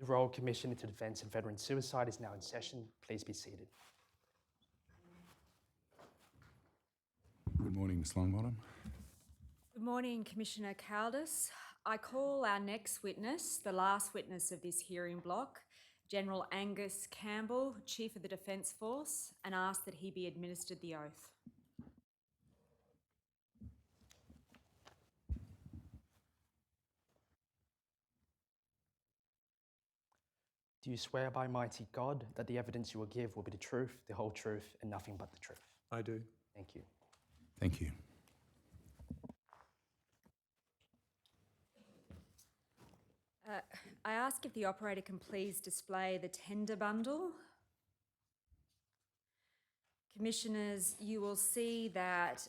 The Royal Commission into Defence of Veteran Suicide is now in session. Please be seated. Good morning, Ms Longbottom. Good morning, Commissioner Caldis. I call our next witness, the last witness of this hearing block, General Angus Campbell, Chief of the Defence Force, and ask that he be administered the oath. Do you swear by mighty God that the evidence you will give will be the truth, the whole truth, and nothing but the truth? I do. Thank you. Thank you. I ask if the operator can please display the tender bundle. Commissioners, you will see that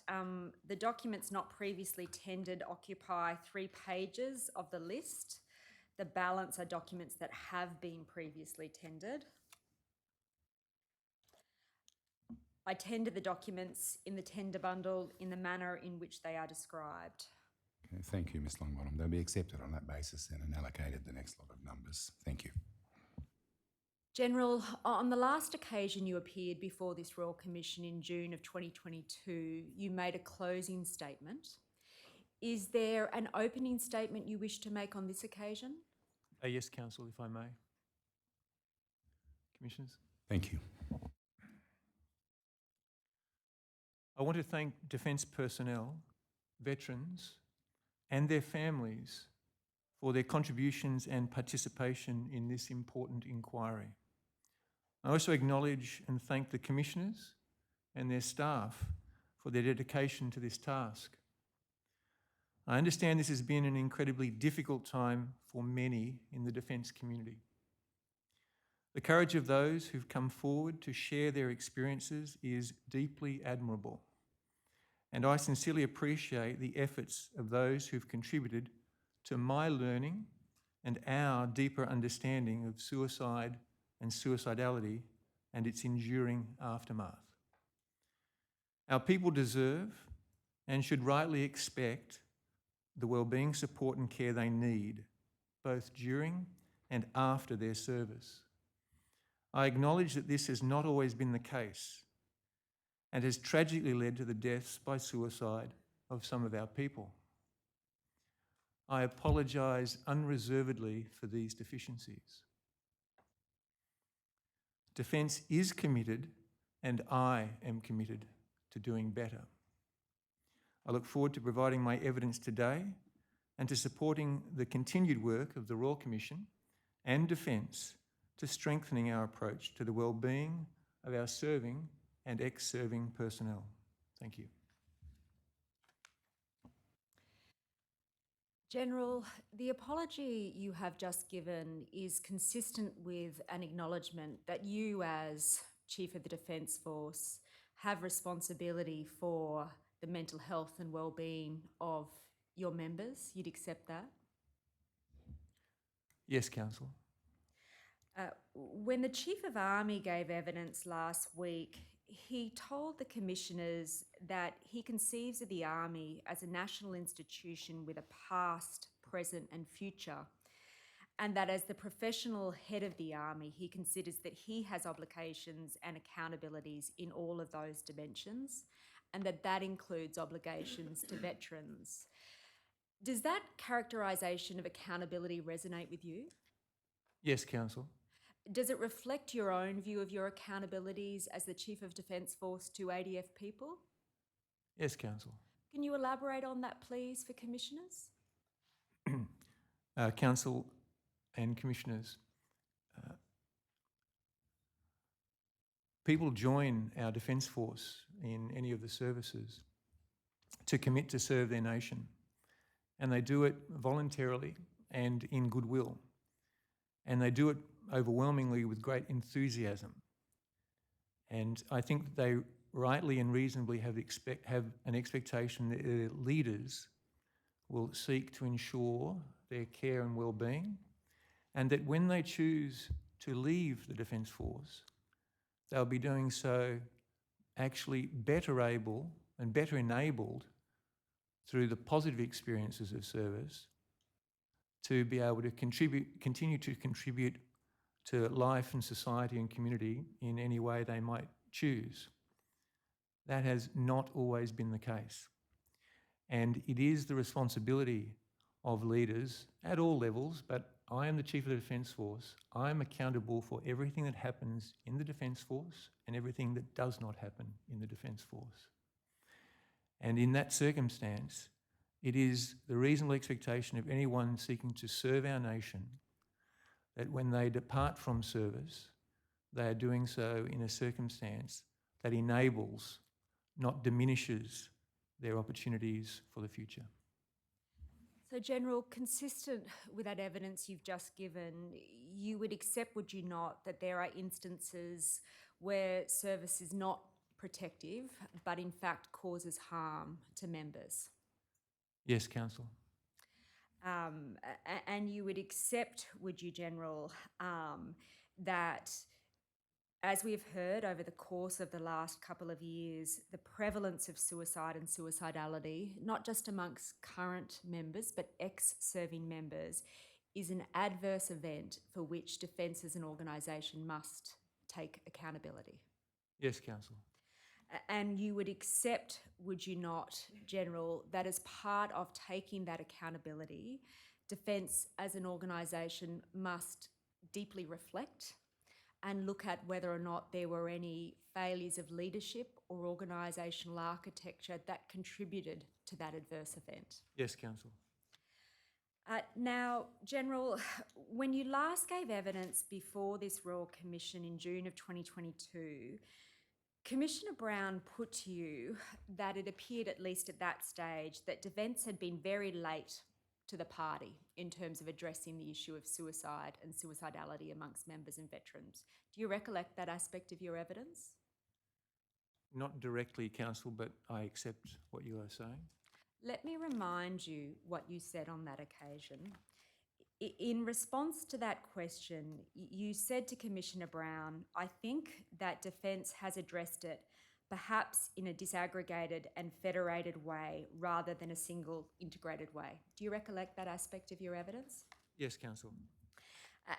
the documents not previously tendered occupy 3 pages of the list. The balance are documents that have been previously tendered. I tender the documents in the tender bundle in the manner in which they are described. Okay, thank you, Ms Longbottom. They'll be accepted on that basis then and allocated the next lot of numbers. Thank you. General, on the last occasion you appeared before this Royal Commission in June of 2022, you made a closing statement. Is there an opening statement you wish to make on this occasion? Yes, Council, if I may. Commissioners. Thank you. I want to thank Defence personnel, veterans, and their families for their contributions and participation in this important inquiry. I also acknowledge and thank the Commissioners and their staff for their dedication to this task. I understand this has been an incredibly difficult time for many in the defence community. The courage of those who've come forward to share their experiences is deeply admirable, and I sincerely appreciate the efforts of those who've contributed to my learning and our deeper understanding of suicide and suicidality and its enduring aftermath. Our people deserve and should rightly expect the wellbeing, support and care they need, both during and after their service. I acknowledge that this has not always been the case and has tragically led to the deaths by suicide of some of our people. I apologise unreservedly for these deficiencies. Defence is committed, and I am committed to doing better. I look forward to providing my evidence today and to supporting the continued work of the Royal Commission and Defence to strengthening our approach to the wellbeing of our serving and ex-serving personnel. Thank you. General, the apology you have just given is consistent with an acknowledgement that you, as Chief of the Defence Force, have responsibility for the mental health and well-being of your members. You'd accept that? Yes, Council. When the Chief of Army gave evidence last week, he told the Commissioners that he conceives of the Army as a national institution with a past, present and future, and that as the professional head of the Army, he considers that he has obligations and accountabilities in all of those dimensions, and that includes obligations to veterans. Does that characterisation of accountability resonate with you? Yes, Council. Does it reflect your own view of your accountabilities as the Chief of Defence Force to ADF people? Yes, Council. Can you elaborate on that, please, for Commissioners? Council and Commissioners, people join our Defence Force in any of the services to commit to serve their nation, and they do it voluntarily and in goodwill, and they do it overwhelmingly with great enthusiasm. And I think that they rightly and reasonably have an expectation that their leaders will seek to ensure their care and well-being, and that when they choose to leave the Defence Force, they'll be doing so actually better able and better enabled through the positive experiences of service to be able to continue to contribute to life and society and community in any way they might choose. That has not always been the case. And it is the responsibility of leaders at all levels, but I am the Chief of the Defence Force. I am accountable for everything that happens in the Defence Force and everything that does not happen in the Defence Force. And in that circumstance, it is the reasonable expectation of anyone seeking to serve our nation that when they depart from service, they are doing so in a circumstance that enables, not diminishes, their opportunities for the future. So, General, consistent with that evidence you've just given, you would accept, would you not, that there are instances where service is not protective, but in fact causes harm to members? Yes, Council. And you would accept, would you, General, that, as we've heard over the course of the last couple of years, the prevalence of suicide and suicidality, not just amongst current members, but ex-serving members, is an adverse event for which Defence as an organisation must take accountability? Yes, Council. And you would accept, would you not, General, that as part of taking that accountability, Defence as an organisation must deeply reflect and look at whether or not there were any failures of leadership or organisational architecture that contributed to that adverse event? Yes, Council. Now, General, when you last gave evidence before this Royal Commission in June of 2022, Commissioner Brown put to you that it appeared, at least at that stage, that Defence had been very late to the party in terms of addressing the issue of suicide and suicidality amongst members and veterans. Do you recollect that aspect of your evidence? Not directly, Council, but I accept what you are saying. Let me remind you what you said on that occasion. In response to that question, you said to Commissioner Brown, "I think that Defence has addressed it perhaps in a disaggregated and federated way rather than a single integrated way." Do you recollect that aspect of your evidence? Yes, Council.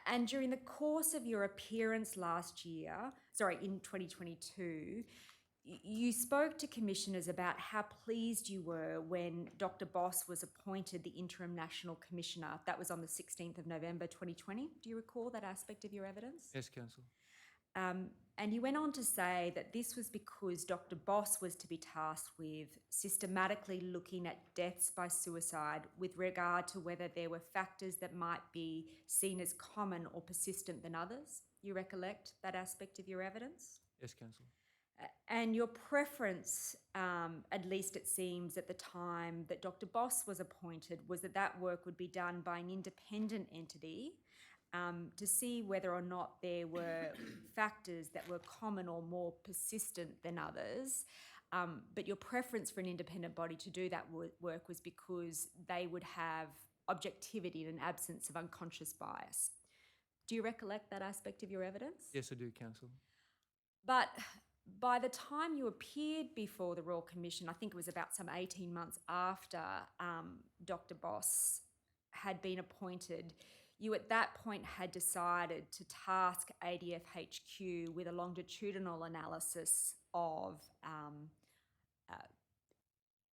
And during the course of your appearance in 2022, you spoke to commissioners about how pleased you were when Dr. Boss was appointed the Interim National Commissioner. That was on the 16th of November 2020. Do you recall that aspect of your evidence? Yes, Council. And you went on to say that this was because Dr. Boss was to be tasked with systematically looking at deaths by suicide with regard to whether there were factors that might be seen as common or persistent than others. You recollect that aspect of your evidence? Yes, Council. And your preference, at least it seems at the time that Dr. Boss was appointed, was that that work would be done by an independent entity to see whether or not there were factors that were common or more persistent than others. But your preference for an independent body to do that work was because they would have objectivity and an absence of unconscious bias. Do you recollect that aspect of your evidence? Yes, I do, Council. But by the time you appeared before the Royal Commission, I think it was about some 18 months after Dr. Boss had been appointed, you at that point had decided to task ADF HQ with a longitudinal analysis of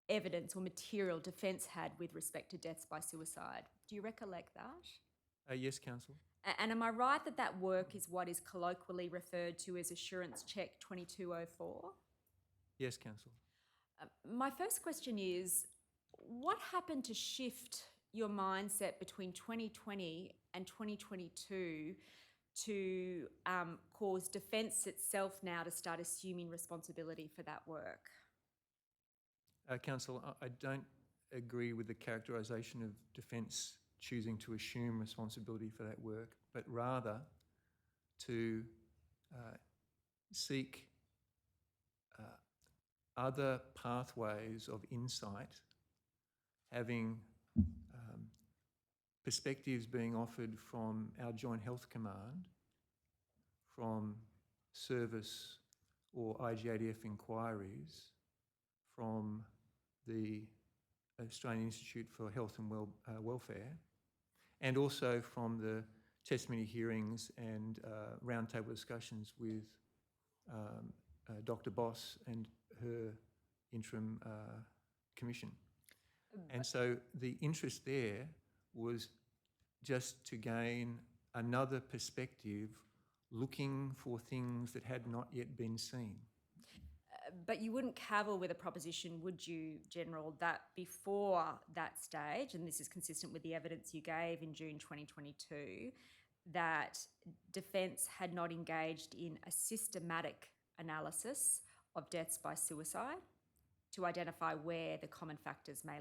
evidence or material Defence had with respect to deaths by suicide. Do you recollect that? Yes, Council. And am I right that that work is what is colloquially referred to as Assurance Check 2204? Yes, Council. My first question is, what happened to shift your mindset between 2020 and 2022 to cause Defence itself now to start assuming responsibility for that work? Council, I don't agree with the characterisation of Defence choosing to assume responsibility for that work, but rather to seek other pathways of insight, having perspectives being offered from our Joint Health Command, from service or IGADF inquiries, from the Australian Institute for Health and Welfare, and also from the testimony hearings and roundtable discussions with Dr. Boss and her interim commission. And so the interest there was just to gain another perspective, looking for things that had not yet been seen. But you wouldn't cavil with a proposition, would you, General, that before that stage, and this is consistent with the evidence you gave in June 2022, that Defence had not engaged in a systematic analysis of deaths by suicide to identify where the common factors may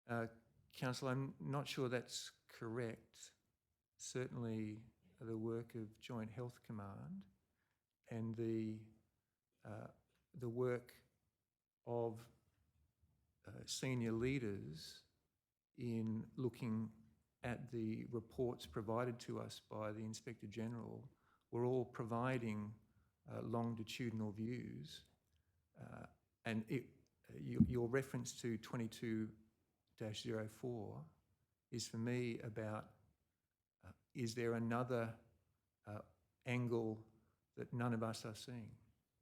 lie? Council, I'm not sure that's correct. Certainly the work of Joint Health Command and the work of senior leaders in looking at the reports provided to us by the Inspector General were all providing longitudinal views. And your reference to 22-04 is for me about is there another angle that none of us are seeing?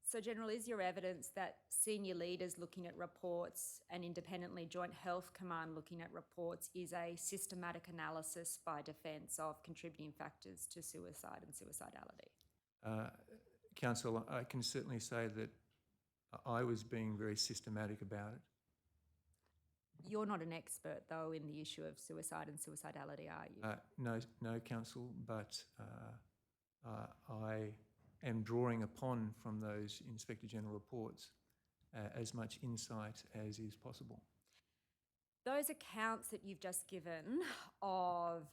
So, General, is your evidence that senior leaders looking at reports and independently Joint Health Command looking at reports is a systematic analysis by Defence of contributing factors to suicide and suicidality? Council, I can certainly say that I was being very systematic about it. You're not an expert, though, in the issue of suicide and suicidality, are you? No, Council, but I am drawing upon from those Inspector General reports as much insight as is possible. Those accounts that you've just given of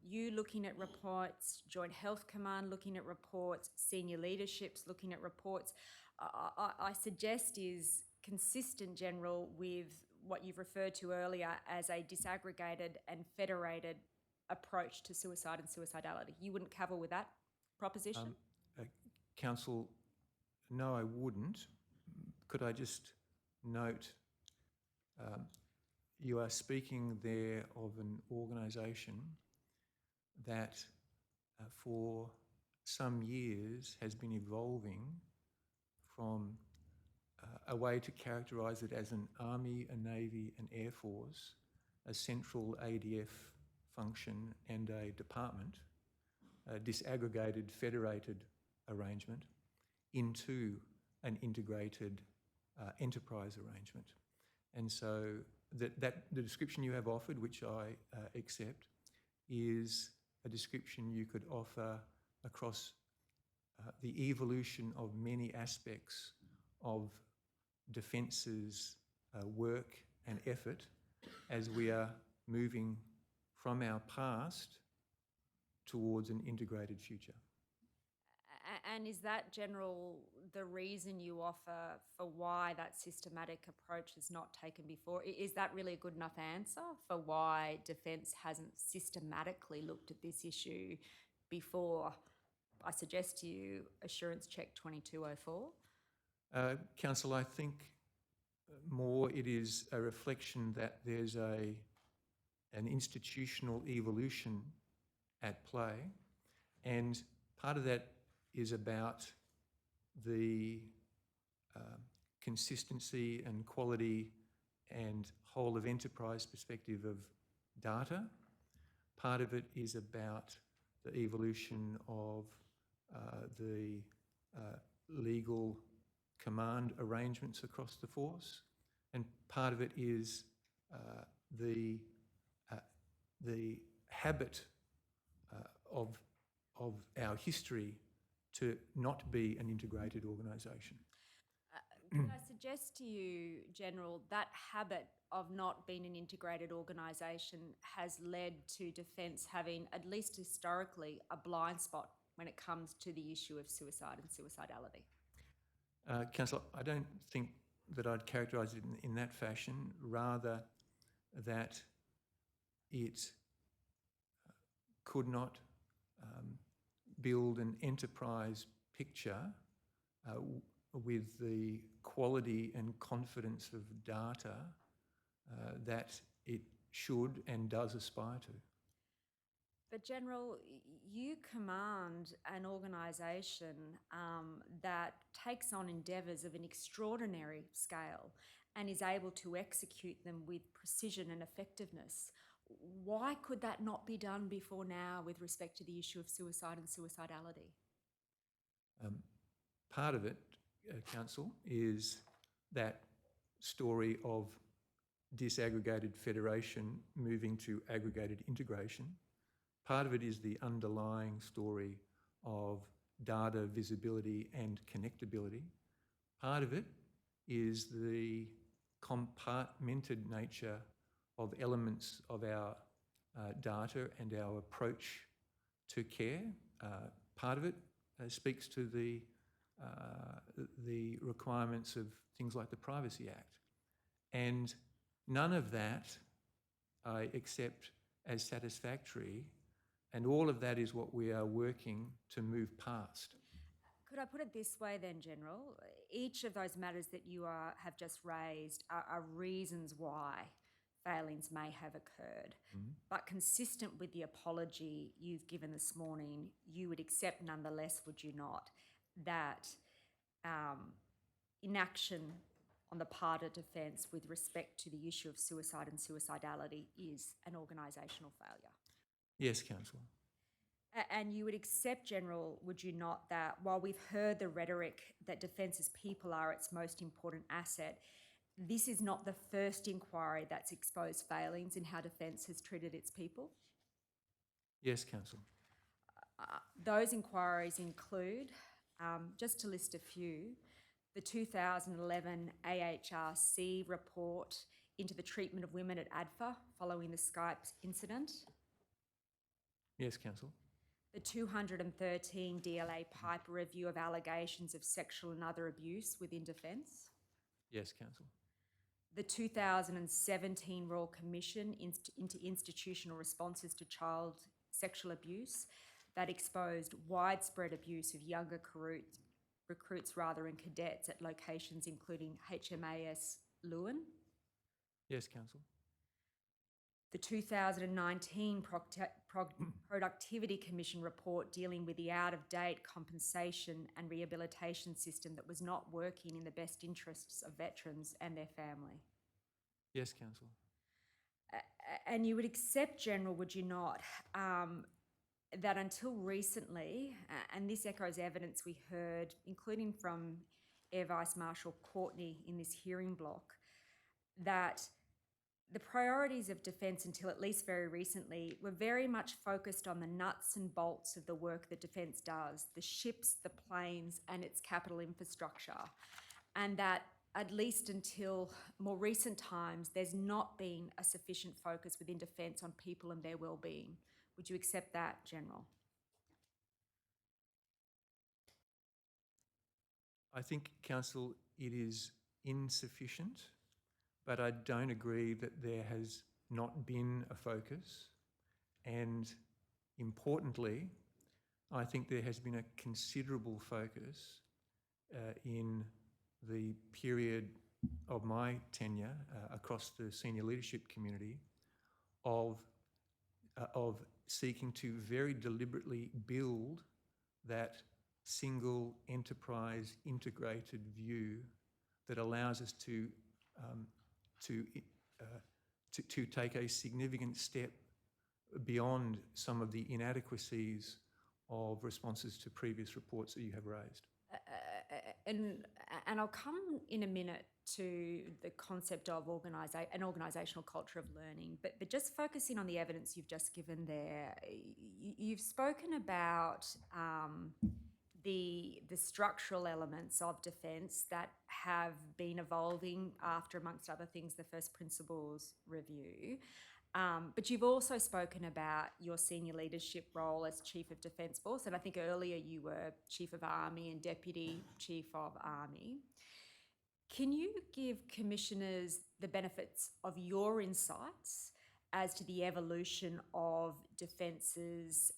you looking at reports, Joint Health Command looking at reports, senior leaderships looking at reports, I suggest is consistent, General, with what you've referred to earlier as a disaggregated and federated approach to suicide and suicidality. You wouldn't cavil with that proposition? Council, no, I wouldn't. Could I just note, you are speaking there of an organisation that for some years has been evolving from a way to characterise it as an Army, a Navy, an Air Force, a central ADF function and a department, a disaggregated, federated arrangement into an integrated enterprise arrangement. And so that the description you have offered, which I accept, is a description you could offer across the evolution of many aspects of Defence's work and effort as we are moving from our past towards an integrated future. And is that, General, the reason you offer for why that systematic approach has not taken before? Is that really a good enough answer for why Defence hasn't systematically looked at this issue before, I suggest to you, Assurance Check 2204? Council, I think more it is a reflection that there's an institutional evolution at play, and part of that is about the consistency and quality and whole of enterprise perspective of data. Part of it is about the evolution of the legal command arrangements across the force, and part of it is the habit of our history to not be an integrated organisation. Can I suggest to you, General, that habit of not being an integrated organisation has led to Defence having, at least historically, a blind spot when it comes to the issue of suicide and suicidality? Councillor, I don't think that I'd characterise it in that fashion, rather that it could not build an enterprise picture with the quality and confidence of data that it should and does aspire to. But General, you command an organisation that takes on endeavours of an extraordinary scale and is able to execute them with precision and effectiveness. Why could that not be done before now with respect to the issue of suicide and suicidality? Part of it, Council, is that story of disaggregated federation moving to aggregated integration. Part of it is the underlying story of data visibility and connectability. Part of it is the compartmented nature of elements of our data and our approach to care. Part of it speaks to the requirements of things like the Privacy Act. And none of that I accept as satisfactory, and all of that is what we are working to move past. Could I put it this way then, General? Each of those matters that you have just raised are reasons why failings may have occurred. But consistent with the apology you've given this morning, you would accept nonetheless, would you not, that inaction on the part of Defence with respect to the issue of suicide and suicidality is an organisational failure? Yes, Councillor. And you would accept, General, would you not, that while we've heard the rhetoric that Defence's people are its most important asset, this is not the first inquiry that's exposed failings in how Defence has treated its people? Yes, Councillor. Those inquiries include, just to list a few, the 2011 AHRC report into the treatment of women at ADFA following the Skype incident. Yes, Councillor. The 213 DLA Piper review of allegations of sexual and other abuse within Defence. Yes, Councillor. The 2017 Royal Commission into institutional responses to child sexual abuse that exposed widespread abuse of younger recruits and cadets at locations including HMAS Lewin. Yes, Councillor. The 2019 Productivity Commission report dealing with the out-of-date compensation and rehabilitation system that was not working in the best interests of veterans and their family. Yes, Councillor. And you would accept, General, would you not, that until recently, and this echoes evidence we heard, including from Air Vice Marshal Courtney in this hearing block, that the priorities of Defence until at least very recently were very much focused on the nuts and bolts of the work that Defence does, the ships, the planes, and its capital infrastructure. And that at least until more recent times, there's not been a sufficient focus within Defence on people and their well-being. Would you accept that, General? I think, Council, it is insufficient, but I don't agree that there has not been a focus. And importantly, I think there has been a considerable focus in the period of my tenure across the senior leadership community of seeking to very deliberately build that single enterprise integrated view that allows us to take a significant step beyond some of the inadequacies of responses to previous reports that you have raised. And I'll come in a minute to the concept of an organisational culture of learning, but just focusing on the evidence you've just given there, you've spoken about the structural elements of Defence that have been evolving after, amongst other things, the First Principles Review. But you've also spoken about your senior leadership role as Chief of Defence Force, and I think earlier you were Chief of Army and Deputy Chief of Army. Can you give Commissioners the benefits of your insights as to the evolution of Defence's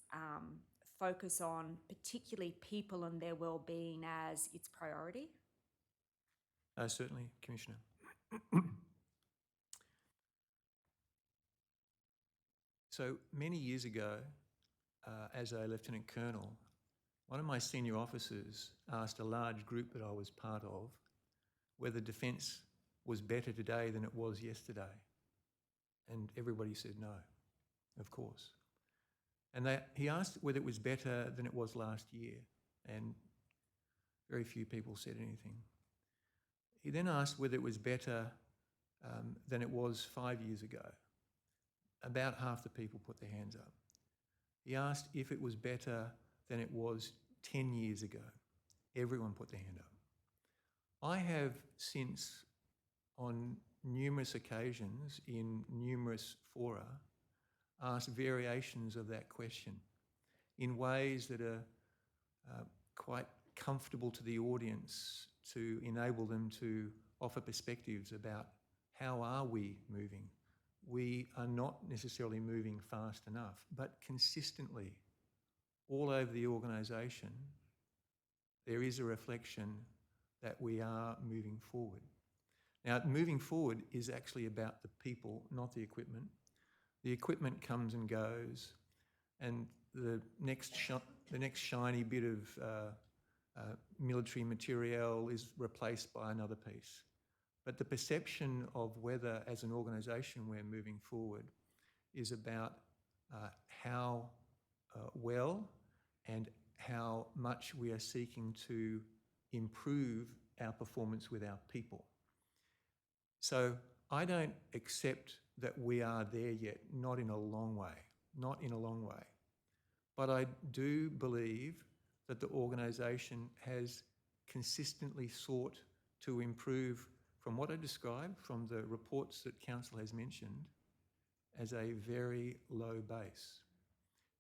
focus on particularly people and their well-being as its priority? Certainly, Commissioner. So many years ago, as a Lieutenant Colonel, one of my senior officers asked a large group that I was part of whether defence was better today than it was yesterday. And everybody said no, of course. And he asked whether it was better than it was last year, and very few people said anything. He then asked whether it was better than it was 5 years ago. About half the people put their hands up. He asked if it was better than it was 10 years ago. Everyone put their hand up. I have since, on numerous occasions in numerous fora, asked variations of that question in ways that are quite comfortable to the audience to enable them to offer perspectives about how are we moving. We are not necessarily moving fast enough, but consistently all over the organisation there is a reflection that we are moving forward. Now, moving forward is actually about the people, not the equipment. The equipment comes and goes, and the next shiny bit of military material is replaced by another piece. But the perception of whether, as an organisation, we're moving forward is about how well and how much we are seeking to improve our performance with our people. So I don't accept that we are there yet, not in a long way. But I do believe that the organisation has consistently sought to improve from what I described, from the reports that Council has mentioned, as a very low base.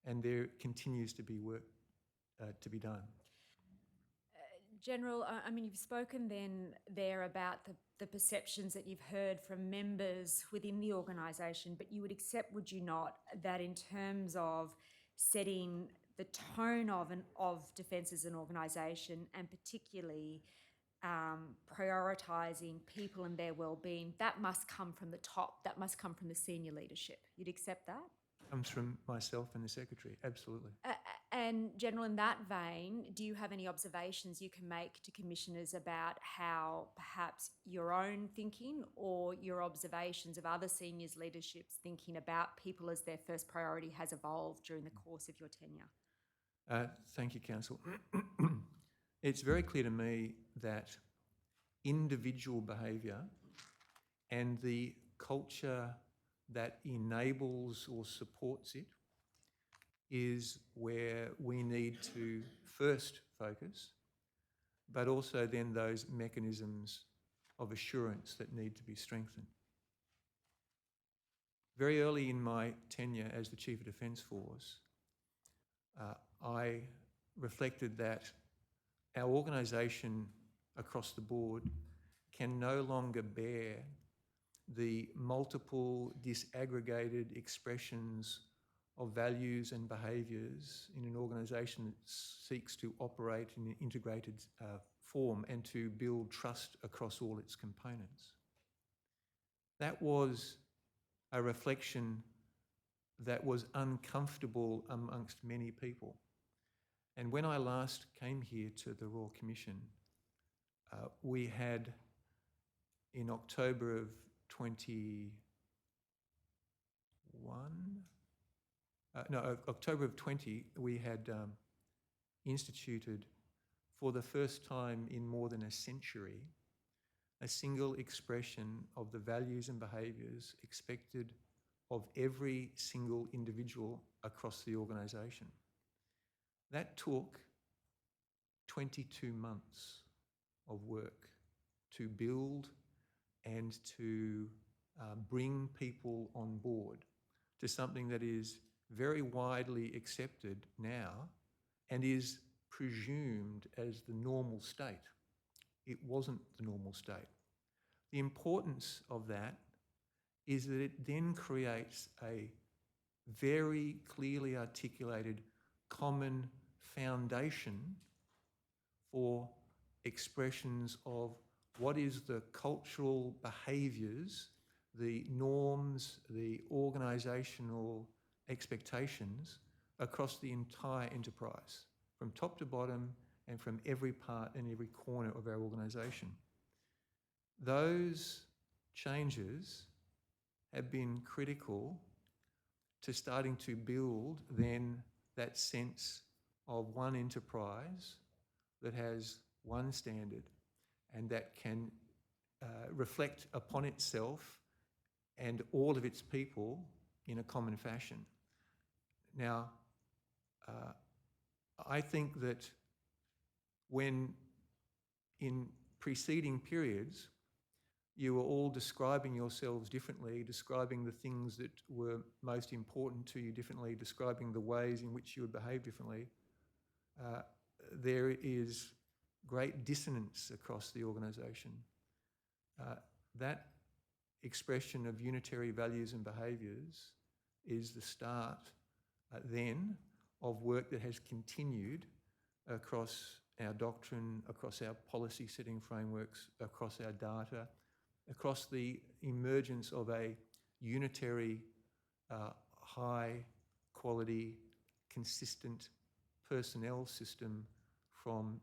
And there continues to be work to be done. General, I mean, you've spoken then there about the perceptions that you've heard from members within the organisation, but you would accept, would you not, that in terms of setting the tone of Defence as an organisation, and particularly prioritising people and their well-being, that must come from the top, that must come from the senior leadership. You'd accept that? Comes from myself and the Secretary, absolutely. And General, in that vein, do you have any observations you can make to commissioners about how perhaps your own thinking or your observations of other seniors' leadership's thinking about people as their first priority has evolved during the course of your tenure? Thank you, Council. It's very clear to me that individual behaviour and the culture that enables or supports it is where we need to first focus, but also then those mechanisms of assurance that need to be strengthened. Very early in my tenure as the Chief of Defence Force, I reflected that our organisation across the board can no longer bear the multiple disaggregated expressions of values and behaviours in an organisation that seeks to operate in an integrated form and to build trust across all its components. That was a reflection that was uncomfortable amongst many people. And when I last came here to the Royal Commission, we had, in October of 20, we had instituted, for the first time in more than a century, a single expression of the values and behaviours expected of every single individual across the organisation. That took 22 months of work to build and to bring people on board to something that is very widely accepted now and is presumed as the normal state. It wasn't the normal state. The importance of that is that it then creates a very clearly articulated common foundation for expressions of what is the cultural behaviours, the norms, the organisational expectations across the entire enterprise, from top to bottom and from every part and every corner of our organisation. Those changes have been critical to starting to build then that sense of one enterprise that has one standard and that can reflect upon itself and all of its people in a common fashion. Now, I think that when in preceding periods you were all describing yourselves differently, describing the things that were most important to you differently, describing the ways in which you would behave differently, there is great dissonance across the organisation. That expression of unitary values and behaviours is the start then of work that has continued across our doctrine, across our policy setting frameworks, across our data, across the emergence of a unitary, high quality, consistent personnel system from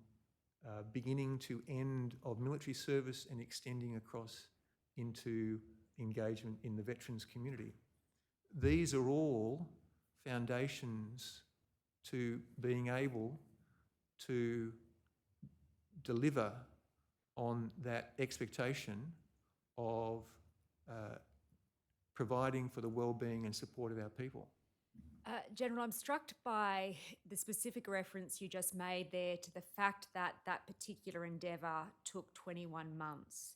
beginning to end of military service and extending across into engagement in the veterans community. These are all foundations to being able to deliver on that expectation of providing for the well-being and support of our people. General, I'm struck by the specific reference you just made there to the fact that that particular endeavour took 21 months.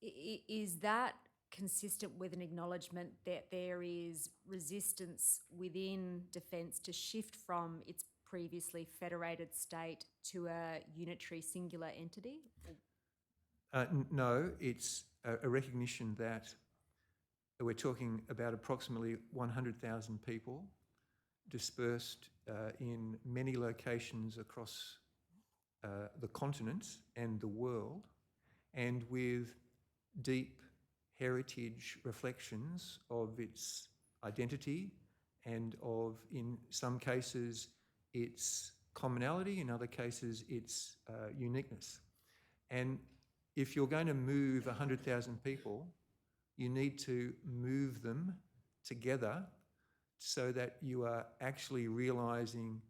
Is that consistent with an acknowledgement that there is resistance within Defence to shift from its previously federated state to a unitary singular entity? No, it's a recognition that we're talking about approximately 100,000 people dispersed in many locations across the continent and the world, and with deep heritage reflections of its identity and of, in some cases, its commonality, in other cases, its uniqueness. And if you're going to move 100,000 people, you need to move them together so that you are actually realising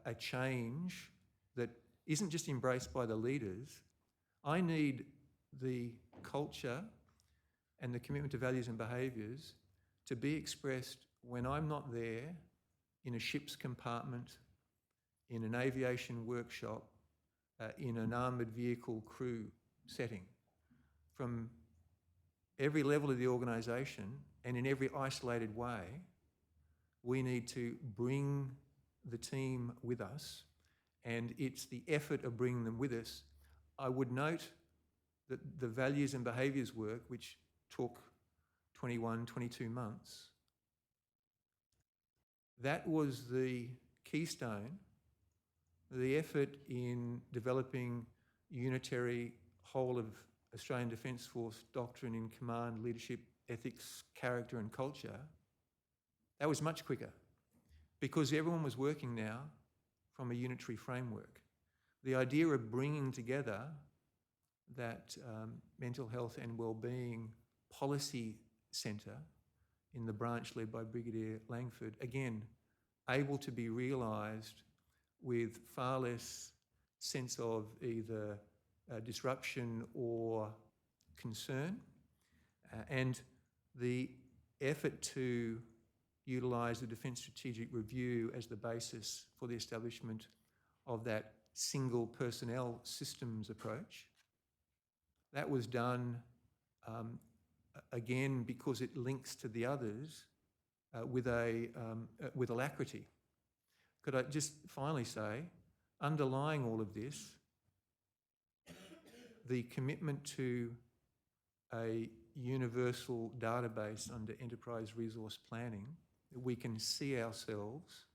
a change that isn't just embraced by the leaders. I need the culture and the commitment to values and behaviours to be expressed when I'm not there in a ship's compartment, in an aviation workshop, in an armoured vehicle crew setting. From every level of the organisation and in every isolated way, we need to bring the team with us, and it's the effort of bringing them with us. I would note that the values and behaviours work, which took 21, 22 months, that was the keystone, the effort in developing unitary whole of Australian Defence Force doctrine in command, leadership, ethics, character and culture. That was much quicker because everyone was working now from a unitary framework. The idea of bringing together that mental health and wellbeing policy centre in the branch led by Brigadier Langford, again, able to be realised with far less sense of either disruption or concern, and the effort to utilise the Defence Strategic Review as the basis for the establishment of that single personnel systems approach. That was done again because it links to the others with alacrity. Could I just finally say, underlying all of this, the commitment to a universal database under enterprise resource planning, that we can see ourselves,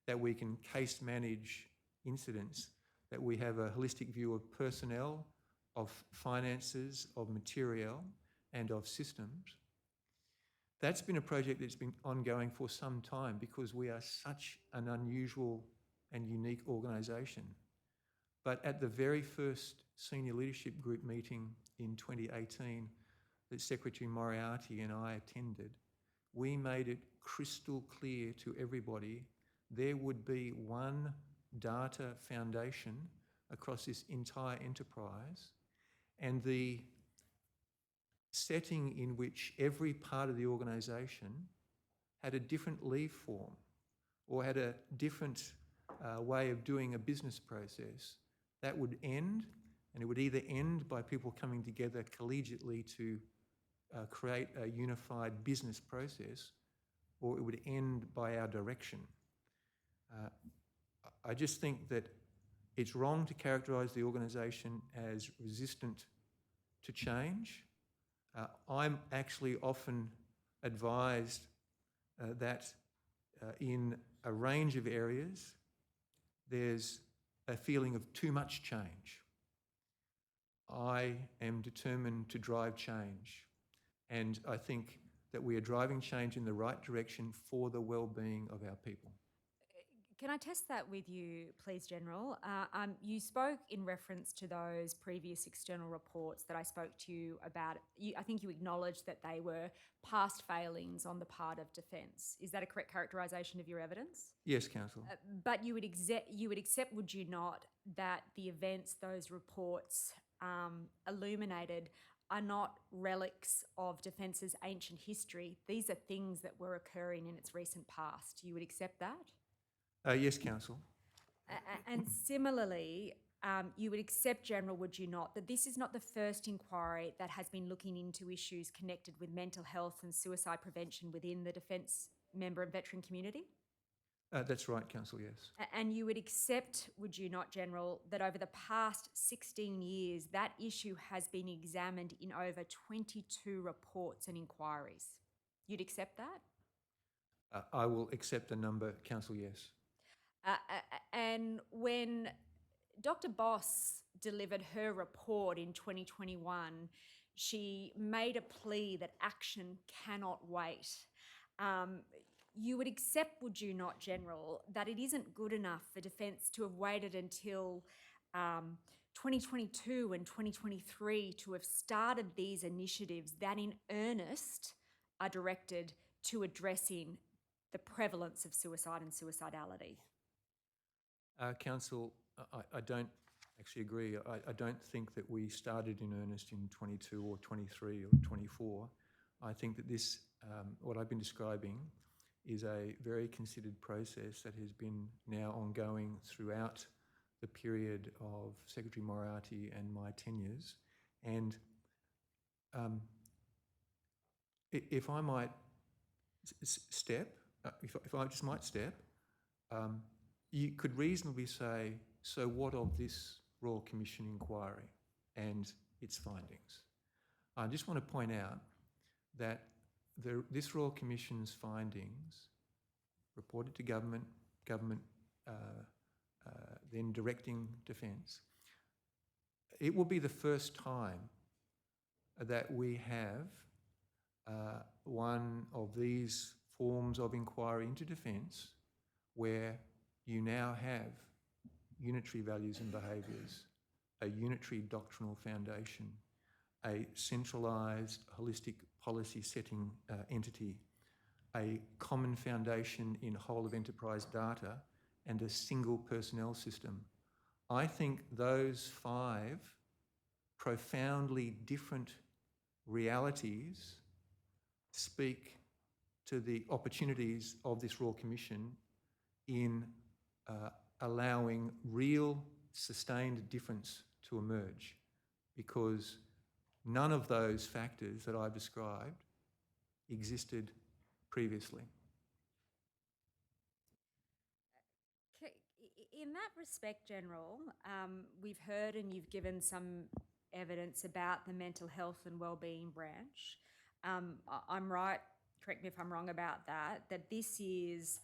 that we can case manage incidents, that we have a holistic view of personnel, of finances, of material, and of systems. That's been a project that's been ongoing for some time because we are such an unusual and unique organisation. But at the very first senior leadership group meeting in 2018 that Secretary Moriarty and I attended, we made it crystal clear to everybody there would be one data foundation across this entire enterprise, and the setting in which every part of the organisation had a different leave form or had a different way of doing a business process, that would end, and it would either end by people coming together collegiately to create a unified business process, or it would end by our direction. I just think that it's wrong to characterise the organisation as resistant to change. I'm actually often advised that in a range of areas, there's a feeling of too much change. I am determined to drive change, and I think that we are driving change in the right direction for the well-being of our people. Can I test that with you, please, General? You spoke in reference to those previous external reports that I spoke to you about. I think you acknowledged that they were past failings on the part of Defence. Is that a correct characterisation of your evidence? Yes, Council. But you would accept, would you not, that the events those reports illuminated are not relics of Defence's ancient history? These are things that were occurring in its recent past. You would accept that? Yes, Council. And similarly, you would accept, General, would you not, that this is not the first inquiry that has been looking into issues connected with mental health and suicide prevention within the Defence member and veteran community? That's right, Council, yes. And you would accept, would you not, General, that over the past 16 years, that issue has been examined in over 22 reports and inquiries? You'd accept that? I will accept the number, Council, yes. And when Dr. Boss delivered her report in 2021, she made a plea that action cannot wait. You would accept, would you not, General, that it isn't good enough for Defence to have waited until 2022 and 2023 to have started these initiatives that in earnest are directed to addressing the prevalence of suicide and suicidality? Council, I don't actually agree. I don't think that we started in earnest in 22 or 23 or 24. I think that this, what I've been describing, is a very considered process that has been now ongoing throughout the period of Secretary Moriarty and my tenures. And if I might step, if I just might step, you could reasonably say, so what of this Royal Commission inquiry and its findings? I just want to point out that this Royal Commission's findings, reported to government then directing Defence, it will be the first time that we have one of these forms of inquiry into Defence where you now have unitary values and behaviours, a unitary doctrinal foundation, a centralised holistic policy setting entity, a common foundation in whole of enterprise data, and a single personnel system. I think those 5 profoundly different realities speak to the opportunities of this Royal Commission in allowing real sustained difference to emerge, because none of those factors that I've described existed previously. In that respect, General, we've heard and you've given some evidence about the mental health and wellbeing branch. I'm right, correct me if I'm wrong about that, that this is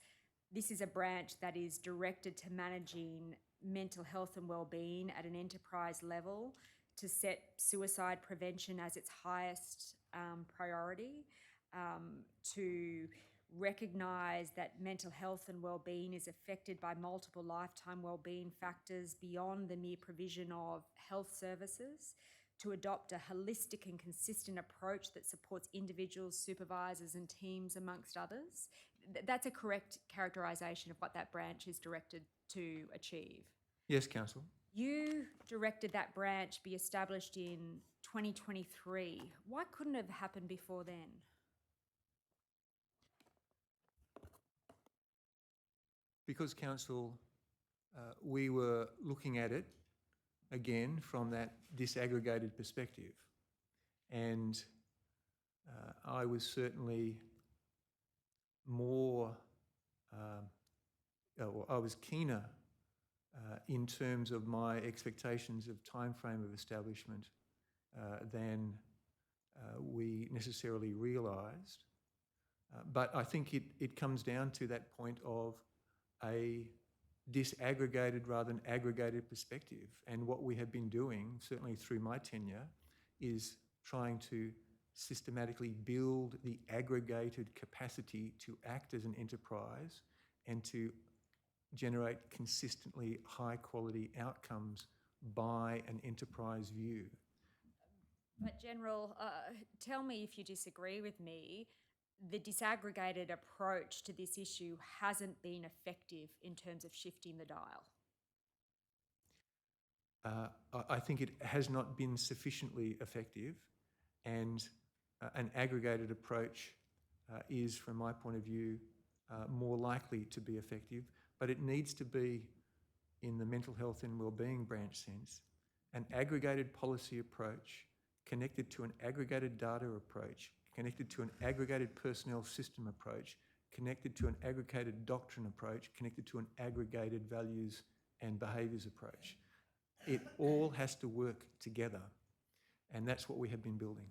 a branch that is directed to managing mental health and wellbeing at an enterprise level, to set suicide prevention as its highest priority. to recognise that mental health and well-being is affected by multiple lifetime well-being factors beyond the mere provision of health services, to adopt a holistic and consistent approach that supports individuals, supervisors and teams amongst others. That's a correct characterisation of what that branch is directed to achieve. Yes, Council. You directed that branch be established in 2023. Why couldn't it have happened before then? Because, Council, we were looking at it again from that disaggregated perspective. And I was certainly more, I was keener in terms of my expectations of timeframe of establishment than we necessarily realised. But I think it comes down to that point of a disaggregated rather than aggregated perspective. And what we have been doing, certainly through my tenure, is trying to systematically build the aggregated capacity to act as an enterprise and to generate consistently high quality outcomes by an enterprise view. But General, tell me if you disagree with me, the disaggregated approach to this issue hasn't been effective in terms of shifting the dial. I think it has not been sufficiently effective, and an aggregated approach is, from my point of view, more likely to be effective, but it needs to be, in the mental health and wellbeing branch sense, an aggregated policy approach connected to an aggregated data approach, connected to an aggregated personnel system approach, connected to an aggregated doctrine approach, connected to an aggregated values and behaviours approach. It all has to work together, and that's what we have been building.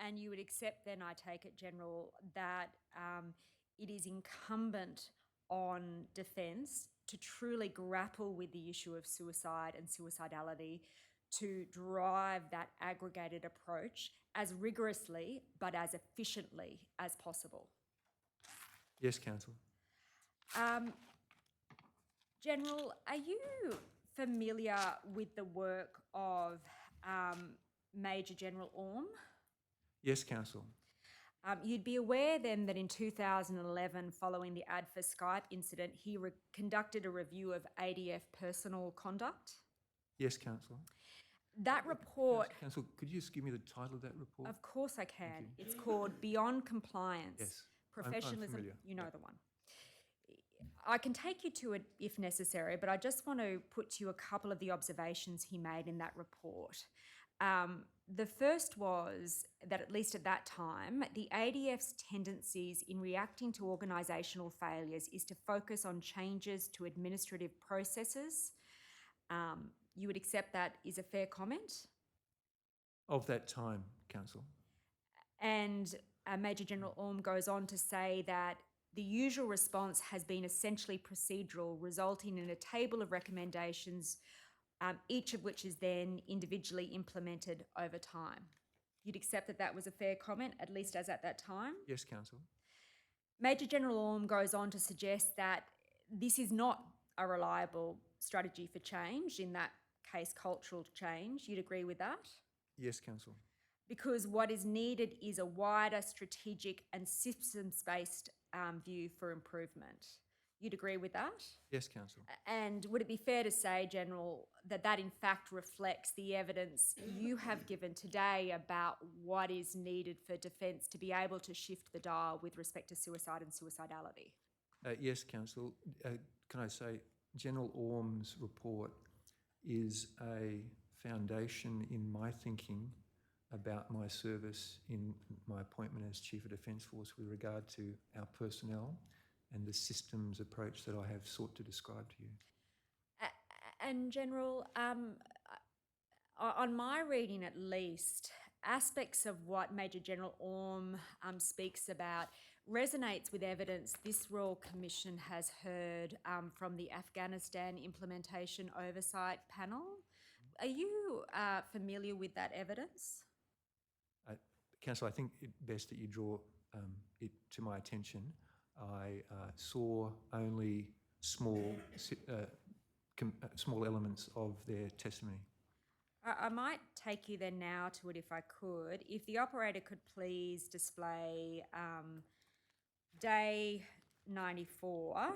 And you would accept then, I take it, General, that it is incumbent on Defence to truly grapple with the issue of suicide and suicidality, to drive that aggregated approach as rigorously but as efficiently as possible. Yes, Council. General, are you familiar with the work of Major General Orme? Yes, Council. You'd be aware then that in 2011, following the ADFA Skype incident, he conducted a review of ADF personal conduct. Yes, Council. That report... Council, could you just give me the title of that report? Of course I can. It's called Beyond Compliance. Yes, Professionalism. I'm familiar. You know the one. I can take you to it if necessary, but I just want to put to you a couple of the observations he made in that report. The first was that, at least at that time, the ADF's tendencies in reacting to organisational failures is to focus on changes to administrative processes. You would accept that is a fair comment? Of that time, Council. And Major General Orme goes on to say that the usual response has been essentially procedural, resulting in a table of recommendations, each of which is then individually implemented over time. You'd accept that that was a fair comment, at least as at that time? Yes, Council. Major General Orme goes on to suggest that this is not a reliable strategy for change, in that case cultural change. You'd agree with that? Yes, Council. Because what is needed is a wider strategic and systems-based view for improvement. You'd agree with that? Yes, Council. And would it be fair to say, General, that that in fact reflects the evidence you have given today about what is needed for Defence to be able to shift the dial with respect to suicide and suicidality? Yes, Council. Can I say, General Orme's report is a foundation in my thinking about my service in my appointment as Chief of Defence Force with regard to our personnel and the systems approach that I have sought to describe to you. And General, on my reading at least, aspects of what Major General Orme speaks about resonates with evidence this Royal Commission has heard from the Afghanistan Implementation Oversight Panel. Are you familiar with that evidence? Council, I think it's best that you draw it to my attention, I saw only small elements of their testimony. I might take you then now to it if I could. If the operator could please display day 94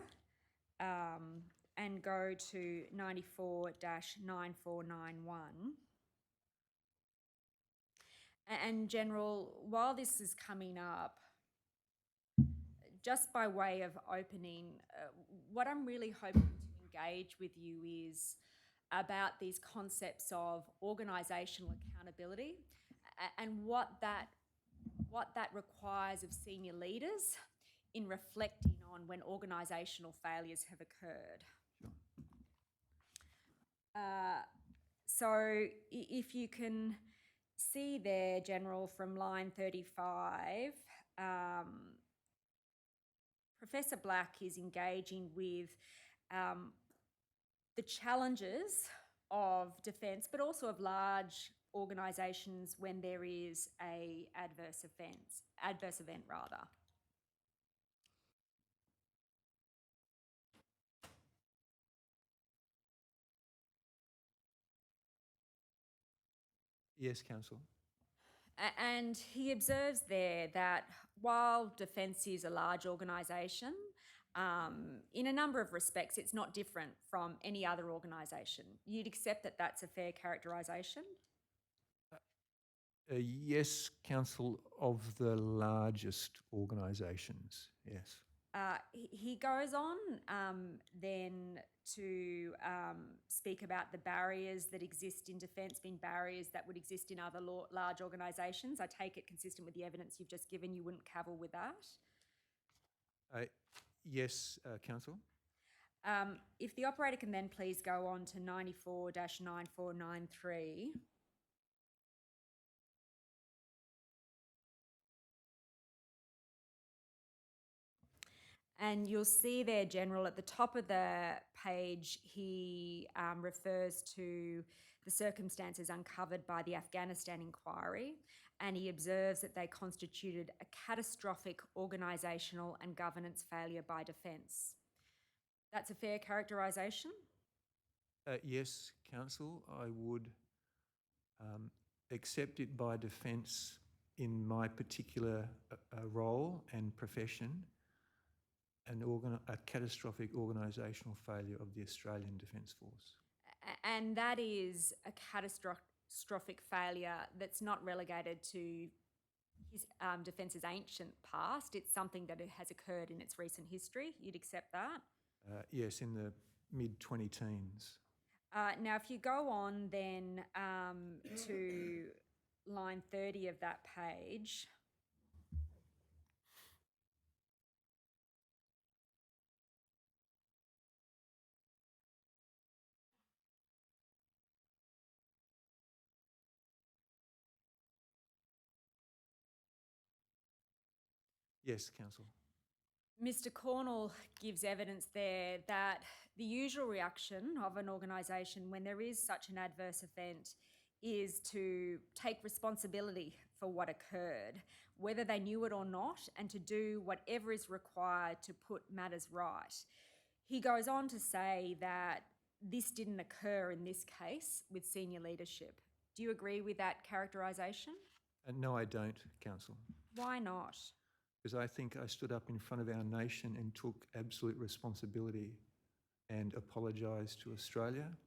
and go to 94-9491. And General, while this is coming up, just by way of opening, what I'm really hoping to engage with you is about these concepts of organisational accountability and what that requires of senior leaders in reflecting on when organisational failures have occurred. So if you can see there, General, from line 35, Professor Black is engaging with the challenges of defence, but also of large organisations when there is a adverse event rather. Yes, Counsel. And he observes there that while Defence is a large organisation, in a number of respects, it's not different from any other organisation. You'd accept that that's a fair characterisation? Yes, Counsel, of the largest organisations, yes. He goes on then to speak about the barriers that exist in defence being barriers that would exist in other large organisations. I take it consistent with the evidence you've just given, you wouldn't cavil with that? Yes, Counsel. If the operator can then please go on to 94-9493. And you'll see there, General, at the top of the page, he refers to the circumstances uncovered by the Afghanistan inquiry, and he observes that they constituted a catastrophic organisational and governance failure by Defence. That's a fair characterisation? Yes, Counsel, I would accept it by Defence in my particular role and profession. A catastrophic organisational failure of the Australian Defence Force. And that is a catastrophic failure that's not relegated to his Defence's ancient past. It's something that has occurred in its recent history. You'd accept that? Yes, in the mid-2010s. Now, if you go on then to line 30 of that page. Yes, Counsel. Mr. Cornell gives evidence there that the usual reaction of an organisation when there is such an adverse event is to take responsibility for what occurred, whether they knew it or not, and to do whatever is required to put matters right. He goes on to say that this didn't occur in this case with senior leadership. Do you agree with that characterisation? No, I don't, Counsel. Why not? Because I think I stood up in front of our nation and took absolute responsibility and apologised to Australia,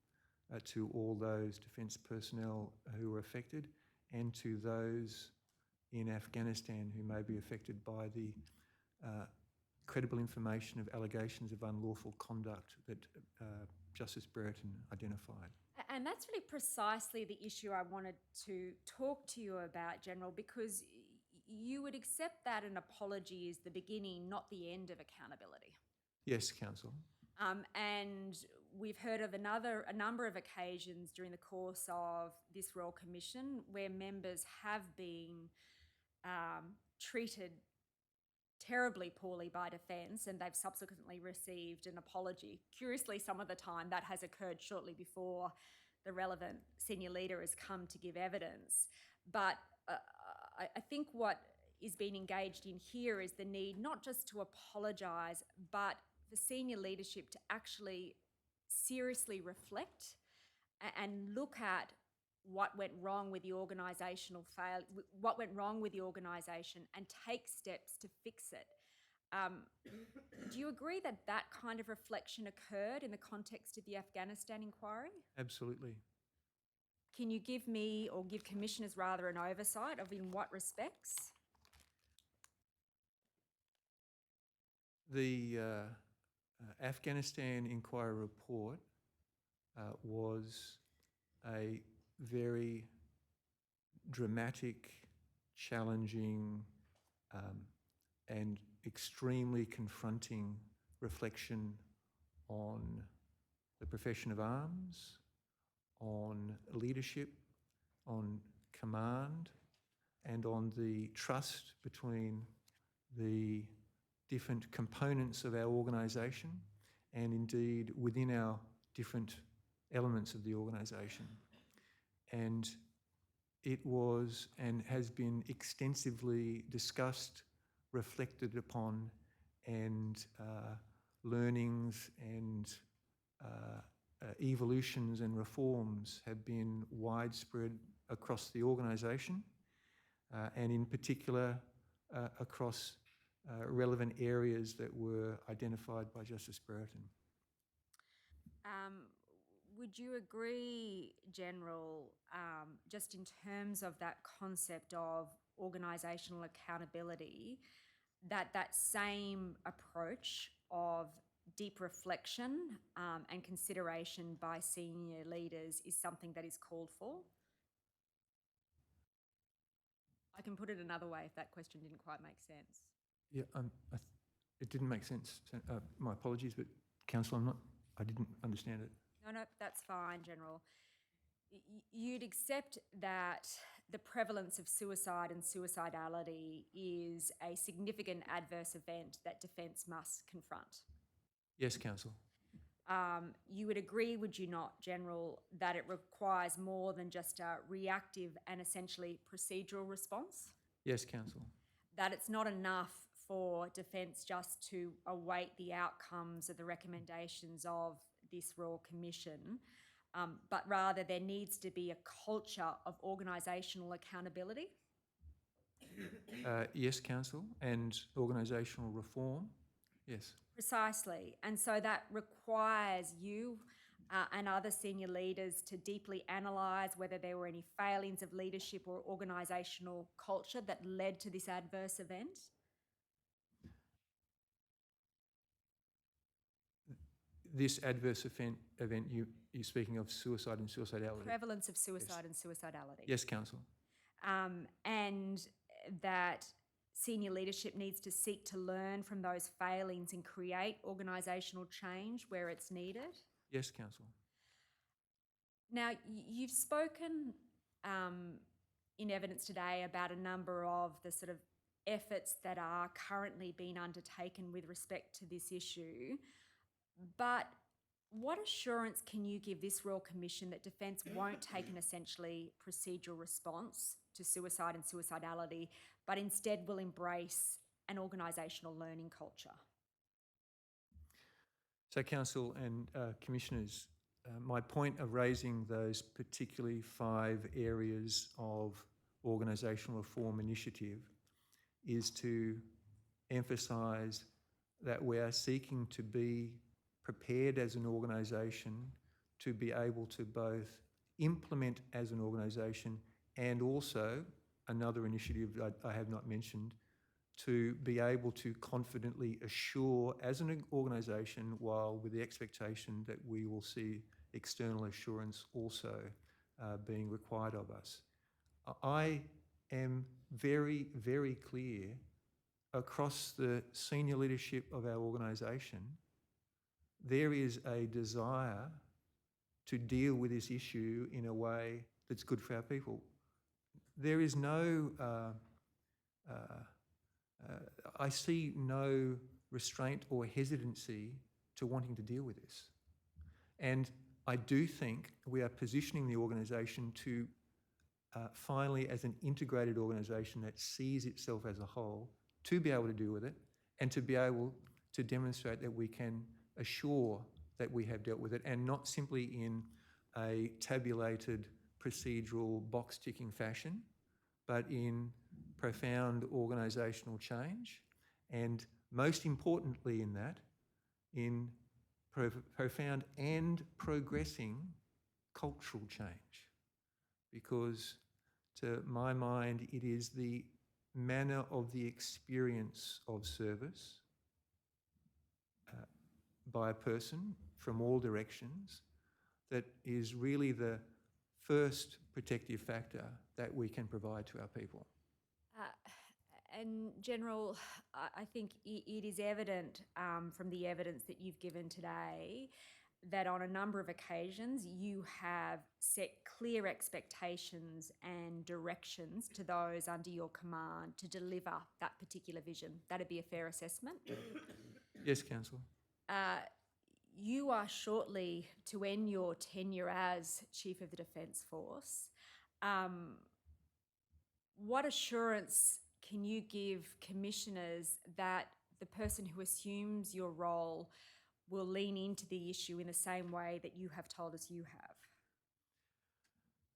to all those defence personnel who were affected, and to those in Afghanistan who may be affected by the credible information of allegations of unlawful conduct that Justice Brereton identified. And that's really precisely the issue I wanted to talk to you about, General, because you would accept that an apology is the beginning, not the end of accountability. Yes, Counsel. And we've heard of a number of occasions during the course of this Royal Commission where members have been treated terribly poorly by Defence and they've subsequently received an apology. Curiously, some of the time that has occurred shortly before the relevant senior leader has come to give evidence. But I think what is being engaged in here is the need not just to apologise, but for senior leadership to actually seriously reflect and look at what went wrong with the what went wrong with the organisation, and take steps to fix it. Do you agree that that kind of reflection occurred in the context of the Afghanistan inquiry? Absolutely. Can you give me, or give commissioners rather, an oversight of in what respects? The Afghanistan inquiry report was a very dramatic, challenging, and extremely confronting reflection on the profession of arms, on leadership, on command, and on the trust between the different components of our organisation, and indeed within our different elements of the organisation. And it was and has been extensively discussed, reflected upon, and learnings and evolutions and reforms have been widespread across the organisation, and in particular across relevant areas that were identified by Justice Brereton. Would you agree, General, just in terms of that concept of organisational accountability, that that same approach of deep reflection and consideration by senior leaders is something that is called for? I can put it another way if that question didn't quite make sense. Yeah, it didn't make sense. My apologies, but Council, I didn't understand it. No, that's fine, General. You'd accept that the prevalence of suicide and suicidality is a significant adverse event that Defence must confront? Yes, Council. You would agree, would you not, General, that it requires more than just a reactive and essentially procedural response? Yes, Council. That it's not enough for Defence just to await the outcomes of the recommendations of this Royal Commission, but rather there needs to be a culture of organisational accountability? Yes, Council, and organisational reform, yes. Precisely. And so that requires you and other senior leaders to deeply analyse whether there were any failings of leadership or organisational culture that led to this adverse event? This adverse event you're speaking of suicide and suicidality? Prevalence of suicide and suicidality. Yes, Council. And that senior leadership needs to seek to learn from those failings and create organisational change where it's needed? Yes, Council. Now, you've spoken in evidence today about a number of the sort of efforts that are currently being undertaken with respect to this issue, but what assurance can you give this Royal Commission that Defence won't take an essentially procedural response to suicide and suicidality, but instead will embrace an organisational learning culture? So, Council and Commissioners, my point of raising those particularly 5 areas of organisational reform initiative is to emphasise that we are seeking to be prepared as an organisation to be able to both implement as an organisation and also, another initiative that I have not mentioned, to be able to confidently assure as an organisation, while with the expectation that we will see external assurance also being required of us. I am very, very clear across the senior leadership of our organisation, there is a desire to deal with this issue in a way that's good for our people. There is no, I see no restraint or hesitancy to wanting to deal with this. And I do think we are positioning the organisation to finally as an integrated organisation that sees itself as a whole, to be able to deal with it and to be able to demonstrate that we can assure that we have dealt with it, and not simply in a tabulated procedural box-ticking fashion, but in profound organisational change, and most importantly in that, in profound and progressing cultural change. Because to my mind, it is the manner of the experience of service by a person from all directions that is really the first protective factor that we can provide to our people. And General, I think it is evident from the evidence that you've given today that on a number of occasions you have set clear expectations and directions to those under your command to deliver that particular vision. That'd be a fair assessment? Yes, Councillor. You are shortly to end your tenure as Chief of the Defence Force. What assurance can you give commissioners that the person who assumes your role will lean into the issue in the same way that you have told us you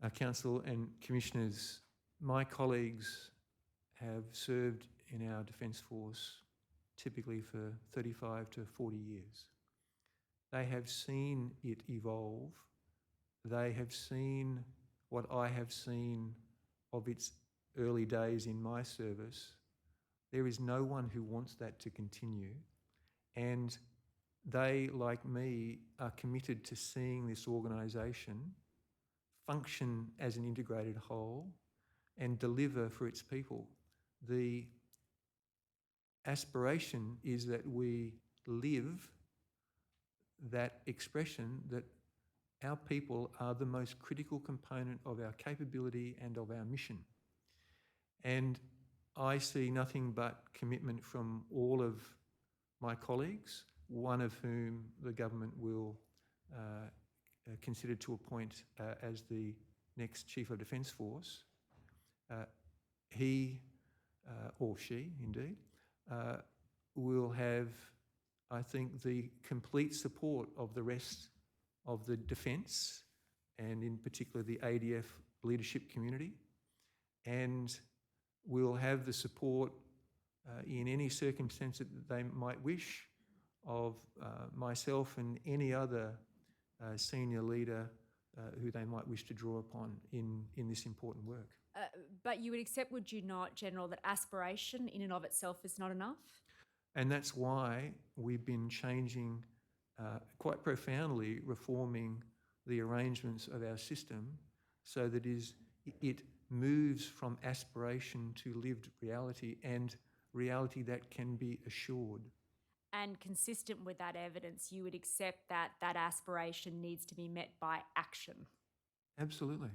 have? Council and Commissioners, my colleagues have served in our Defence Force typically for 35 to 40 years. They have seen it evolve. They have seen what I have seen of its early days in my service. There is no one who wants that to continue, and they, like me, are committed to seeing this organisation function as an integrated whole and deliver for its people. The aspiration is that we live that expression that our people are the most critical component of our capability and of our mission. And I see nothing but commitment from all of my colleagues, one of whom the government will consider to appoint as the next Chief of Defence Force. He, or she indeed, will have, I think, the complete support of the rest of the defence, and in particular the ADF leadership community, and will have the support in any circumstance that they might wish of myself and any other senior leader who they might wish to draw upon in this important work. But you would accept, would you not, General, that aspiration in and of itself is not enough? And that's why we've been changing, quite profoundly reforming the arrangements of our system so that it moves from aspiration to lived reality, and reality that can be assured. And consistent with that evidence, you would accept that that aspiration needs to be met by action? Absolutely.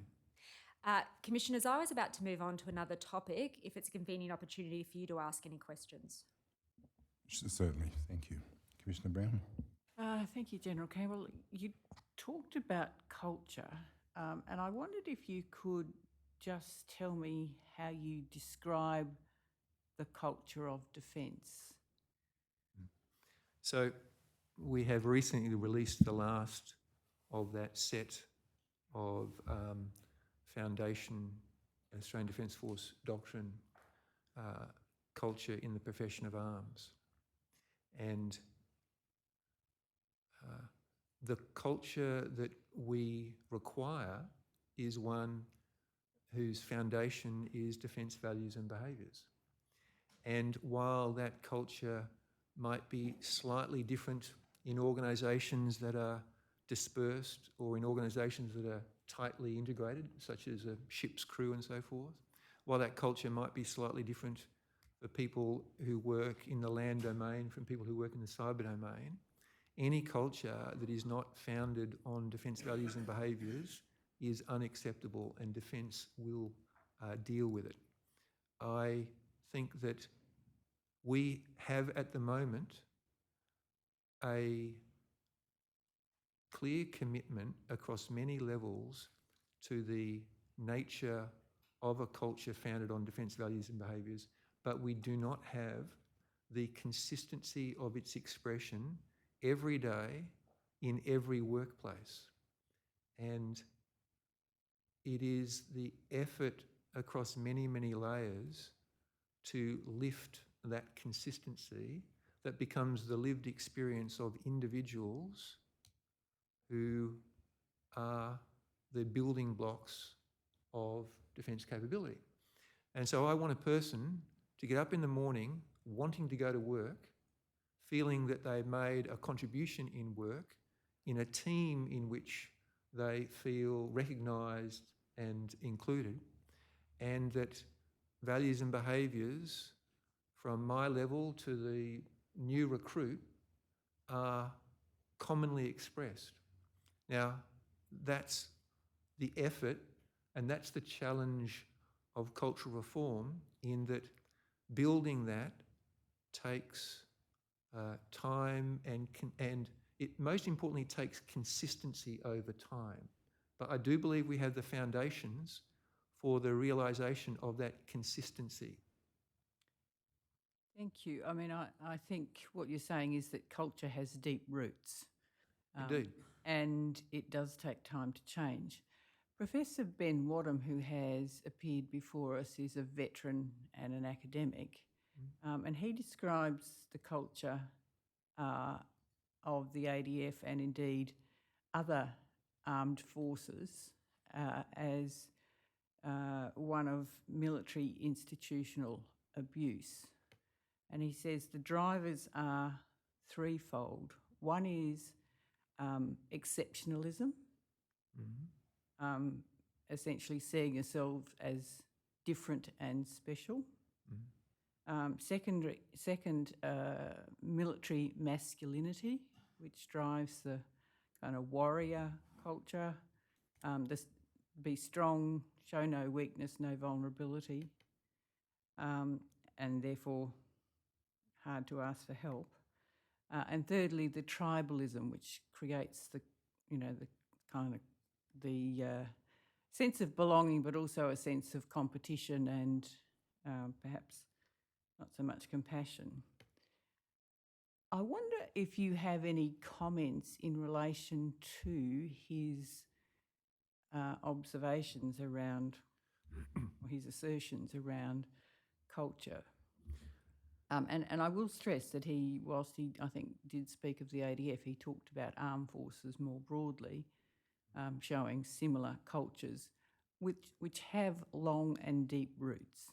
Commissioners, I was about to move on to another topic, if it's a convenient opportunity for you to ask any questions. Certainly, thank you. Commissioner Brown? Thank you, General Campbell. You talked about culture, and I wondered if you could just tell me how you describe the culture of defence. So we have recently released the last of that set of foundation Australian Defence Force doctrine, culture in the profession of arms. And the culture that we require is one whose foundation is defence values and behaviours. And while that culture might be slightly different in organisations that are dispersed or in organisations that are tightly integrated, such as a ship's crew and so forth, while that culture might be slightly different for people who work in the land domain from people who work in the cyber domain, any culture that is not founded on defence values and behaviours is unacceptable, and defence will deal with it. I think that we have at the moment a clear commitment across many levels to the nature of a culture founded on defence values and behaviours, but we do not have the consistency of its expression every day in every workplace. And it is the effort across many, many layers to lift that consistency that becomes the lived experience of individuals who are the building blocks of defence capability. And so I want a person to get up in the morning wanting to go to work, feeling that they've made a contribution in work, in a team in which they feel recognised and included, and that values and behaviours from my level to the new recruit are commonly expressed. Now, that's the effort and that's the challenge of cultural reform, in that building that takes time and it most importantly takes consistency over time. But I do believe we have the foundations for the realisation of that consistency. Thank you. I mean, I think what you're saying is that culture has deep roots. Indeed. And it does take time to change. Professor Ben Wadham, who has appeared before us, is a veteran and an academic, and he describes the culture of the ADF and indeed other armed forces as one of military institutional abuse. And he says the drivers are threefold. One is exceptionalism, essentially seeing yourself as different and special. Second, military masculinity, which drives the kind of warrior culture. Be strong, show no weakness, no vulnerability, and therefore hard to ask for help. And thirdly, the tribalism, which creates the sense of belonging, but also a sense of competition and perhaps not so much compassion. I wonder if you have any comments in relation to his observations around, or his assertions around culture. And I will stress that whilst he, I think, did speak of the ADF, he talked about armed forces more broadly, showing similar cultures which have long and deep roots.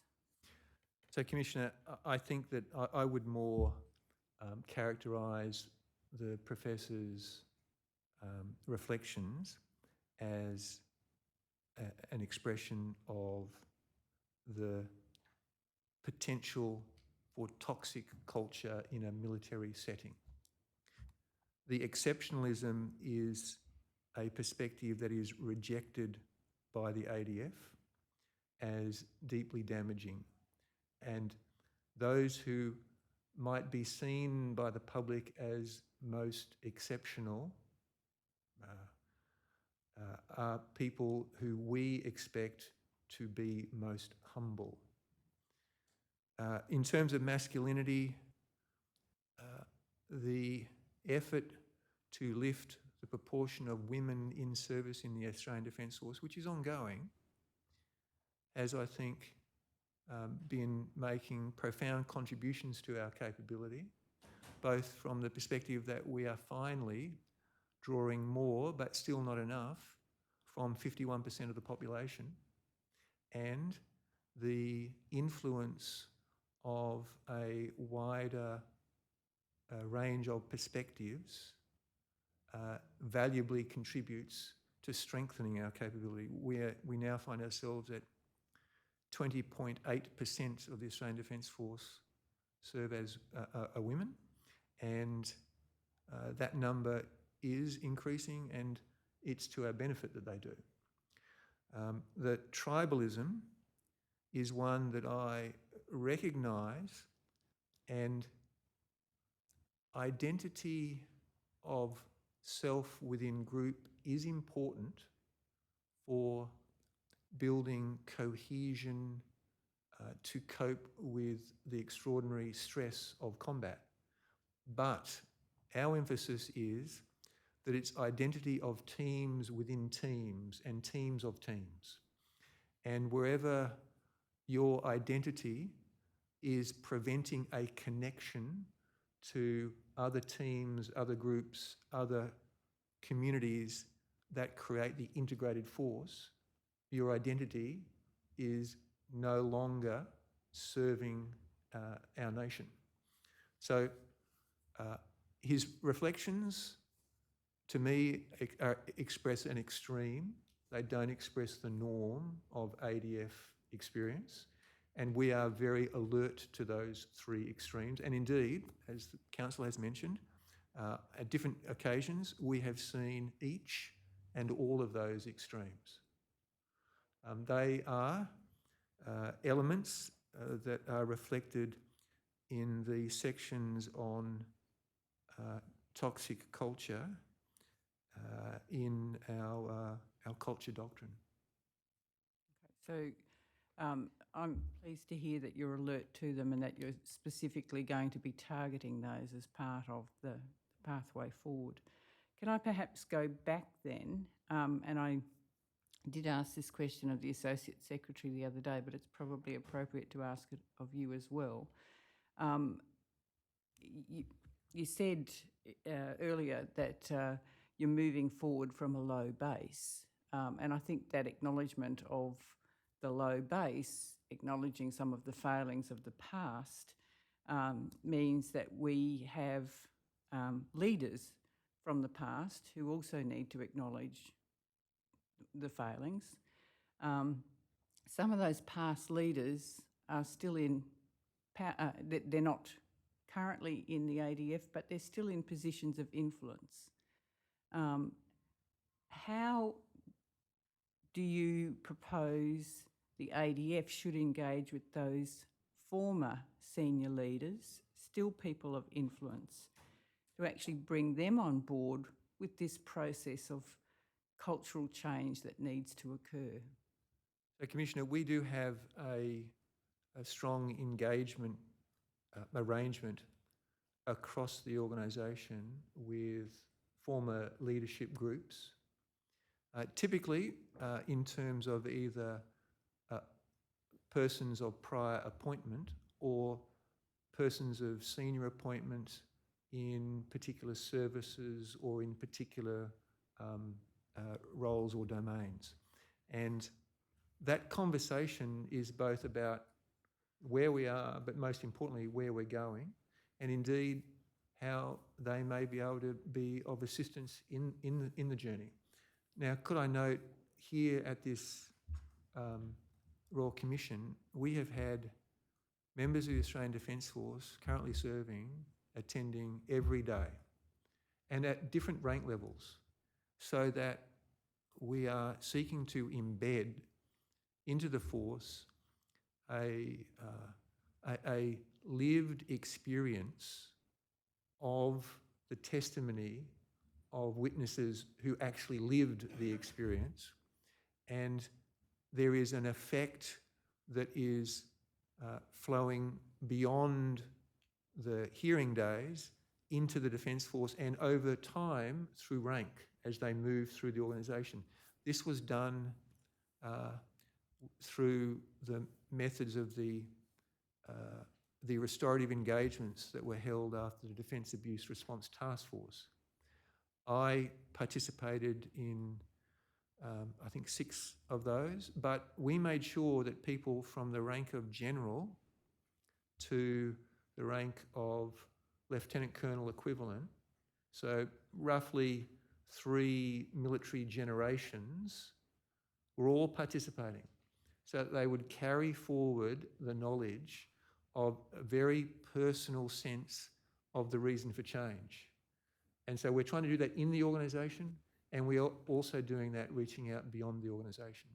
So, Commissioner, I think that I would more characterise the Professor's reflections as an expression of the potential for toxic culture in a military setting. The exceptionalism is a perspective that is rejected by the ADF as deeply damaging. And those who might be seen by the public as most exceptional are people who we expect to be most humble. In terms of masculinity, the effort to lift the proportion of women in service in the Australian Defence Force, which is ongoing, has, I think, been making profound contributions to our capability, both from the perspective that we are finally drawing more, but still not enough, from 51% of the population, and the influence of a wider range of perspectives valuably contributes to strengthening our capability. We now find ourselves at 20.8% of the Australian Defence Force serve as women, and that number is increasing, and it's to our benefit that they do. The tribalism is one that I recognise, and identity of self within group is important for building cohesion to cope with the extraordinary stress of combat. But our emphasis is that it's identity of teams within teams and teams of teams. And wherever your identity is preventing a connection to other teams, other groups, other communities that create the integrated force, your identity is no longer serving our nation. So his reflections, to me, express an extreme. They don't express the norm of ADF experience. And we are very alert to those three extremes. And indeed, as the Council has mentioned, at different occasions, we have seen each and all of those extremes. They are elements that are reflected in the sections on toxic culture in our culture doctrine. So I'm pleased to hear that you're alert to them and that you're specifically going to be targeting those as part of the pathway forward. Can I perhaps go back then, and I did ask this question of the Associate Secretary the other day, but it's probably appropriate to ask it of you as well. You said earlier that you're moving forward from a low base, and I think that acknowledgement of the low base, acknowledging some of the failings of the past, means that we have leaders from the past who also need to acknowledge the failings. Some of those past leaders are still in, they're not currently in the ADF, but they're still in positions of influence. How do you propose the ADF should engage with those former senior leaders, still people of influence, to actually bring them on board with this process of cultural change that needs to occur? So, Commissioner, we do have a strong engagement arrangement across the organisation with former leadership groups, typically in terms of either persons of prior appointment or persons of senior appointment in particular services or in particular roles or domains. And that conversation is both about where we are, but most importantly, where we're going, and indeed how they may be able to be of assistance in the journey. Now, could I note here at this Royal Commission, we have had members of the Australian Defence Force currently serving, attending every day, and at different rank levels, so that we are seeking to embed into the force a lived experience of the testimony of witnesses who actually lived the experience, and there is an effect that is flowing beyond the hearing days into the Defence Force and over time through rank as they move through the organisation. This was done through the methods of the restorative engagements that were held after the Defence Abuse Response Task Force. I participated in, I think, 6 of those, but we made sure that people from the rank of general to the rank of lieutenant colonel equivalent, so roughly 3 military generations, were all participating, so that they would carry forward the knowledge of a very personal sense of the reason for change. And so we're trying to do that in the organisation, and we are also doing that reaching out beyond the organisation.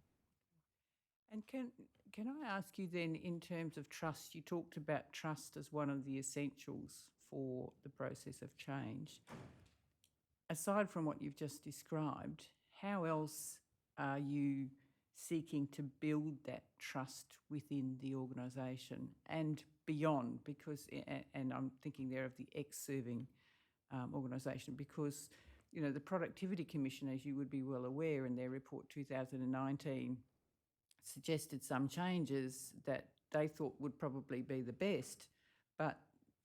And can I ask you then, in terms of trust, you talked about trust as one of the essentials for the process of change. Aside from what you've just described, how else are you seeking to build that trust within the organisation and beyond, because, and I'm thinking there of the ex-serving organisation, because, you know, the Productivity Commission, as you would be well aware, in their report 2019, suggested some changes that they thought would probably be the best, but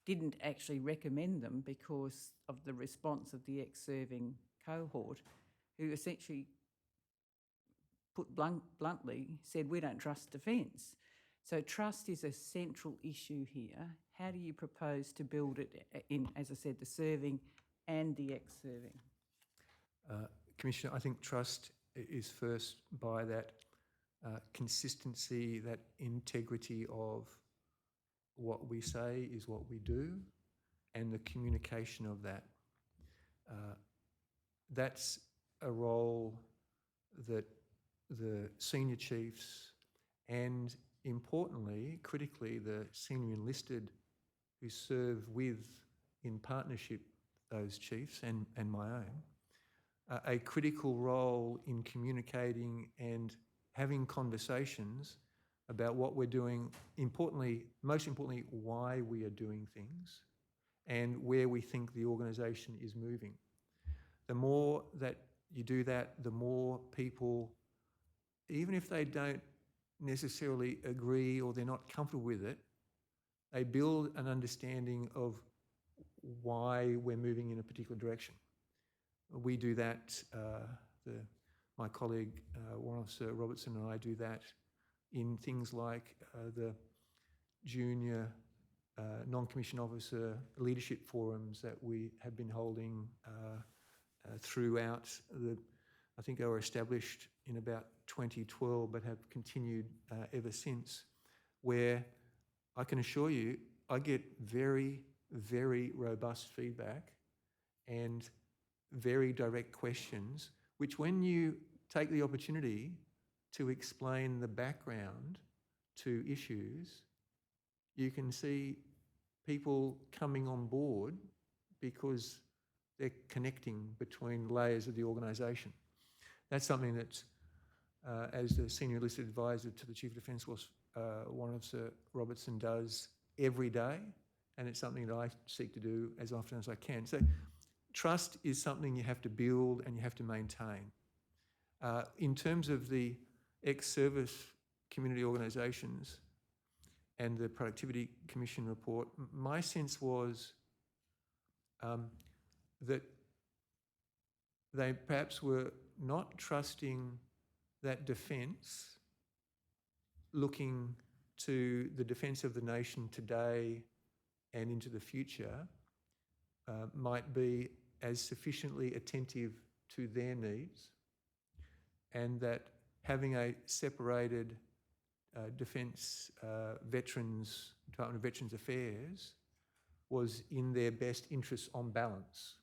didn't actually recommend them because of the response of the ex-serving cohort, who essentially put bluntly said, we don't trust Defence. So trust is a central issue here. How do you propose to build it in, as I said, the serving and the ex-serving? Commissioner, I think trust is first by that consistency, that integrity of what we say is what we do, and the communication of that. That's a role that the senior chiefs and, importantly, critically, the senior enlisted who serve with, in partnership, those chiefs and my own, a critical role in communicating and having conversations about what we're doing, most importantly, why we are doing things and where we think the organisation is moving. The more that you do that, the more people, even if they don't necessarily agree or they're not comfortable with it, they build an understanding of why we're moving in a particular direction. We do that, my colleague, Warrant Officer Robertson, and I do that in things like the junior non-commissioned officer leadership forums that we have been holding throughout I think they were established in about 2012 but have continued ever since, where I can assure you I get very, very robust feedback and very direct questions, which when you take the opportunity to explain the background to issues, you can see people coming on board because they're connecting between layers of the organisation. That's something that, as the Senior Enlisted Advisor to the Chief of Defence Force, Warrant Officer Robertson does every day, and it's something that I seek to do as often as I can. So trust is something you have to build and you have to maintain. In terms of the ex-service community organisations and the Productivity Commission report, my sense was that they perhaps were not trusting that defence, looking to the defence of the nation today and into the future, might be as sufficiently attentive to their needs, and that having a separated Defence Veterans, Department of Veterans Affairs was in their best interests on balance.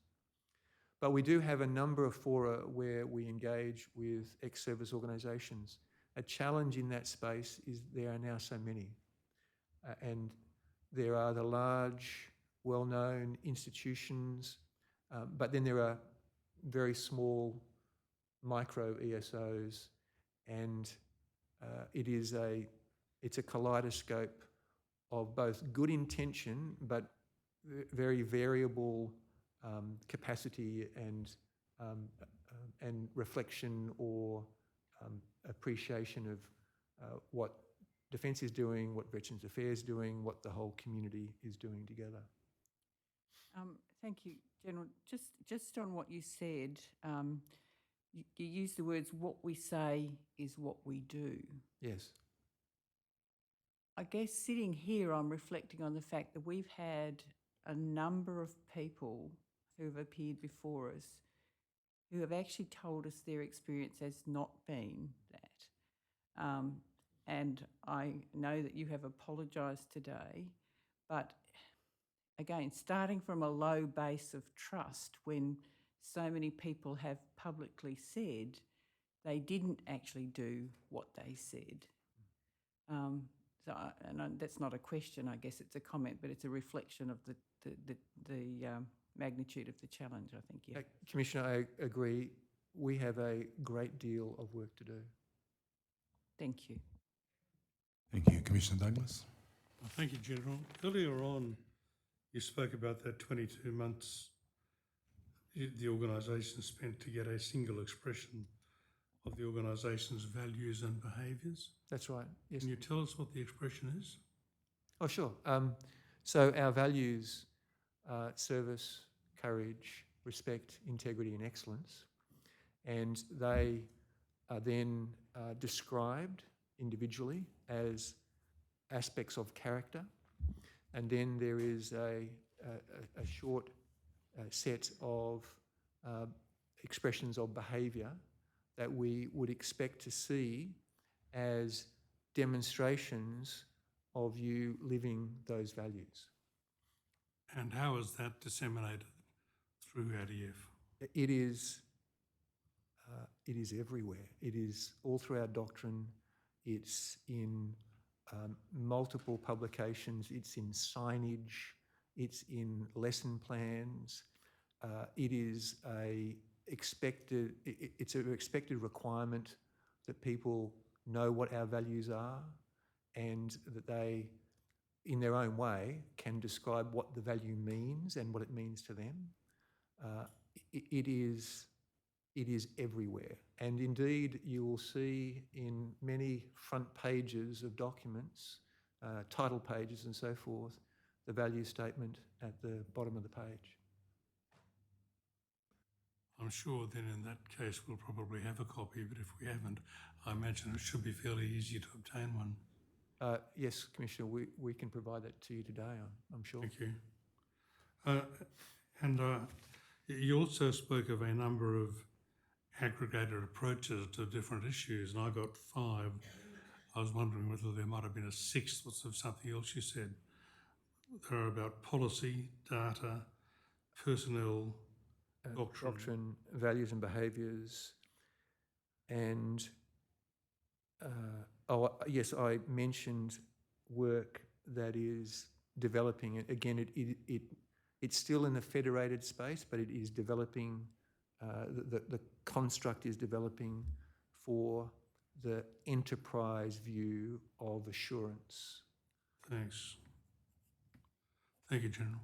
But we do have a number of fora where we engage with ex-service organisations. A challenge in that space is there are now so many. And there are the large, well-known institutions, but then there are very small micro ESOs, and it's a kaleidoscope of both good intention but very variable capacity and reflection or appreciation of what Defence is doing, what Veterans Affairs is doing, what the whole community is doing together. Thank you, General. Just on what you said, you used the words, what we say is what we do. Yes. I guess sitting here, I'm reflecting on the fact that we've had a number of people who have appeared before us who have actually told us their experience has not been that. And I know that you have apologised today, but again, starting from a low base of trust when so many people have publicly said they didn't actually do what they said. That's not a question, I guess it's a comment, but it's a reflection of the magnitude of the challenge, I think. Yeah. Commissioner, I agree. We have a great deal of work to do. Thank you. Thank you. Commissioner Douglas? Thank you, General. Earlier on, you spoke about that 22 months the organisation spent to get a single expression of the organisation's values and behaviours. That's right, yes. Can you tell us what the expression is? Oh, sure. So our values are service, courage, respect, integrity and excellence. And they are then described individually as aspects of character. And then there is a short set of expressions of behaviour that we would expect to see as demonstrations of you living those values. And how is that disseminated through ADF? It is everywhere. It is all through our doctrine. It's in multiple publications. It's in signage. It's in lesson plans. It's an expected requirement that people know what our values are and that they, in their own way, can describe what the value means and what it means to them. It is everywhere. And indeed, you will see in many front pages of documents, title pages and so forth, the value statement at the bottom of the page. I'm sure then in that case we'll probably have a copy, but if we haven't, I imagine it should be fairly easy to obtain one. Yes, Commissioner, we can provide that to you today, I'm sure. Thank you. You also spoke of a number of aggregated approaches to different issues, and I got 5. I was wondering whether there might have been a 6th of something else you said. There are about policy, data, personnel, doctrine, values and behaviours, and yes, I mentioned work that is developing. Again, it's still in the federated space, but it is developing. The construct is developing for the enterprise view of assurance. Thanks. Thank you, General.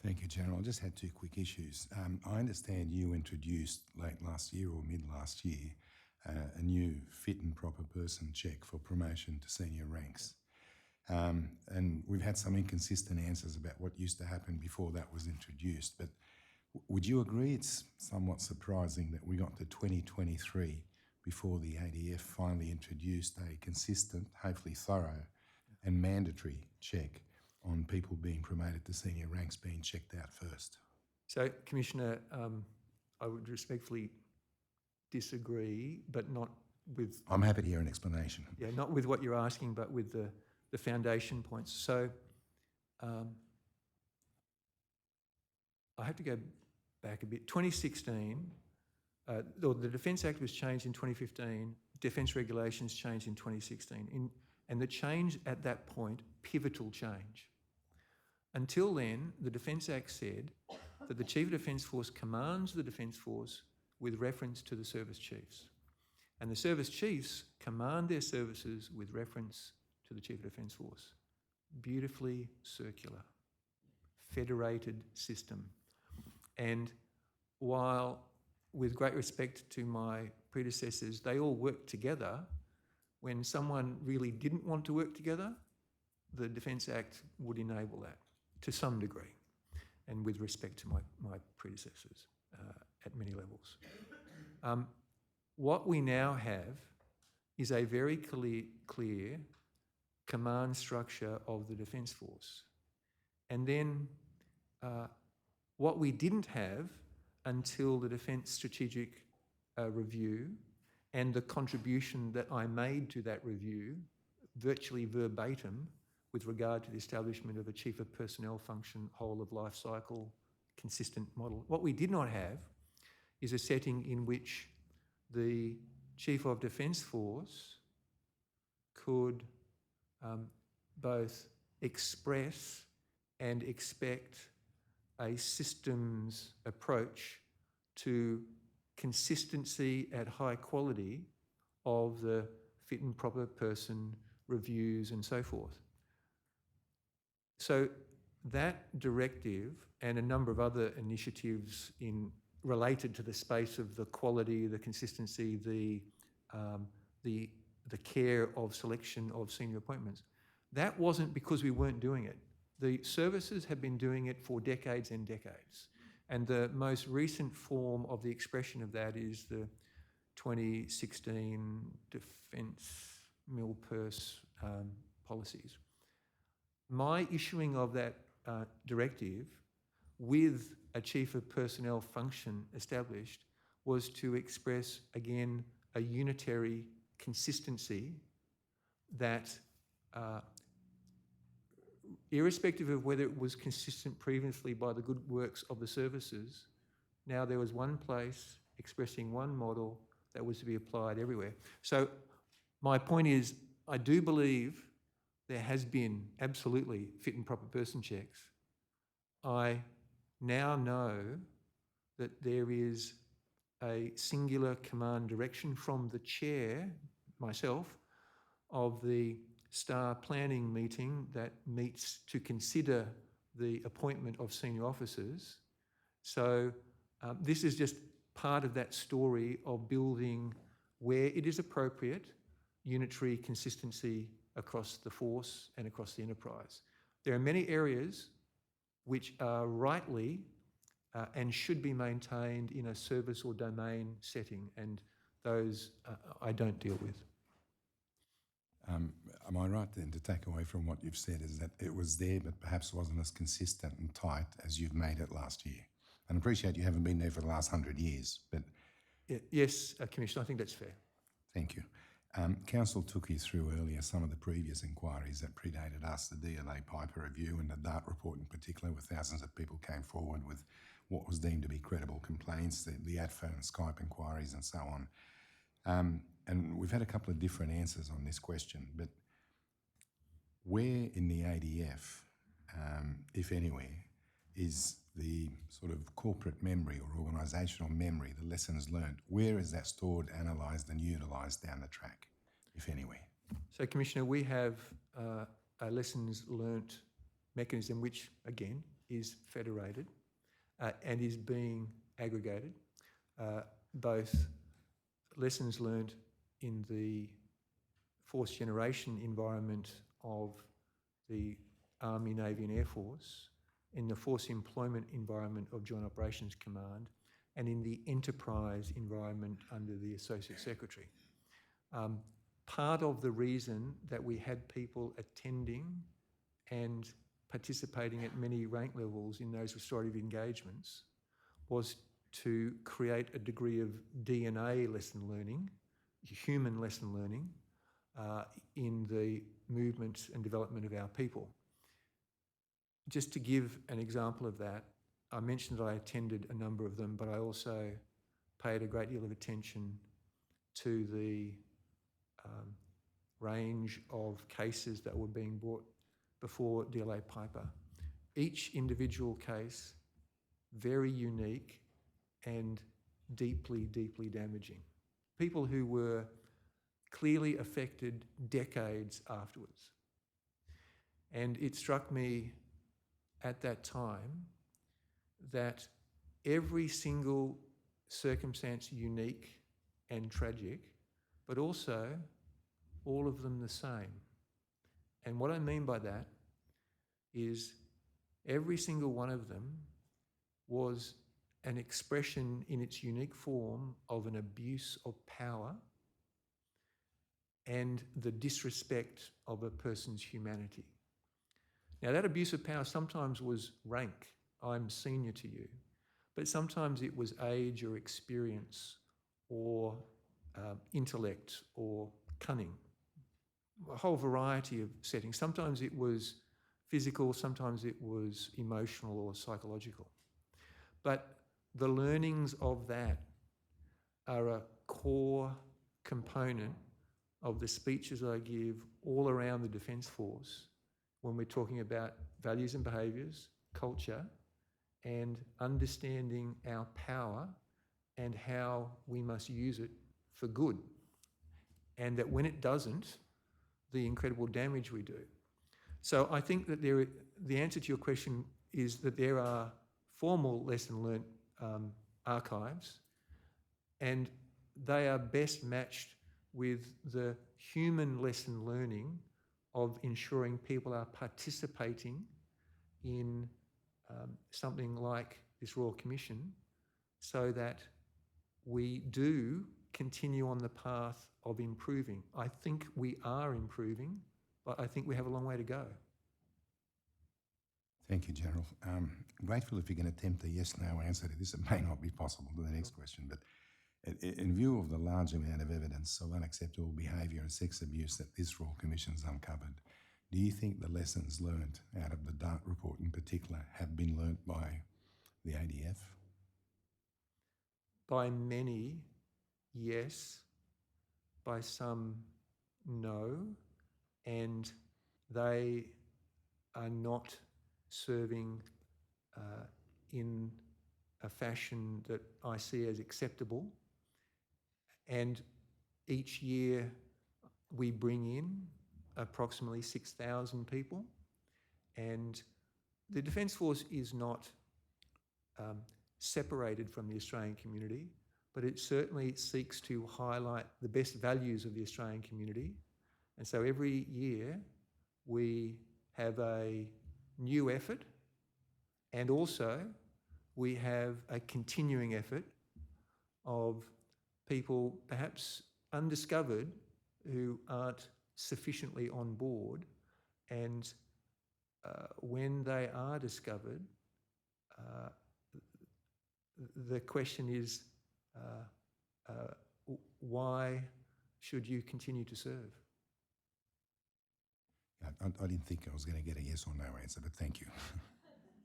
Thank you, General. I just had 2 quick issues. I understand you introduced late last year or mid last year a new fit and proper person check for promotion to senior ranks. And we've had some inconsistent answers about what used to happen before that was introduced. But would you agree it's somewhat surprising that we got to 2023 before the ADF finally introduced a consistent, hopefully thorough and mandatory check on people being promoted to senior ranks being checked out first? So, Commissioner, I would respectfully disagree, but not with... I'm happy to hear an explanation. Yeah, not with what you're asking, but with the foundation points. So, I have to go back a bit. 2016, the Defence Act was changed in 2015, Defence Regulations changed in 2016. And the change at that point, pivotal change. Until then, the Defence Act said that the Chief of Defence Force commands the Defence Force with reference to the service chiefs. And the service chiefs command their services with reference to the Chief of Defence Force. Beautifully circular, federated system. And while, with great respect to my predecessors, they all worked together, when someone really didn't want to work together, the Defence Act would enable that to some degree, and with respect to my predecessors at many levels. What we now have is a very clear command structure of the Defence Force. And then what we didn't have until the Defence Strategic Review and the contribution that I made to that review, virtually verbatim, with regard to the establishment of a Chief of Personnel function, whole of life cycle, consistent model. What we did not have is a setting in which the Chief of Defence Force could both express and expect a systems approach to consistency at high quality of the fit and proper person reviews and so forth. So that directive and a number of other initiatives related to the space of the quality, the consistency, the care of selection of senior appointments, that wasn't because we weren't doing it. The services have been doing it for decades and decades. And the most recent form of the expression of that is the 2016 Defence Milpurse policies. My issuing of that directive with a chief of personnel function established was to express, again, a unitary consistency that, irrespective of whether it was consistent previously by the good works of the services, now there was one place expressing one model that was to be applied everywhere. So my point is, I do believe there has been absolutely fit and proper person checks. I now know that there is a singular command direction from the chair, myself, of the STAR planning meeting that meets to consider the appointment of senior officers. So this is just part of that story of building, where it is appropriate, unitary consistency across the force and across the enterprise. There are many areas which are rightly and should be maintained in a service or domain setting, and those I don't deal with. Am I right then to take away from what you've said is that it was there but perhaps wasn't as consistent and tight as you've made it last year? And I appreciate you haven't been there for the last 100 years, but... Yes, Commissioner, I think that's fair. Thank you. Council took you through earlier some of the previous inquiries that predated us, the DLA Piper review and the DART report in particular, where thousands of people came forward with what was deemed to be credible complaints, the ADFA and Skype inquiries and so on. And we've had a couple of different answers on this question, but where in the ADF, if anywhere, is the sort of corporate memory or organisational memory, the lessons learned, where is that stored, analysed and utilised down the track, if anywhere? So, Commissioner, we have a lessons learnt mechanism which, again, is federated and is being aggregated, both lessons learnt in the force generation environment of the Army, Navy and Air Force, in the force employment environment of Joint Operations Command, and in the enterprise environment under the Associate Secretary. Part of the reason that we had people attending and participating at many rank levels in those restorative engagements was to create a degree of DNA lesson learning, human lesson learning, in the movement and development of our people. Just to give an example of that, I mentioned that I attended a number of them, but I also paid a great deal of attention to the range of cases that were being brought before DLA Piper. Each individual case, very unique and deeply, deeply damaging. People who were clearly affected decades afterwards. And it struck me at that time that every single circumstance unique and tragic, but also all of them the same. And what I mean by that is every single one of them was an expression in its unique form of an abuse of power and the disrespect of a person's humanity. Now, that abuse of power sometimes was rank, I'm senior to you, but sometimes it was age or experience or intellect or cunning, a whole variety of settings. Sometimes it was physical, sometimes it was emotional or psychological. But the learnings of that are a core component of the speeches I give all around the Defence Force when we're talking about values and behaviours, culture, and understanding our power and how we must use it for good. and that when it doesn't, the incredible damage we do. So I think that the answer to your question is that there are formal lesson learnt archives, and they are best matched with the human lesson learning of ensuring people are participating in something like this Royal Commission, so that we do continue on the path of improving. I think we are improving, but I think we have a long way to go. Thank you, General. Grateful if you can attempt a yes/no answer to this. It may not be possible to the next question, but in view of the large amount of evidence of unacceptable behaviour and sex abuse that this Royal Commission's uncovered, do you think the lessons learnt out of the DART report in particular have been learnt by the ADF? By many, yes. By some, no. And they are not serving in a fashion that I see as acceptable. And each year we bring in approximately 6,000 people, and the Defence Force is not separated from the Australian community, but it certainly seeks to highlight the best values of the Australian community. And so every year we have a new effort, and also we have a continuing effort of people perhaps undiscovered who aren't sufficiently on board, and when they are discovered, the question is, why should you continue to serve? I didn't think I was going to get a yes or no answer, but thank you.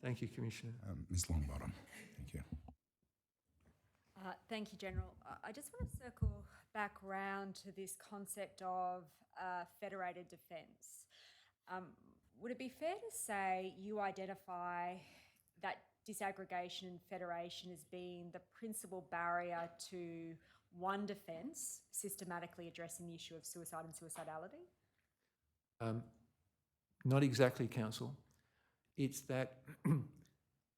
Thank you, Commissioner. Ms Longbottom, thank you. Thank you, General. I just want to circle back round to this concept of federated defence. Would it be fair to say you identify that disaggregation and federation as being the principal barrier to one defence systematically addressing the issue of suicide and suicidality? Not exactly, Council. It's that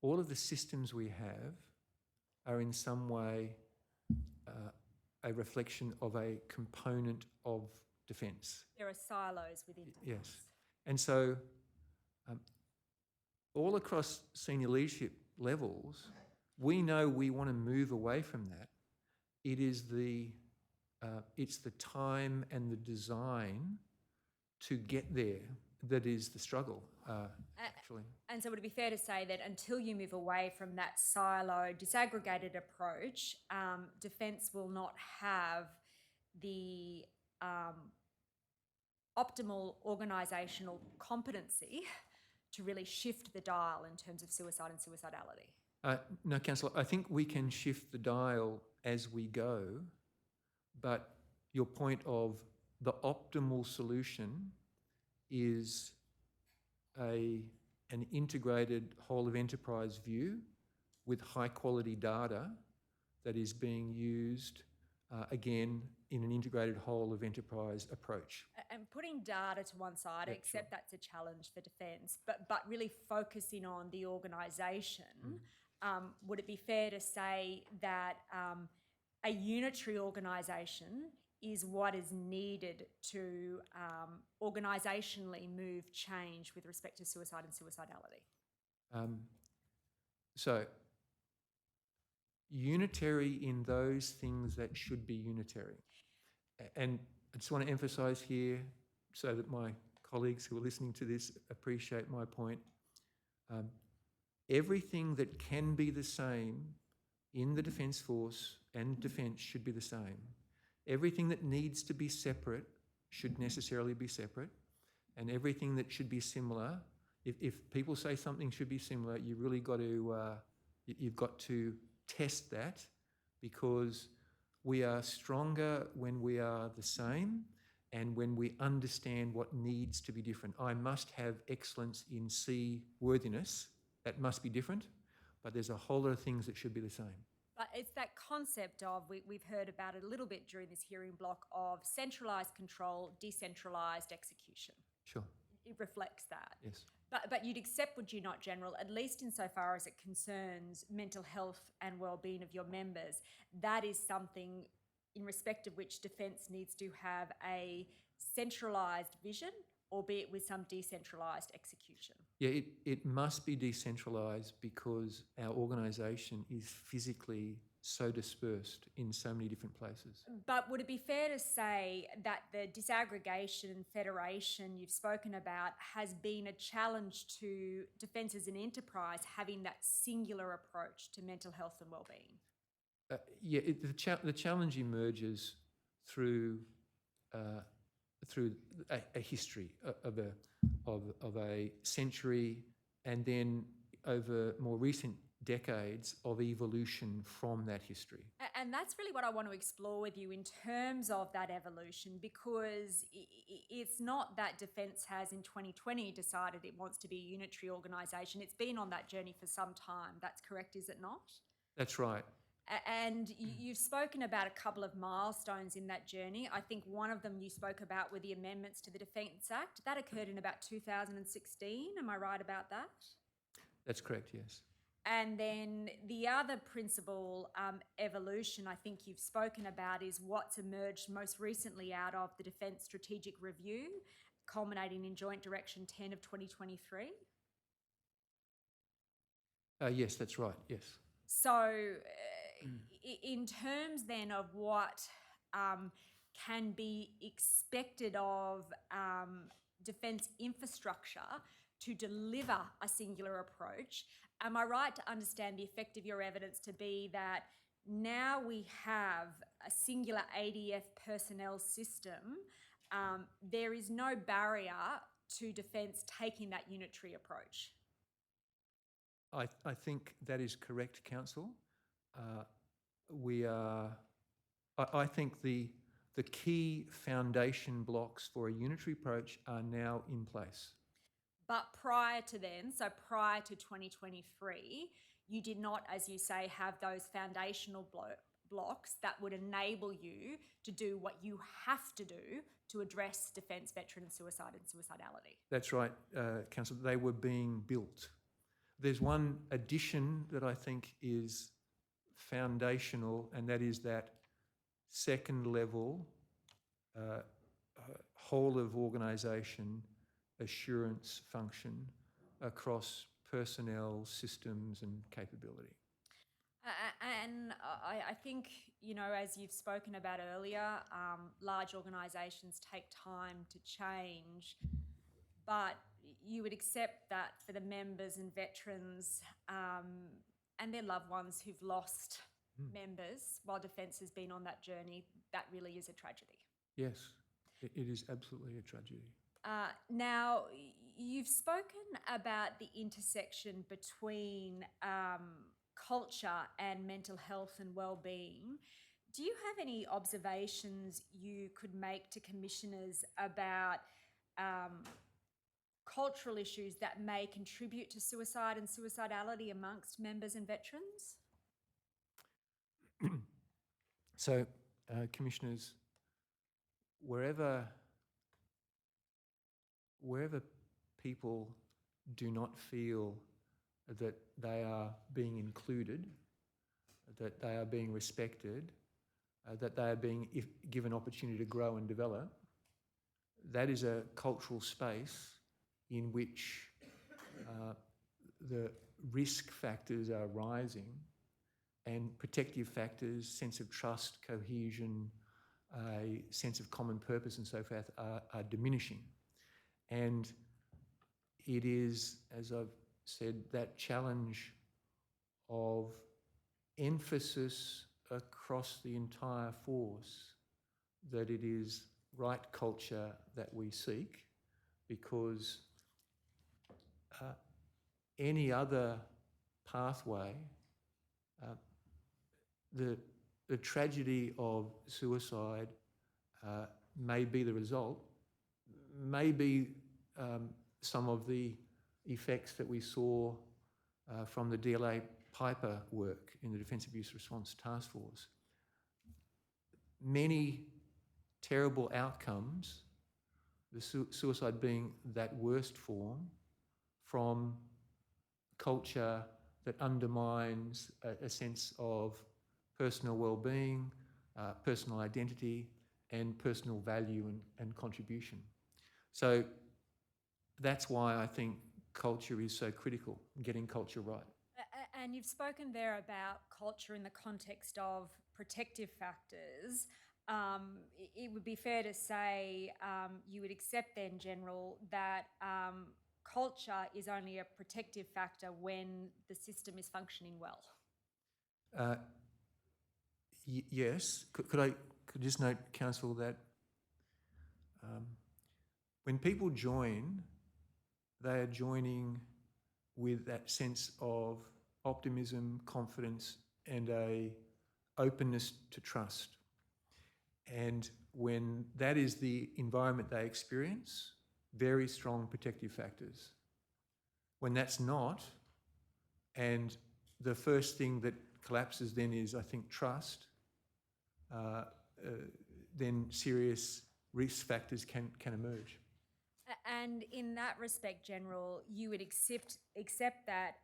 all of the systems we have are in some way a reflection of a component of defence. There are silos within defence. Yes. And so all across senior leadership levels, we know we want to move away from that. It is it's the time and the design to get there that is the struggle, actually. And so would it be fair to say that until you move away from that silo, disaggregated approach, defence will not have the optimal organisational competency to really shift the dial in terms of suicide and suicidality? No, Councillor, I think we can shift the dial as we go, but your point of the optimal solution is an integrated whole of enterprise view with high quality data that is being used again in an integrated whole of enterprise approach. And putting data to one side, I accept that's a challenge for defence, but really focusing on the organisation, would it be fair to say that a unitary organisation is what is needed to organisationally move change with respect to suicide and suicidality? So, unitary in those things that should be unitary. And I just want to emphasise here, so that my colleagues who are listening to this appreciate my point. Everything that can be the same in the Defence Force and defence should be the same. Everything that needs to be separate should necessarily be separate, and everything that should be similar, if people say something should be similar, you really got to, you've got to test that, because we are stronger when we are the same and when we understand what needs to be different. I must have excellence in seaworthiness. That must be different, but there's a whole lot of things that should be the same. But it's that concept of, we've heard about it a little bit during this hearing block, of centralised control, decentralised execution. Sure. It reflects that. Yes. But you'd accept, would you not, General, at least insofar as it concerns mental health and well-being of your members, that is something in respect of which Defence needs to have a centralised vision, albeit with some decentralised execution. Yeah, it must be decentralised because our organisation is physically so dispersed in so many different places. But would it be fair to say that the disaggregation and federation you've spoken about has been a challenge to Defence as an enterprise, having that singular approach to mental health and well-being? The challenge emerges through a history of a century, and then over more recent decades of evolution from that history. And that's really what I want to explore with you in terms of that evolution, because it's not that Defence has in 2020 decided it wants to be a unitary organisation. It's been on that journey for some time. That's correct, is it not? That's right. And you've spoken about a couple of milestones in that journey. I think one of them you spoke about were the amendments to the Defence Act. That occurred in about 2016. Am I right about that? That's correct, yes. And then the other principal evolution I think you've spoken about is what's emerged most recently out of the Defence Strategic Review, culminating in Joint Direction 10 of 2023. Yes, that's right, yes. So in terms then of what can be expected of Defence infrastructure to deliver a singular approach, am I right to understand the effect of your evidence to be that now we have a singular ADF personnel system, there is no barrier to Defence taking that unitary approach? I think that is correct, Council. I think the key foundation blocks for a unitary approach are now in place. But prior to then, so prior to 2023, you did not, as you say, have those foundational blocks that would enable you to do what you have to do to address Defence, veteran suicide and suicidality. That's right, Council. They were being built. There's one addition that I think is foundational, and that is that second level whole of organisation assurance function across personnel, systems and capability. And I think, you know, as you've spoken about earlier, large organisations take time to change, but you would accept that for the members and veterans and their loved ones who've lost members while Defence has been on that journey, that really is a tragedy. Yes, it is absolutely a tragedy. Now, you've spoken about the intersection between culture and mental health and well-being. Do you have any observations you could make to commissioners about cultural issues that may contribute to suicide and suicidality amongst members and veterans? So, Commissioners, wherever people do not feel that they are being included, that they are being respected, that they are being given opportunity to grow and develop, that is a cultural space in which the risk factors are rising and protective factors, sense of trust, cohesion, a sense of common purpose and so forth are diminishing. And it is, as I've said, that challenge of emphasis across the entire force that it is right culture that we seek, because any other pathway, the tragedy of suicide may be the result, may be some of the effects that we saw from the DLA Piper work in the Defence Abuse Response Task Force, many terrible outcomes, the suicide being that worst form, from culture that undermines a sense of personal well-being, personal identity, and personal value and contribution. So that's why I think culture is so critical, getting culture right. And you've spoken there about culture in the context of protective factors. It would be fair to say you would accept then, General, that culture is only a protective factor when the system is functioning well. Yes. Could I just note, Council, that when people join, they are joining with that sense of optimism, confidence, and a openness to trust. And when that is the environment they experience, very strong protective factors. When that's not, and the first thing that collapses then is, I think, trust, then serious risk factors can emerge. And in that respect, General, you would accept that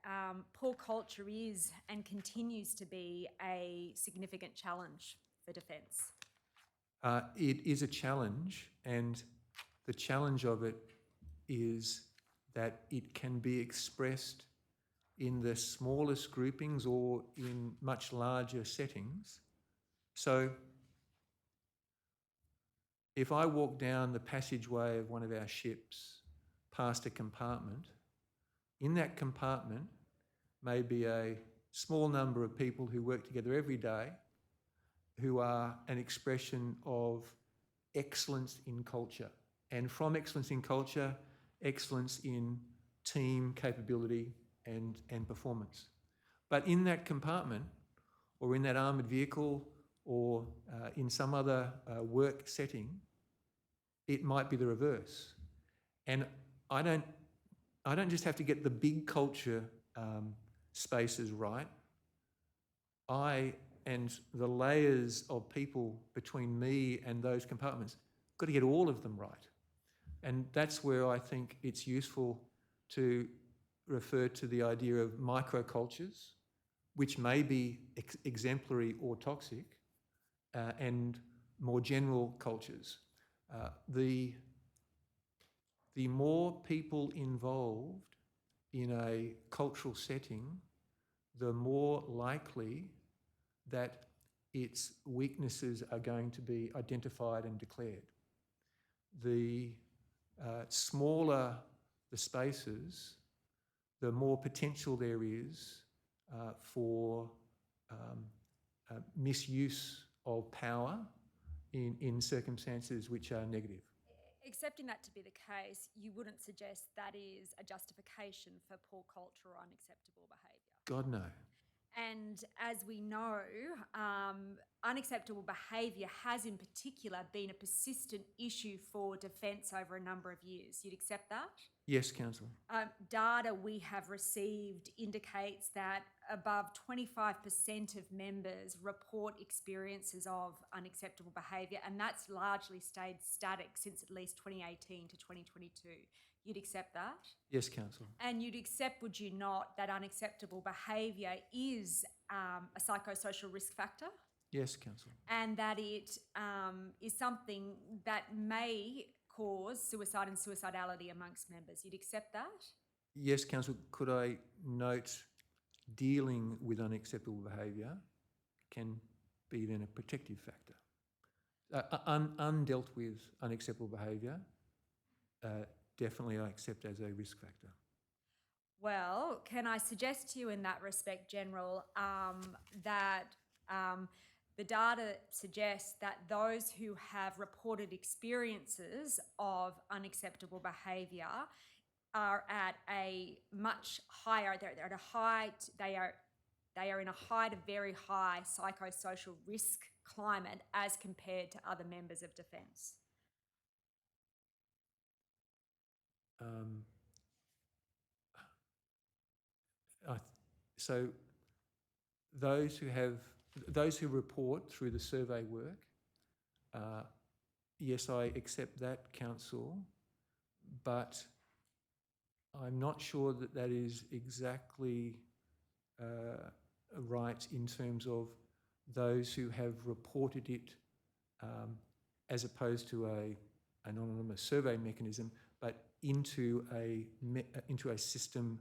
poor culture is and continues to be a significant challenge for Defence. It is a challenge, and the challenge of it is that it can be expressed in the smallest groupings or in much larger settings. So if I walk down the passageway of one of our ships past a compartment, in that compartment may be a small number of people who work together every day, who are an expression of excellence in culture. And from excellence in culture, excellence in team capability and performance. But in that compartment, or in that armoured vehicle, or in some other work setting, it might be the reverse. And I don't just have to get the big culture spaces right. I and the layers of people between me and those compartments, got to get all of them right. And that's where I think it's useful to refer to the idea of microcultures, which may be exemplary or toxic, and more general cultures. The more people involved in a cultural setting, the more likely that its weaknesses are going to be identified and declared. The smaller the spaces, the more potential there is for misuse of power in circumstances which are negative. Accepting that to be the case, you wouldn't suggest that is a justification for poor culture or unacceptable behaviour? God, no. And as we know, unacceptable behaviour has in particular been a persistent issue for Defence over a number of years. You'd accept that? Yes, Councillor. Data we have received indicates that above 25% of members report experiences of unacceptable behaviour, and that's largely stayed static since at least 2018 to 2022. You'd accept that? Yes, Councillor. And you'd accept, would you not, that unacceptable behaviour is a psychosocial risk factor? Yes, Councillor. And that it is something that may cause suicide and suicidality amongst members. You'd accept that? Yes, Councillor. Could I note dealing with unacceptable behaviour can be then a protective factor. Undealt with unacceptable behaviour, definitely I accept as a risk factor. Well, can I suggest to you in that respect, General, that the data suggests that those who have reported experiences of unacceptable behaviour are at a much higher, they are in a high to very high psychosocial risk climate as compared to other members of Defence. So those who report through the survey work, yes, I accept that, Council, but I'm not sure that that is exactly right in terms of those who have reported it as opposed to an anonymous survey mechanism, but into a system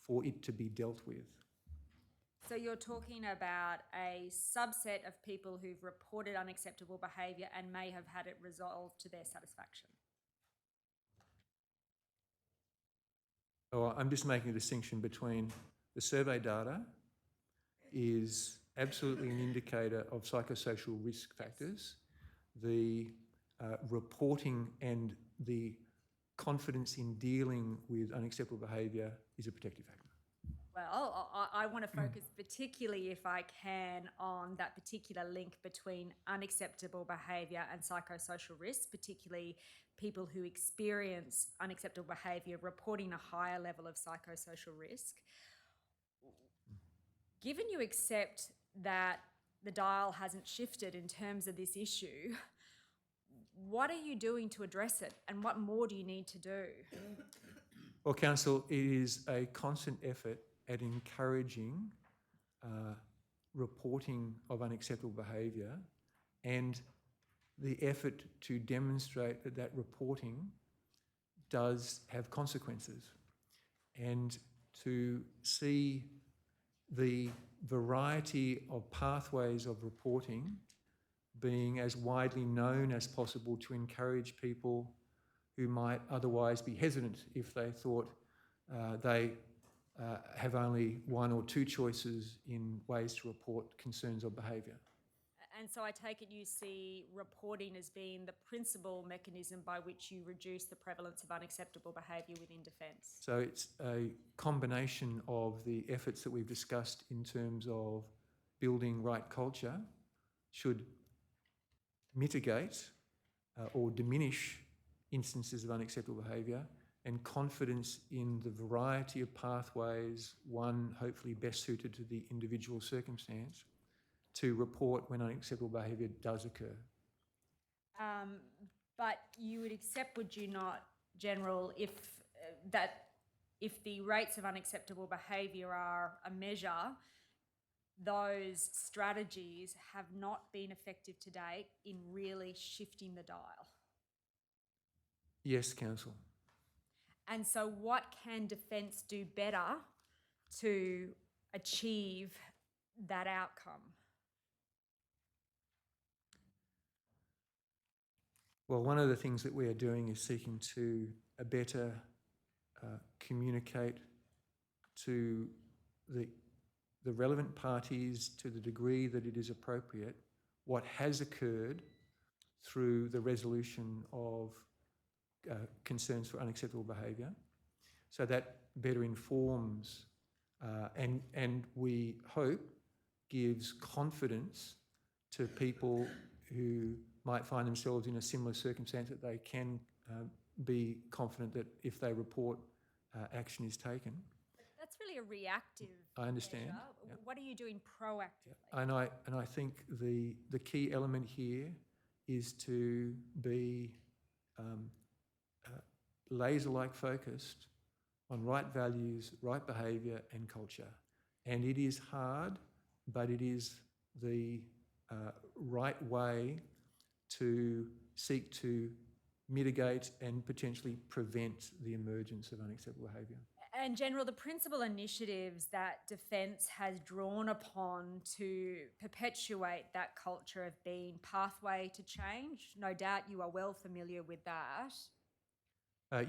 for it to be dealt with. So you're talking about a subset of people who've reported unacceptable behaviour and may have had it resolved to their satisfaction. I'm just making a distinction between the survey data is absolutely an indicator of psychosocial risk factors. The reporting and the confidence in dealing with unacceptable behaviour is a protective factor. Well, I want to focus particularly, if I can, on that particular link between unacceptable behaviour and psychosocial risk, particularly people who experience unacceptable behaviour reporting a higher level of psychosocial risk. Given you accept that the dial hasn't shifted in terms of this issue, what are you doing to address it, and what more do you need to do? Well, Council, it is a constant effort at encouraging reporting of unacceptable behaviour and the effort to demonstrate that that reporting does have consequences, and to see the variety of pathways of reporting being as widely known as possible to encourage people who might otherwise be hesitant if they thought they have only one or two choices in ways to report concerns of behaviour. And so I take it you see reporting as being the principal mechanism by which you reduce the prevalence of unacceptable behaviour within defence. So it's a combination of the efforts that we've discussed in terms of building right culture should mitigate or diminish instances of unacceptable behaviour, and confidence in the variety of pathways, one hopefully best suited to the individual circumstance, to report when unacceptable behaviour does occur. But you would accept, would you not, General, if the rates of unacceptable behaviour are a measure, those strategies have not been effective to date in really shifting the dial? Yes, Council. And so what can Defence do better to achieve that outcome? Well, one of the things that we are doing is seeking to better communicate to the relevant parties, to the degree that it is appropriate, what has occurred through the resolution of concerns for unacceptable behaviour, so that better informs and we hope gives confidence to people who might find themselves in a similar circumstance, that they can be confident that if they report, action is taken. That's really a reactive I understand. measure. Yep. What are you doing proactively? And I think the key element here is to be laser-like focused on right values, right behaviour and culture. And it is hard, but it is the right way to seek to mitigate and potentially prevent the emergence of unacceptable behaviour. And General, the principal initiatives that Defence has drawn upon to perpetuate that culture have been Pathway to Change. No doubt you are well familiar with that.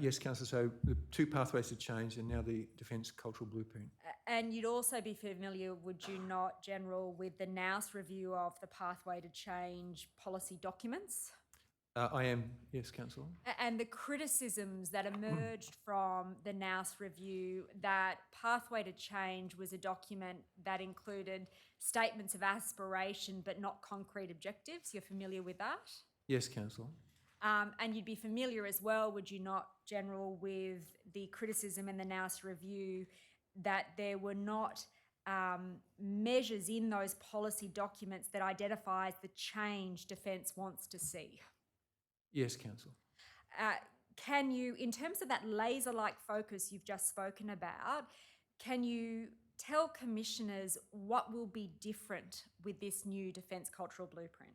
Yes, Councillor, so the two pathways to change and now the Defence Cultural Blueprint. And you'd also be familiar, would you not, General, with the Nous review of the Pathway to Change policy documents? I am, yes, Councillor. And the criticisms that emerged from the Nous review, that Pathway to Change was a document that included statements of aspiration but not concrete objectives. You're familiar with that? Yes, Councillor. And you'd be familiar as well, would you not, General, with the criticism in the Nous review that there were not measures in those policy documents that identifies the change Defence wants to see. Yes, Council. Can you, in terms of that laser-like focus you've just spoken about, can you tell commissioners what will be different with this new Defence Cultural Blueprint?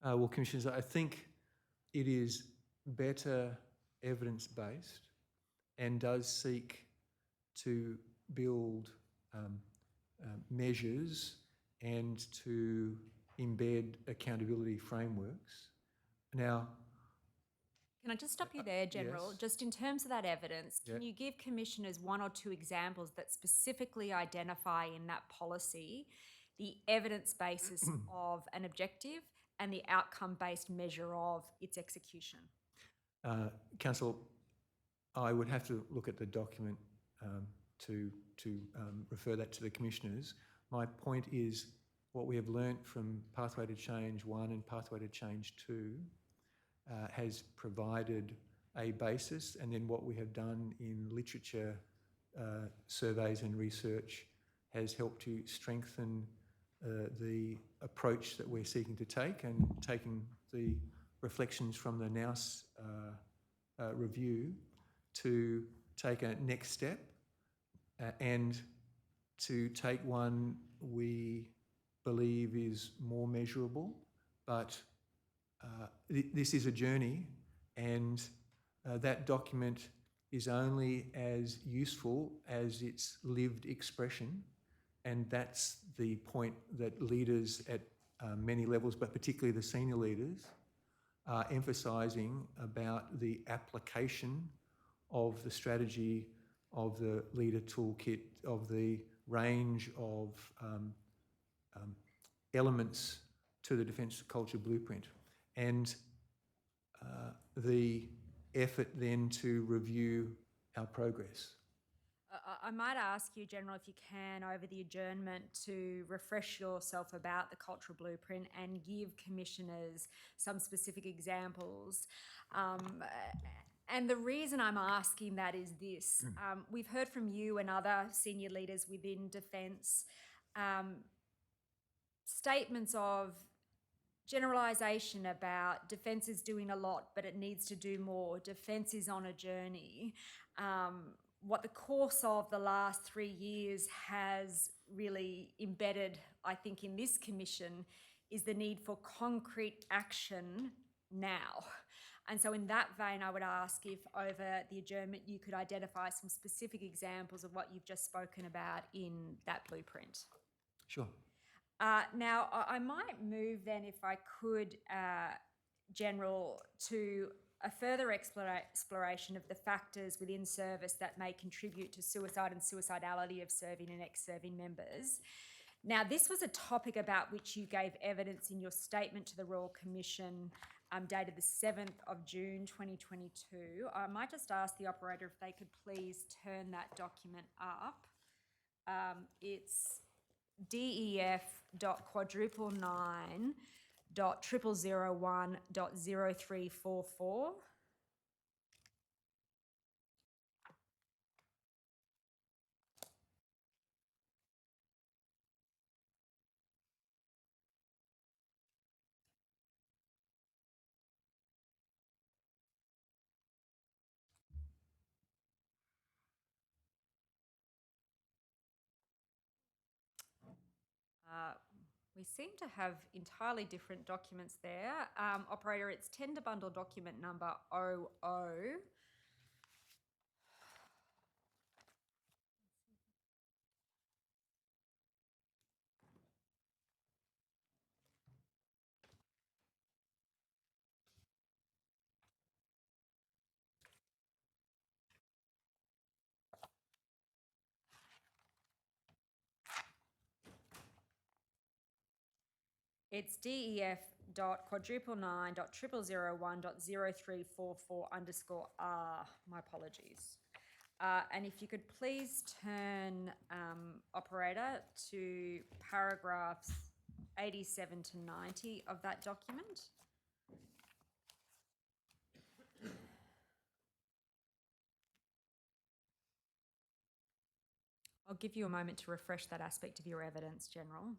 Well, Commissioners, I think it is better evidence-based and does seek to build measures and to embed accountability frameworks. Now, Can I just stop you there, General? yes. Just in terms of that evidence, Yeah. can you give commissioners one or two examples that specifically identify in that policy the evidence basis of an objective and the outcome-based measure of its execution? Council, I would have to look at the document to refer that to the Commissioners. My point is what we have learnt from Pathway to Change 1 and Pathway to Change 2 has provided a basis, and then what we have done in literature surveys and research has helped to strengthen the approach that we're seeking to take, and taking the reflections from the Nous review to take a next step and to take one we believe is more measurable, but this is a journey, and that document is only as useful as its lived expression, and that's the point that leaders at many levels, but particularly the senior leaders, are emphasising about the application of the strategy, of the leader toolkit, of the range of elements to the Defence Culture Blueprint, and the effort then to review our progress. I might ask you, General, if you can, over the adjournment, to refresh yourself about the Cultural Blueprint and give commissioners some specific examples. And the reason I'm asking that is this. We've heard from you and other senior leaders within Defence statements of generalisation about Defence is doing a lot, but it needs to do more. Defence is on a journey. What the course of the last 3 years has really embedded, I think, in this commission is the need for concrete action now. And so in that vein, I would ask if over the adjournment you could identify some specific examples of what you've just spoken about in that blueprint. Sure. Now, I might move then, if I could, General, to a further exploration of the factors within service that may contribute to suicide and suicidality of serving and ex-serving members. Now, this was a topic about which you gave evidence in your statement to the Royal Commission dated the 7th of June 2022. I might just ask the operator if they could please turn that document up. It's DEF.9.001.0344. We seem to have entirely different documents there. Operator, it's tender bundle document number 00. It's DEF.9.001.0344_R. My apologies. And if you could please turn, operator, to paragraphs 87 to 90 of that document. I'll give you a moment to refresh that aspect of your evidence, General.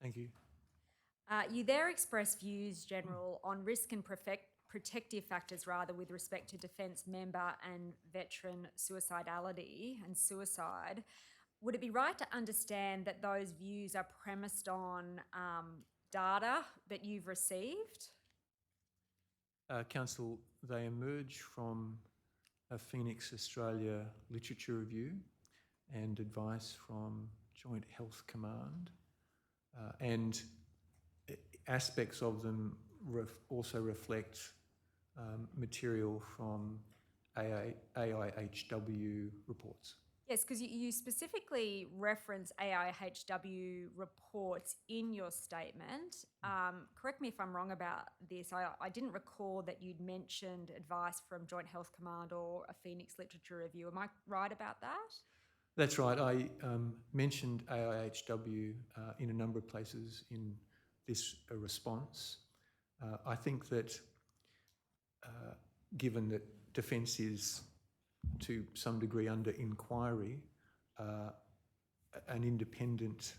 Thank you. You there express views, General, on risk and protective factors rather with respect to defence member and veteran suicidality and suicide. Would it be right to understand that those views are premised on data that you've received? Council, they emerge from a Phoenix Australia literature review and advice from Joint Health Command, and aspects of them also reflect material from AIHW reports. Yes, because you specifically reference AIHW reports in your statement. Correct me if I'm wrong about this. I didn't recall that you'd mentioned advice from Joint Health Command or a Phoenix Literature Review. Am I right about that? That's right. I mentioned AIHW in a number of places in this response. I think that given that Defence is to some degree under inquiry, an independent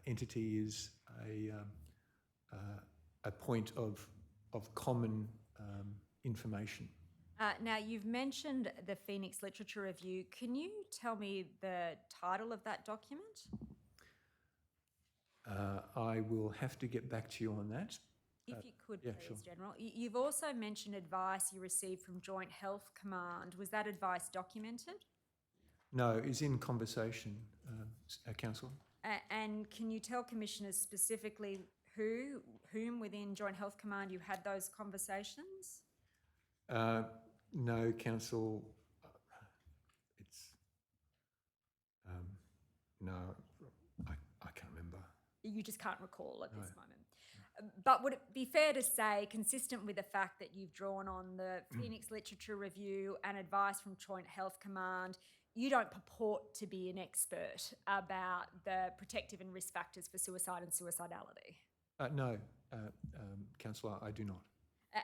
entity is a point of common information. Now, you've mentioned the Phoenix Literature Review. Can you tell me the title of that document? I will have to get back to you on that. If you could, yeah, please, sure. General. You've also mentioned advice you received from Joint Health Command. Was that advice documented? No, it's in conversation, Council. And can you tell Commissioners specifically whom within Joint Health Command you had those conversations? No, Council. It's no, I can't remember. You just can't recall at this moment. But would it be fair to say, consistent with the fact that you've drawn on the Phoenix Literature Review and advice from Joint Health Command, you don't purport to be an expert about the protective and risk factors for suicide and suicidality? No, Councillor, I do not.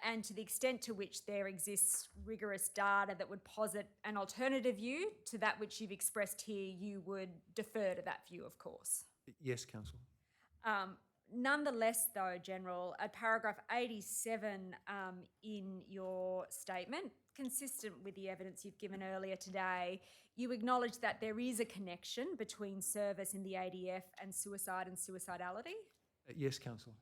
And to the extent to which there exists rigorous data that would posit an alternative view to that which you've expressed here, you would defer to that view, of course. Yes, Council. Nonetheless, though, General, at paragraph 87 in your statement, consistent with the evidence you've given earlier today, you acknowledge that there is a connection between service in the ADF and suicidality? Yes, Council.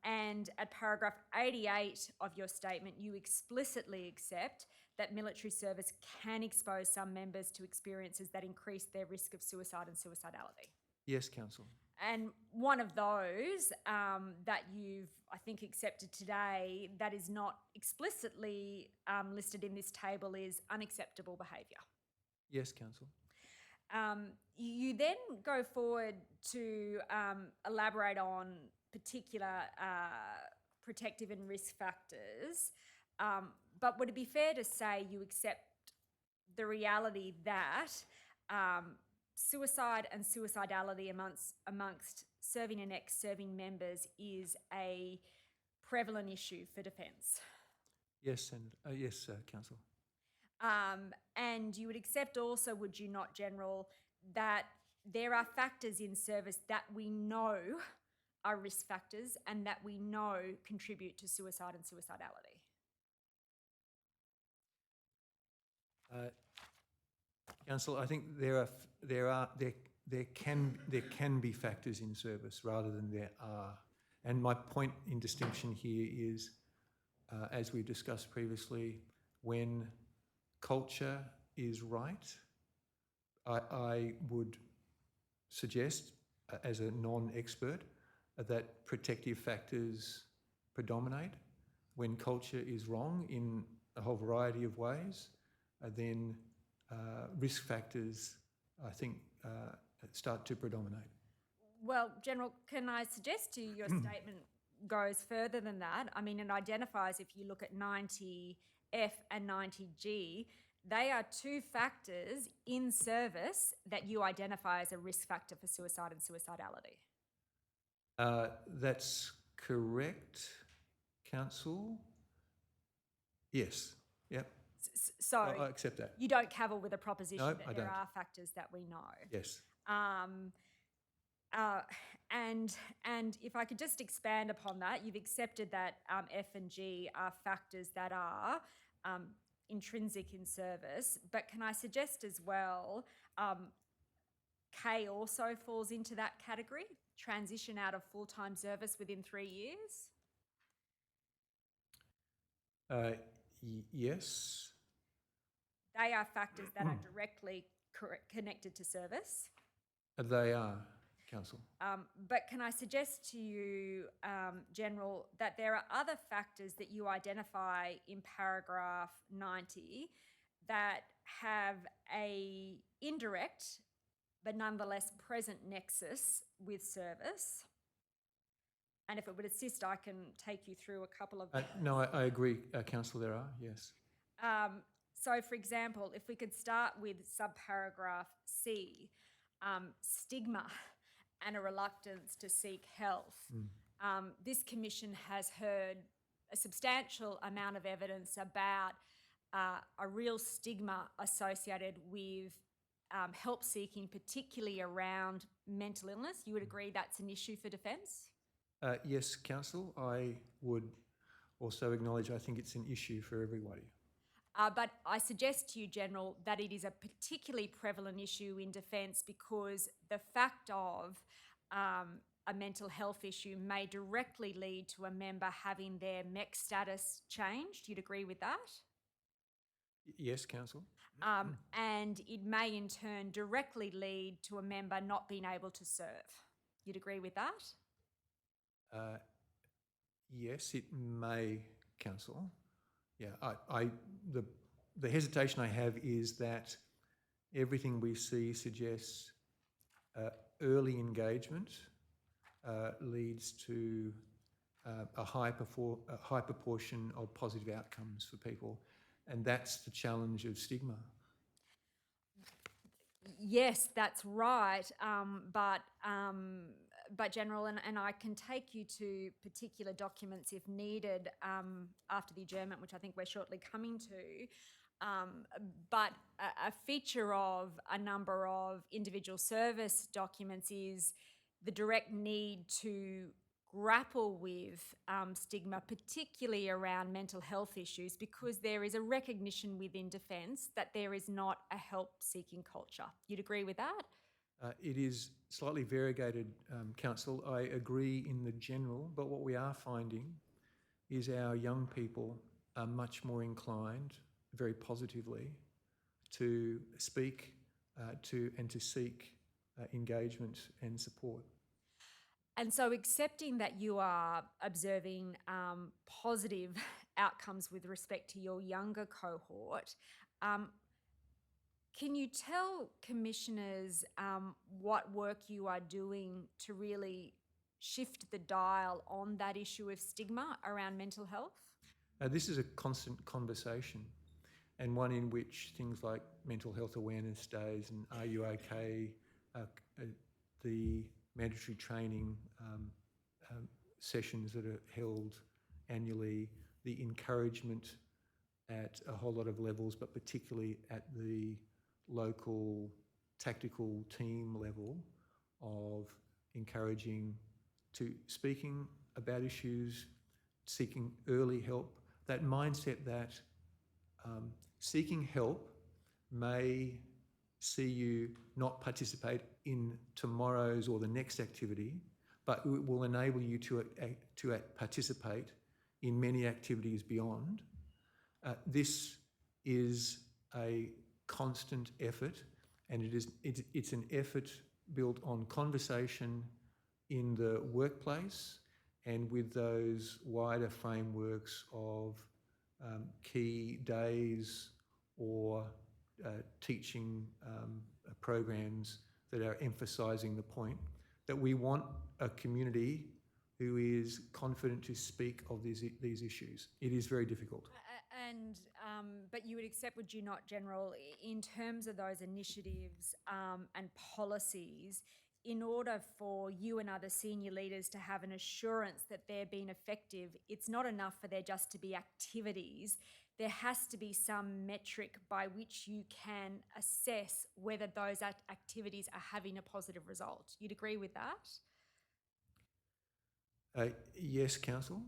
And at paragraph 88 of your statement, you explicitly accept that military service can expose some members to experiences that increase their risk of suicide and suicidality. Yes, Council. And one of those that you've, I think, accepted today that is not explicitly listed in this table is unacceptable behaviour. Yes, Council. You then go forward to elaborate on particular protective and risk factors, but would it be fair to say you accept the reality that suicide and suicidality amongst serving and ex-serving members is a prevalent issue for Defence? Yes, and yes, Council. And you would accept also, would you not, General, that there are factors in service that we know are risk factors and that we know contribute to suicide and suicidality? Council, I think there can be factors in service rather than there are, and my point in distinction here is, as we discussed previously, when culture is right, I would suggest, as a non-expert, that protective factors predominate. When culture is wrong in a whole variety of ways, then risk factors, I think, start to predominate. Well, General, can I suggest to you your statement goes further than that? I mean, it identifies, if you look at 90F and 90G, They are two factors in service that you identify as a risk factor for suicide and suicidality. That's correct, Council. Yes, yep, So I accept that. you don't cavil with a proposition No, that I there don't. are factors that we know. Yes. And if I could just expand upon that, you've accepted that F and G are factors that are intrinsic in service, but can I suggest as well, K also falls into that category, transition out of full-time service within 3 years? Yes. They are factors that are directly connected to service. They are, Council. But can I suggest to you, General, that there are other factors that you identify in paragraph 90 that have a indirect but nonetheless present nexus with service? And if it would assist, I can take you through a couple of them. No, I agree, Council, there are, yes. So, for example, if we could start with subparagraph C, stigma and a reluctance to seek health. This commission has heard a substantial amount of evidence about a real stigma associated with help seeking, particularly around mental illness. You would agree that's an issue for Defence? Yes, Council, I would also acknowledge I think it's an issue for everybody. But I suggest to you, General, that it is a particularly prevalent issue in Defence because the fact of a mental health issue may directly lead to a member having their MEC status changed. You'd agree with that? Yes, Council. And it may in turn directly lead to a member not being able to serve. You'd agree with that? Yes, it may, Council. Yeah, the hesitation I have is that everything we see suggests early engagement leads to a high proportion of positive outcomes for people, and that's the challenge of stigma. Yes, that's right. But General, and I can take you to particular documents if needed after the adjournment, which I think we're shortly coming to. But a feature of a number of individual service documents is the direct need to grapple with stigma, particularly around mental health issues, because there is a recognition within Defence that there is not a help-seeking culture. You'd agree with that? It is slightly variegated, Council. I agree in the general, but what we are finding is our young people are much more inclined, very positively, to speak and to seek engagement and support. And so accepting that you are observing positive outcomes with respect to your younger cohort, can you tell commissioners what work you are doing to really shift the dial on that issue of stigma around mental health? This is a constant conversation, and one in which things like mental health awareness days and Are You OK, the mandatory training sessions that are held annually, the encouragement at a whole lot of levels, but particularly at the local tactical team level of encouraging to speaking about issues, seeking early help, that mindset that seeking help may see you not participate in tomorrow's or the next activity, but it will enable you to participate in many activities beyond. This is a constant effort, and it's an effort built on conversation in the workplace and with those wider frameworks of key days or teaching programs that are emphasising the point that we want a community who is confident to speak of these issues. It is very difficult. But you would accept, would you not, General, in terms of those initiatives and policies, in order for you and other senior leaders to have an assurance that they're being effective, it's not enough for there just to be activities. There has to be some metric by which you can assess whether those activities are having a positive result. You'd agree with that? Yes, Council.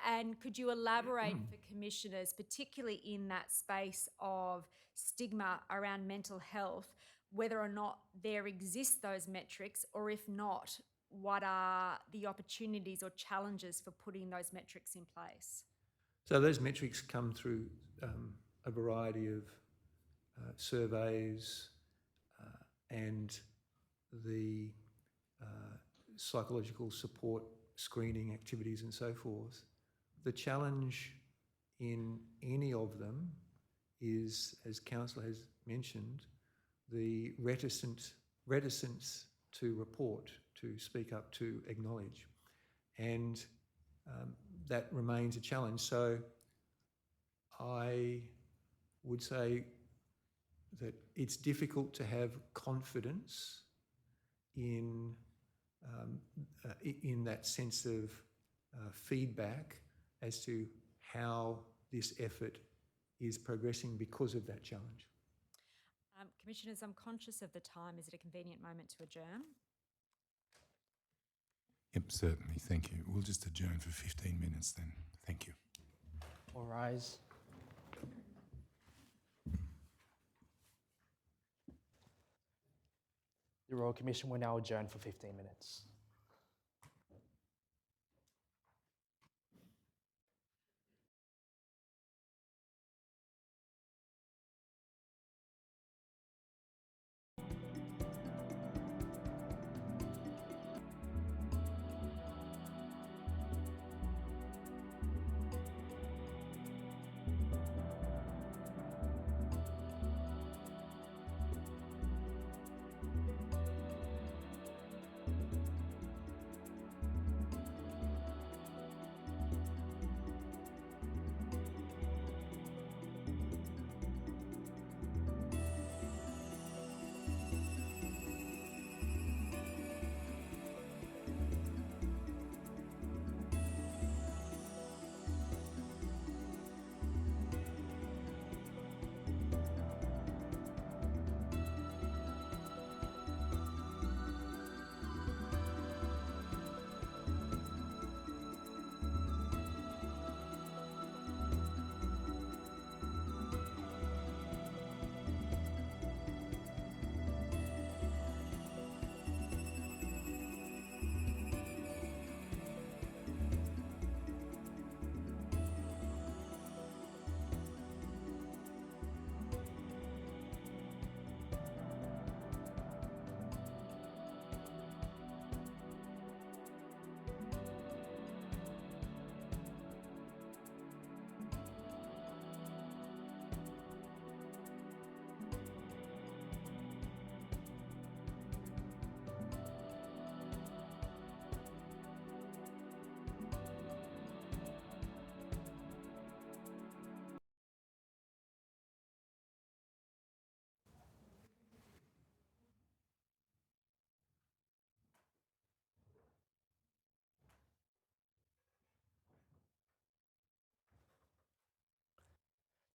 And could you elaborate for commissioners, particularly in that space of stigma around mental health, whether or not there exist those metrics, or if not, what are the opportunities or challenges for putting those metrics in place? So those metrics come through a variety of surveys and the psychological support screening activities and so forth. The challenge in any of them is, as Council has mentioned, the reticence to report, to speak up, to acknowledge. And that remains a challenge. So I would say that it's difficult to have confidence in that sense of feedback as to how this effort is progressing because of that challenge. Commissioners, I'm conscious of the time. Is it a convenient moment to adjourn? Yep, certainly. Thank you. We'll just adjourn for 15 minutes then. Thank you. All rise. The Royal Commission will now adjourn for 15 minutes.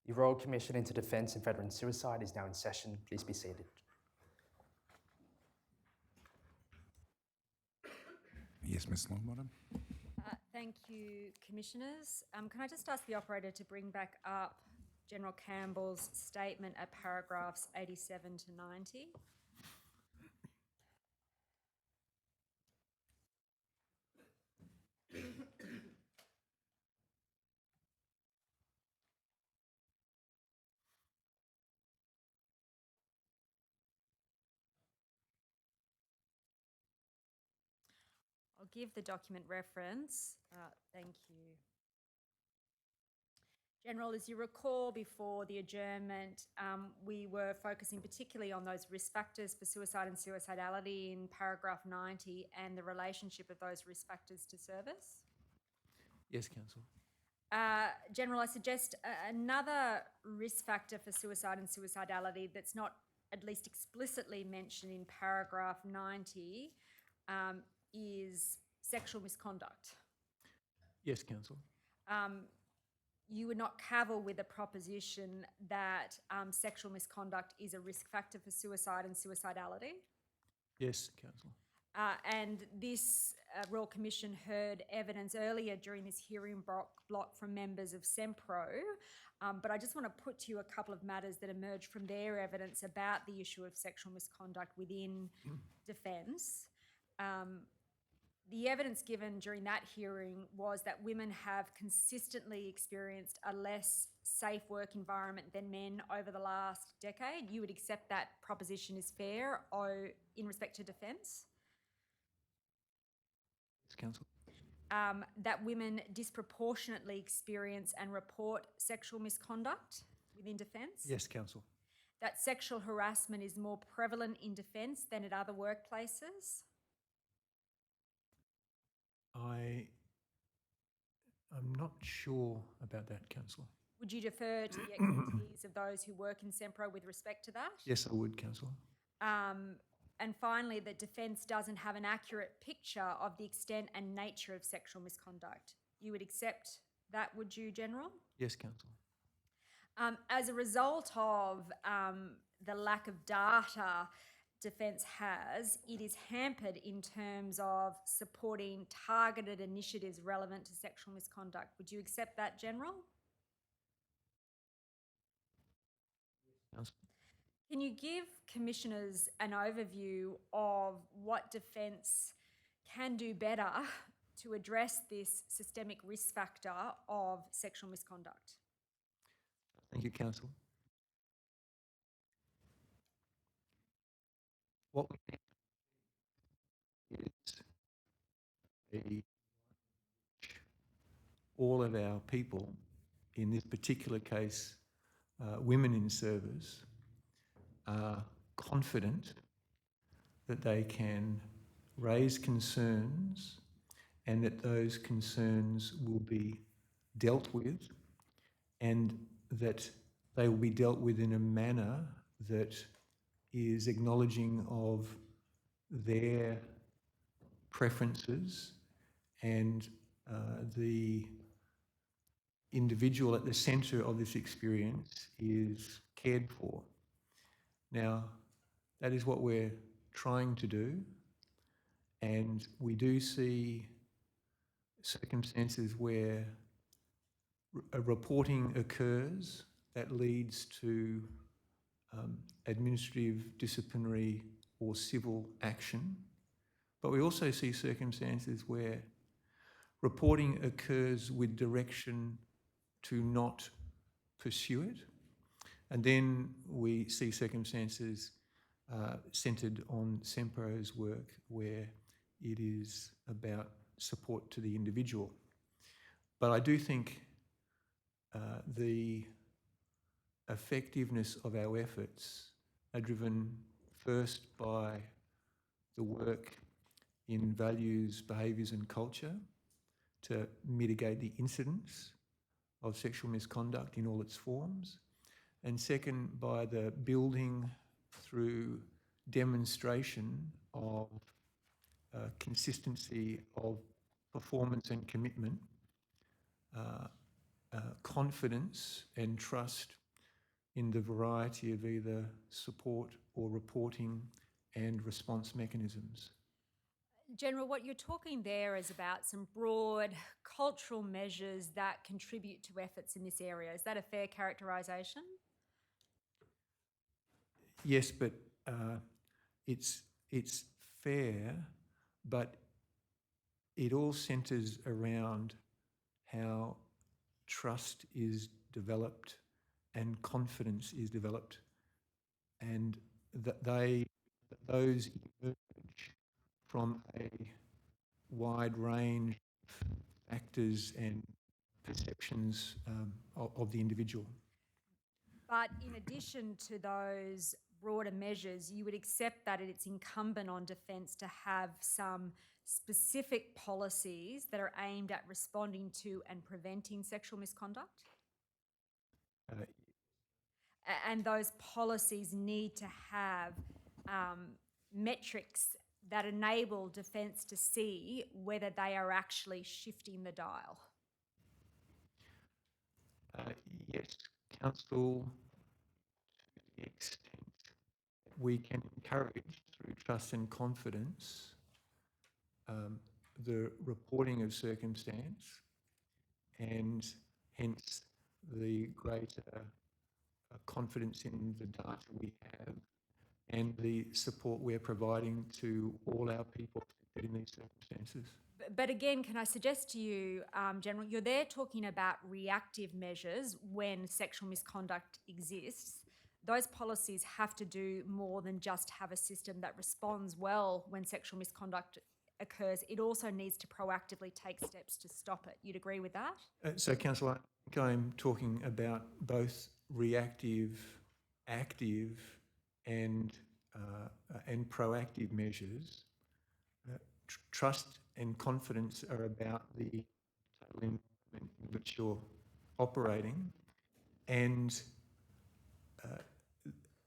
The Royal Commission into Defence and Veteran Suicide is now in session. Please be seated. Yes, Ms. Longbottom. Thank you, Commissioners. Can I just ask the operator to bring back up General Campbell's statement at paragraphs 87 to 90? I'll give the document reference. Thank you. General, as you recall, before the adjournment, we were focusing particularly on those risk factors for suicide and suicidality in paragraph 90 and the relationship of those risk factors to service. Yes, Council. General, I suggest another risk factor for suicide and suicidality that's not at least explicitly mentioned in paragraph 90 is sexual misconduct. Yes, Council. You would not cavil with the proposition that sexual misconduct is a risk factor for suicide and suicidality. Yes, Council. And this Royal Commission heard evidence earlier during this hearing block from members of SEMPRO, but I just want to put to you a couple of matters that emerged from their evidence about the issue of sexual misconduct within Defence. The evidence given during that hearing was that women have consistently experienced a less safe work environment than men over the last decade. You would accept that proposition is fair in respect to Defence? Yes, Council. That women disproportionately experience and report sexual misconduct within Defence? Yes, Council. That sexual harassment is more prevalent in Defence than at other workplaces? I'm not sure about that, Council. Would you defer to the expertise of those who work in SEMPRO with respect to that? Yes, I would, Council. And finally, that Defence doesn't have an accurate picture of the extent and nature of sexual misconduct. You would accept that, would you, General? Yes, Council. As a result of the lack of data Defence has, it is hampered in terms of supporting targeted initiatives relevant to sexual misconduct. Would you accept that, General? Council. Can you give Commissioners an overview of what Defence can do better to address this systemic risk factor of sexual misconduct? Thank you, Council. What we need is all of our people, in this particular case, women in service, are confident that they can raise concerns and that those concerns will be dealt with and that they will be dealt with in a manner that is acknowledging of their preferences and the individual at the centre of this experience is cared for. Now, that is what we're trying to do, and we do see circumstances where a reporting occurs that leads to administrative, disciplinary or civil action. But we also see circumstances where reporting occurs with direction to not pursue it. And then we see circumstances centred on SEMPRO's work where it is about support to the individual. But I do think the effectiveness of our efforts are driven first by the work in values, behaviours and culture to mitigate the incidence of sexual misconduct in all its forms, and second by the building through demonstration of consistency of performance and commitment, confidence and trust in the variety of either support or reporting and response mechanisms. General, what you're talking there is about some broad cultural measures that contribute to efforts in this area. Is that a fair characterisation? Yes, but it's fair, but it all centres around how trust is developed and confidence is developed, and that those emerge from a wide range of factors and perceptions of the individual. But in addition to those broader measures, you would accept that it's incumbent on Defence to have some specific policies that are aimed at responding to and preventing sexual misconduct? Uh, And those policies need to have metrics that enable Defence to see whether they are actually shifting the dial. Yes, Council, to the extent we can encourage through trust and confidence the reporting of circumstance, and hence the greater confidence in the data we have and the support we're providing to all our people in these circumstances. But again, can I suggest to you, General, you're there talking about reactive measures when sexual misconduct exists. Those policies have to do more than just have a system that responds well when sexual misconduct occurs. It also needs to proactively take steps to stop it. You'd agree with that? So, Councillor, I think I'm talking about both reactive, active, and proactive measures. Trust and confidence are about the total environment in which you're operating, and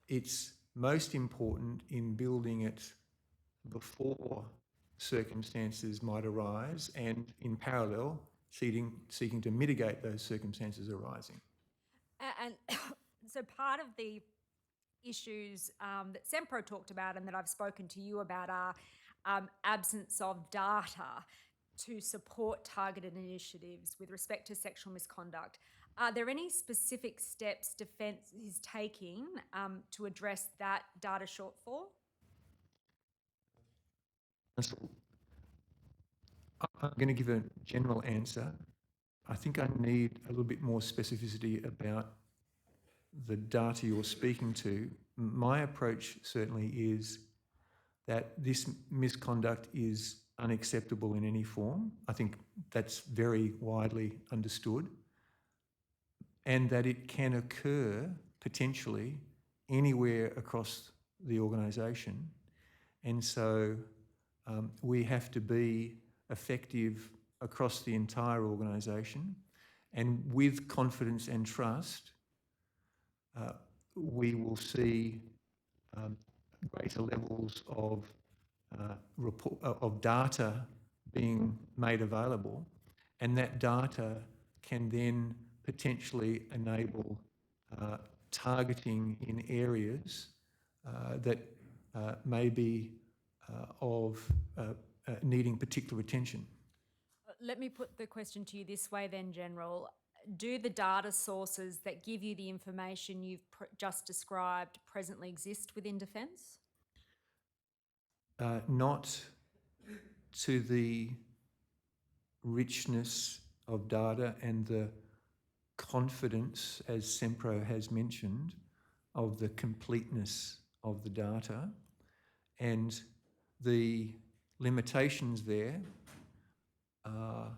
it's most important in building it before circumstances might arise, and in parallel, seeking to mitigate those circumstances arising. And so part of the issues that Sempro talked about and that I've spoken to you about are absence of data to support targeted initiatives with respect to sexual misconduct. Are there any specific steps Defence is taking to address that data shortfall? I'm going to give a general answer. I think I need a little bit more specificity about the data you're speaking to. My approach certainly is that this misconduct is unacceptable in any form. I think that's very widely understood, and that it can occur potentially anywhere across the organisation. And so we have to be effective across the entire organisation, and with confidence and trust, we will see greater levels of data being made available, and that data can then potentially enable targeting in areas that may be of needing particular attention. Let me put the question to you this way then, General. Do the data sources that give you the information you've just described presently exist within Defence? Not to the richness of data and the confidence, as Sempro has mentioned, of the completeness of the data, and the limitations there are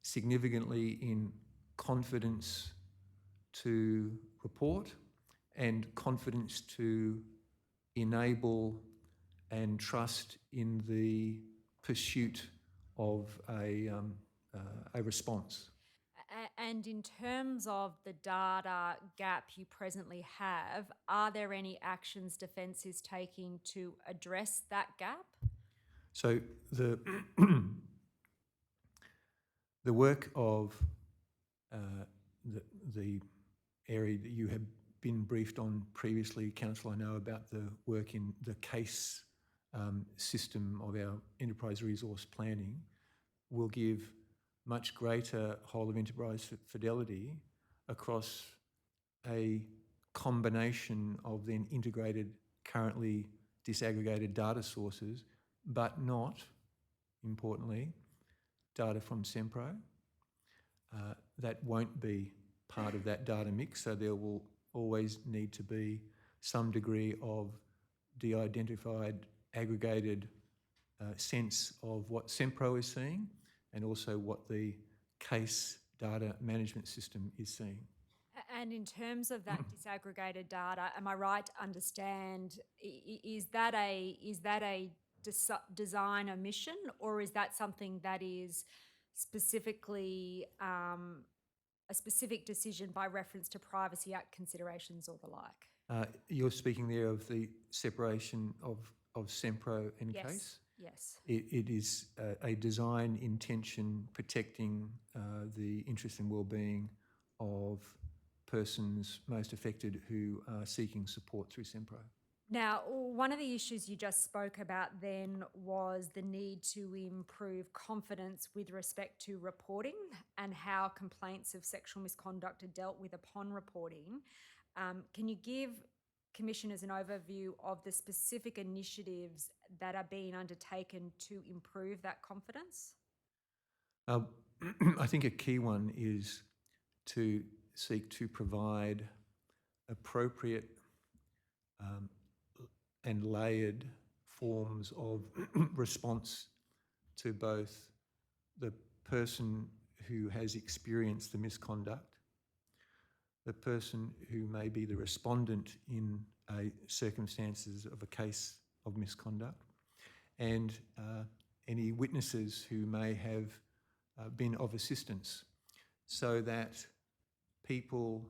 significantly in confidence to report and confidence to enable and trust in the pursuit of a response. And in terms of the data gap you presently have, are there any actions Defence is taking to address that gap? So the the work of the area that you have been briefed on previously, Council, I know about the work in the case system of our enterprise resource planning, will give much greater whole of enterprise fidelity across a combination of then integrated, currently disaggregated data sources, but not, importantly, data from Sempro. That won't be part of that data mix, so there will always need to be some degree of de-identified, aggregated sense of what Sempro is seeing, and also what the case data management system is seeing. And in terms of that disaggregated data, am I right to understand, is that a design omission, or is that something that is specifically a specific decision by reference to Privacy Act considerations or the like? You're speaking there of the separation of SEMPRO and Yes. CASE? Yes. It is a design intention protecting the interest and well-being of persons most affected who are seeking support through SEMPRO. Now, one of the issues you just spoke about then was the need to improve confidence with respect to reporting and how complaints of sexual misconduct are dealt with upon reporting. Can you give Commissioners an overview of the specific initiatives that are being undertaken to improve that confidence? I think a key one is to seek to provide appropriate and layered forms of response to both the person who has experienced the misconduct, the person who may be the respondent in circumstances of a case of misconduct, and any witnesses who may have been of assistance, so that people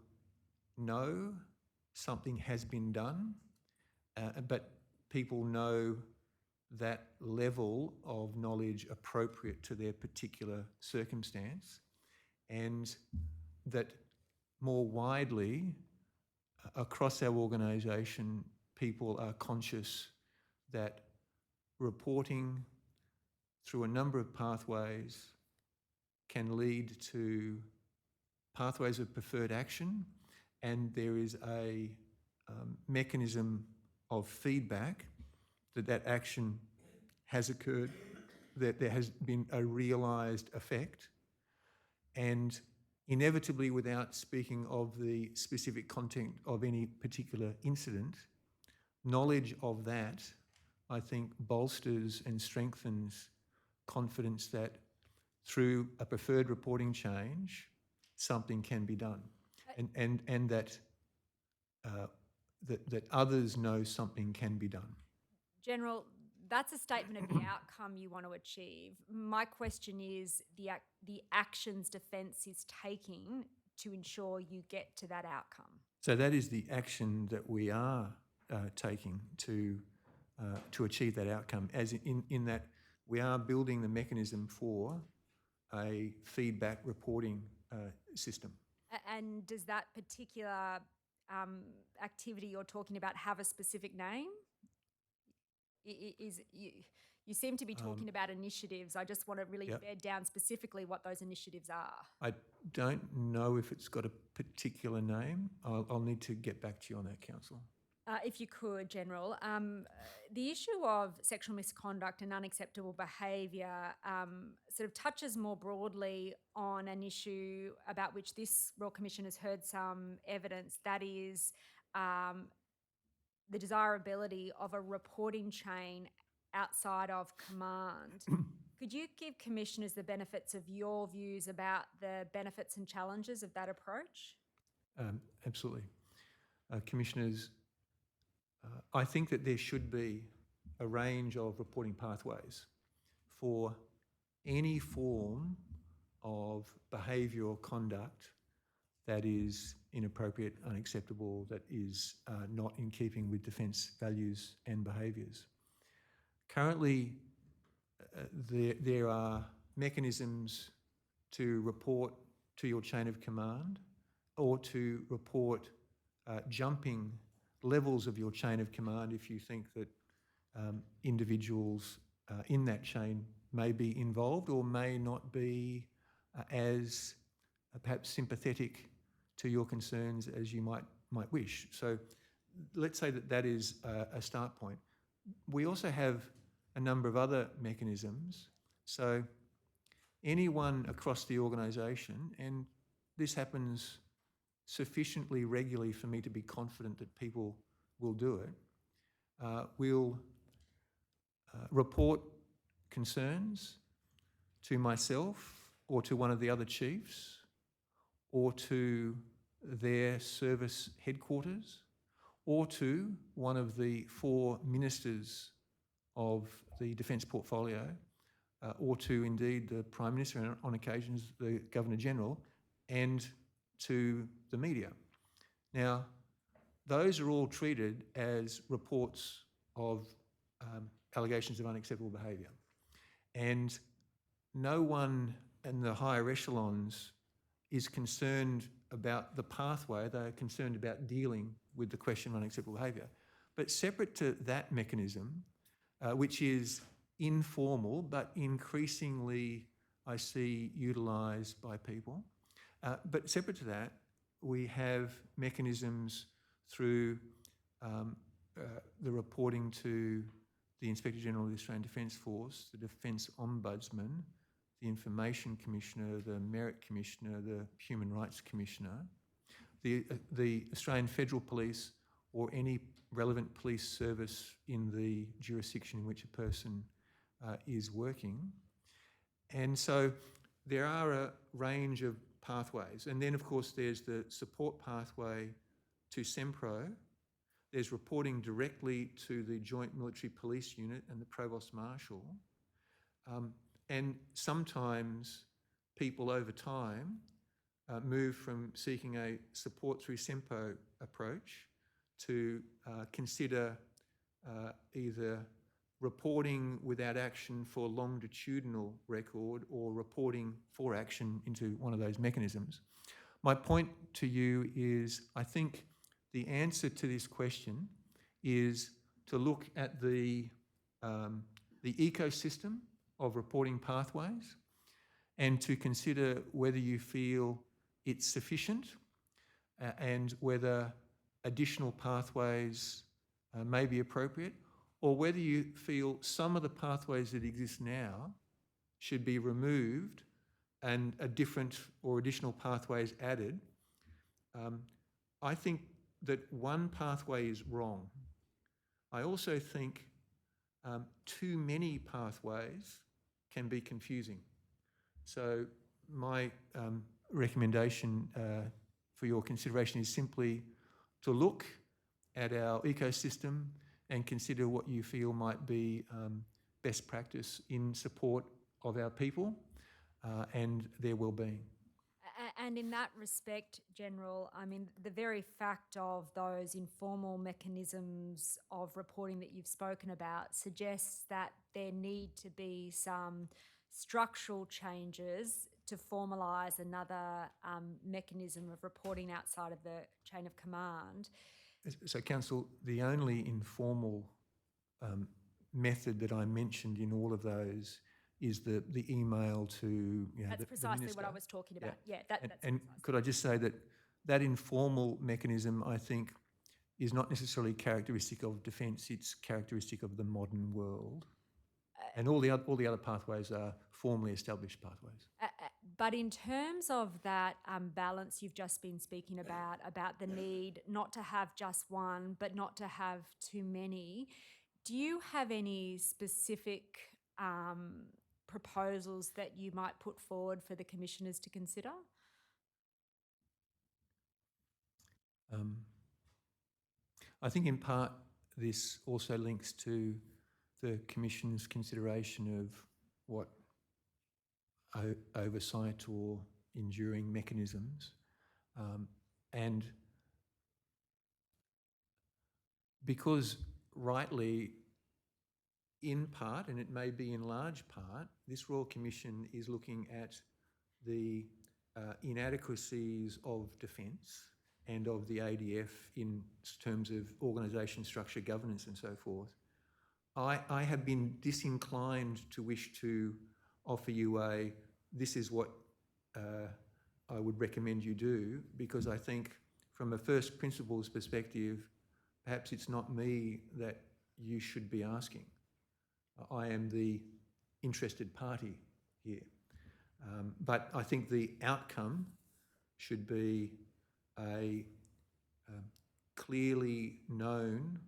know something has been done, but people know that level of knowledge appropriate to their particular circumstance, and that more widely across our organisation, people are conscious that reporting through a number of pathways can lead to pathways of preferred action, and there is a mechanism of feedback that action has occurred, that there has been a realised effect, and inevitably, without speaking of the specific content of any particular incident, knowledge of that, I think, bolsters and strengthens confidence that through a preferred reporting change, something can be done, and that that others know something can be done. General, that's a statement of the outcome you want to achieve. My question is the actions Defence is taking to ensure you get to that outcome. So that is the action that we are taking to achieve that outcome, as in that we are building the mechanism for a feedback reporting system. And does that particular activity you're talking about have a specific name? You seem to be talking about initiatives. I just want to really bed down specifically what those initiatives are. I don't know if it's got a particular name. I'll need to get back to you on that, Council. If you could, General. The issue of sexual misconduct and unacceptable behaviour sort of touches more broadly on an issue about which this Royal Commission has heard some evidence, that is the desirability of a reporting chain outside of command. Could you give Commissioners the benefits of your views about the benefits and challenges of that approach? Absolutely. Commissioners, I think that there should be a range of reporting pathways for any form of behaviour or conduct that is inappropriate, unacceptable, that is not in keeping with Defence values and behaviours. Currently, there are mechanisms to report to your chain of command or to report jumping levels of your chain of command if you think that individuals in that chain may be involved or may not be as perhaps sympathetic to your concerns as you might wish. So let's say that is a start point. We also have a number of other mechanisms. So anyone across the organisation, and this happens sufficiently regularly for me to be confident that people will do it, will report concerns to myself or to one of the other chiefs or to their service headquarters, or to one of the 4 ministers of the defence portfolio, or to indeed the Prime Minister and on occasions the Governor-General, and to the media. Now, those are all treated as reports of allegations of unacceptable behaviour. And no one in the higher echelons is concerned about the pathway. They're concerned about dealing with the question of unacceptable behaviour. But separate to that mechanism, which is informal but increasingly, I see, utilised by people, but separate to that, we have mechanisms through the reporting to the Inspector General of the Australian Defence Force, the Defence Ombudsman, the Information Commissioner, the Merit Commissioner, the Human Rights Commissioner, the Australian Federal Police, or any relevant police service in the jurisdiction in which a person is working. And so there are a range of pathways. And then, of course, there's the support pathway to SEMPRO. There's reporting directly to the Joint Military Police Unit and the Provost Marshal. And sometimes people over time move from seeking a support through SEMPRO approach to consider either reporting without action for longitudinal record or reporting for action into one of those mechanisms. My point to you is, I think the answer to this question is to look at the ecosystem of reporting pathways and to consider whether you feel it's sufficient and whether additional pathways may be appropriate, or whether you feel some of the pathways that exist now should be removed and a different or additional pathways added. I think that one pathway is wrong. I also think too many pathways can be confusing. So my recommendation for your consideration is simply to look at our ecosystem and consider what you feel might be best practice in support of our people and their well-being. And in that respect, General, I mean, the very fact of those informal mechanisms of reporting that you've spoken about suggests that there need to be some structural changes to formalise another mechanism of reporting outside of the chain of command. So, Council, the only informal method that I mentioned in all of those is the email to That's the precisely minister. what I was talking about. Yeah. Yeah, that's And precisely. could I just say that that informal mechanism, I think, is not necessarily characteristic of defence, it's characteristic of the modern world. And all the other pathways are formally established pathways. But in terms of that balance you've just been speaking about the need not to have just one, but not to have too many, do you have any specific proposals that you might put forward for the commissioners to consider? I think in part this also links to the Commission's consideration of what oversight or enduring mechanisms. And because rightly, in part, and it may be in large part, this Royal Commission is looking at the inadequacies of defence and of the ADF in terms of organisation, structure, governance and so forth. I have been disinclined to wish to offer you this is what I would recommend you do, because I think from a first principles perspective, perhaps it's not me that you should be asking. I am the interested party here. But I think the outcome should be a clearly known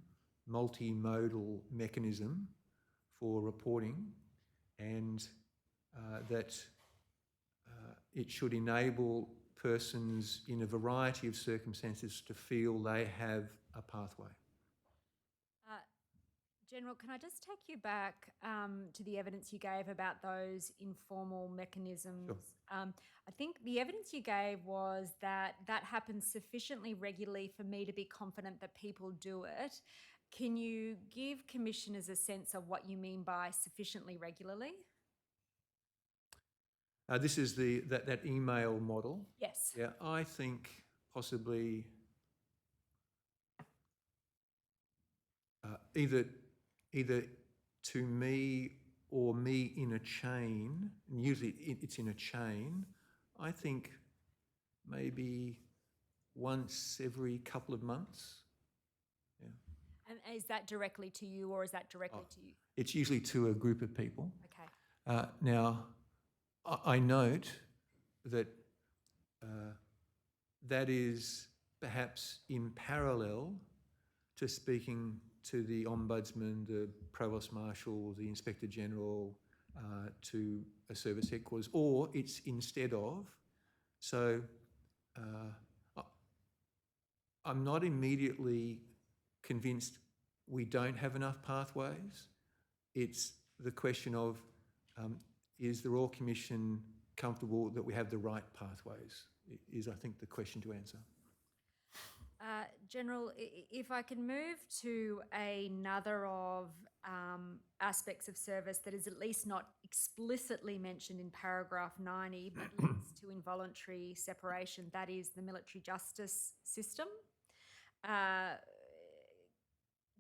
multimodal mechanism for reporting, and that it should enable persons in a variety of circumstances to feel they have a pathway. General, can I just take you back to the evidence you gave about those informal mechanisms? I think the evidence you gave was that that happens sufficiently regularly for me to be confident that people do it. Can you give commissioners a sense of what you mean by sufficiently regularly? This is that email model. Yes. Yeah, I think possibly either to me or me in a chain, and usually it's in a chain, I think maybe once every couple of months. Yeah. And is that directly to you or is that directly to you? It's usually to a group of people. Okay. Now, I note that that is perhaps in parallel to speaking to the Ombudsman, the Provost Marshal, the Inspector General, to a service headquarters, or it's instead of. So I'm not immediately convinced we don't have enough pathways. It's the question of is the Royal Commission comfortable that we have the right pathways, is I think the question to answer. General, if I can move to another of aspects of service that is at least not explicitly mentioned in paragraph 90 but leads to involuntary separation, that is the military justice system.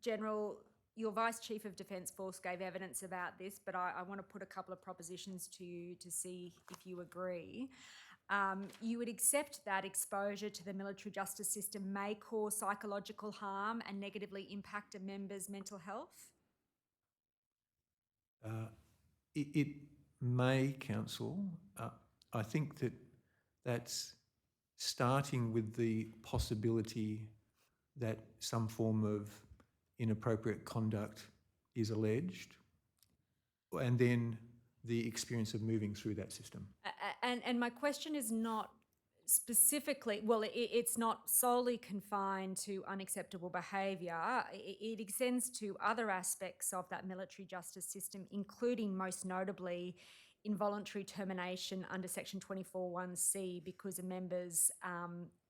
General, your Vice Chief of Defence Force gave evidence about this, but I want to put a couple of propositions to you to see if you agree. You would accept that exposure to the military justice system may cause psychological harm and negatively impact a member's mental health? It may, Council. I think that's starting with the possibility that some form of inappropriate conduct is alleged, and then the experience of moving through that system. And my question is not specifically, well, it's not solely confined to unacceptable behaviour. It extends to other aspects of that military justice system, including most notably involuntary termination under Section 24(1)(c) because a member's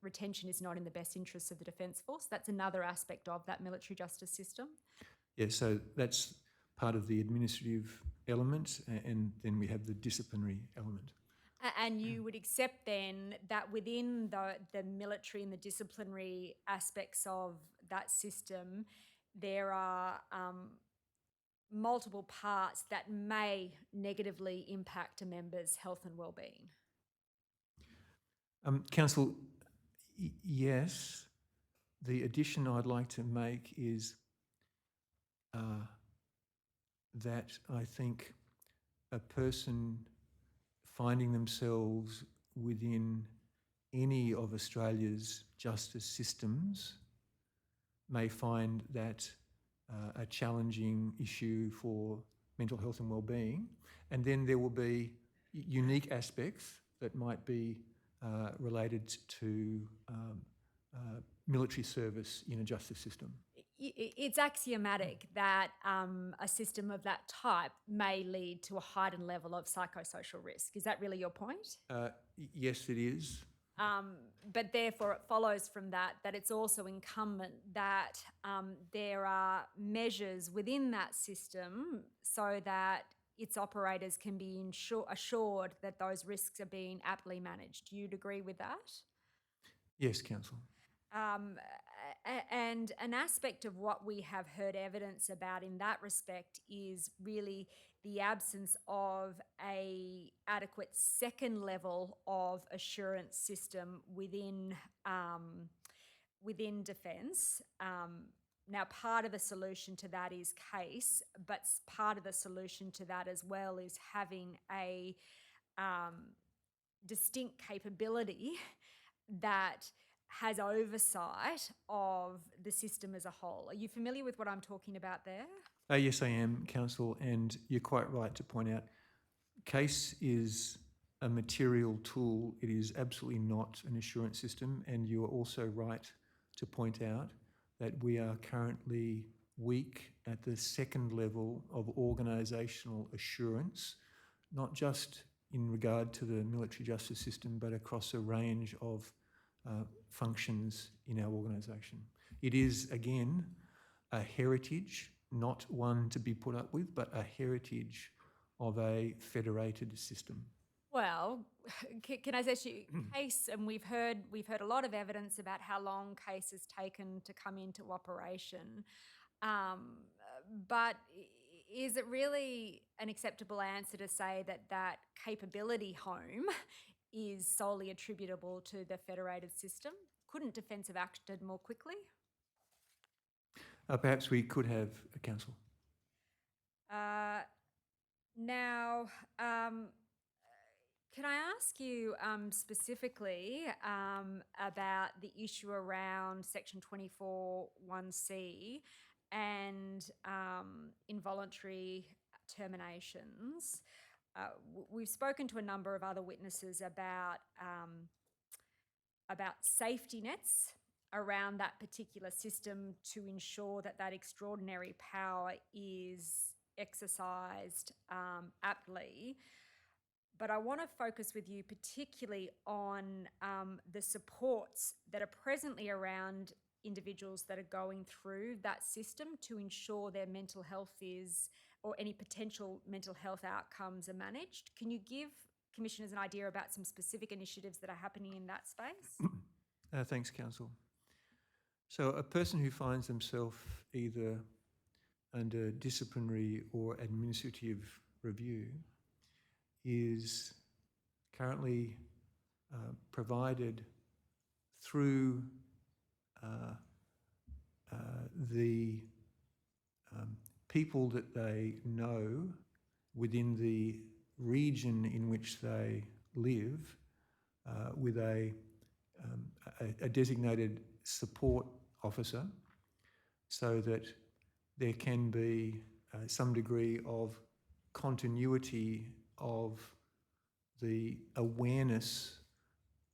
retention is not in the best interests of the Defence Force. That's another aspect of that military justice system. Yeah, so that's part of the administrative element, and then we have the disciplinary element. And you would accept then that within the military and the disciplinary aspects of that system, there are multiple parts that may negatively impact a member's health and well-being. Council, yes. The addition I'd like to make is that I think a person finding themselves within any of Australia's justice systems may find that a challenging issue for mental health and well-being. And then there will be unique aspects that might be related to military service in a justice system. It's axiomatic that a system of that type may lead to a heightened level of psychosocial risk. Is that really your point? Yes, it is. But therefore it follows from that it's also incumbent that there are measures within that system so that its operators can be assured that those risks are being aptly managed. Do you agree with that? Yes, Council. And an aspect of what we have heard evidence about in that respect is really the absence of an adequate second level of assurance system within defence. Now, part of the solution to that is CASE, but part of the solution to that as well is having a distinct capability that has oversight of the system as a whole. Are you familiar with what I'm talking about there? Yes, I am, Council, and you're quite right to point out CASE is a material tool. It is absolutely not an assurance system, and you are also right to point out that we are currently weak at the second level of organisational assurance, not just in regard to the military justice system, but across a range of functions in our organisation. It is, again, a heritage, not one to be put up with, but a heritage of a federated system. Well, can I say to you, case, and we've heard a lot of evidence about how long cases taken to come into operation. But is it really an acceptable answer to say that that capability home is solely attributable to the federated system? Couldn't Defence have acted more quickly? Perhaps we could have a council. Now, can I ask you specifically about the issue around Section 24(1)(c) and involuntary terminations? We've spoken to a number of other witnesses about safety nets around that particular system to ensure that that extraordinary power is exercised aptly. But I want to focus with you particularly on the supports that are presently around individuals that are going through that system to ensure their mental health is, or any potential mental health outcomes are managed. Can you give Commissioners an idea about some specific initiatives that are happening in that space? Thanks, Council. So a person who finds themselves either under disciplinary or administrative review is currently provided through the people that they know within the region in which they live, with a designated support officer, so that there can be some degree of continuity of the awareness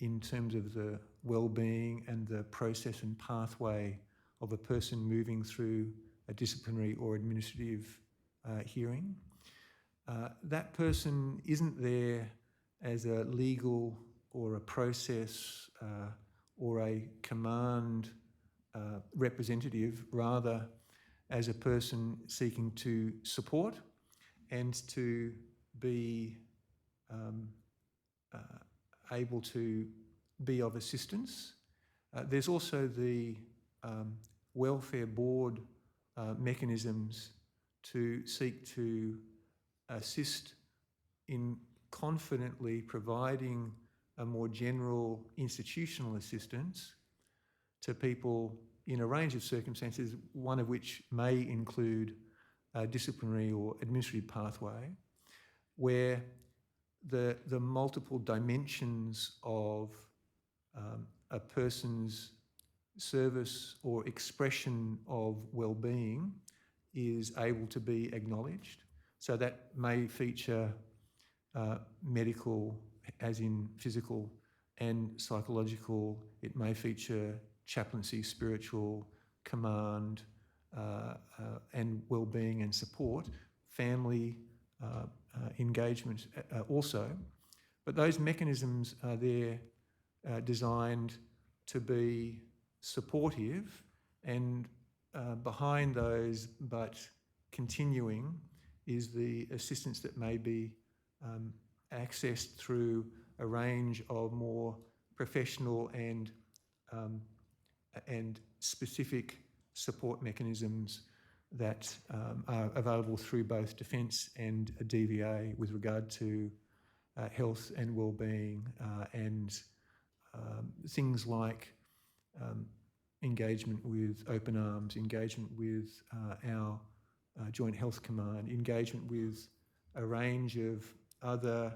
in terms of the well-being and the process and pathway of a person moving through a disciplinary or administrative hearing. That person isn't there as a legal or a process or a command representative, rather as a person seeking to support and to be able to be of assistance. There's also the welfare board mechanisms to seek to assist in confidently providing a more general institutional assistance to people in a range of circumstances, one of which may include a disciplinary or administrative pathway, where the multiple dimensions of a person's service or expression of well-being is able to be acknowledged. So that may feature medical, as in physical and psychological. It may feature chaplaincy, spiritual, command, and well-being and support, family engagement also. But those mechanisms are there designed to be supportive, and behind those, but continuing, is the assistance that may be accessed through a range of more professional and specific support mechanisms that are available through both Defence and DVA with regard to health and well-being, and things like engagement with Open Arms, engagement with our Joint Health Command, engagement with a range of other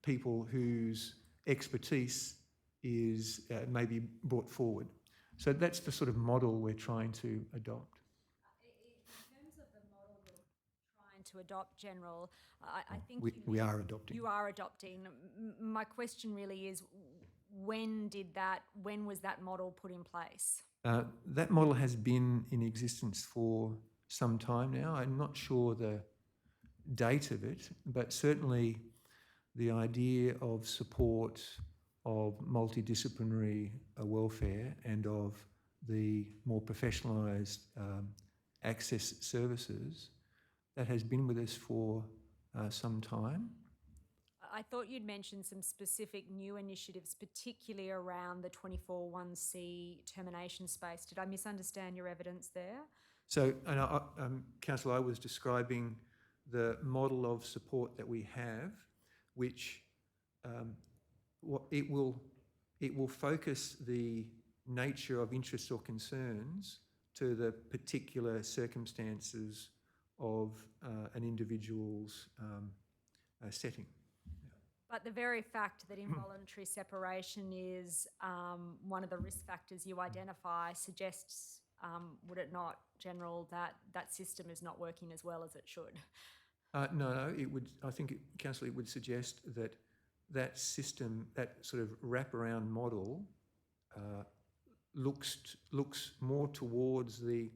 people whose expertise is may be brought forward. So that's the sort of model we're trying to adopt. In terms of the model you're trying to adopt, General. I think We are adopting. you are adopting. My question really is, when was that model put in place? That model has been in existence for some time now. I'm not sure the date of it, but certainly the idea of support of multidisciplinary welfare and of the more professionalised access services, that has been with us for some time. I thought you'd mentioned some specific new initiatives, particularly around the 24(1)(c) termination space. Did I misunderstand your evidence there? So, Councillor, I was describing the model of support that we have, which it will focus the nature of interests or concerns to the particular circumstances of an individual's setting. But the very fact that involuntary separation is one of the risk factors you identify suggests, would it not, General, that that system is not working as well as it should? No, it would. I think, Councillor, it would suggest that that system, that sort of wraparound model, looks more towards the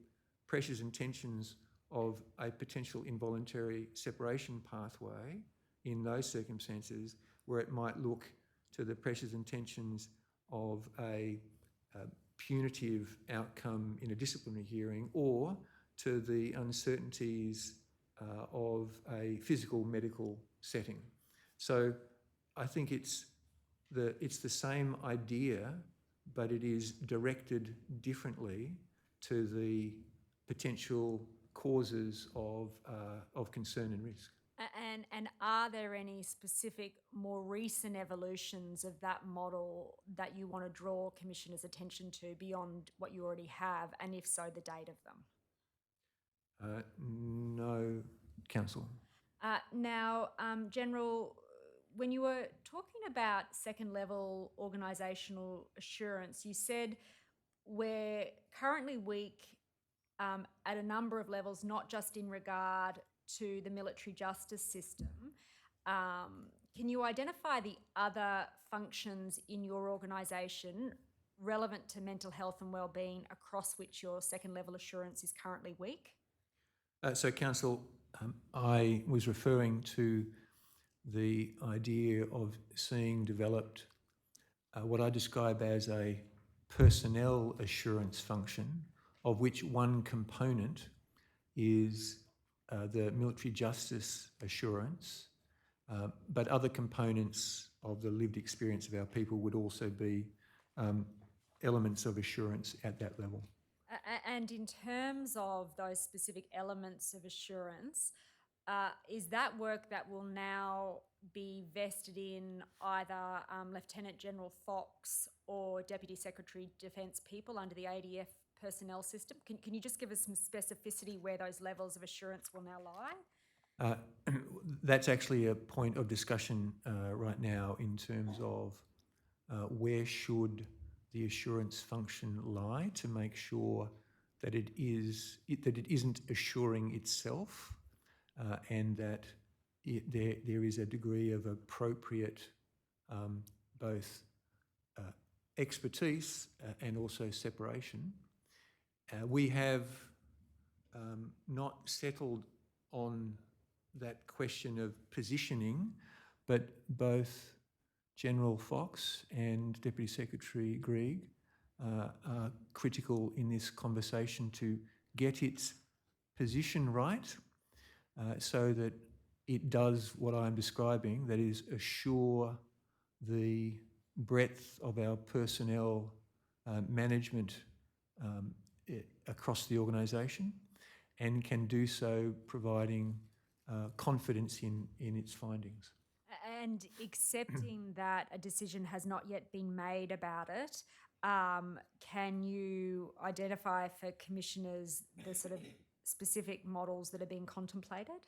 pressures and tensions of a potential involuntary separation pathway in those circumstances, where it might look to the pressures and tensions of a punitive outcome in a disciplinary hearing, or to the uncertainties of a physical medical setting. So I think it's the same idea, but it is directed differently to the potential causes of concern and risk. And are there any specific, more recent evolutions of that model that you want to draw Commissioner's attention to beyond what you already have, and if so, the date of them? No, Council. Now, General, when you were talking about second level organisational assurance, you said we're currently weak at a number of levels, not just in regard to the military justice system. Can you identify the other functions in your organisation relevant to mental health and wellbeing across which your second level assurance is currently weak? So, Council, I was referring to the idea of seeing developed what I describe as a personnel assurance function, of which one component is the military justice assurance, but other components of the lived experience of our people would also be elements of assurance at that level. And in terms of those specific elements of assurance, is that work that will now be vested in either Lieutenant General Fox or Deputy Secretary Defence people under the ADF personnel system? Can you just give us some specificity where those levels of assurance will now lie? That's actually a point of discussion right now in terms of where should the assurance function lie to make sure that it isn't assuring itself, and that there is a degree of appropriate both expertise and also separation. We have not settled on that question of positioning, but both General Fox and Deputy Secretary Grieg are critical in this conversation to get its position right, so that it does what I'm describing, that is, assure the breadth of our personnel management across the organisation, and can do so providing confidence in its findings. And accepting that a decision has not yet been made about it, can you identify for Commissioners the sort of specific models that are being contemplated?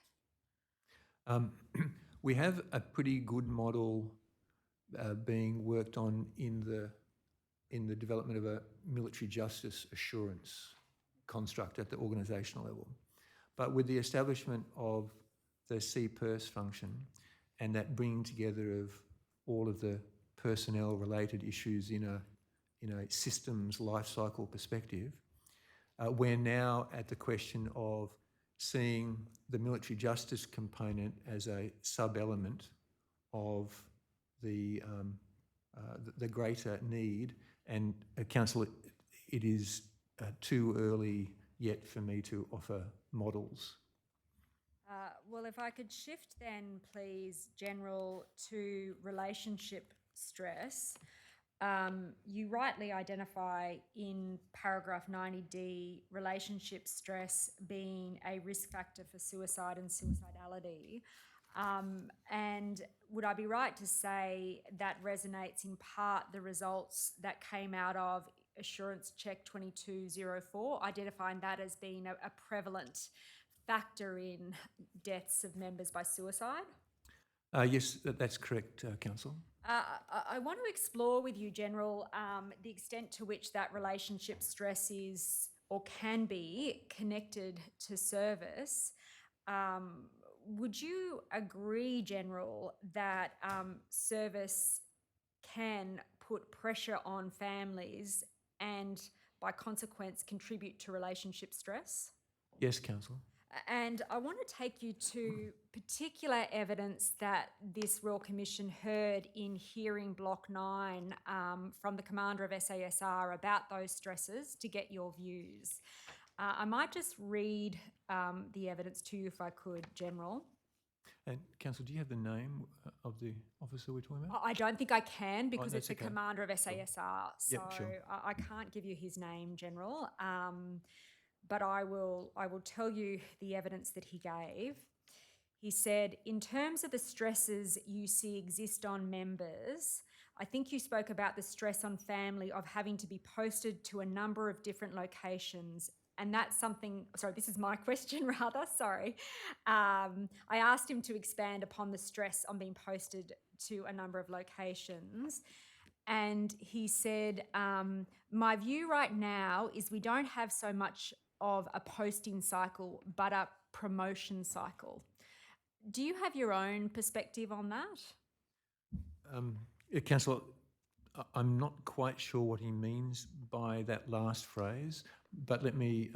We have a pretty good model being worked on in the development of a military justice assurance construct at the organisational level. But with the establishment of the CPERS function and that bringing together of all of the personnel-related issues in a systems life cycle perspective, we're now at the question of seeing the military justice component as a sub-element of the greater need. And Council, it is too early yet for me to offer models. Well, if I could shift then, please, General, to relationship stress. You rightly identify in paragraph 90D relationship stress being a risk factor for suicide and suicidality. And would I be right to say that resonates in part the results that came out of Assurance Check 2204, identifying that as being a prevalent factor in deaths of members by suicide? Yes, that's correct, Council. I want to explore with you, General, the extent to which that relationship stress is or can be connected to service. Would you agree, General, that service can put pressure on families and, by consequence, contribute to relationship stress? Yes, Council. And I want to take you to particular evidence that this Royal Commission heard in hearing block 9 from the Commander of SASR about those stresses to get your views. I might just read the evidence to you if I could, General. And Council, do you have the name of the officer we're talking about? I don't think I can because it's that's the okay. Commander of SASR. So Yep, sure. I can't give you his name, General. But I will tell you the evidence that he gave. He said, in terms of the stresses you see exist on members, I think you spoke about the stress on family of having to be posted to a number of different locations. And that's something, sorry, this is my question rather, sorry. I asked him to expand upon the stress on being posted to a number of locations. And he said, my view right now is we don't have so much of a posting cycle, but a promotion cycle. Do you have your own perspective on that? Councillor, I'm not quite sure what he means by that last phrase, but let me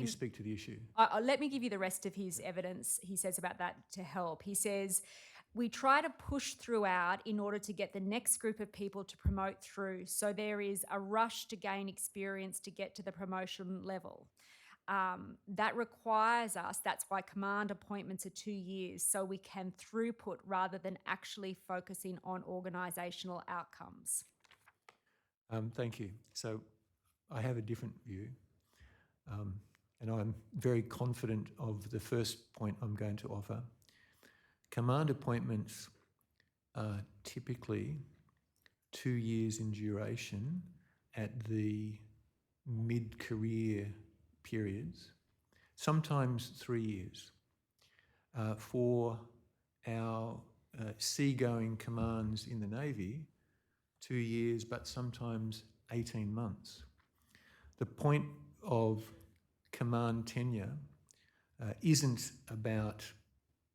speak to the issue. Let me give you the rest of his evidence he says about that to help. He says, we try to push throughout in order to get the next group of people to promote through. So there is a rush to gain experience to get to the promotion level. That requires us, that's why command appointments are 2 years, so we can throughput rather than actually focusing on organisational outcomes. Thank you. So I have a different view, and I'm very confident of the first point I'm going to offer. Command appointments are typically 2 years in duration at the mid-career periods, sometimes 3 years. For our seagoing commands in the Navy, 2 years, but sometimes 18 months. The point of command tenure isn't about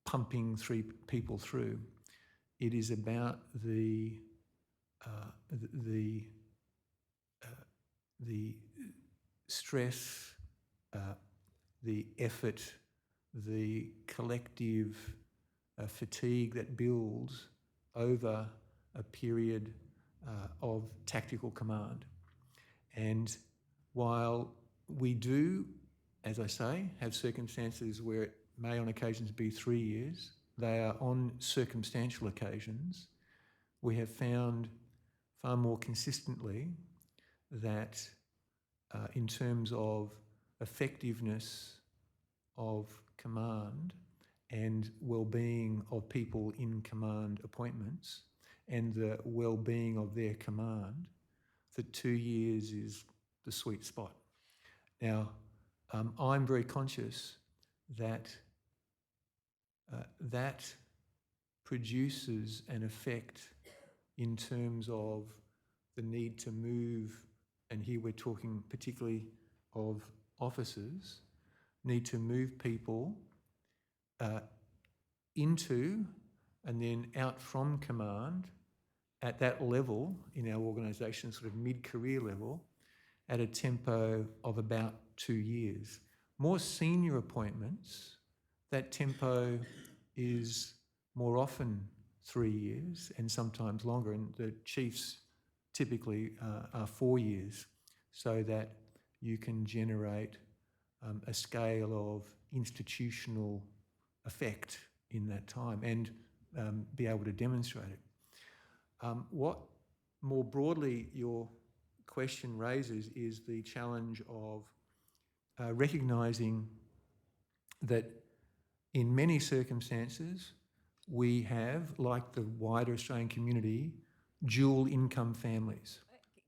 pumping 3 people through. It is about the stress, the effort, the collective fatigue that builds over a period of tactical command. And while we do, as I say, have circumstances where it may on occasions be 3 years, they are on circumstantial occasions, we have found far more consistently that in terms of effectiveness of command and well-being of people in command appointments and the well-being of their command, that 2 years is the sweet spot. Now, I'm very conscious that that produces an effect in terms of the need to move, and here we're talking particularly of officers, need to move people into and then out from command at that level in our organisation, sort of mid-career level, at a tempo of about 2 years. More senior appointments, that tempo is more often 3 years and sometimes longer, and the chiefs typically are 4 years, so that you can generate a scale of institutional effect in that time and be able to demonstrate it. What more broadly your question raises is the challenge of recognising that in many circumstances we have, like the wider Australian community, dual income families.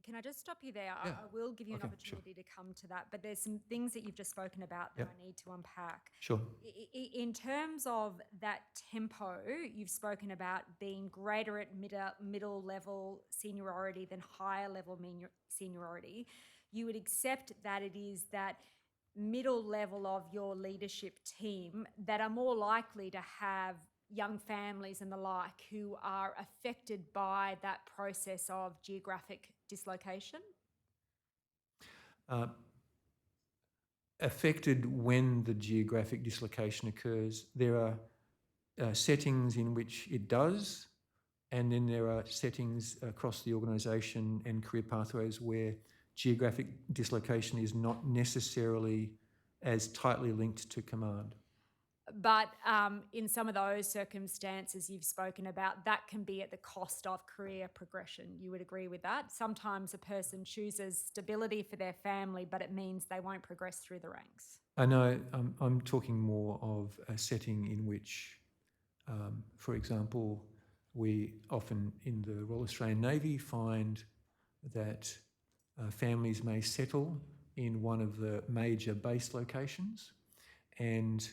Can I just stop you there? Yeah. I will give you an Okay, sure. opportunity to come to that, but there's some things that you've just spoken about that Yep. I need to unpack. Sure. In terms of that tempo, you've spoken about being greater at middle level seniority than higher level seniority. You would accept that it is that middle level of your leadership team that are more likely to have young families and the like who are affected by that process of geographic dislocation? Affected when the geographic dislocation occurs. There are settings in which it does, and then there are settings across the organisation and career pathways where geographic dislocation is not necessarily as tightly linked to command. But in some of those circumstances you've spoken about, that can be at the cost of career progression. You would agree with that? Sometimes a person chooses stability for their family, but it means they won't progress through the ranks. I know I'm talking more of a setting in which, for example, we often in the Royal Australian Navy find that families may settle in one of the major base locations, and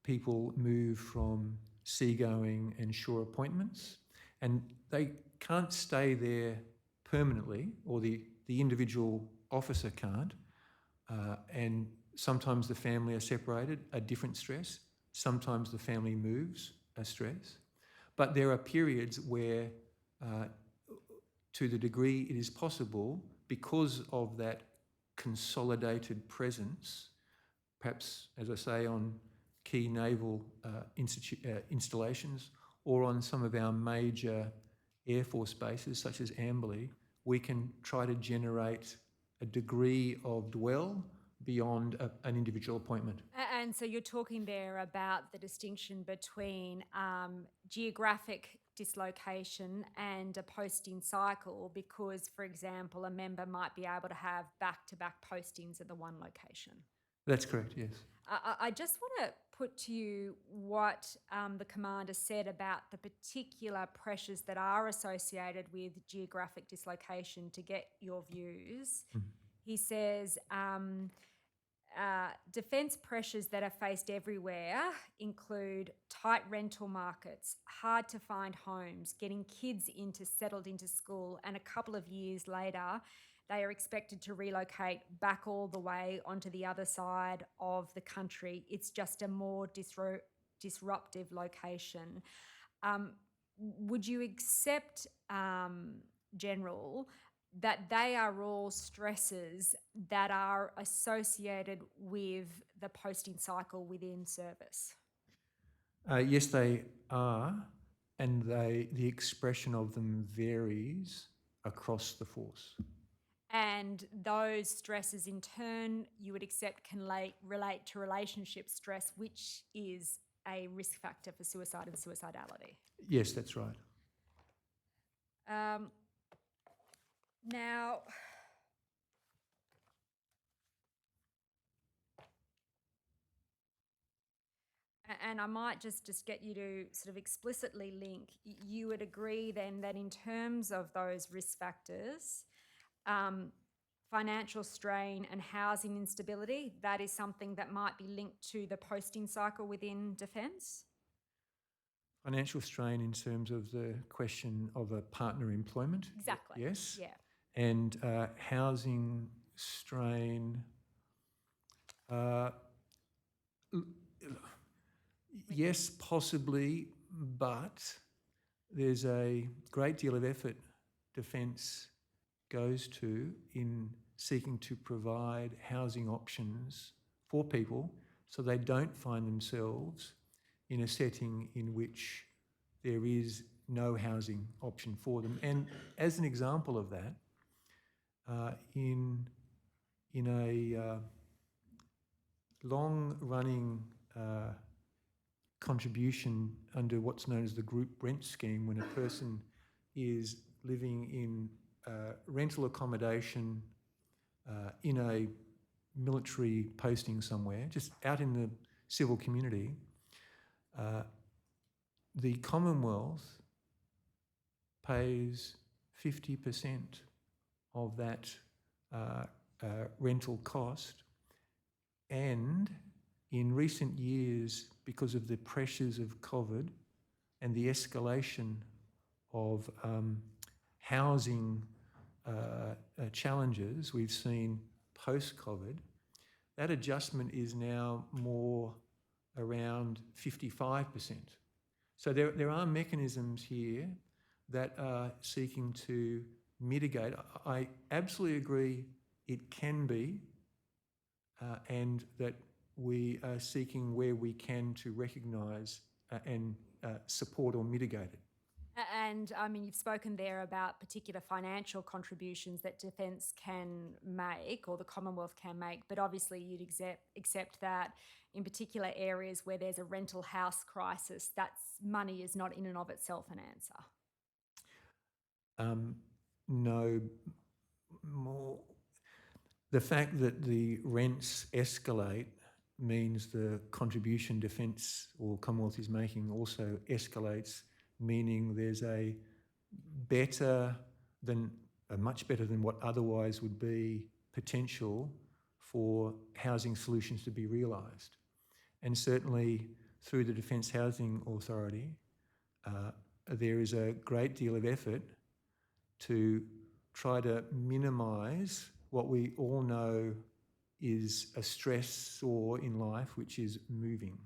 people move from seagoing and shore appointments, and they can't stay there permanently, or the individual officer can't, and sometimes the family are separated, a different stress. Sometimes the family moves, a stress. But there are periods where, to the degree it is possible, because of that consolidated presence, perhaps, as I say, on key naval installations or on some of our major Air Force bases, such as Amberley, we can try to generate a degree of dwell beyond an individual appointment. And so you're talking there about the distinction between geographic dislocation and a posting cycle, because, for example, a member might be able to have back-to-back postings at the one location. That's correct, yes. I just want to put to you what the commander said about the particular pressures that are associated with geographic dislocation, to get your views. He says defence pressures that are faced everywhere include tight rental markets, hard to find homes, getting kids settled into school, and a couple of years later they are expected to relocate back all the way onto the other side of the country. It's just a more disruptive location. Would you accept, General, that they are all stresses that are associated with the posting cycle within service? Yes, they are, and the expression of them varies across the force. And those stresses in turn, you would accept, can relate to relationship stress, which is a risk factor for suicide and suicidality. Yes, that's right. Now, and I might just get you to sort of explicitly link, you would agree then that in terms of those risk factors, financial strain and housing instability, that is something that might be linked to the posting cycle within Defence? Financial strain in terms of the question of a partner employment? Exactly. Yes. Yeah. And housing strain, Yes, possibly, but there's a great deal of effort Defence goes to in seeking to provide housing options for people so they don't find themselves in a setting in which there is no housing option for them. And as an example of that, in a long-running contribution under what's known as the group rent scheme, when a person is living in rental accommodation in a military posting somewhere, just out in the civil community, the Commonwealth pays 50% of that rental cost. And in recent years, because of the pressures of COVID and the escalation of housing challenges we've seen post-COVID, that adjustment is now more around 55%. So there are mechanisms here that are seeking to mitigate. I absolutely agree it can be, and that we are seeking where we can to recognise and support or mitigate it. And I mean, you've spoken there about particular financial contributions that Defence can make or the Commonwealth can make, but obviously you'd accept that in particular areas where there's a rental house crisis, that's money is not in and of itself an answer. No, more. The fact that the rents escalate means the contribution Defence or Commonwealth is making also escalates, meaning there's a much better than what otherwise would be potential for housing solutions to be realised. And certainly through the Defence Housing Authority, there is a great deal of effort to try to minimise what we all know is a stressor in life, which is moving.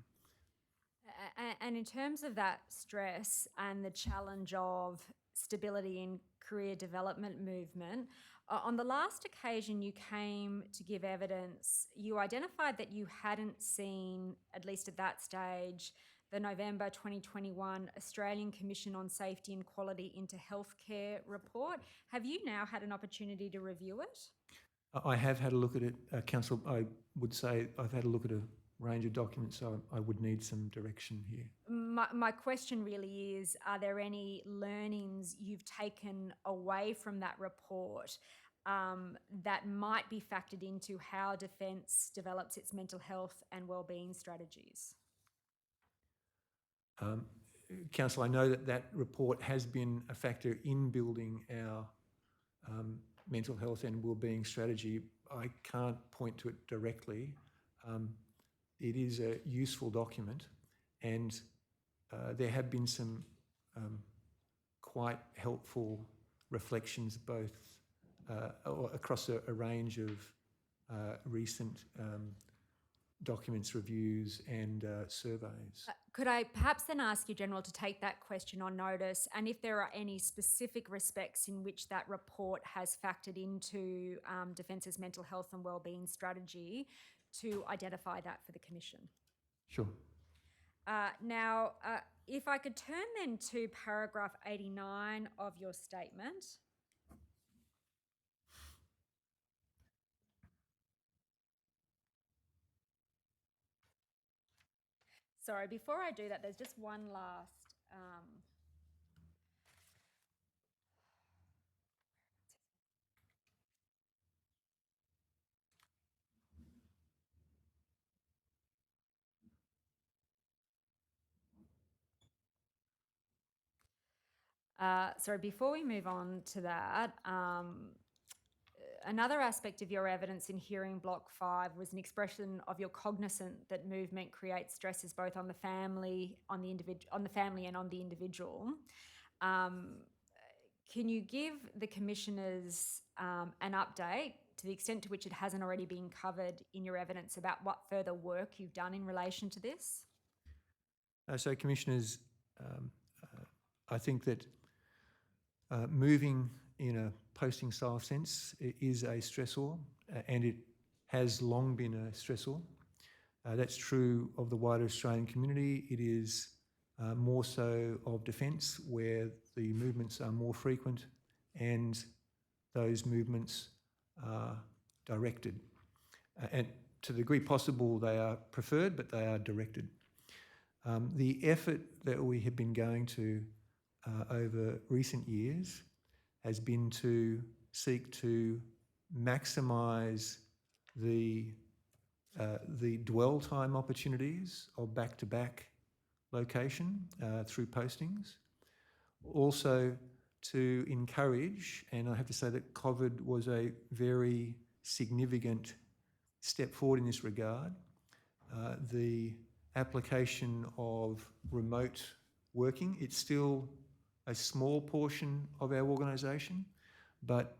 And in terms of that stress and the challenge of stability in career development movement, on the last occasion you came to give evidence, you identified that you hadn't seen, at least at that stage, the November 2021 Australian Commission on Safety and Quality into Healthcare report. Have you now had an opportunity to review it? I have had a look at it, Council. I would say I've had a look at a range of documents, so I would need some direction here. My question really is, are there any learnings you've taken away from that report that might be factored into how Defence develops its mental health and wellbeing strategies? Council, I know that report has been a factor in building our mental health and wellbeing strategy. I can't point to it directly. It is a useful document, and there have been some quite helpful reflections both across a range of recent documents, reviews and surveys. Could I perhaps then ask you, General, to take that question on notice, and if there are any specific respects in which that report has factored into Defence's mental health and wellbeing strategy, to identify that for the Commission? Sure. Now, if I could turn then to paragraph 89 of your statement. Sorry, before I do that, there's just one last sorry, before we move on to that, another aspect of your evidence in hearing block 5 was an expression of your cognizance that movement creates stresses both on the family, on the family and on the individual. Can you give the commissioners an update, to the extent to which it hasn't already been covered in your evidence, about what further work you've done in relation to this? So, Commissioners, I think that moving in a posting style sense is a stressor, and it has long been a stressor. That's true of the wider Australian community. It is more so of defence, where the movements are more frequent and those movements are directed. And to the degree possible, they are preferred, but they are directed. The effort that we have been going to over recent years has been to seek to maximise the dwell time opportunities of back-to-back location through postings. Also to encourage, and I have to say that COVID was a very significant step forward in this regard, the application of remote working. It's still a small portion of our organisation, but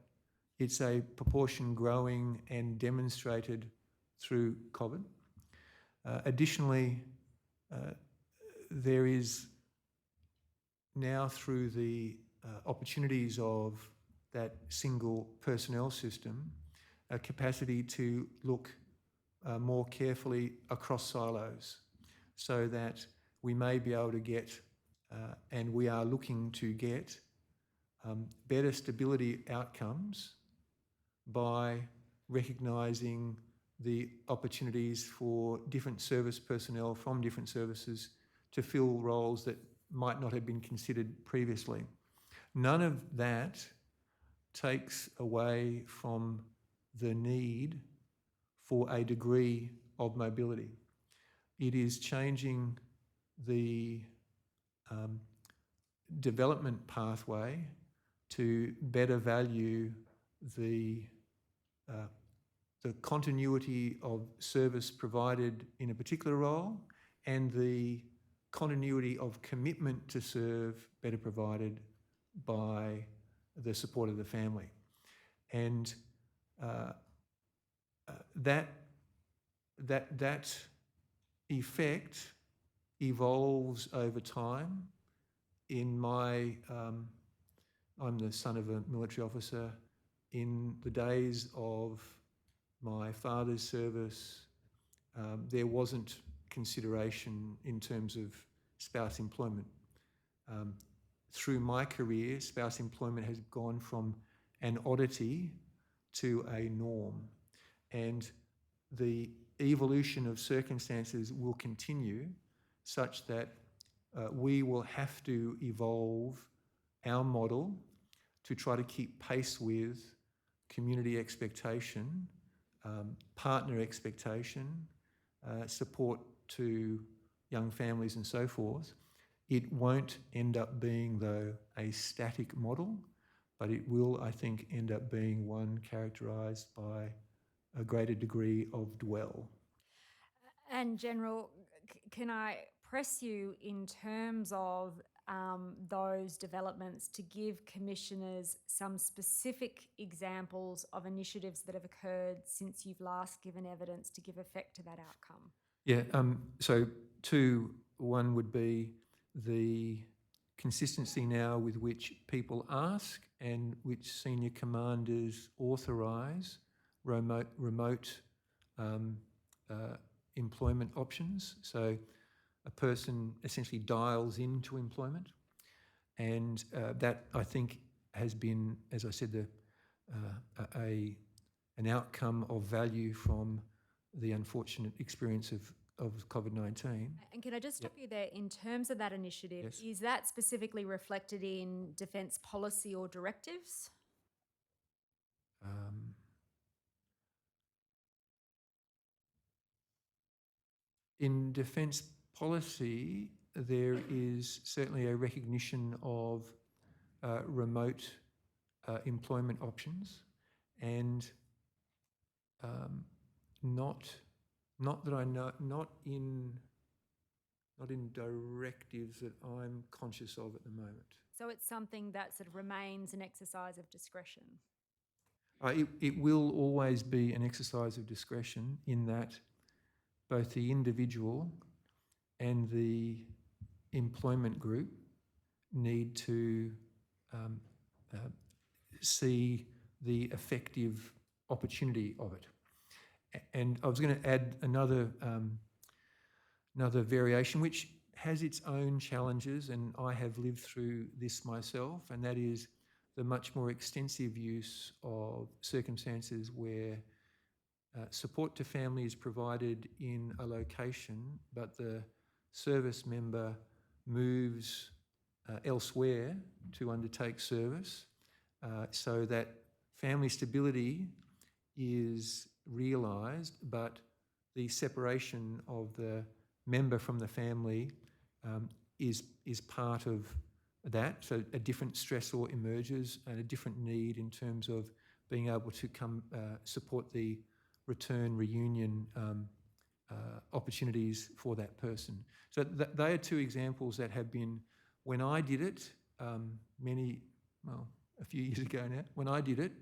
it's a proportion growing and demonstrated through COVID. Additionally, there is now, through the opportunities of that single personnel system, a capacity to look more carefully across silos, so that we may be able to get, and we are looking to get, better stability outcomes by recognising the opportunities for different service personnel from different services to fill roles that might not have been considered previously. None of that takes away from the need for a degree of mobility. It is changing the development pathway to better value the continuity of service provided in a particular role and the continuity of commitment to serve better provided by the support of the family. And that effect evolves over time. In my, I'm the son of a military officer. In the days of my father's service, there wasn't consideration in terms of spouse employment. Through my career, spouse employment has gone from an oddity to a norm, and the evolution of circumstances will continue such that we will have to evolve our model to try to keep pace with community expectation, partner expectation, support to young families and so forth. It won't end up being, though, a static model, but it will, I think, end up being one characterised by a greater degree of dwell. And General, can I press you in terms of those developments to give commissioners some specific examples of initiatives that have occurred since you've last given evidence to give effect to that outcome? Yeah, so two. One would be the consistency now with which people ask and which senior commanders authorise remote employment options. So a person essentially dials into employment, and that, I think, has been, as I said, an outcome of value from the unfortunate experience of COVID-19. And can I just stop you there? In terms of that initiative, Yes. is that specifically reflected in defence policy or directives? In defence policy, there is certainly a recognition of remote employment options, and not that I know, not in directives that I'm conscious of at the moment. So it's something that sort of remains an exercise of discretion? It will always be an exercise of discretion, in that both the individual and the employment group need to see the effective opportunity of it. And I was going to add another variation which has its own challenges, and I have lived through this myself, and that is the much more extensive use of circumstances where support to family is provided in a location, but the service member moves elsewhere to undertake service, so that family stability is realised, but the separation of the member from the family is part of that. So a different stressor emerges and a different need in terms of being able to support the return reunion opportunities for that person. So they are two examples that have been, when I did it a few years ago now, when I did it,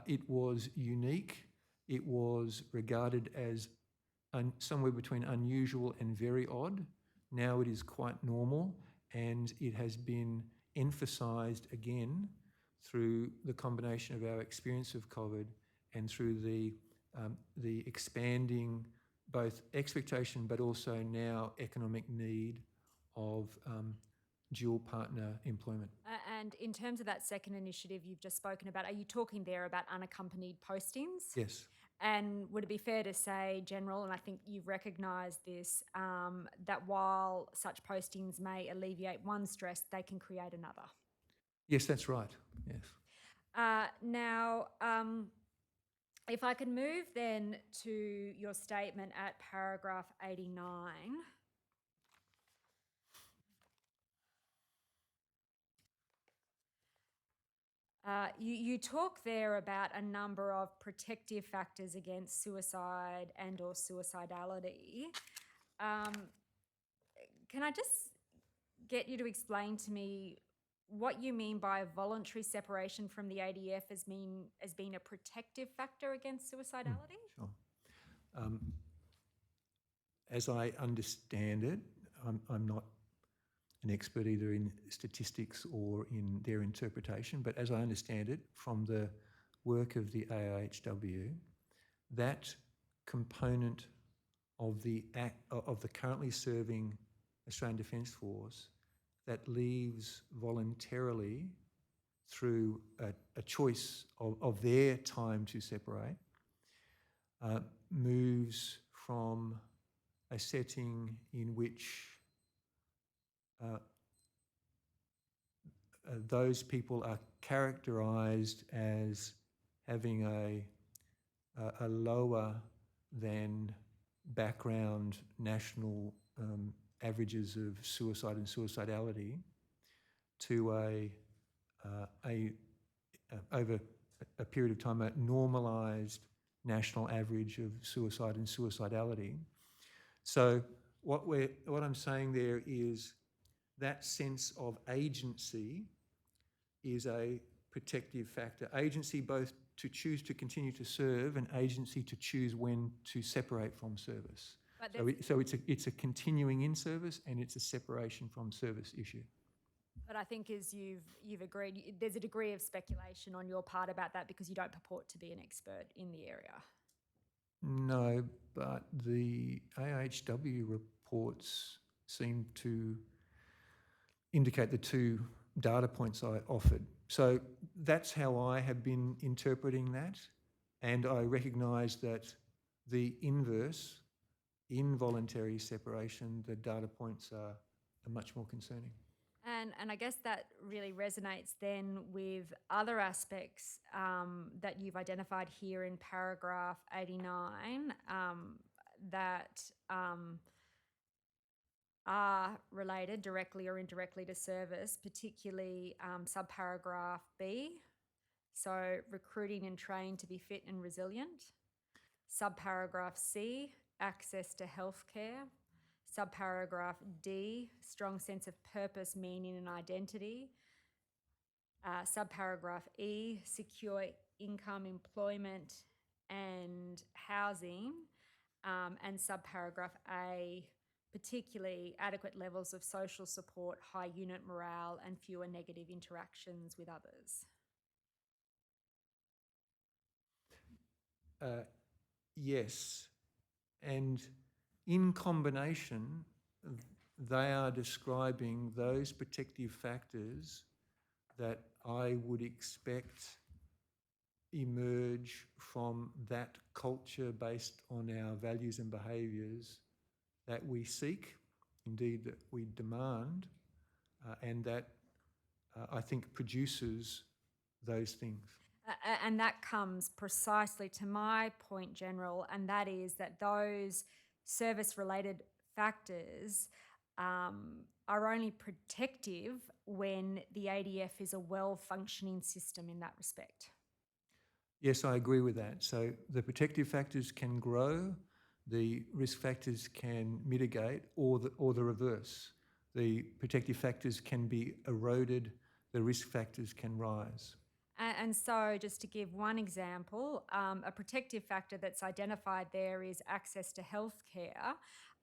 it was unique. It was regarded as somewhere between unusual and very odd. Now it is quite normal, and it has been emphasised again through the combination of our experience of COVID and through the expanding both expectation but also now economic need of dual partner employment. And in terms of that second initiative you've just spoken about, are you talking there about unaccompanied postings? Yes. And would it be fair to say, General, and I think you've recognised this, that while such postings may alleviate one stress, they can create another? Yes, that's right. Yes. Now, if I can move then to your statement at paragraph 89. You talk there about a number of protective factors against suicide and or suicidality. Can I just get you to explain to me what you mean by voluntary separation from the ADF as being a protective factor against suicidality? Sure. As I understand it, I'm not an expert either in statistics or in their interpretation, but as I understand it from the work of the AIHW, that component of the currently serving Australian Defence Force that leaves voluntarily through a choice of their time to separate, moves from a setting in which those people are characterised as having a lower than background national averages of suicide and suicidality to over a period of time, a normalised national average of suicide and suicidality. So what I'm saying there is that sense of agency is a protective factor. Agency both to choose to continue to serve and agency to choose when to separate from service. So it's a continuing in service and it's a separation from service issue. But I think as you've agreed, there's a degree of speculation on your part about that because you don't purport to be an expert in the area. No, but the AIHW reports seem to indicate the two data points I offered. So that's how I have been interpreting that, and I recognise that the inverse, involuntary separation, the data points are much more concerning. And I guess that really resonates then with other aspects that you've identified here in paragraph 89 that are related directly or indirectly to service, particularly subparagraph B, so recruiting and train to be fit and resilient. Subparagraph C, access to healthcare. Subparagraph D, strong sense of purpose, meaning and identity. Subparagraph E, secure income, employment and housing. And subparagraph A, particularly adequate levels of social support, high unit morale, and fewer negative interactions with others. Yes, and in combination, they are describing those protective factors that I would expect emerge from that culture based on our values and behaviours that we seek, indeed that we demand, and that I think produces those things. And that comes precisely to my point, General, and that is that those service-related factors are only protective when the ADF is a well-functioning system in that respect. Yes, I agree with that. So the protective factors can grow, the risk factors can mitigate, or the reverse. The protective factors can be eroded, the risk factors can rise. And so, just to give one example, a protective factor that's identified there is access to healthcare.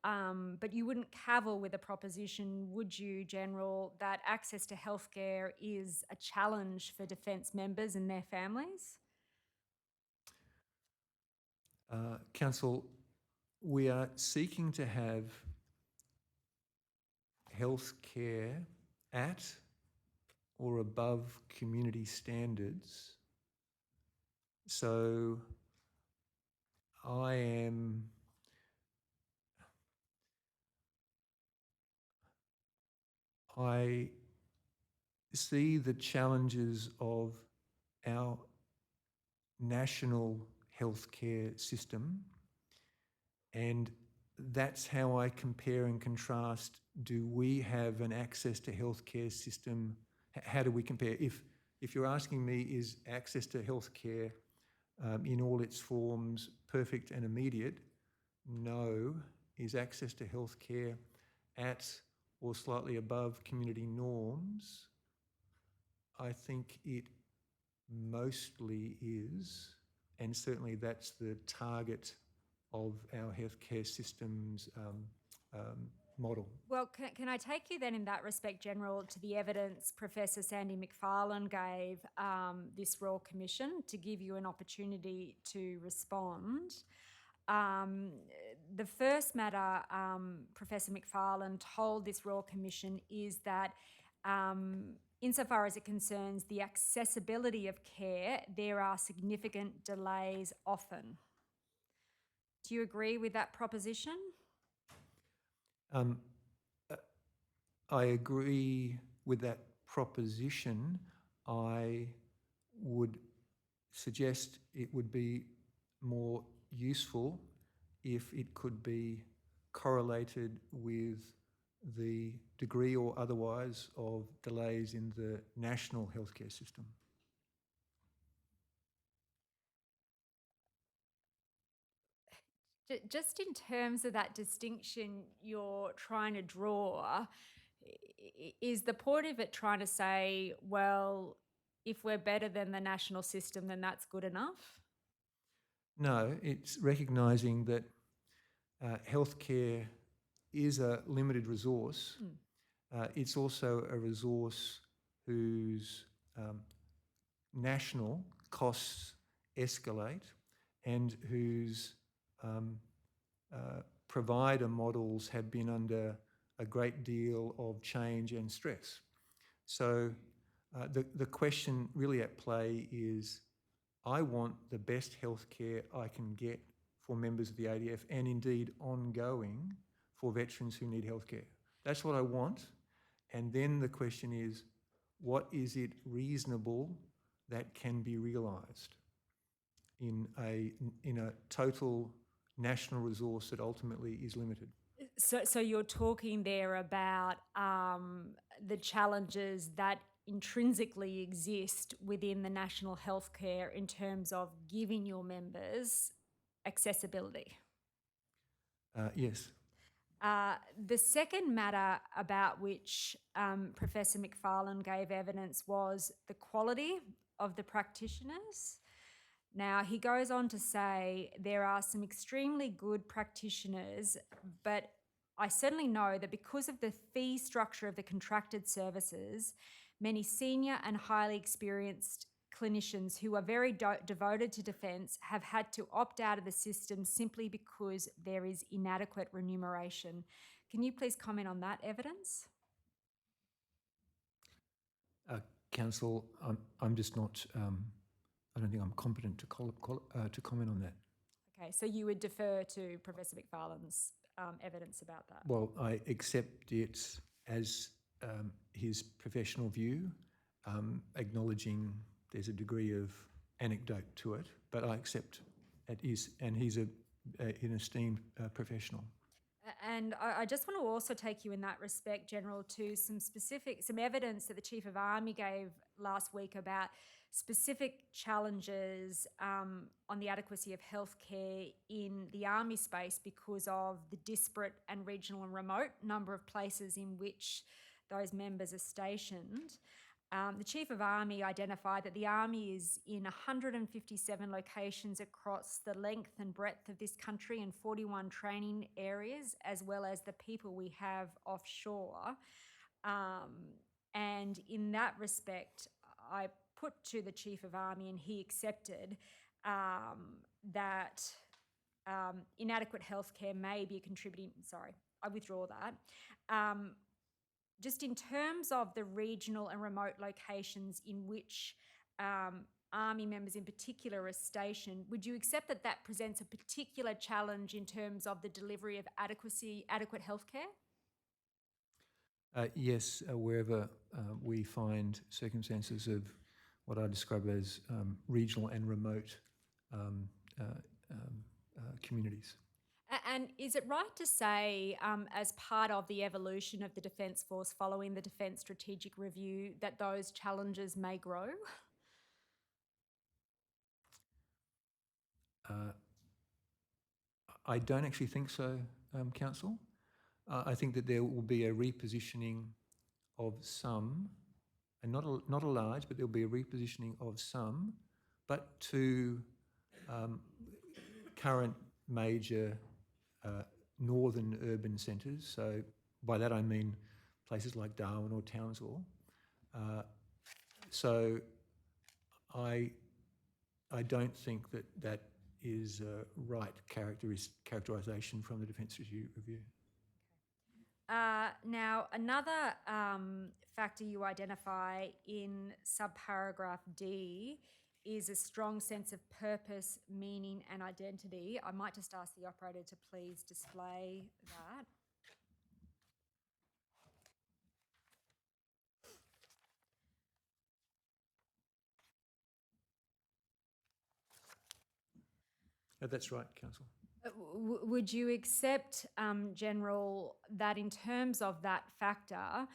But you wouldn't cavil with a proposition, would you, General, that access to healthcare is a challenge for defence members and their families? Council, we are seeking to have health care at or above community standards. So I see the challenges of our national healthcare system, and that's how I compare and contrast. Do we have an access to healthcare system? How do we compare? If you're asking me, is access to healthcare in all its forms perfect and immediate? No. Is access to healthcare at or slightly above community norms? I think it mostly is, and certainly that's the target of our healthcare system's model. Well, can I take you then in that respect, General, to the evidence Professor Sandy McFarlane gave this Royal Commission to give you an opportunity to respond? The first matter Professor McFarlane told this Royal Commission is that insofar as it concerns the accessibility of care, there are significant delays often. Do you agree with that proposition? I agree with that proposition. I would suggest it would be more useful if it could be correlated with the degree or otherwise of delays in the national healthcare system. Just in terms of that distinction you're trying to draw, is the point of it trying to say, well, if we're better than the national system, then that's good enough? No, it's recognising that healthcare is a limited resource. It's also a resource whose national costs escalate and whose provider models have been under a great deal of change and stress. So the question really at play is, I want the best healthcare I can get for members of the ADF and indeed ongoing for veterans who need healthcare. That's what I want. And then the question is, what is it reasonable that can be realised in a total national resource that ultimately is limited? So you're talking there about the challenges that intrinsically exist within the national healthcare in terms of giving your members accessibility. Yes. The second matter about which Professor McFarlane gave evidence was the quality of the practitioners. Now, he goes on to say there are some extremely good practitioners, but I certainly know that because of the fee structure of the contracted services, many senior and highly experienced clinicians who are very devoted to defence have had to opt out of the system simply because there is inadequate remuneration. Can you please comment on that evidence? Council, I'm just not. I don't think I'm competent to comment on that. Okay, so you would defer to Professor McFarlane's evidence about that? Well, I accept it as his professional view, acknowledging there's a degree of anecdote to it, but I accept it is, and he's an esteemed professional. And I just want to also take you in that respect, General, to some evidence that the Chief of Army gave last week about specific challenges on the adequacy of healthcare in the Army space because of the disparate and regional and remote number of places in which those members are stationed. The Chief of Army identified that the Army is in 157 locations across the length and breadth of this country and 41 training areas, as well as the people we have offshore. And in that respect, I put to the Chief of Army, and he accepted that inadequate healthcare may be a contributing, I withdraw that. Just in terms of the regional and remote locations in which Army members in particular are stationed, would you accept that that presents a particular challenge in terms of the delivery of adequate healthcare? Yes, wherever we find circumstances of what I describe as regional and remote communities. And is it right to say, as part of the evolution of the Defence Force following the Defence Strategic Review, that those challenges may grow? I don't actually think so, Council. I think that there will be a repositioning of some, and not a large, but there will be a repositioning of some, but to current major northern urban centres. So by that I mean places like Darwin or Townsville. So I don't think that is a right characterisation from the Defence Review. Now, another factor you identify in subparagraph D is a strong sense of purpose, meaning and identity. I might just ask the operator to please display that. That's right, Council. Would you accept, General, that in terms of that factor,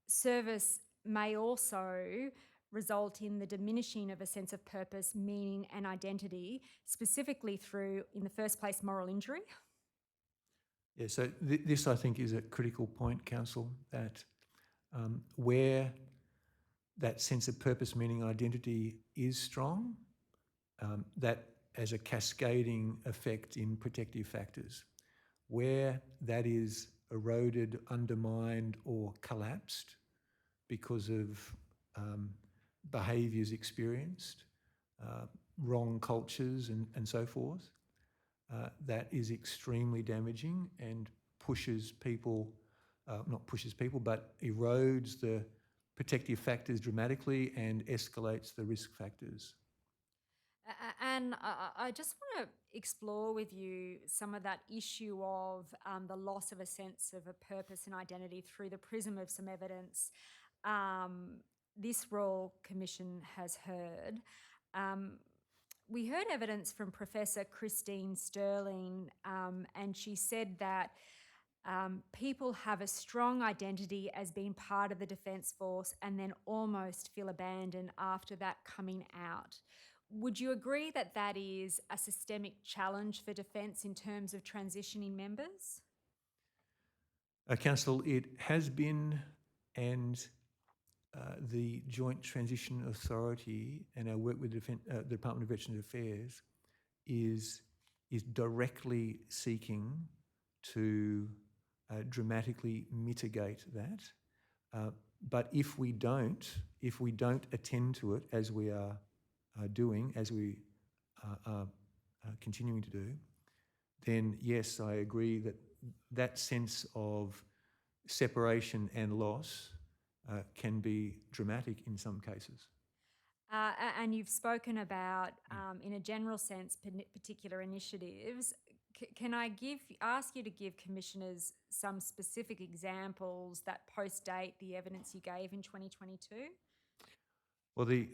service may also result in the diminishing of a sense of purpose, meaning and identity, specifically through, in the first place, moral injury? Yeah, so this I think is a critical point, Council, that where that sense of purpose, meaning, identity is strong, that as a cascading effect in protective factors. Where that is eroded, undermined or collapsed because of behaviours experienced, wrong cultures and so forth, that is extremely damaging and pushes people, not pushes people, but erodes the protective factors dramatically and escalates the risk factors. And I just want to explore with you some of that issue of the loss of a sense of a purpose and identity through the prism of some evidence this Royal Commission has heard. We heard evidence from Professor Christine Sterling, and she said that people have a strong identity as being part of the Defence Force and then almost feel abandoned after that coming out. Would you agree that that is a systemic challenge for Defence in terms of transitioning members? Council, it has been, and the Joint Transition Authority and our work with the Department of Veterans Affairs is directly seeking to dramatically mitigate that. But if we don't attend to it as we are doing, as we are continuing to do, then yes, I agree that that sense of separation and loss can be dramatic in some cases. And you've spoken about, in a general sense, particular initiatives. Can I ask you to give commissioners some specific examples that post-date the evidence you gave in 2022? Well, the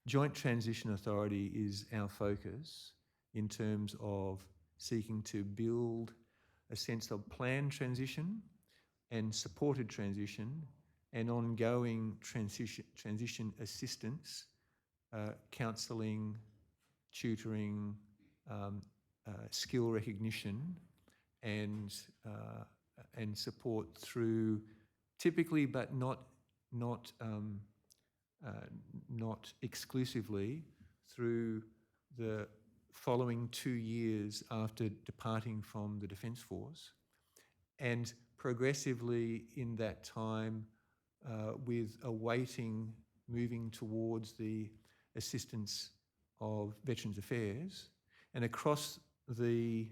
Joint Transition Authority is our focus in terms of seeking to build a sense of planned transition and supported transition and ongoing transition assistance, counselling, tutoring, skill recognition, and support through typically, but not exclusively, through the following 2 years after departing from the Defence Force, and progressively in that time with a weighting moving towards the assistance of Veterans Affairs. And across the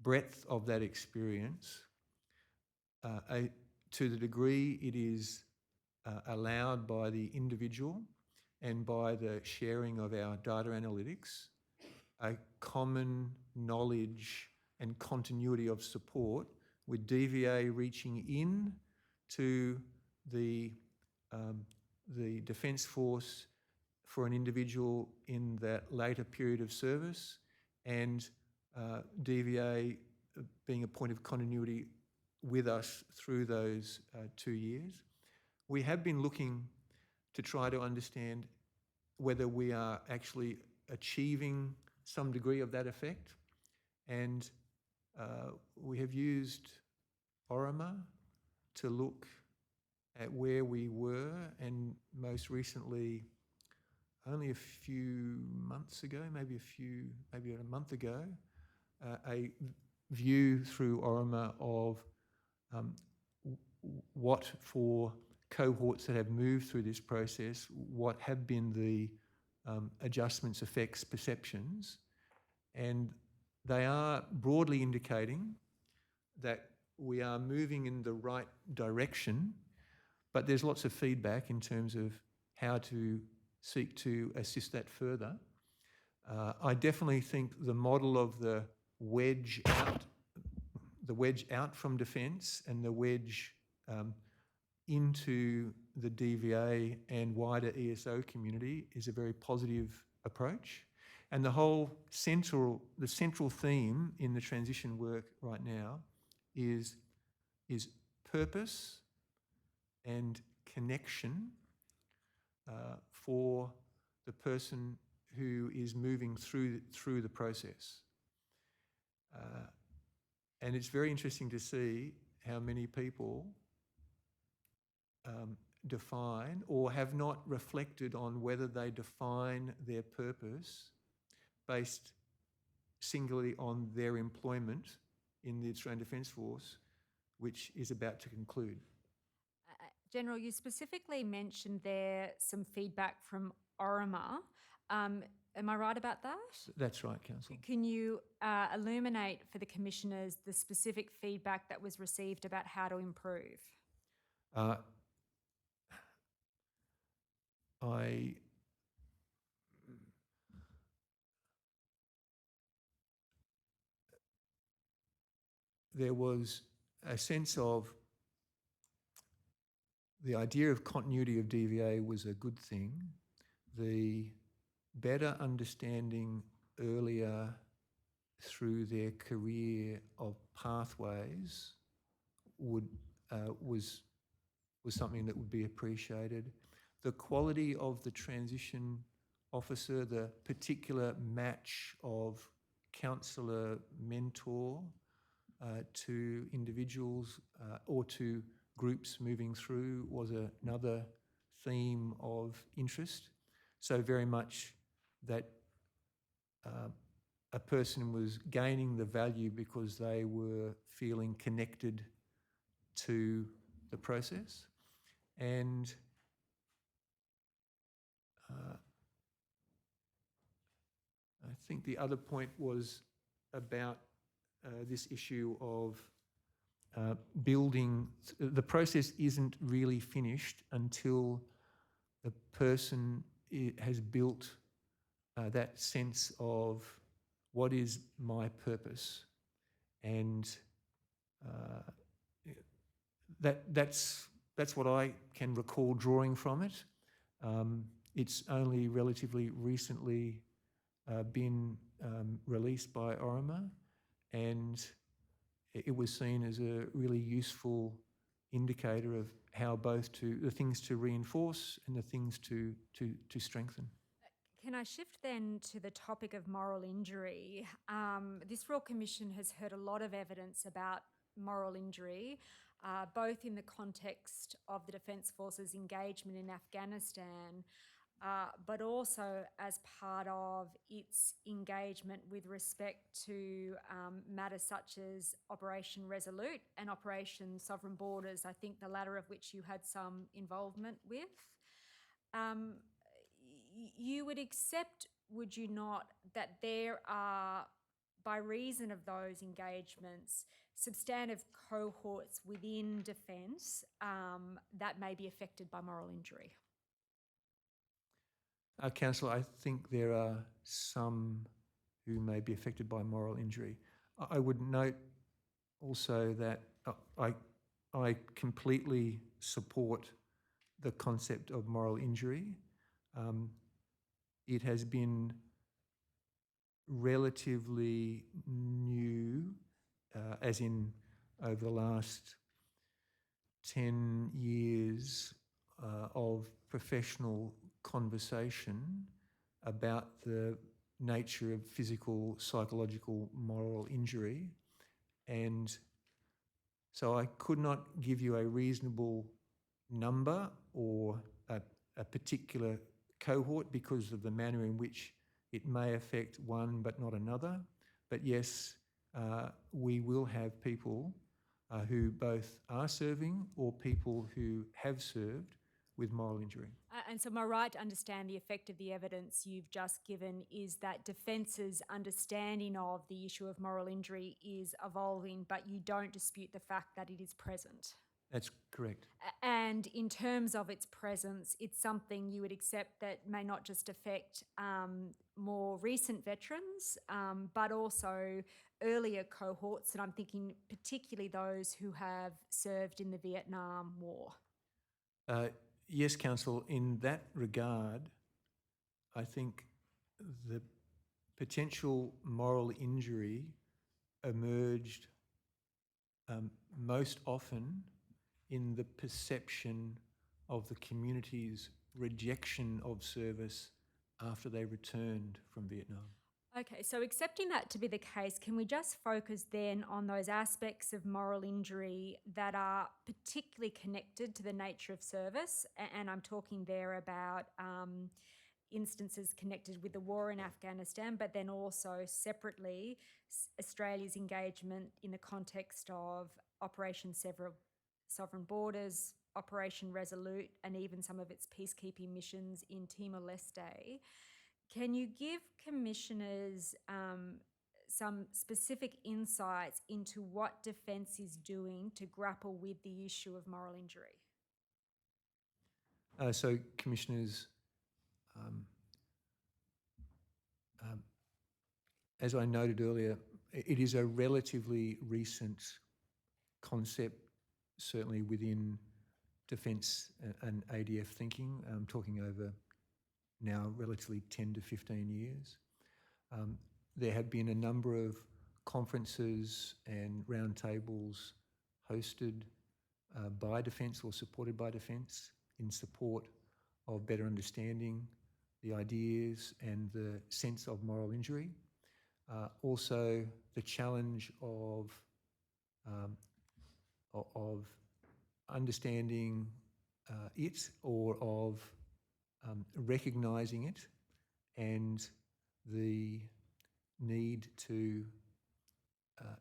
breadth of that experience, to the degree it is allowed by the individual and by the sharing of our data analytics, a common knowledge and continuity of support, with DVA reaching in to the Defence Force for an individual in that later period of service, and DVA being a point of continuity with us through those 2 years. We have been looking to try to understand whether we are actually achieving some degree of that effect, and we have used Orama to look at where we were, and most recently, only a few months ago, maybe a month ago, a view through Orama of what, for cohorts that have moved through this process, what have been the adjustments, effects, perceptions, and they are broadly indicating that we are moving in the right direction, but there's lots of feedback in terms of how to seek to assist that further. I definitely think the model of the wedge out from defence and the wedge into the DVA and wider ESO community is a very positive approach. And the central theme in the transition work right now is purpose and connection for the person who is moving through the process. And it's very interesting to see how many people define or have not reflected on whether they define their purpose based singularly on their employment in the Australian Defence Force, which is about to conclude. General, you specifically mentioned there some feedback from Orama. Am I right about that? That's right, Council. Can you illuminate for the commissioners the specific feedback that was received about how to improve? There was a sense of the idea of continuity of DVA was a good thing. The better understanding earlier through their career of pathways was something that would be appreciated. The quality of the transition officer, the particular match of counsellor, mentor to individuals or to groups moving through was another theme of interest. So very much that a person was gaining the value because they were feeling connected to the process. And I think the other point was about this issue of building. The process isn't really finished until the person has built that sense of what is my purpose, and that's what I can recall drawing from it. It's only relatively recently been released by Orima, and it was seen as a really useful indicator of how both the things to reinforce and the things to strengthen. Can I shift then to the topic of moral injury? This Royal Commission has heard a lot of evidence about moral injury, both in the context of the Defence Force's engagement in Afghanistan, but also as part of its engagement with respect to matters such as Operation Resolute and Operation Sovereign Borders, I think the latter of which you had some involvement with. You would accept, would you not, that there are, by reason of those engagements, substantive cohorts within Defence that may be affected by moral injury? Councillor, I think there are some who may be affected by moral injury. I would note also that I completely support the concept of moral injury. It has been relatively new, as in over the last 10 years of professional conversation about the nature of physical, psychological, moral injury. And so I could not give you a reasonable number or a particular cohort because of the manner in which it may affect one but not another. But yes, we will have people who both are serving or people who have served with moral injury. And so am I right to understand the effect of the evidence you've just given is that Defence's understanding of the issue of moral injury is evolving, but you don't dispute the fact that it is present? That's correct. And in terms of its presence, it's something you would accept that may not just affect more recent veterans, but also earlier cohorts, and I'm thinking particularly those who have served in the Vietnam War. Yes, Council, in that regard, I think the potential moral injury emerged most often in the perception of the community's rejection of service after they returned from Vietnam. Okay, so accepting that to be the case, can we just focus then on those aspects of moral injury that are particularly connected to the nature of service? And I'm talking there about instances connected with the war in Afghanistan, but then also separately Australia's engagement in the context of Operation Sovereign Borders, Operation Resolute, and even some of its peacekeeping missions in Timor-Leste. Can you give commissioners some specific insights into what Defence is doing to grapple with the issue of moral injury? So, Commissioners, as I noted earlier, it is a relatively recent concept, certainly within Defence and ADF thinking. I'm talking over now relatively 10 to 15 years. There have been a number of conferences and roundtables hosted by Defence or supported by Defence in support of better understanding the ideas and the sense of moral injury. Also, the challenge of understanding it or of recognising it, and the need to,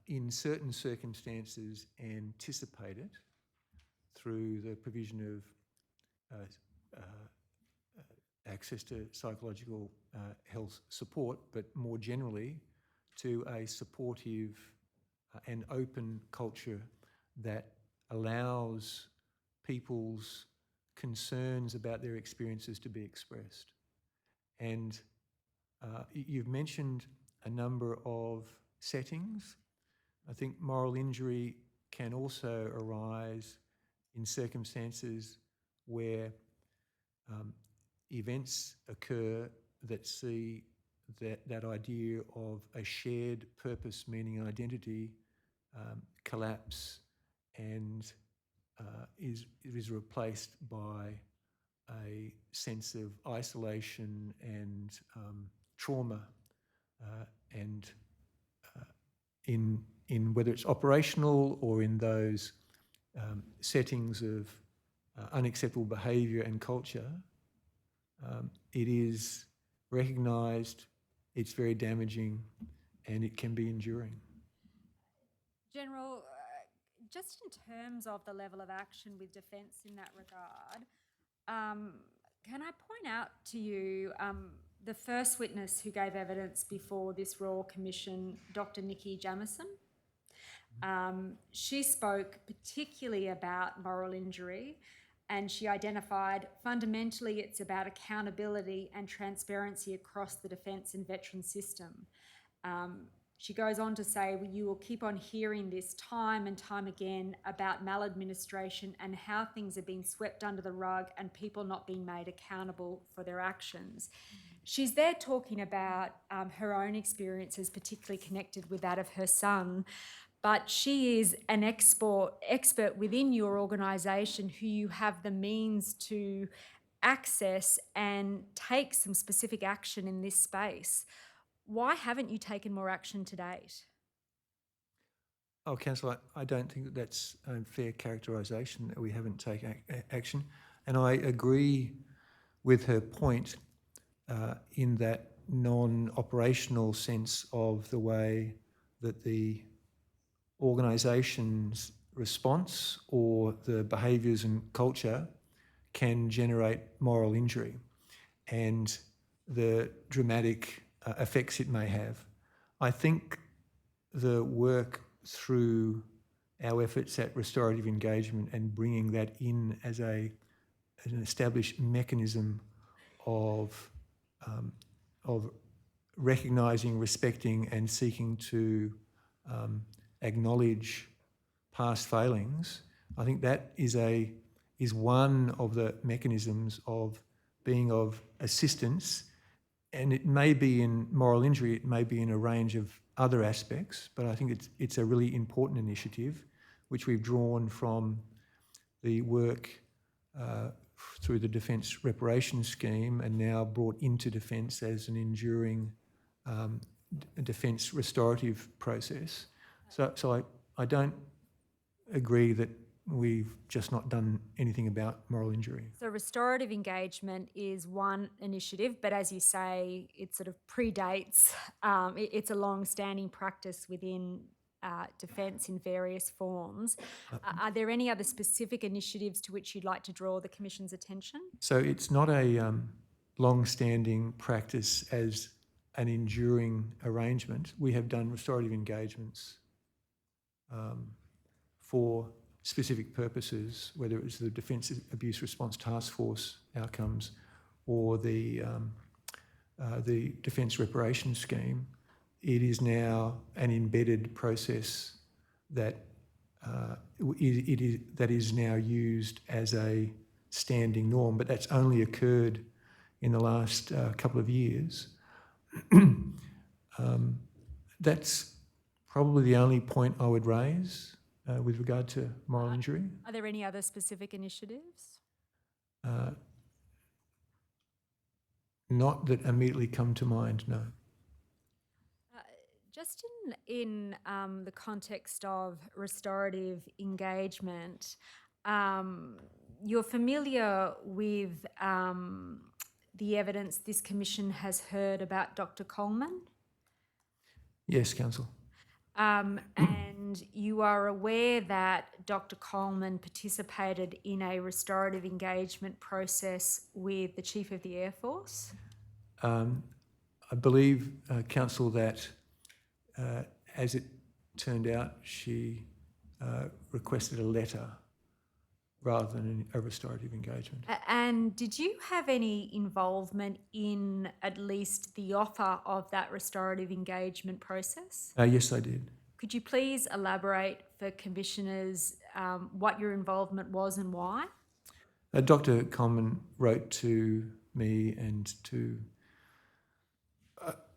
in certain circumstances, anticipate it through the provision of access to psychological health support, but more generally to a supportive and open culture that allows people's concerns about their experiences to be expressed. And you've mentioned a number of settings. I think moral injury can also arise in circumstances where events occur that see that idea of a shared purpose, meaning identity, collapse and is replaced by a sense of isolation and trauma, and in whether it's operational or in those settings of unacceptable behaviour and culture, it is recognised, it's very damaging, and it can be enduring. General, just in terms of the level of action with defence in that regard, can I point out to you the first witness who gave evidence before this Royal Commission, Dr. Nikki Jamieson? She spoke particularly about moral injury, and she identified fundamentally it's about accountability and transparency across the defence and veteran system. She goes on to say, well, you will keep on hearing this time and time again about maladministration and how things are being swept under the rug and people not being made accountable for their actions. She's there talking about her own experiences, particularly connected with that of her son, but she is an expert within your organisation who you have the means to access and take some specific action in this space. Why haven't you taken more action to date? Oh, Councillor, I don't think that that's a fair characterisation that we haven't taken action. And I agree with her point in that non-operational sense of the way that the organisation's response or the behaviours and culture can generate moral injury and the dramatic effects it may have. I think the work through our efforts at restorative engagement and bringing that in as an established mechanism of recognising, respecting and seeking to acknowledge past failings, I think that is one of the mechanisms of being of assistance. And it may be in moral injury, it may be in a range of other aspects, but I think it's a really important initiative which we've drawn from the work through the Defence Reparations Scheme and now brought into Defence as an enduring defence restorative process. So I don't agree that we've just not done anything about moral injury. So restorative engagement is one initiative, but as you say, it sort of predates, it's a long-standing practice within defence in various forms. Are there any other specific initiatives to which you'd like to draw the Commission's attention? So it's not a long-standing practice as an enduring arrangement. We have done restorative engagements for specific purposes, whether it was the Defence Abuse Response Task Force outcomes or the Defence Reparations Scheme. It is now an embedded process that is now used as a standing norm, but that's only occurred in the last couple of years. That's probably the only point I would raise with regard to moral injury. Are there any other specific initiatives? Not that immediately come to mind, no. Just in the context of restorative engagement, you're familiar with the evidence this Commission has heard about Dr. Coleman? Yes, Council. And you are aware that Dr. Coleman participated in a restorative engagement process with the Chief of the Air Force? I believe, Council, that as it turned out, she requested a letter rather than a restorative engagement. And did you have any involvement in at least the offer of that restorative engagement process? Yes, I did. Could you please elaborate for commissioners what your involvement was and why? Dr. Coleman wrote to me and to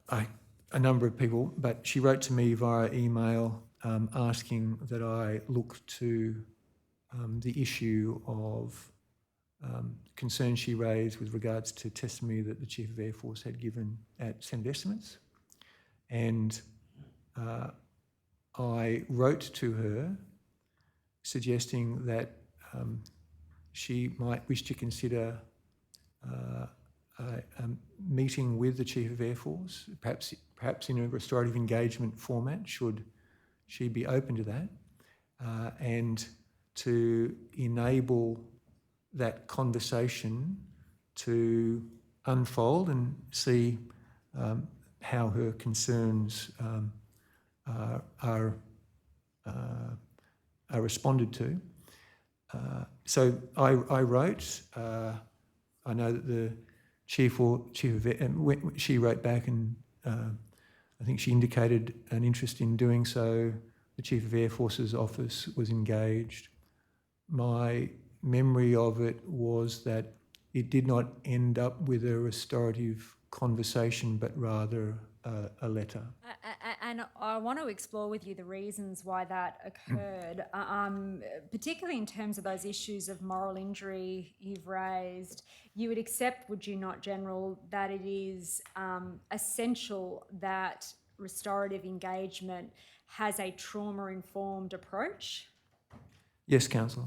a number of people, but she wrote to me via email asking that I look to the issue of concerns she raised with regards to testimony that the Chief of Air Force had given at Senate Estimates. And I wrote to her suggesting that she might wish to consider a meeting with the Chief of Air Force, perhaps in a restorative engagement format, should she be open to that, and to enable that conversation to unfold and see how her concerns are responded to. So I wrote. I know that the Chief of she wrote back, and I think she indicated an interest in doing so. The Chief of Air Force's office was engaged. My memory of it was that it did not end up with a restorative conversation, but rather a letter. And I want to explore with you the reasons why that occurred, particularly in terms of those issues of moral injury you've raised. You would accept, would you not, General, that it is essential that restorative engagement has a trauma-informed approach? Yes, Councillor.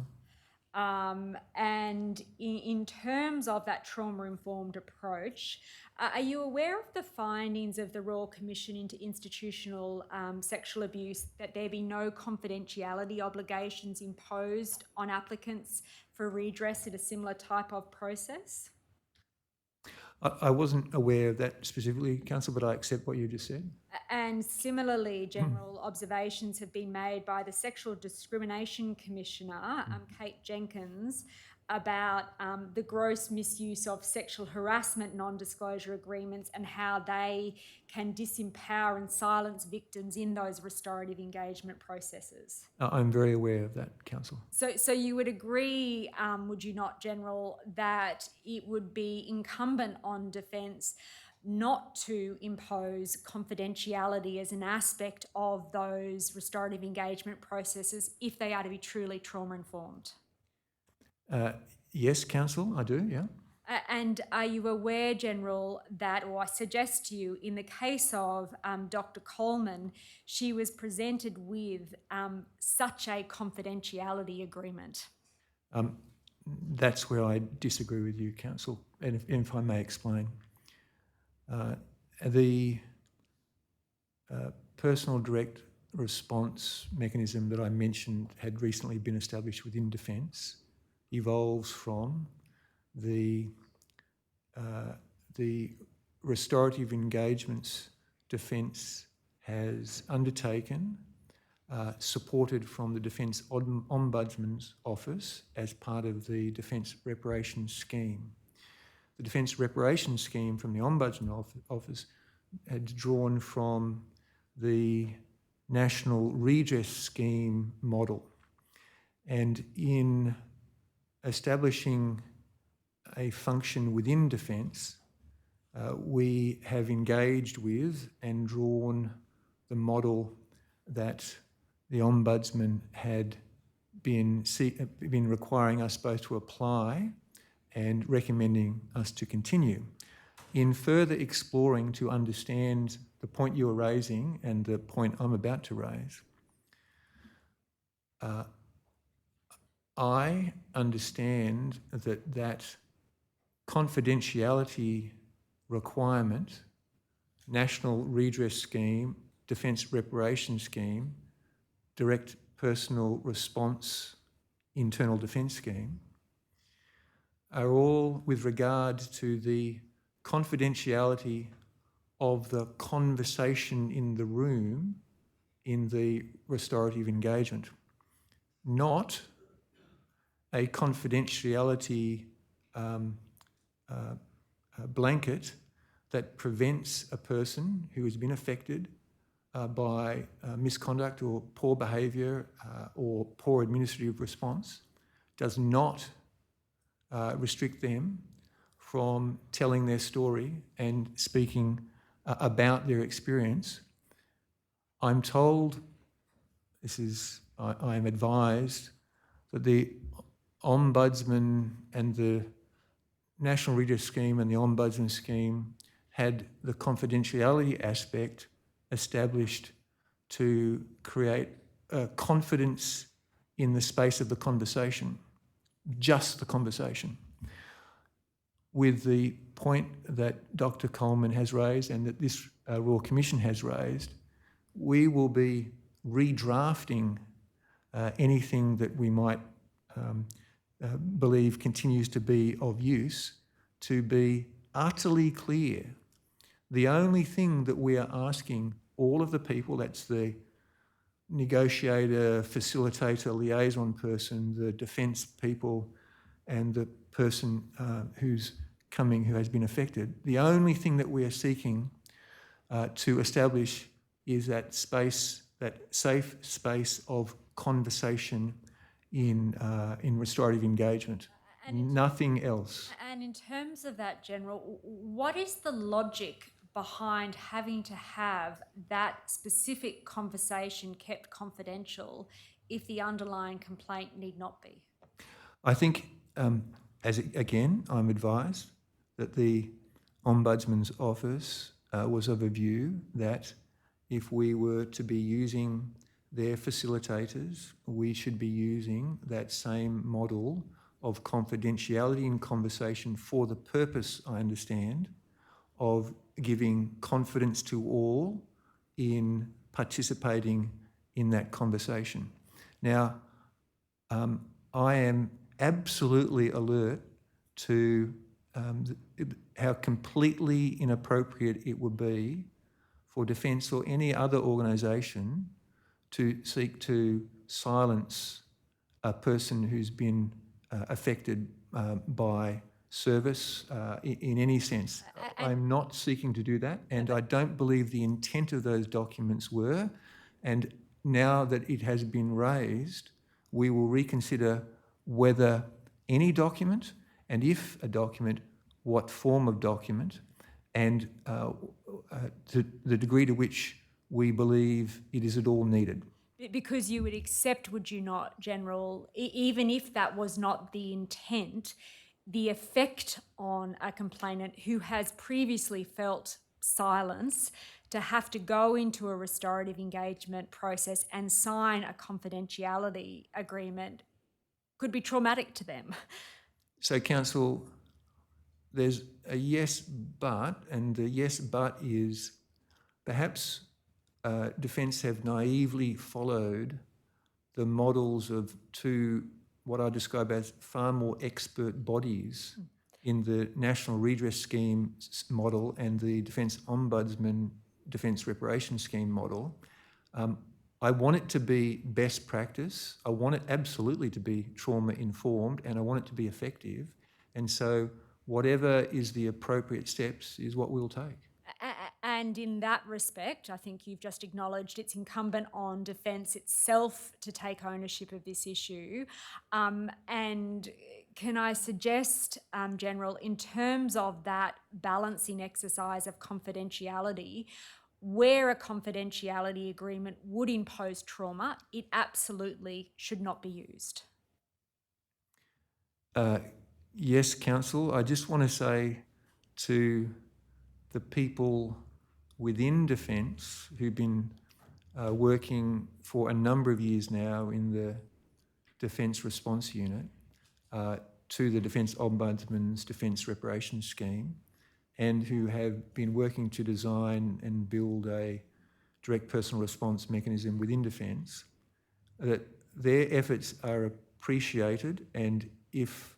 And in terms of that trauma-informed approach, are you aware of the findings of the Royal Commission into Institutional Sexual Abuse, that there be no confidentiality obligations imposed on applicants for redress in a similar type of process? I wasn't aware of that specifically, Councillor, but I accept what you just said. And similarly, general observations have been made by the Sexual Discrimination Commissioner, Kate Jenkins, about the gross misuse of sexual harassment non-disclosure agreements and how they can disempower and silence victims in those restorative engagement processes. I'm very aware of that, Council. So you would agree, would you not, General, that it would be incumbent on defence not to impose confidentiality as an aspect of those restorative engagement processes if they are to be truly trauma-informed? Yes, Council, I do, yeah. And are you aware, General, that, or I suggest to you, in the case of Dr. Coleman, she was presented with such a confidentiality agreement? That's where I disagree with you, Council, and if I may explain. The personal direct response mechanism that I mentioned had recently been established within Defence evolves from the restorative engagements Defence has undertaken, supported from the Defence Ombudsman's Office as part of the Defence Reparations Scheme. The Defence Reparations Scheme from the Ombudsman Office had drawn from the National Redress Scheme model. And in establishing a function within Defence, we have engaged with and drawn the model that the Ombudsman had been requiring us both to apply and recommending us to continue. In further exploring to understand the point you are raising and the point I'm about to raise, I understand that confidentiality requirement, National Redress Scheme Defence Reparation Scheme, Direct Personal Response Internal Defence Scheme, are all with regard to the confidentiality of the conversation in the room in the restorative engagement, not a confidentiality blanket that prevents a person who has been affected by misconduct or poor behaviour or poor administrative response, does not restrict them from telling their story and speaking about their experience. I'm told, I am advised, that the Ombudsman and the National Redress Scheme and the Ombudsman Scheme had the confidentiality aspect established to create confidence in the space of the conversation, just the conversation. With the point that Dr. Coleman has raised and that this Royal Commission has raised, we will be redrafting anything that we might believe continues to be of use to be utterly clear. The only thing that we are asking all of the people, that's the negotiator, facilitator, liaison person, the defence people, and the person who's coming who has been affected, the only thing that we are seeking to establish is that space, that safe space of conversation in restorative engagement. Nothing else. And in terms of that, General, what is the logic behind having to have that specific conversation kept confidential if the underlying complaint need not be? I think, again, I'm advised that the Ombudsman's Office was of a view that if we were to be using their facilitators, we should be using that same model of confidentiality in conversation for the purpose, I understand, of giving confidence to all in participating in that conversation. Now, I am absolutely alert to how completely inappropriate it would be for Defence or any other organisation to seek to silence a person who's been affected by service in any sense. I'm not seeking to do that, and I don't believe the intent of those documents were. And now that it has been raised, we will reconsider whether any document, and if a document, what form of document, and to the degree to which we believe it is at all needed. Because you would accept, would you not, General, even if that was not the intent, the effect on a complainant who has previously felt silence to have to go into a restorative engagement process and sign a confidentiality agreement could be traumatic to them? So, Council, there's a yes but, and the yes but is perhaps Defence have naively followed the models of two, what I describe as far more expert bodies in the National Redress Scheme model and the Defence Ombudsman Defence Reparation Scheme model. I want it to be best practice. I want it absolutely to be trauma-informed, and I want it to be effective. And so whatever is the appropriate steps is what we'll take. And in that respect, I think you've just acknowledged it's incumbent on Defence itself to take ownership of this issue. And can I suggest, General, in terms of that balancing exercise of confidentiality, where a confidentiality agreement would impose trauma, it absolutely should not be used? Yes, Council. I just want to say to the people within Defence who've been working for a number of years now in the Defence Response Unit, to the Defence Ombudsman's Defence Reparation Scheme, and who have been working to design and build a direct personal response mechanism within Defence, that their efforts are appreciated, and if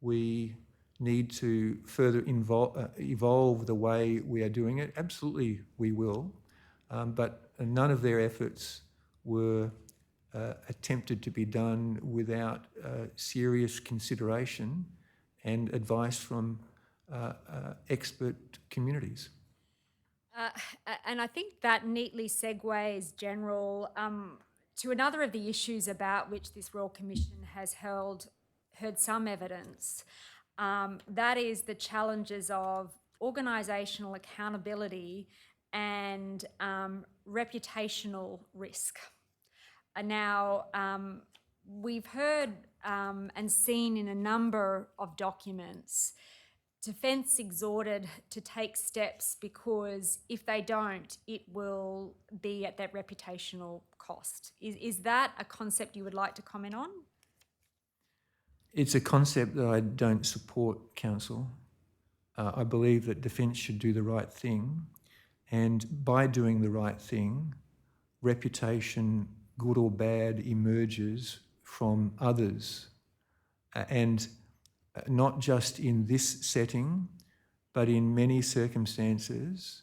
we need to further evolve the way we are doing it, absolutely we will. But none of their efforts were attempted to be done without serious consideration and advice from expert communities. And I think that neatly segues, General, to another of the issues about which this Royal Commission has heard some evidence. That is the challenges of organisational accountability and reputational risk. Now, we've heard and seen in a number of documents Defence exhorted to take steps because if they don't, it will be at that reputational cost. Is that a concept you would like to comment on? It's a concept that I don't support, Council. I believe that Defence should do the right thing, and by doing the right thing, reputation, good or bad, emerges from others. And not just in this setting, but in many circumstances,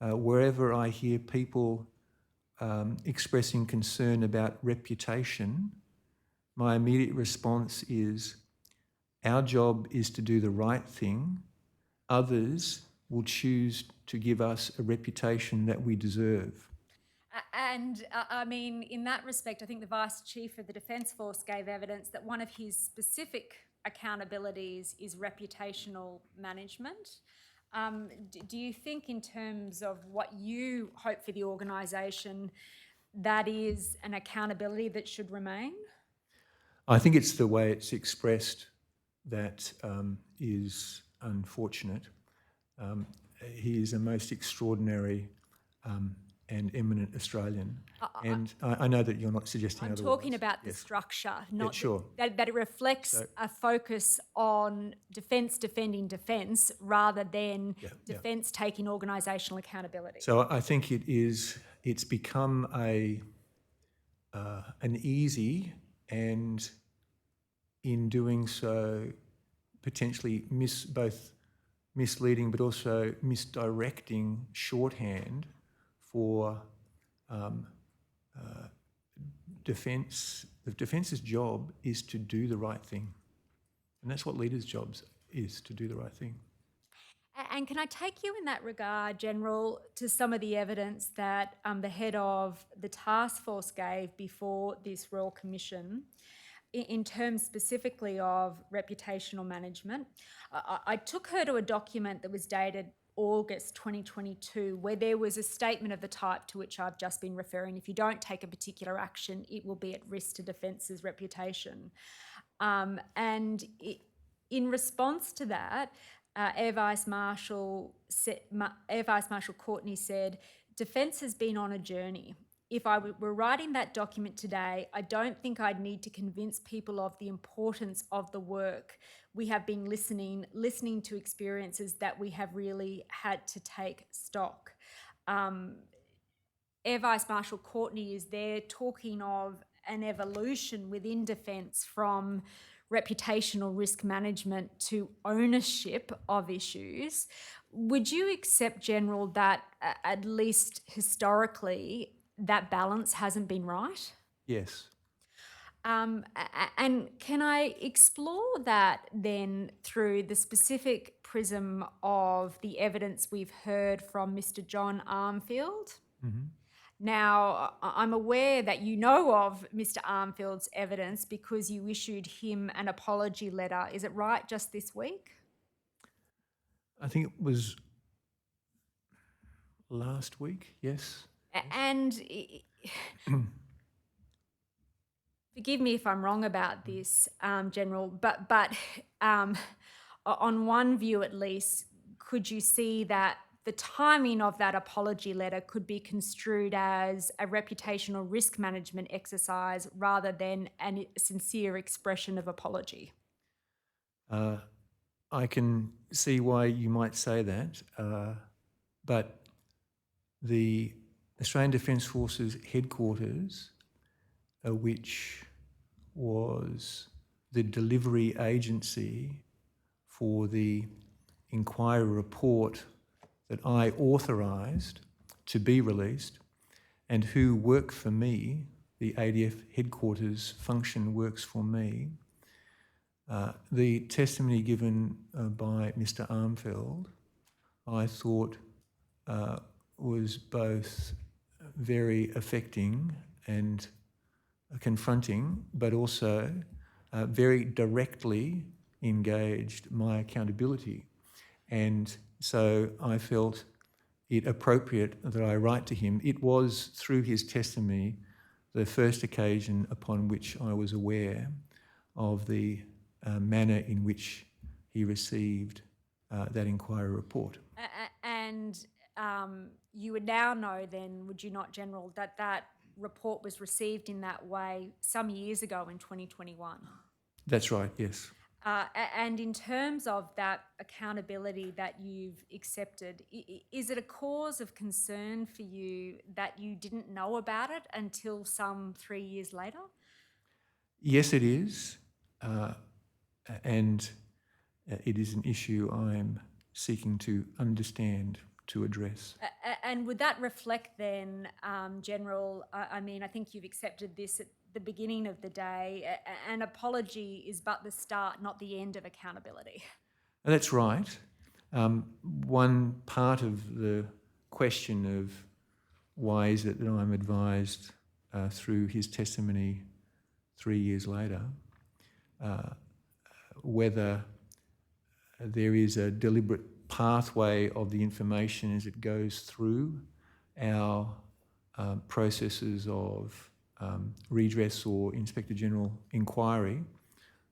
wherever I hear people expressing concern about reputation, my immediate response is, our job is to do the right thing. Others will choose to give us a reputation that we deserve. And I mean, in that respect, I think the Vice Chief of the Defence Force gave evidence that one of his specific accountabilities is reputational management. Do you think, in terms of what you hope for the organisation, that is an accountability that should remain? I think it's the way it's expressed that is unfortunate. He is a most extraordinary and eminent Australian. And I know that you're not suggesting I'm otherwise. talking about the structure, not sure. that it reflects a focus on defence defending defence rather than defence taking organisational accountability. So I think it's become an easy and, in doing so, potentially both misleading but also misdirecting shorthand for defence. The defence's job is to do the right thing. And that's what leaders' jobs is, to do the right thing. And can I take you in that regard, General, to some of the evidence that the head of the task force gave before this Royal Commission in terms specifically of reputational management? I took her to a document that was dated August 2022, where there was a statement of the type to which I've just been referring. If you don't take a particular action, it will be at risk to Defence's reputation. In response to that, Air Vice Marshal Courtney said, Defence has been on a journey. If I were writing that document today, I don't think I'd need to convince people of the importance of the work. We have been listening to experiences that we have really had to take stock. Air Vice Marshal Courtney is there talking of an evolution within Defence from reputational risk management to ownership of issues. Would you accept, General, that at least historically that balance hasn't been right? Yes. And can I explore that then through the specific prism of the evidence we've heard from Mr. John Armfield? Mm-hmm. Now, I'm aware that you know of Mr. Armfield's evidence because you issued him an apology letter. Is it right, just this week? I think it was last week, yes. And forgive me if I'm wrong about this, General, but on one view at least, could you see that the timing of that apology letter could be construed as a reputational risk management exercise rather than a sincere expression of apology? I can see why you might say that, but the Australian Defence Forces headquarters, which was the delivery agency for the inquiry report that I authorised to be released, and who work for me, the ADF headquarters function works for me. The testimony given by Mr. Armfield, I thought was both very affecting and confronting, but also very directly engaged my accountability. And so I felt it appropriate that I write to him. It was through his testimony the first occasion upon which I was aware of the manner in which he received that inquiry report. And you would now know then, would you not, General, that that report was received in that way some years ago in 2021? That's right, yes. And in terms of that accountability that you've accepted, is it a cause of concern for you that you didn't know about it until some 3 years later? Yes, it is. And it is an issue I'm seeking to understand, to address. And would that reflect then, General, I mean, I think you've accepted this at the beginning of the day, an apology is but the start, not the end of accountability. That's right. One part of the question of why is it that I'm advised through his testimony 3 years later, whether there is a deliberate pathway of the information as it goes through our processes of redress or Inspector General inquiry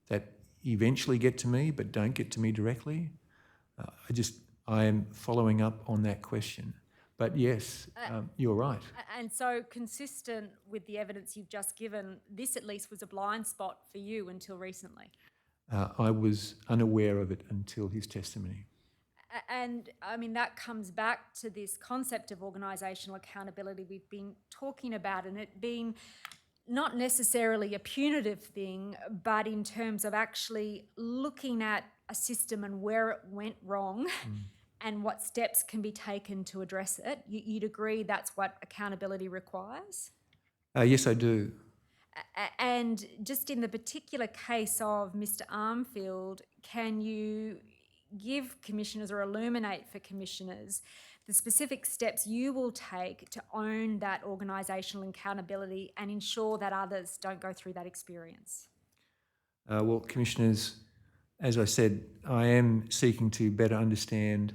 that eventually get to me but don't get to me directly. I am following up on that question. But yes, you're right. And so consistent with the evidence you've just given, this at least was a blind spot for you until recently. I was unaware of it until his testimony. And I mean, that comes back to this concept of organisational accountability we've been talking about, and it being not necessarily a punitive thing, but in terms of actually looking at a system and where it went wrong and what steps can be taken to address it. You'd agree that's what accountability requires? Yes, I do. And just in the particular case of Mr. Armfield, can you give commissioners or illuminate for commissioners the specific steps you will take to own that organisational accountability and ensure that others don't go through that experience? Well, commissioners, as I said, I am seeking to better understand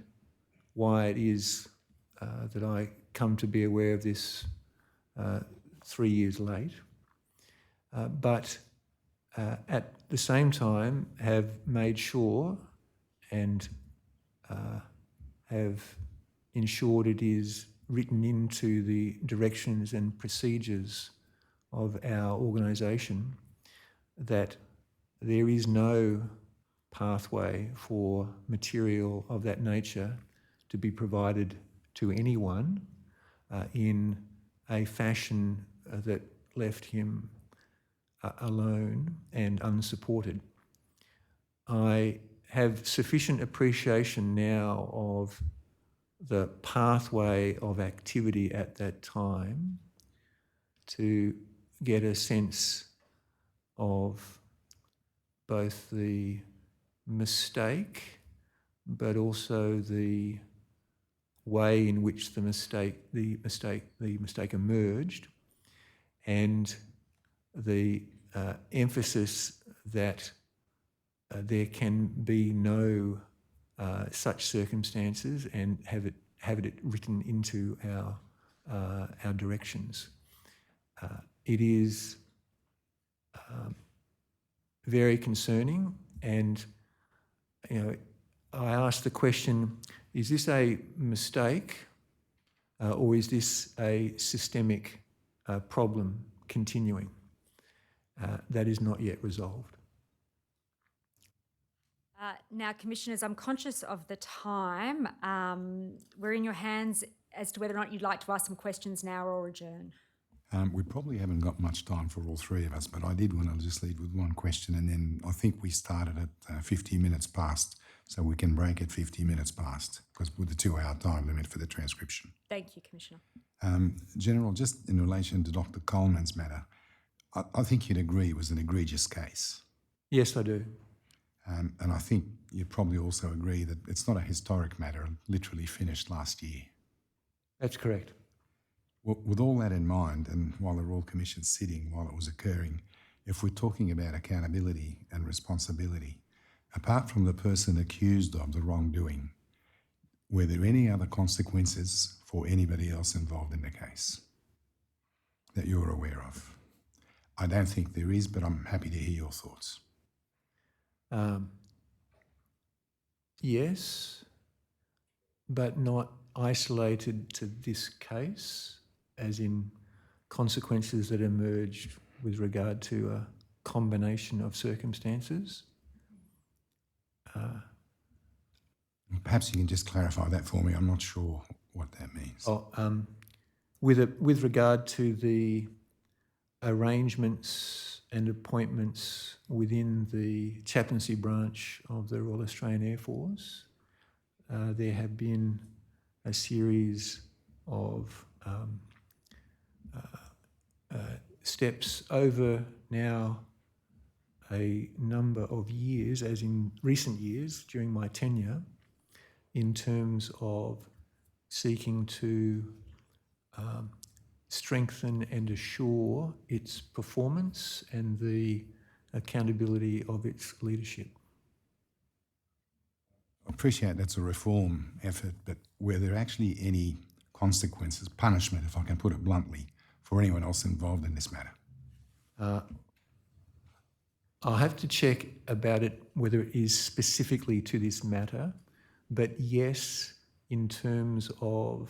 why it is that I come to be aware of this 3 years late. But at the same time have made sure and have ensured it is written into the directions and procedures of our organisation that there is no pathway for material of that nature to be provided to anyone in a fashion that left him alone and unsupported. I have sufficient appreciation now of the pathway of activity at that time to get a sense of both the mistake but also the way in which the mistake emerged, and the emphasis that there can be no such circumstances, and have it written into our directions. It is very concerning, and I ask the question: is this a mistake, or is this a systemic problem continuing that is not yet resolved? Now, Commissioners, I'm conscious of the time. We're in your hands as to whether or not you'd like to ask some questions now or adjourn. We probably haven't got much time for all three of us, but I did want to just lead with one question, and then I think we started at 50 minutes past, so we can break at 50 minutes past, because with the 2-hour time limit for the transcription. Thank you, Commissioner. General, just in relation to Dr. Coleman's matter, I think you'd agree it was an egregious case. Yes, I do. And I think you'd probably also agree that it's not a historic matter, it literally finished last year. That's correct. Well, with all that in mind, and while the Royal Commission's sitting while it was occurring, if we're talking about accountability and responsibility, apart from the person accused of the wrongdoing, were there any other consequences for anybody else involved in the case that you're aware of? I don't think there is, but I'm happy to hear your thoughts. Yes, but not isolated to this case, as in consequences that emerged with regard to a combination of circumstances. Perhaps you can just clarify that for me. I'm not sure what that means. With regard to the arrangements and appointments within the chaplaincy branch of the Royal Australian Air Force, there have been a series of steps over now a number of years, as in recent years during my tenure, in terms of seeking to strengthen and assure its performance and the accountability of its leadership. I appreciate that's a reform effort, but were there actually any consequences, punishment, if I can put it bluntly, for anyone else involved in this matter? I'll have to check about it, whether it is specifically to this matter, but yes, in terms of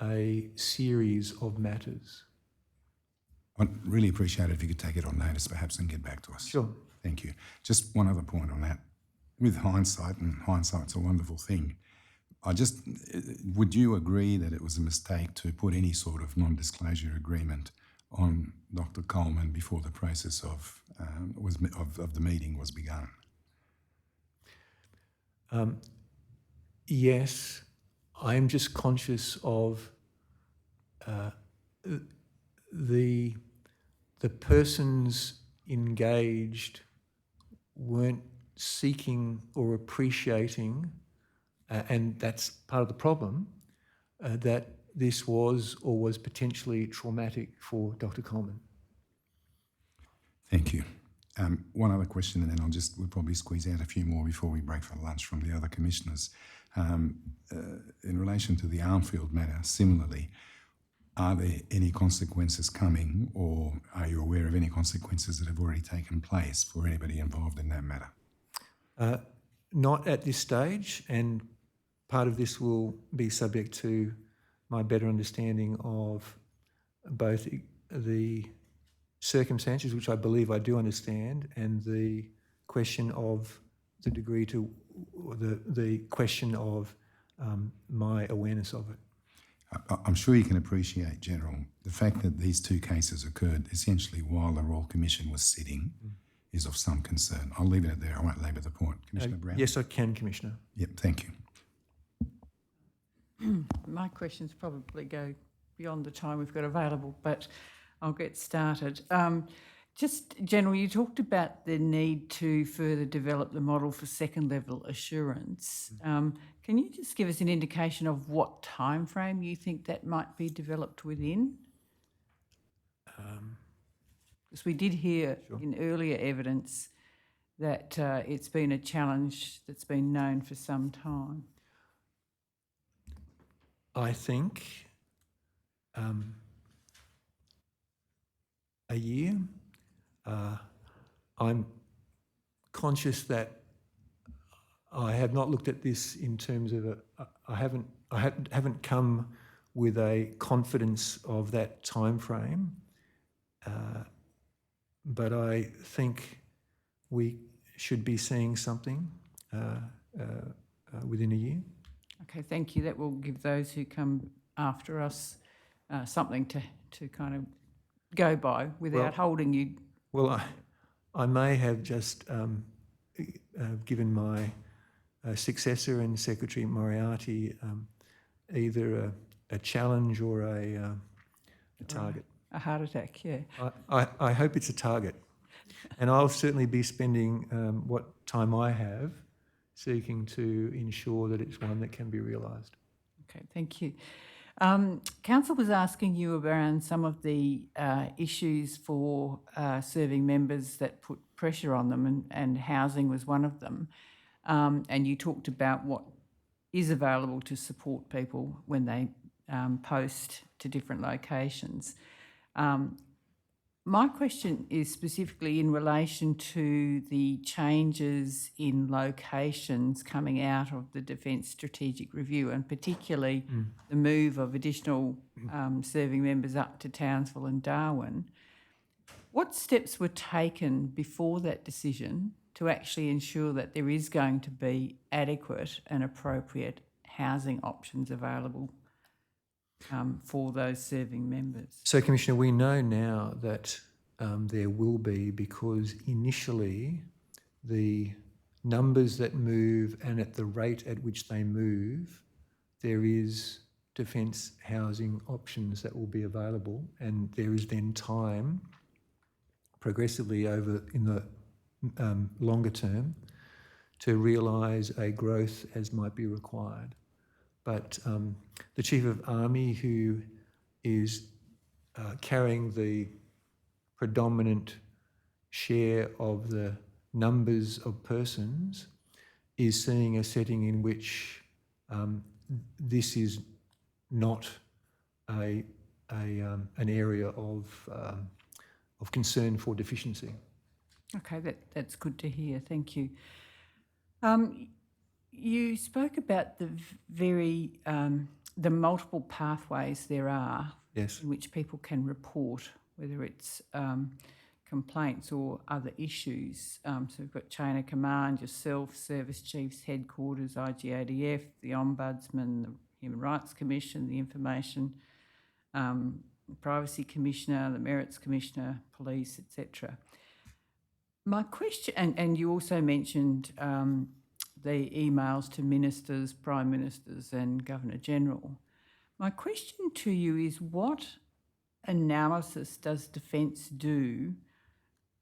a series of matters. I'd really appreciate it if you could take it on notice perhaps and get back to us. Sure. Thank you. Just one other point on that. With hindsight, and hindsight's a wonderful thing, would you agree that it was a mistake to put any sort of non-disclosure agreement on Dr. Coleman before the process of the meeting was begun? Yes, I'm just conscious of the persons engaged weren't seeking or appreciating, and that's part of the problem, that this was or was potentially traumatic for Dr. Coleman. Thank you. One other question, and then we'll probably squeeze out a few more before we break for lunch from the other commissioners. In relation to the Armfield matter, similarly, are there any consequences coming, or are you aware of any consequences that have already taken place for anybody involved in that matter? Not at this stage, and part of this will be subject to my better understanding of both the circumstances, which I believe I do understand, and the question of the degree to the question of my awareness of it. I'm sure you can appreciate, General, the fact that these two cases occurred essentially while the Royal Commission was sitting is of some concern. I'll leave it at there. I won't labour the point. Commissioner Brown? Yes, I can, Commissioner. Yep, thank you. My questions probably go beyond the time we've got available, but I'll get started. Just, General, you talked about the need to further develop the model for second level assurance. Can you just give us an indication of what time frame you think that might be developed within? Because we did hear in earlier evidence that it's been a challenge that's been known for some time. I think a year. I'm conscious that I have not looked at this in terms of I haven't come with a confidence of that time frame, but I think we should be seeing something within a year. Okay, thank you. That will give those who come after us something to kind of go by without holding you. Well, I may have just given my successor and Secretary Moriarty either a challenge or a target. A heart attack, yeah. I hope it's a target. And I'll certainly be spending what time I have seeking to ensure that it's one that can be realised. Okay, thank you. Council was asking you around some of the issues for serving members that put pressure on them, and housing was one of them. And you talked about what is available to support people when they post to different locations. My question is specifically in relation to the changes in locations coming out of the Defence Strategic Review, and particularly the move of additional serving members up to Townsville and Darwin. What steps were taken before that decision to actually ensure that there is going to be adequate and appropriate housing options available for those serving members? So, Commissioner, we know now that there will be, because initially the numbers that move and at the rate at which they move, there is defence housing options that will be available, and there is then time progressively over in the longer term to realise a growth as might be required. But the Chief of Army, who is carrying the predominant share of the numbers of persons, is seeing a setting in which this is not an area of concern for deficiency. Okay, that's good to hear. Thank you. You spoke about the multiple pathways there are Yes. in which people can report, whether it's complaints or other issues. So we've got chain of command, yourself, service chiefs, headquarters, IGADF, the Ombudsman, the Human Rights Commission, the Information Privacy Commissioner, the Merits Commissioner, Police, etc. My question, and you also mentioned the emails to ministers, prime ministers and Governor-General. My question to you is, what analysis does Defence do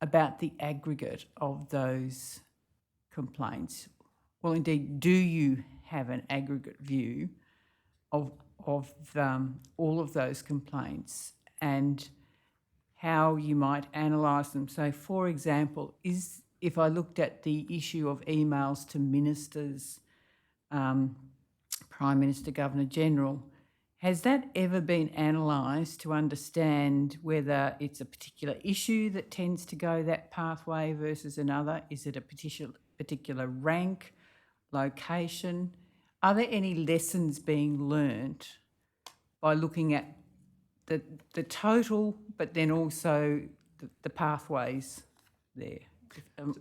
about the aggregate of those complaints? Well, indeed, do you have an aggregate view of all of those complaints and how you might analyse them? So, for example, if I looked at the issue of emails to ministers, Prime Minister, Governor-General, has that ever been analysed to understand whether it's a particular issue that tends to go that pathway versus another? Is it a particular rank, location? Are there any lessons being learnt by looking at the total, but then also the pathways there?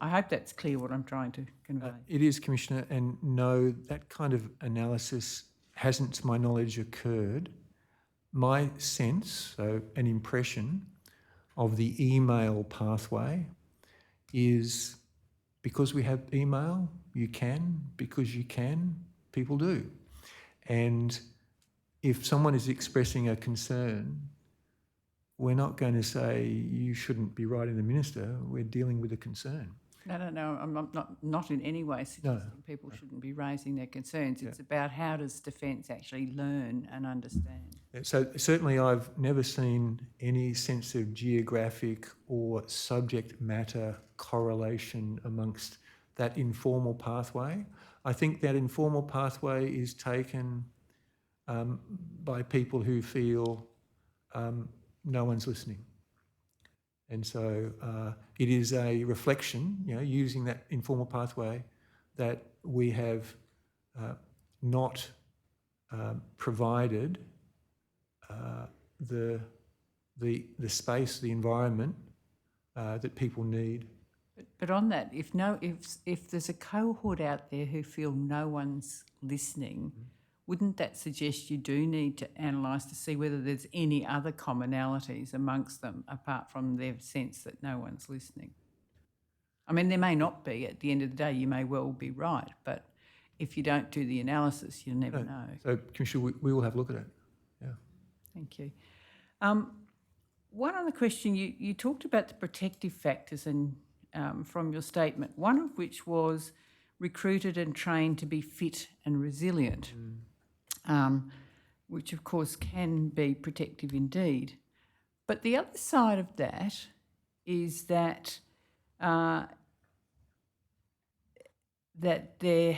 I hope that's clear what I'm trying to convey. It is, Commissioner, and no, that kind of analysis hasn't, to my knowledge, occurred. My sense, so an impression of the email pathway is, because we have email, you can, because you can, people do. And if someone is expressing a concern, we're not going to say you shouldn't be writing the minister. We're dealing with a concern. No, I'm not in any way suggesting people shouldn't be raising their concerns. It's about how does Defence actually learn and understand. So certainly I've never seen any sense of geographic or subject matter correlation amongst that informal pathway. I think that informal pathway is taken by people who feel no one's listening. And so it is a reflection, using that informal pathway, that we have not provided the space, the environment that people need. But on that, if there's a cohort out there who feel no one's listening, wouldn't that suggest you do need to analyse to see whether there's any other commonalities amongst them apart from their sense that no one's listening? I mean, there may not be. At the end of the day, you may well be right, but if you don't do the analysis, you'll never know. So, Commissioner, we will have a look at it. Yeah. Thank you. One other question, you talked about the protective factors and from your statement, one of which was recruited and trained to be fit and resilient, which of course can be protective indeed. But the other side of that is that that there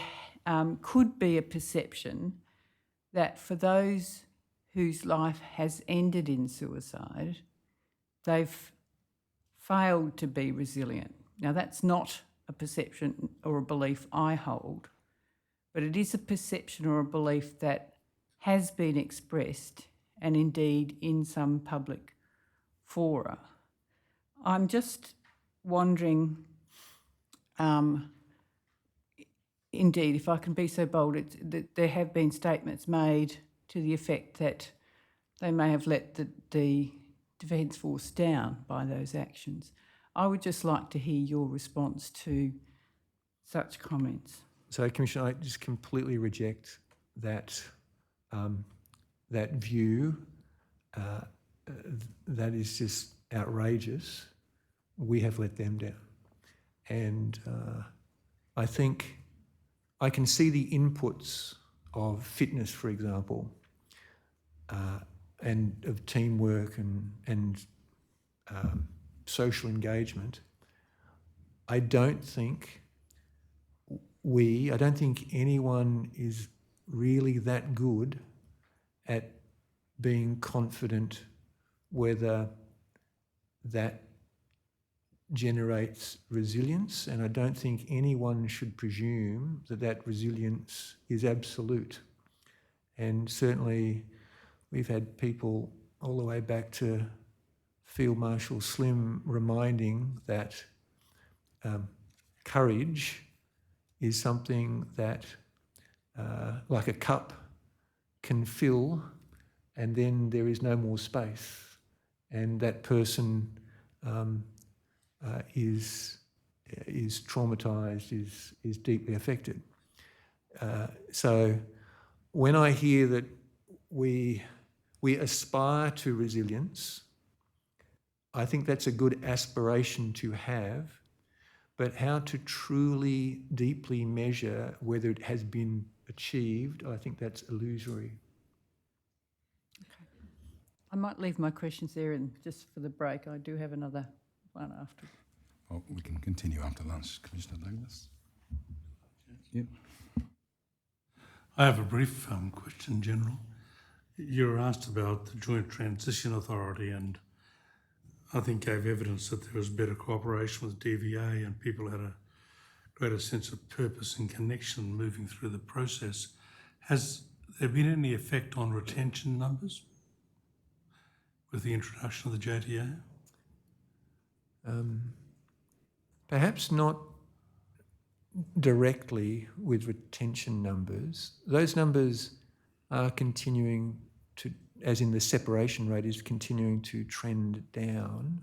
could be a perception that for those whose life has ended in suicide, they've failed to be resilient. Now, that's not a perception or a belief I hold, but it is a perception or a belief that has been expressed and indeed in some public fora. I'm just wondering, indeed, if I can be so bold, that there have been statements made to the effect that they may have let the Defence Force down by those actions. I would just like to hear your response to such comments. So, Commissioner, I just completely reject that that view. That is just outrageous. We have let them down. And I think I can see the inputs of fitness, for example, and of teamwork and social engagement. I don't think anyone is really that good at being confident whether that generates resilience, and I don't think anyone should presume that that resilience is absolute. And certainly we've had people all the way back to Field Marshal Slim reminding that courage is something that, like a cup, can fill and then there is no more space, and that person is traumatised, is deeply affected. So when I hear that we aspire to resilience, I think that's a good aspiration to have, but how to truly, deeply measure whether it has been achieved, I think that's illusory. Okay. I might leave my questions there, and just for the break, I do have another one after. Well, we can continue after lunch. Commissioner Douglas? Yep. I have a brief question, General. You were asked about the Joint Transition Authority, and I think gave evidence that there was better cooperation with DVA and people had a greater sense of purpose and connection moving through the process. Has there been any effect on retention numbers with the introduction of the JTA? Perhaps not directly with retention numbers. Those numbers are continuing to, as in the separation rate is continuing to trend down,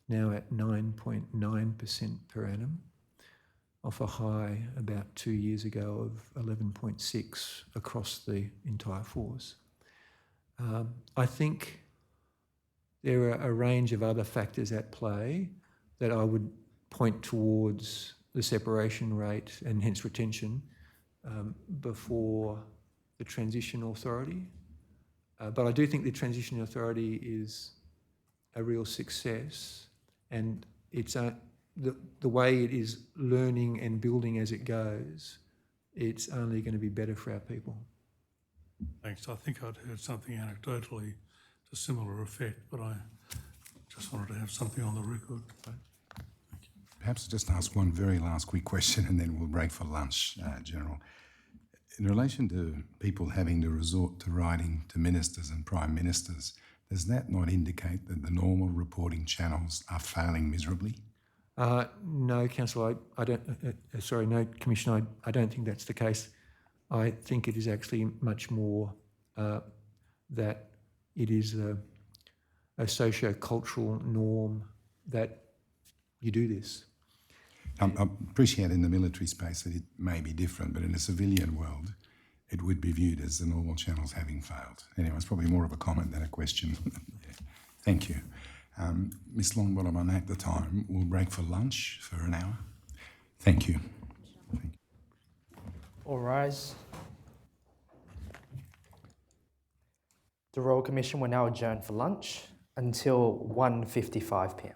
now at 9.9% per annum, off a high about 2 years ago of 11.6 across the entire force. I think there are a range of other factors at play that I would point towards the separation rate and hence retention before the Transition Authority. But I do think the Transition Authority is a real success, and it's the way it is learning and building as it goes, it's only going to be better for our people. Thanks. I think I'd heard something anecdotally to similar effect, but I just wanted to have something on the record. Perhaps I'll just ask one very last quick question and then we'll break for lunch, General. In relation to people having to resort to writing to ministers and prime ministers, does that not indicate that the normal reporting channels are failing miserably? No, Councillor, I don't. Sorry, no, Commissioner, I don't think that's the case. I think it is actually much more that it is a socio-cultural norm that you do this. I appreciate in the military space that it may be different, but in a civilian world, it would be viewed as the normal channels having failed. Anyway, it's probably more of a comment than a question. Yeah. Thank you. Ms Longbottom, I note the time. We'll break for lunch for an hour. Thank you. All rise. The Royal Commission will now adjourn for lunch until 1:55 p.m.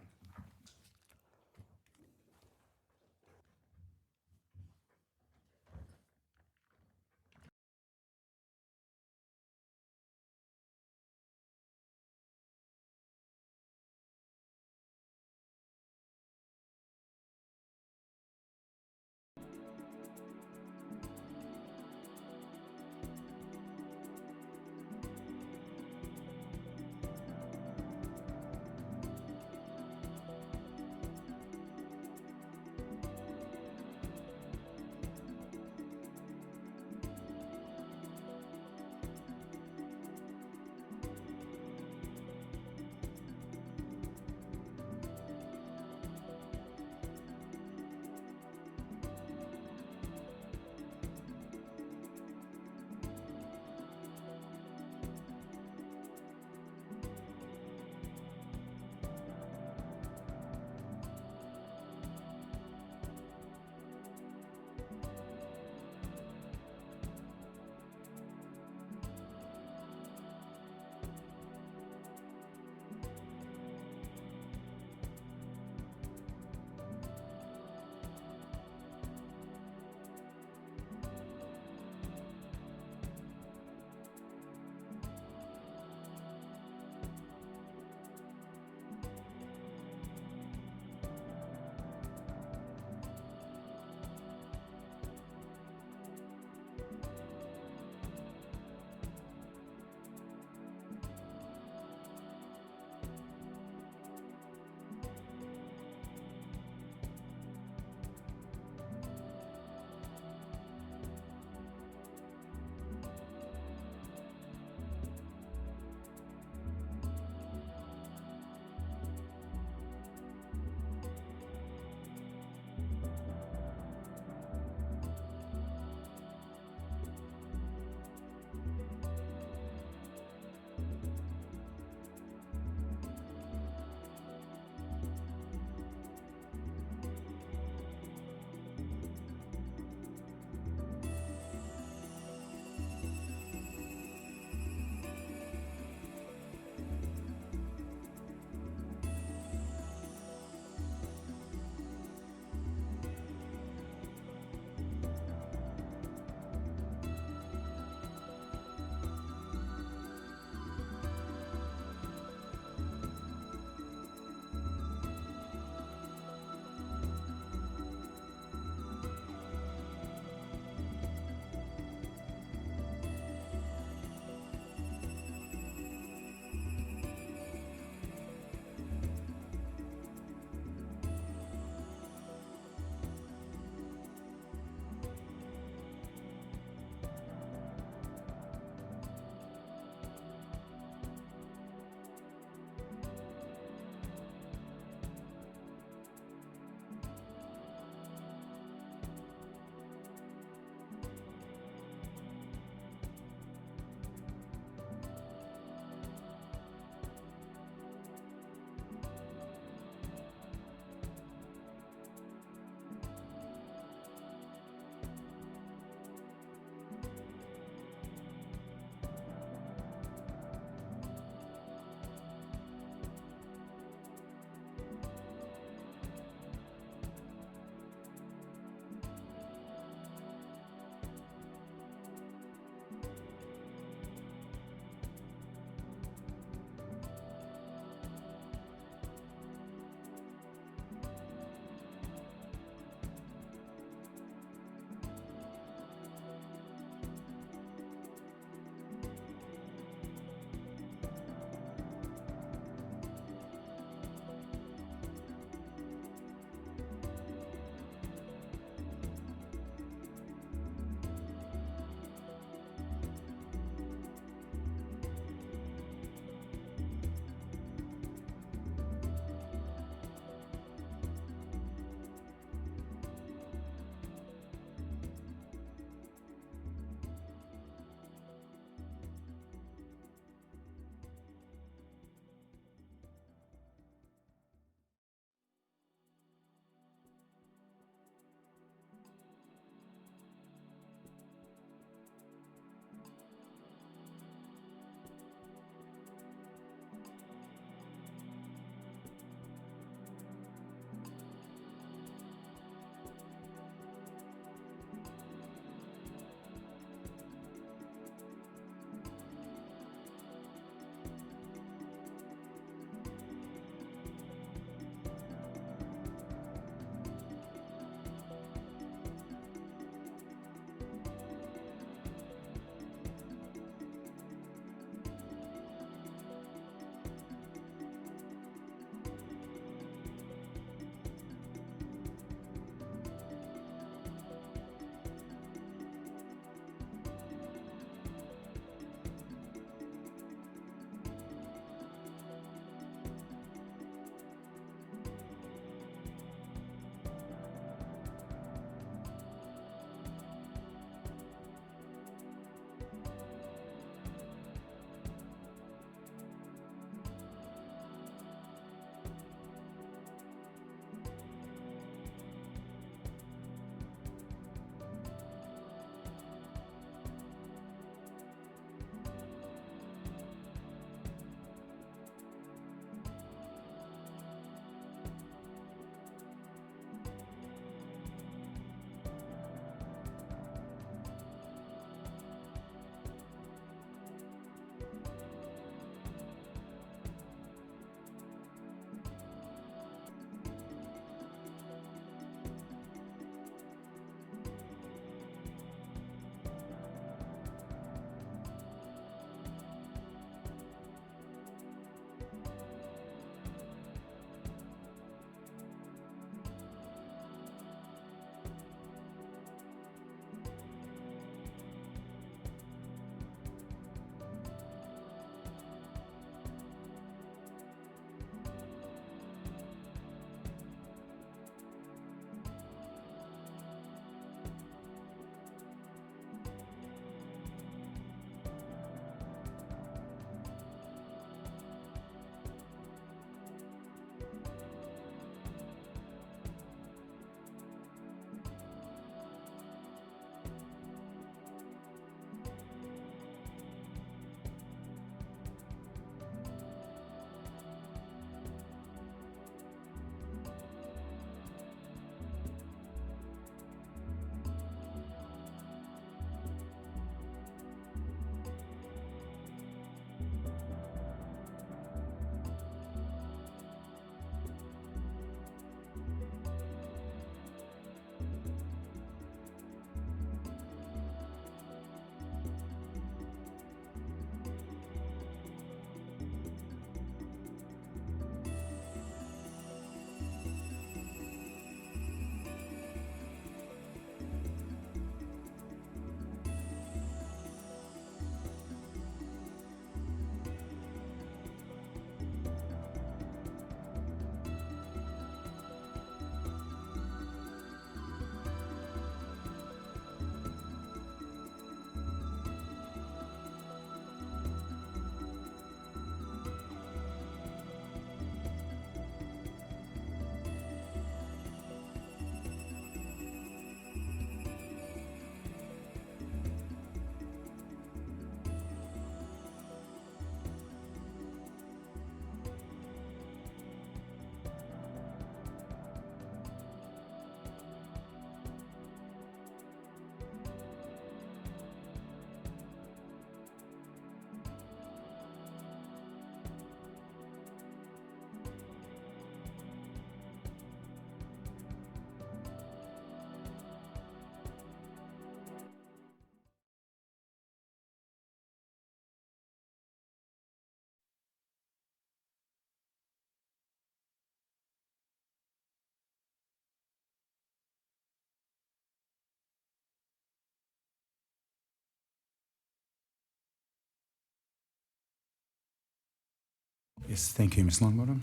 Yes, thank you, Ms Longbottom.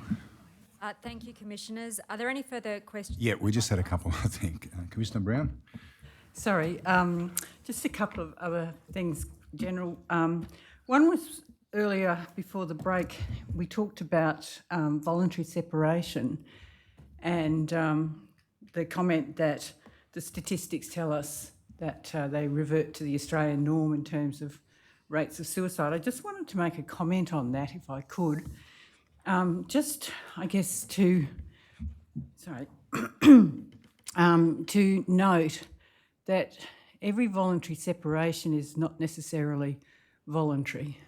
Thank you, Commissioners. Are there any further questions? Yeah, we just had a couple, I think. Commissioner Brown? Sorry, just a couple of other things, General. One was earlier before the break, we talked about voluntary separation and the comment that the statistics tell us that they revert to the Australian norm in terms of rates of suicide. I just wanted to make a comment on that, if I could. Just, I guess, to note that every voluntary separation is not necessarily voluntary.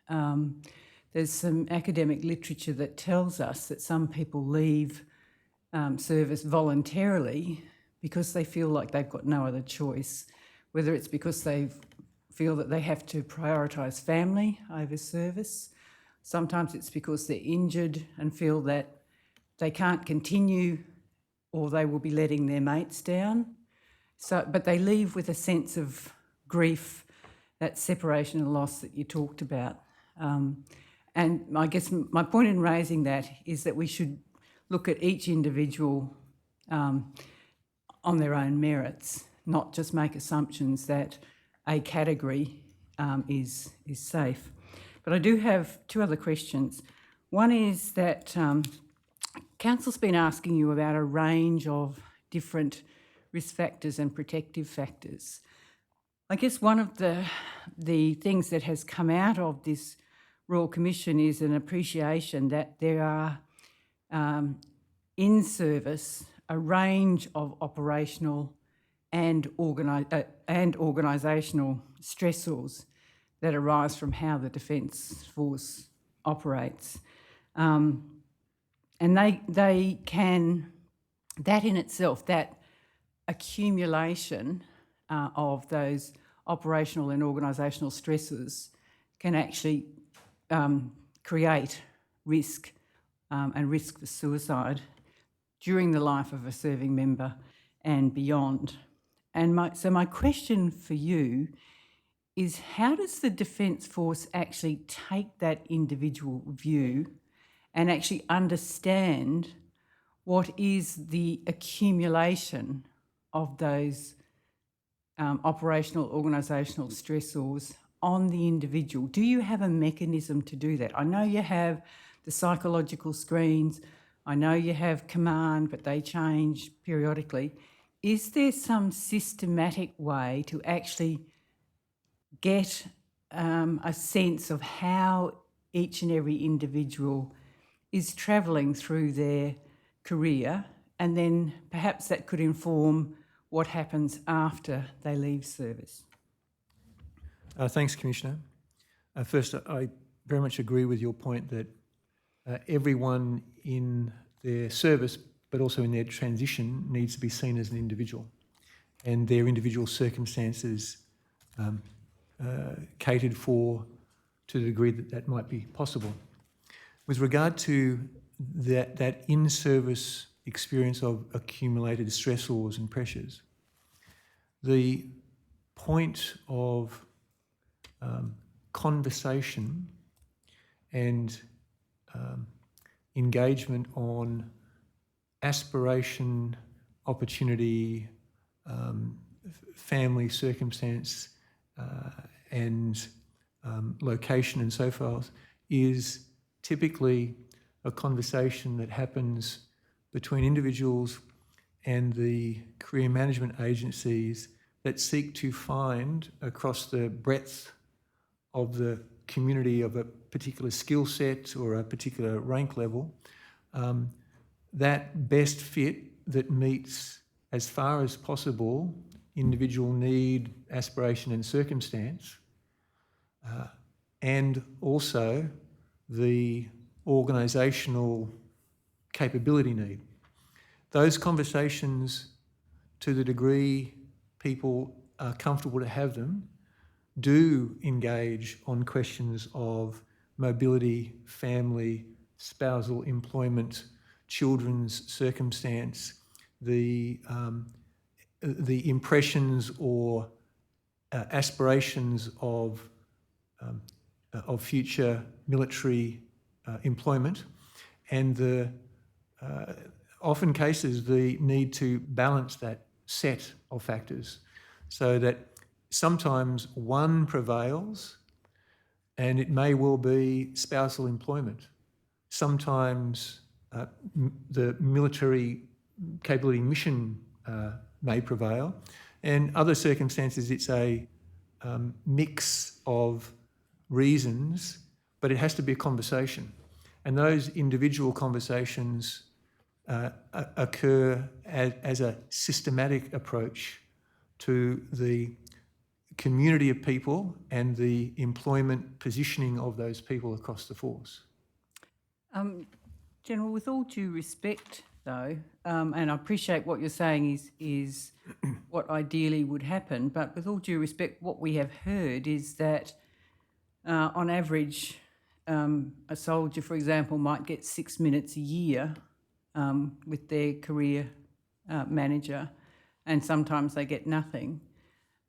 There's some academic literature that tells us that some people leave service voluntarily because they feel like they've got no other choice, whether it's because they feel that they have to prioritise family over service. Sometimes it's because they're injured and feel that they can't continue or they will be letting their mates down. But they leave with a sense of grief, that separation and loss that you talked about. And I guess my point in raising that is that we should look at each individual on their own merits, not just make assumptions that a category is safe. But I do have two other questions. One is that Council's been asking you about a range of different risk factors and protective factors. I guess one of the things that has come out of this Royal Commission is an appreciation that there are in service a range of operational and organisational stressors that arise from how the Defence Force operates. And they can, that in itself, that accumulation of those operational and organisational stresses can actually create risk and risk for suicide during the life of a serving member and beyond. And so my question for you is, how does the Defence Force actually take that individual view and actually understand what is the accumulation of those operational, organisational stressors on the individual? Do you have a mechanism to do that? I know you have the psychological screens, I know you have command, but they change periodically. Is there some systematic way to actually get a sense of how each and every individual is travelling through their career, and then perhaps that could inform what happens after they leave service? Thanks, Commissioner. First, I very much agree with your point that everyone in their service, but also in their transition, needs to be seen as an individual, and their individual circumstances catered for to the degree that that might be possible. With regard to that in-service experience of accumulated stressors and pressures, the point of conversation and engagement on aspiration, opportunity, family circumstance, and location and so forth is typically a conversation that happens between individuals and the career management agencies that seek to find, across the breadth of the community of a particular skill set or a particular rank level, that best fit that meets, as far as possible, individual need, aspiration and circumstance, and also the organisational capability need. Those conversations, to the degree people are comfortable to have them, do engage on questions of mobility, family, spousal employment, children's circumstance, the impressions or aspirations of future military employment, and the often cases the need to balance that set of factors, so that sometimes one prevails, and it may well be spousal employment. Sometimes the military capability mission may prevail, and other circumstances it's a mix of reasons, but it has to be a conversation. And those individual conversations occur as a systematic approach to the community of people and the employment positioning of those people across the force. General, with all due respect, though, and I appreciate what you're saying is what ideally would happen, but with all due respect, what we have heard is that on average, a soldier, for example, might get 6 minutes a year with their career manager, and sometimes they get nothing.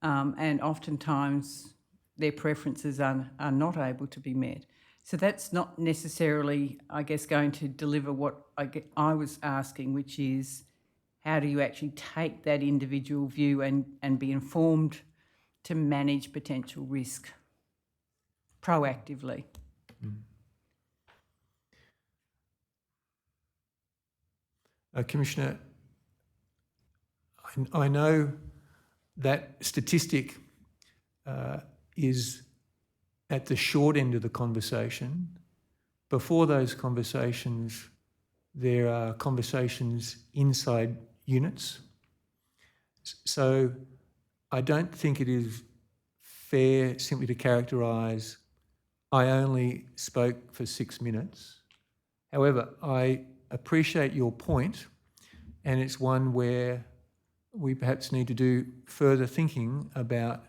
And oftentimes their preferences are not able to be met. So that's not necessarily, I guess, going to deliver what I was asking, which is how do you actually take that individual view and be informed to manage potential risk proactively? Commissioner, I know that statistic is at the short end of the conversation. Before those conversations, there are conversations inside units. So I don't think it is fair simply to characterise, I only spoke for 6 minutes. However, I appreciate your point, and it's one where we perhaps need to do further thinking about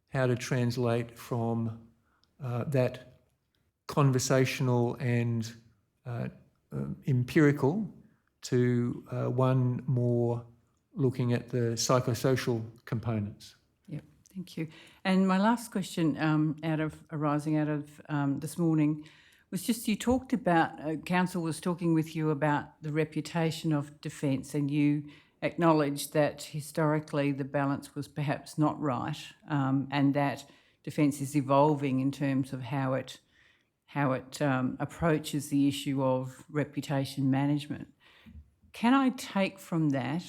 how to translate from that conversational and empirical to one more looking at the psychosocial components. Yep, thank you. And my last question arising out of this morning was just you talked about, Council was talking with you about the reputation of Defence, and you acknowledged that historically the balance was perhaps not right, and that Defence is evolving in terms of how it approaches the issue of reputation management. Can I take from that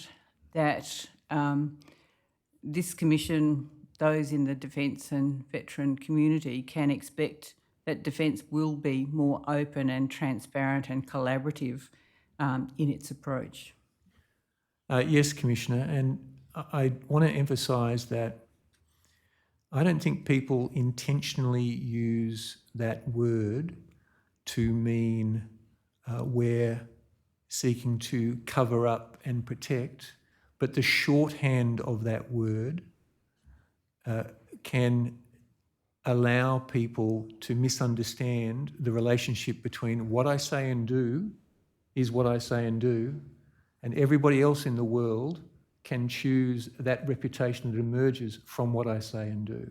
this Commission, those in the Defence and veteran community, can expect that Defence will be more open and transparent and collaborative in its approach? Yes, Commissioner, and I want to emphasise that I don't think people intentionally use that word to mean we're seeking to cover up and protect, but the shorthand of that word can allow people to misunderstand the relationship between what I say and do is what I say and do, and everybody else in the world can choose that reputation that emerges from what I say and do.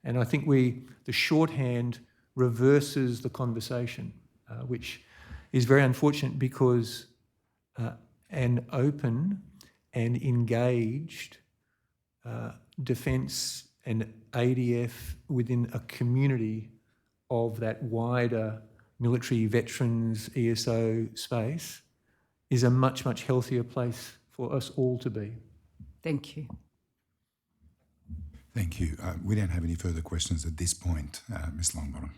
And I think the shorthand reverses the conversation, which is very unfortunate because an open and engaged Defence and ADF within a community of that wider military veterans ESO space is a much, much healthier place for us all to be. Thank you. Thank you. We don't have any further questions at this point, Ms Longbottom.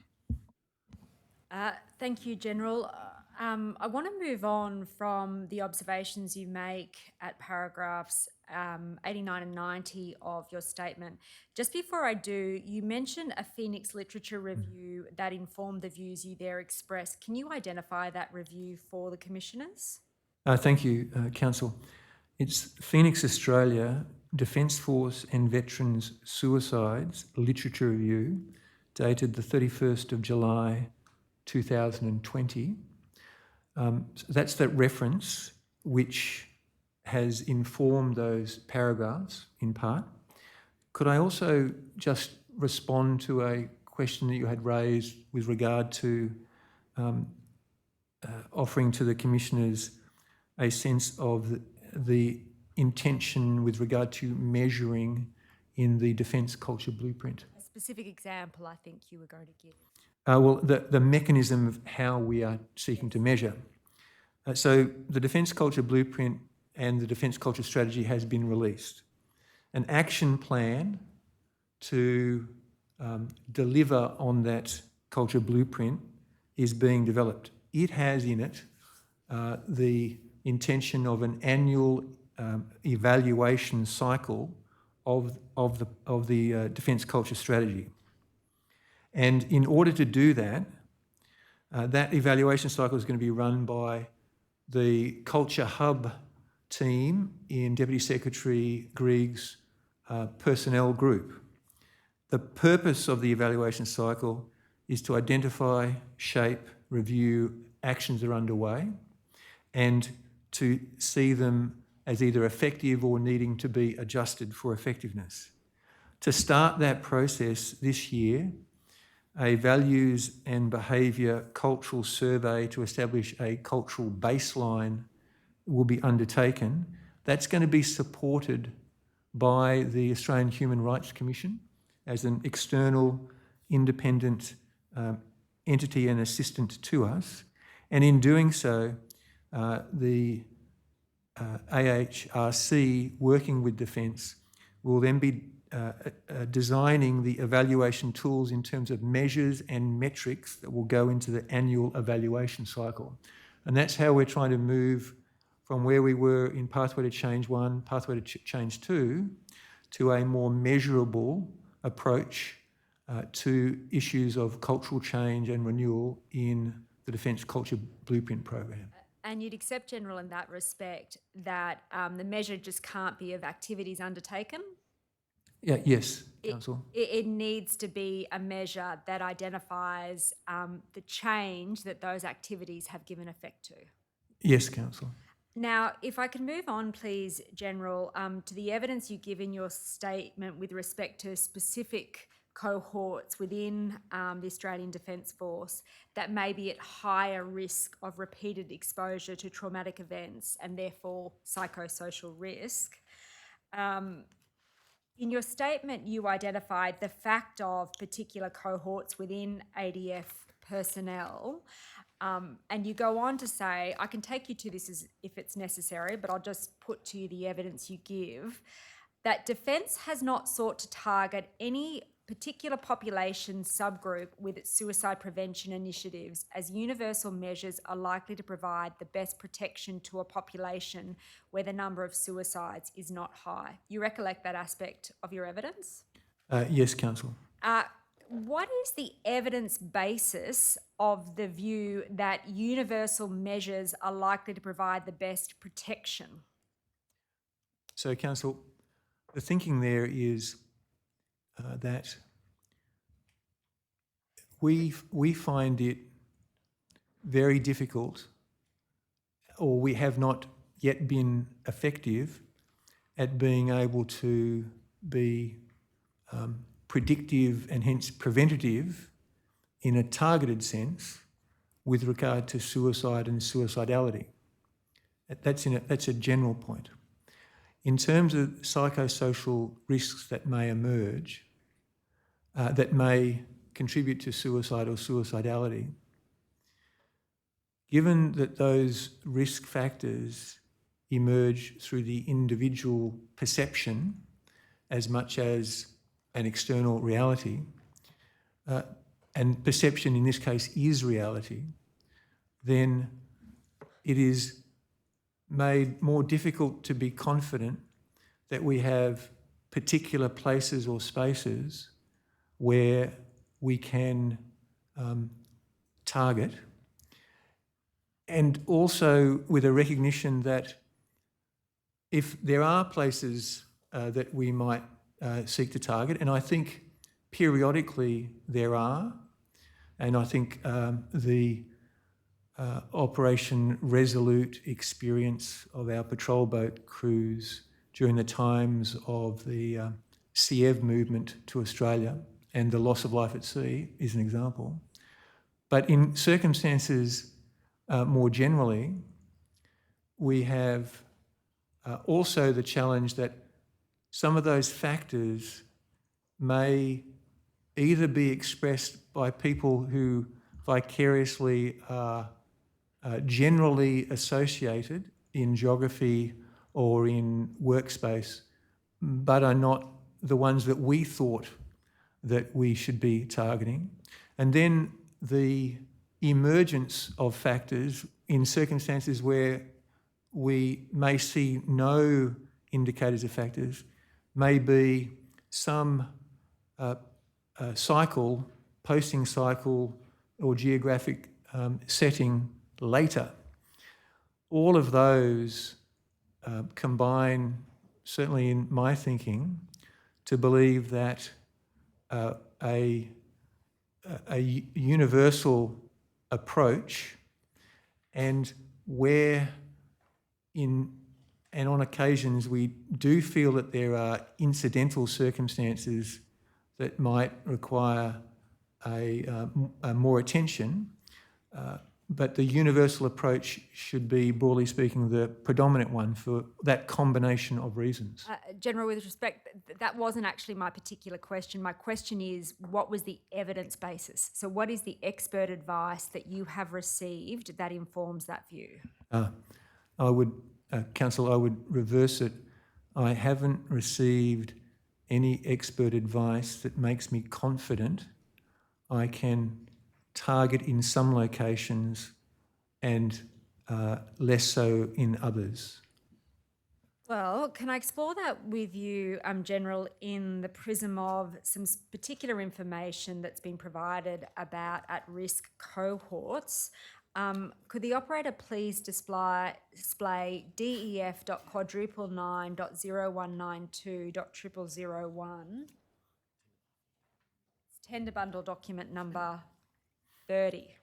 Thank you, General. I want to move on from the observations you make at paragraphs 89 and 90 of your statement. Just before I do, you mentioned a Phoenix Literature Review that informed the views you there expressed. Can you identify that review for the Commissioners? Thank you, Council. It's Phoenix Australia Defence Force and Veterans Suicides Literature Review, dated the 31st of July 2020. So that's that reference which has informed those paragraphs in part. Could I also just respond to a question that you had raised with regard to offering to the commissioners a sense of the intention with regard to measuring in the Defence Culture Blueprint. A specific example I think you were going to give. Well, the mechanism of how we are seeking to measure. So the Defence Culture Blueprint and the Defence Culture Strategy has been released. An action plan to deliver on that culture blueprint is being developed. It has in it the intention of an annual evaluation cycle of the Defence Culture Strategy. And in order to do that, that evaluation cycle is going to be run by the Culture Hub team in Deputy Secretary Grieg's personnel group. The purpose of the evaluation cycle is to identify, shape, review actions that are underway and to see them as either effective or needing to be adjusted for effectiveness. To start that process this year, a values and behaviour cultural survey to establish a cultural baseline will be undertaken. That's going to be supported by the Australian Human Rights Commission as an external independent entity and assistant to us. And in doing so, the AHRC, working with Defence, will then be designing the evaluation tools in terms of measures and metrics that will go into the annual evaluation cycle. And that's how we're trying to move from where we were in Pathway to Change 1, Pathway to Change 2, to a more measurable approach to issues of cultural change and renewal in the Defence Culture Blueprint program. And you'd accept, General, in that respect, that the measure just can't be of activities undertaken? Yeah, yes, Council. It needs to be a measure that identifies the change that those activities have given effect to. Yes, Council. Now, if I can move on, please, General, to the evidence you give in your statement with respect to specific cohorts within the Australian Defence Force that may be at higher risk of repeated exposure to traumatic events and therefore psychosocial risk. In your statement, you identified the fact of particular cohorts within ADF personnel. And you go on to say, I can take you to this if it's necessary, but I'll just put to you the evidence you give, that Defence has not sought to target any particular population subgroup with its suicide prevention initiatives, as universal measures are likely to provide the best protection to a population where the number of suicides is not high. You recollect that aspect of your evidence? Yes, Council. What is the evidence basis of the view that universal measures are likely to provide the best protection? So, Council, the thinking there is that we find it very difficult, or we have not yet been effective at being able to be predictive and hence preventative in a targeted sense with regard to suicide and suicidality. That's a general point. In terms of psychosocial risks that may emerge, that may contribute to suicide or suicidality, given that those risk factors emerge through the individual perception as much as an external reality, and perception in this case is reality, then it is made more difficult to be confident that we have particular places or spaces where we can target, and also with a recognition that if there are places that we might seek to target, and I think periodically there are, and I think the Operation Resolute experience of our patrol boat crews during the times of the Siev movement to Australia and the loss of life at sea is an example. But in circumstances more generally, we have also the challenge that some of those factors may either be expressed by people who vicariously are generally associated in geography or in workspace, but are not the ones that we thought that we should be targeting. And then the emergence of factors in circumstances where we may see no indicators of factors may be some cycle, posting cycle or geographic setting later. All of those combine, certainly in my thinking, to believe that a universal approach, and where on occasions we do feel that there are incidental circumstances that might require a more attention, but the universal approach should be, broadly speaking, the predominant one for that combination of reasons. General, with respect, that wasn't actually my particular question. My question is, what was the evidence basis? So what is the expert advice that you have received that informs that view? Council, I would reverse it. I haven't received any expert advice that makes me confident I can target in some locations and less so in others. Well, can I explore that with you, General, in the prism of some particular information that's been provided about at-risk cohorts? Could the operator please display DEF.quadruple9.0192.0001? It's tender bundle document number 30.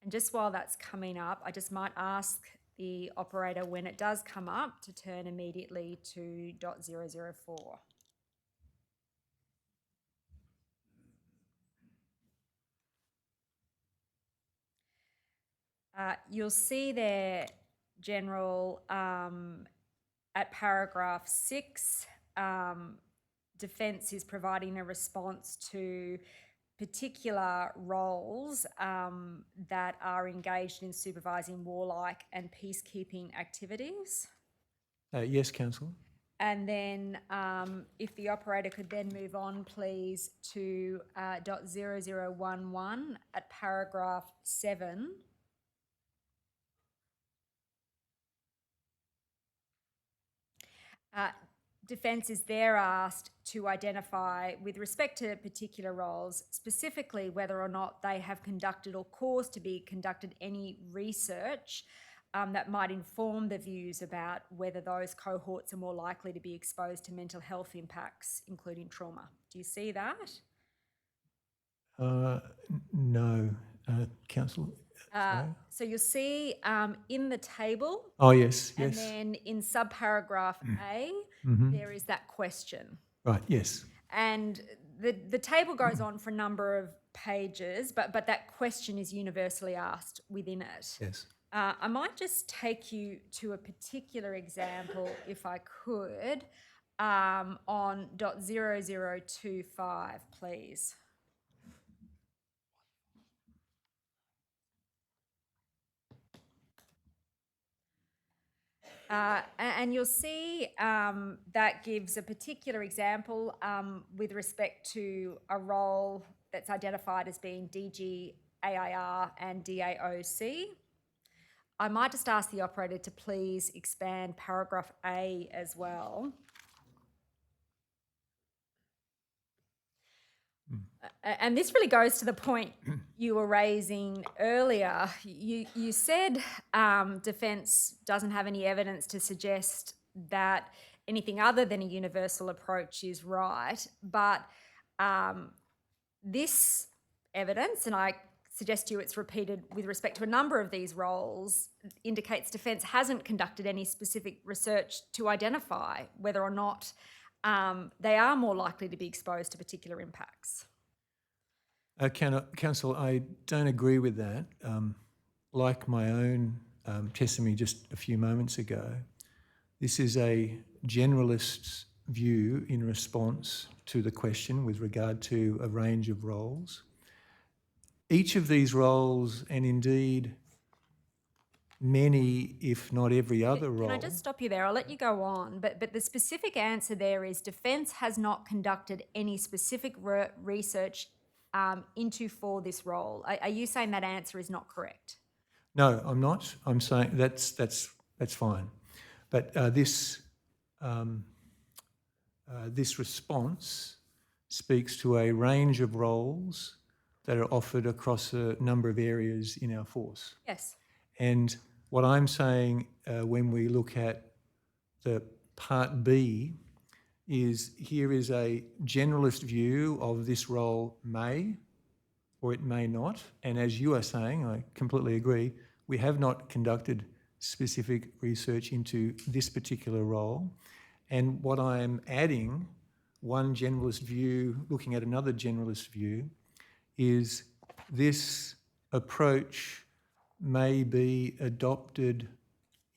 And just while that's coming up, I just might ask the operator, when it does come up, to turn immediately to .004. You'll see there, General, at paragraph 6, Defence is providing a response to particular roles that are engaged in supervising warlike and peacekeeping activities. Yes, Council. And then if the operator could then move on, please, to .0011 at paragraph 7. Defence is there asked to identify, with respect to particular roles, specifically whether or not they have conducted or caused to be conducted any research that might inform the views about whether those cohorts are more likely to be exposed to mental health impacts, including trauma. Do you see that? No, Council. So you'll see in the table. Oh, yes, And yes. then in subparagraph A, there is that question. Right, yes. And the table goes on for a number of pages, but that question is universally asked within it. Yes. I might just take you to a particular example, if I could, on .0025, please. And you'll see that gives a particular example with respect to a role that's identified as being DG, AIR and DAOC. I might just ask the operator to please expand paragraph A as well. And this really goes to the point you were raising earlier. You said Defence doesn't have any evidence to suggest that anything other than a universal approach is right, but this evidence, and I suggest to you it's repeated with respect to a number of these roles, indicates Defence hasn't conducted any specific research to identify whether or not they are more likely to be exposed to particular impacts. Council, I don't agree with that. Like my own testimony just a few moments ago, this is a generalist's view in response to the question with regard to a range of roles. Each of these roles, and indeed many, if not every other role... Can I just stop you there? I'll let you go on, but the specific answer there is Defence has not conducted any specific research into for this role. Are you saying that answer is not correct? No, I'm not. I'm saying that's fine. But this response speaks to a range of roles that are offered across a number of areas in our force. Yes. And what I'm saying when we look at the Part B is here is a generalist view of this role may or it may not. And as you are saying, I completely agree, we have not conducted specific research into this particular role. And what I am adding, one generalist view, looking at another generalist view, is this approach may be adopted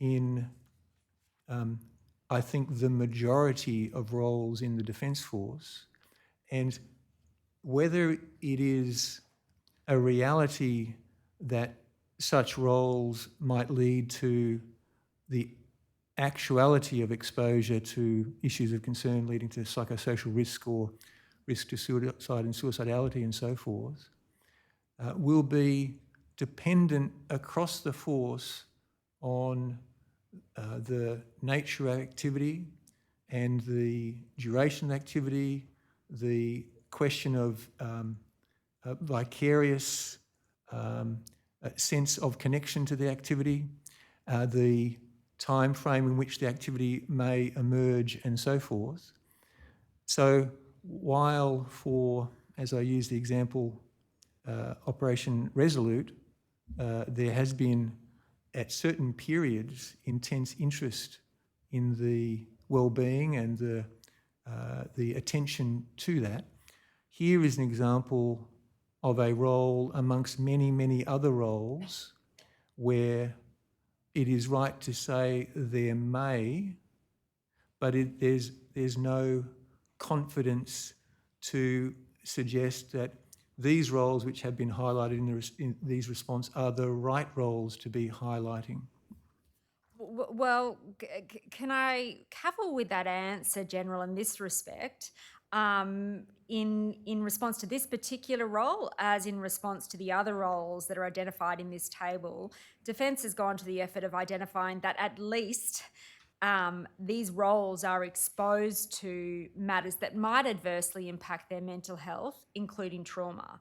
in, I think, the majority of roles in the Defence Force. And whether it is a reality that such roles might lead to the actuality of exposure to issues of concern leading to psychosocial risk or risk to suicide and suicidality and so forth, will be dependent across the force on the nature of activity and the duration of activity, the question of vicarious sense of connection to the activity, the time frame in which the activity may emerge and so forth. So while for, as I use the example, Operation Resolute, there has been at certain periods intense interest in the well-being and the attention to that. Here is an example of a role amongst many, many other roles where it is right to say there may, but there's no confidence to suggest that these roles which have been highlighted in these response are the right roles to be highlighting. Well, can I cavil with that answer, General, in this respect? In response to this particular role, as in response to the other roles that are identified in this table, Defence has gone to the effort of identifying that at least these roles are exposed to matters that might adversely impact their mental health, including trauma.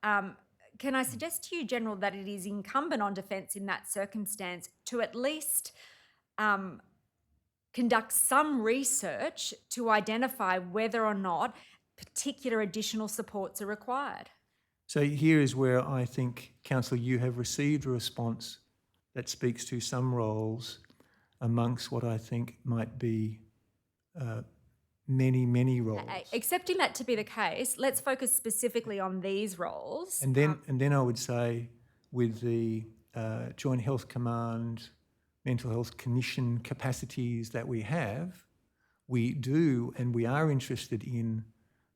Can I suggest to you, General, that it is incumbent on Defence in that circumstance to at least conduct some research to identify whether or not particular additional supports are required? So here is where I think, Councillor, you have received a response that speaks to some roles amongst what I think might be many, many roles. Accepting that to be the case, let's focus specifically on these roles. And then I would say with the Joint Health Command mental health clinician capacities that we have, we do and we are interested in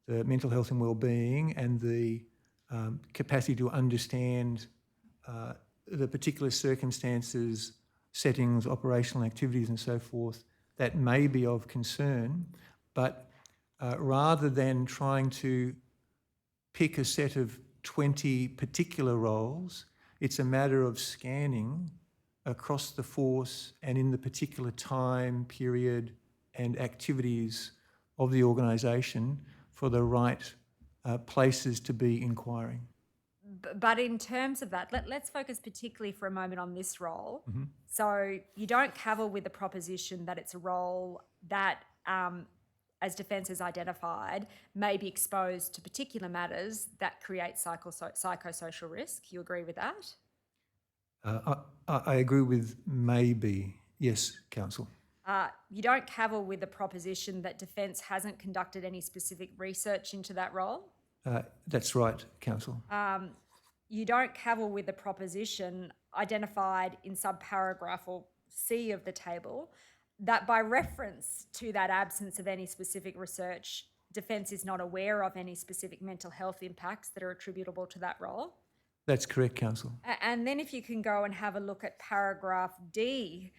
the mental health and well-being and the capacity to understand the particular circumstances, settings, operational activities and so forth that may be of concern. But rather than trying to pick a set of 20 particular roles, it's a matter of scanning across the force and in the particular time, period and activities of the organisation for the right places to be inquiring. But in terms of that, let's focus particularly for a moment on this role. Mm-hmm. So you don't cavil with the proposition that it's a role that as Defence has identified, may be exposed to particular matters that create psychosocial risk. You agree with that? I agree with maybe. Yes, Counsel. You don't cavil with the proposition that Defence hasn't conducted any specific research into that role. That's right, Counsel. You don't cavil with the proposition identified in subparagraph or C of the table that by reference to that absence of any specific research, Defence is not aware of any specific mental health impacts that are attributable to that role. That's correct, Counsel. And then if you can go and have a look at paragraph D,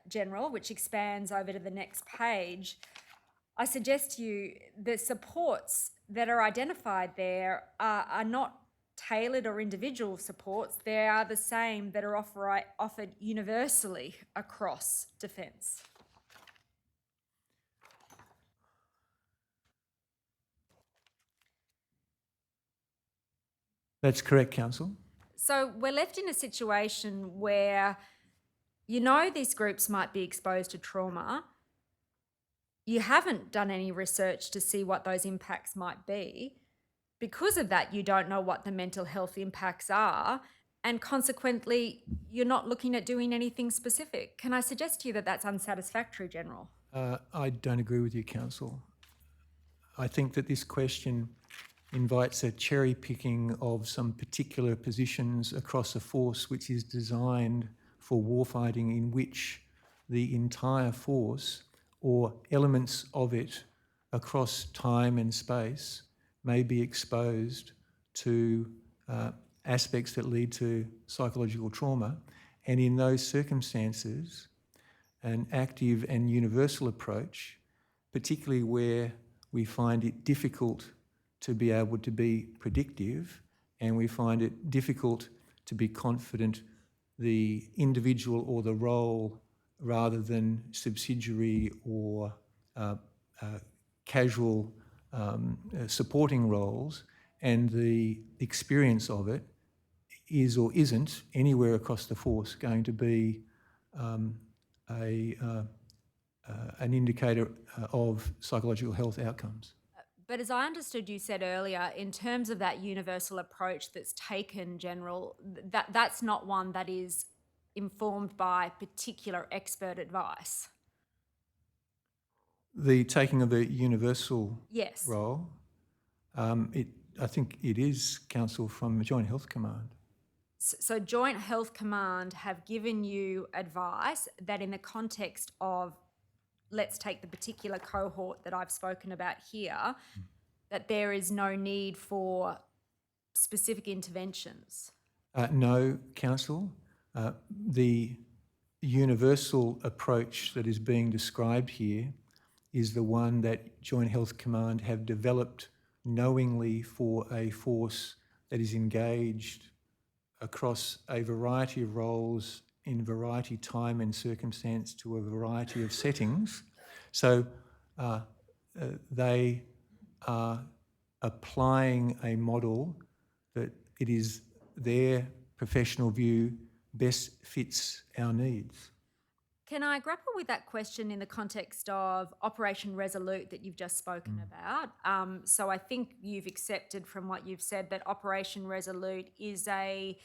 General, which expands over to the next page, I suggest to you the supports that are identified there are not tailored or individual supports. They are the same that are offered universally across Defence. That's correct, Counsel. So we're left in a situation where you know these groups might be exposed to trauma. You haven't done any research to see what those impacts might be. Because of that, you don't know what the mental health impacts are, and consequently, you're not looking at doing anything specific. Can I suggest to you that that's unsatisfactory, General? I don't agree with you, Counsel. I think that this question invites a cherry picking of some particular positions across a force which is designed for warfighting, in which the entire force or elements of it across time and space may be exposed to aspects that lead to psychological trauma. And in those circumstances, an active and universal approach, particularly where we find it difficult to be able to be predictive and we find it difficult to be confident the individual or the role rather than subsidiary or casual supporting roles, and the experience of it is or isn't anywhere across the force going to be an indicator of psychological health outcomes. But as I understood you said earlier, in terms of that universal approach that's taken, General, that's not one that is informed by particular expert advice. The taking of a universal Yes. role, I think it is counsel from Joint Health Command. So Joint Health Command have given you advice that in the context of, let's take the particular cohort that I've spoken about here, that there is no need for specific interventions. No, counsel. The universal approach that is being described here is the one that Joint Health Command have developed knowingly for a force that is engaged across a variety of roles in variety time and circumstance to a variety of settings. So they are applying a model that it is their professional view best fits our needs. Can I grapple with that question in the context of Operation Resolute that you've just spoken about? So I think you've accepted from what you've said that Operation Resolute is a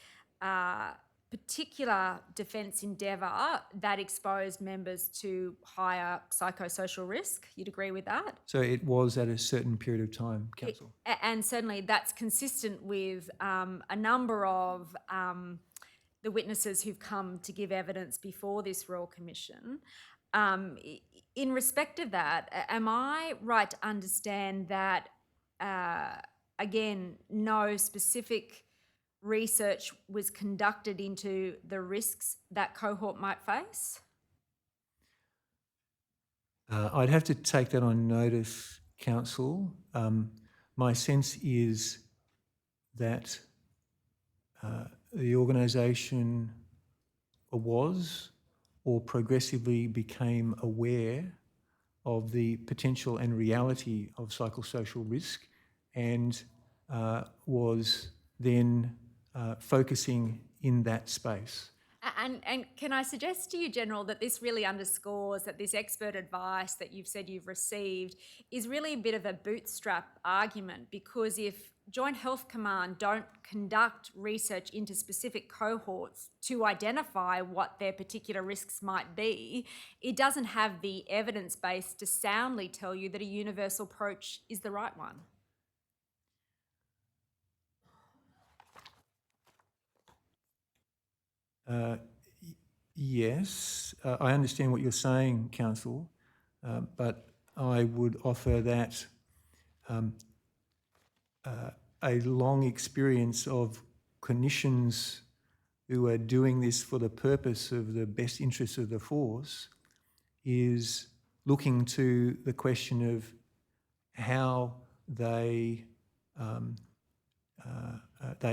particular defence endeavour that exposed members to higher psychosocial risk. You'd agree with that? So it was at a certain period of time, counsel. And certainly that's consistent with a number of the witnesses who've come to give evidence before this Royal Commission. In respect of that, am I right to understand that, again, no specific research was conducted into the risks that cohort might face? I'd have to take that on notice, counsel. My sense is that the organisation was or progressively became aware of the potential and reality of psychosocial risk and was then focusing in that space. And can I suggest to you, General, that this really underscores that this expert advice that you've said you've received is really a bit of a bootstrap argument, because if Joint Health Command don't conduct research into specific cohorts to identify what their particular risks might be, it doesn't have the evidence base to soundly tell you that a universal approach is the right one. Yes, I understand what you're saying, Council, but I would offer that a long experience of clinicians who are doing this for the purpose of the best interests of the force is looking to the question of how they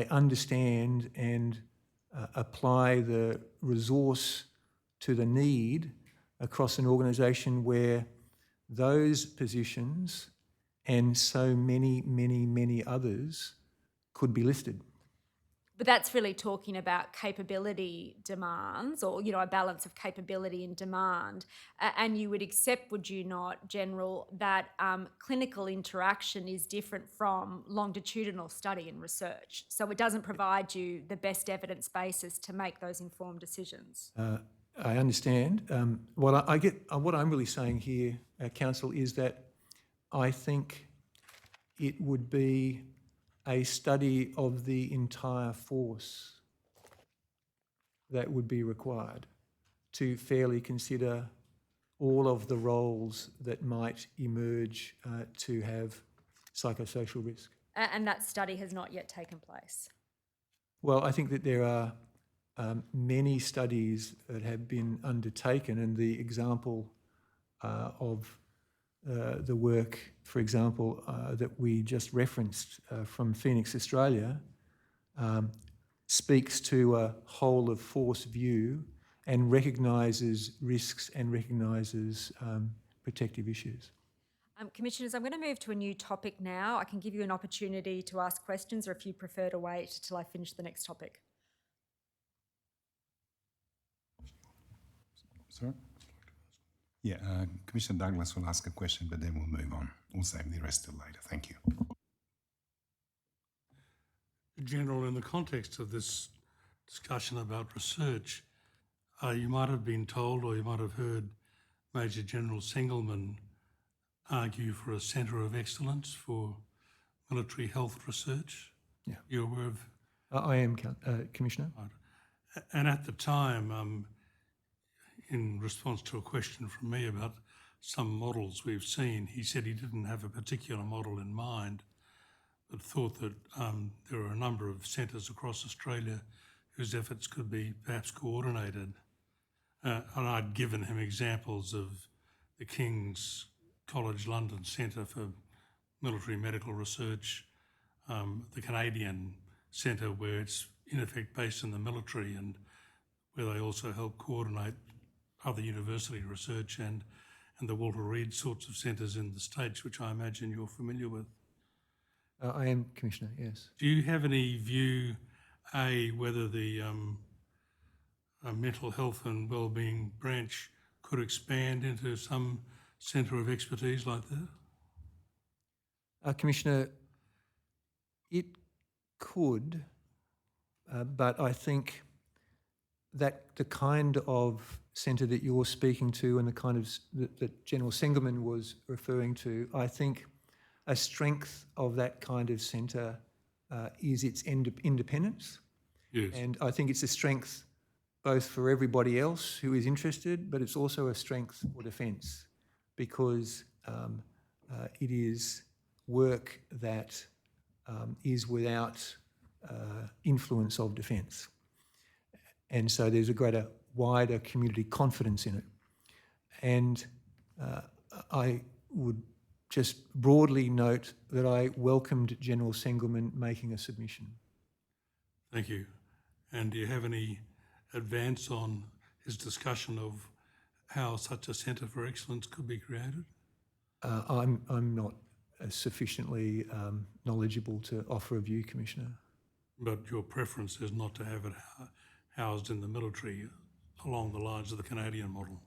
understand and apply the resource to the need across an organisation where those positions and so many others could be listed. But that's really talking about capability demands, or, you know, a balance of capability and demand. And you would accept, would you not, General, that clinical interaction is different from longitudinal study and research. So it doesn't provide you the best evidence basis to make those informed decisions. I understand. What I'm really saying here, Council, is that I think it would be a study of the entire force that would be required to fairly consider all of the roles that might emerge to have psychosocial risk. And that study has not yet taken place. Well, I think that there are many studies that have been undertaken, and the example of the work, for example, that we just referenced from Phoenix, Australia, speaks to a whole of force view and recognises risks and recognises protective issues. Commissioners, I'm going to move to a new topic now. I can give you an opportunity to ask questions, or if you prefer to wait till I finish the next topic. Sorry? Yeah, Commissioner Douglas will ask a question, but then we'll move on. We'll save the rest till later. Thank you. General, in the context of this discussion about research, you might have been told, or you might have heard Major General Sengelman argue for a centre of excellence for military health research. Yeah. You're aware of? I am, Commissioner. Right. And at the time, in response to a question from me about some models we've seen, he said he didn't have a particular model in mind, but thought that there are a number of centres across Australia whose efforts could be perhaps coordinated. And I'd given him examples of the King's College London Centre for Military Medical Research, the Canadian Centre, where it's in effect based in the military and where they also help coordinate other university research, and the Walter Reed sorts of centres in the States, which I imagine you're familiar with. I am, Commissioner, yes. Do you have any view, whether the mental health and wellbeing branch could expand into some centre of expertise like that? Commissioner, it could, but I think that the kind of centre that you're speaking to and the kind of that General Sengelman was referring to, I think a strength of that kind of centre is its independence. Yes. And I think it's a strength both for everybody else who is interested, but it's also a strength for Defence, because it is work that is without influence of Defence. And so there's a greater, wider community confidence in it. And I would just broadly note that I welcomed General Sengelman making a submission. Thank you. And do you have any advance on his discussion of how such a centre for excellence could be created? I'm not sufficiently knowledgeable to offer a view, Commissioner. But your preference is not to have it housed in the military along the lines of the Canadian model.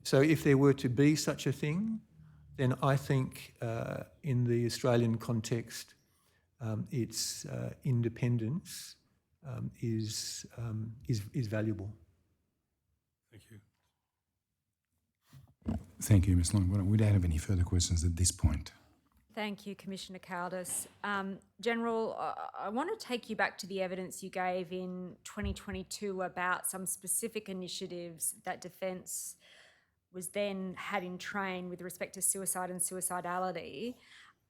So if there were to be such a thing, then I think in the Australian context, its independence is valuable. Thank you. Thank you, Ms Long. We don't have any further questions at this point. Thank you, Commissioner Caldas. General, I want to take you back to the evidence you gave in 2022 about some specific initiatives that Defence was then had in train with respect to suicide and suicidality.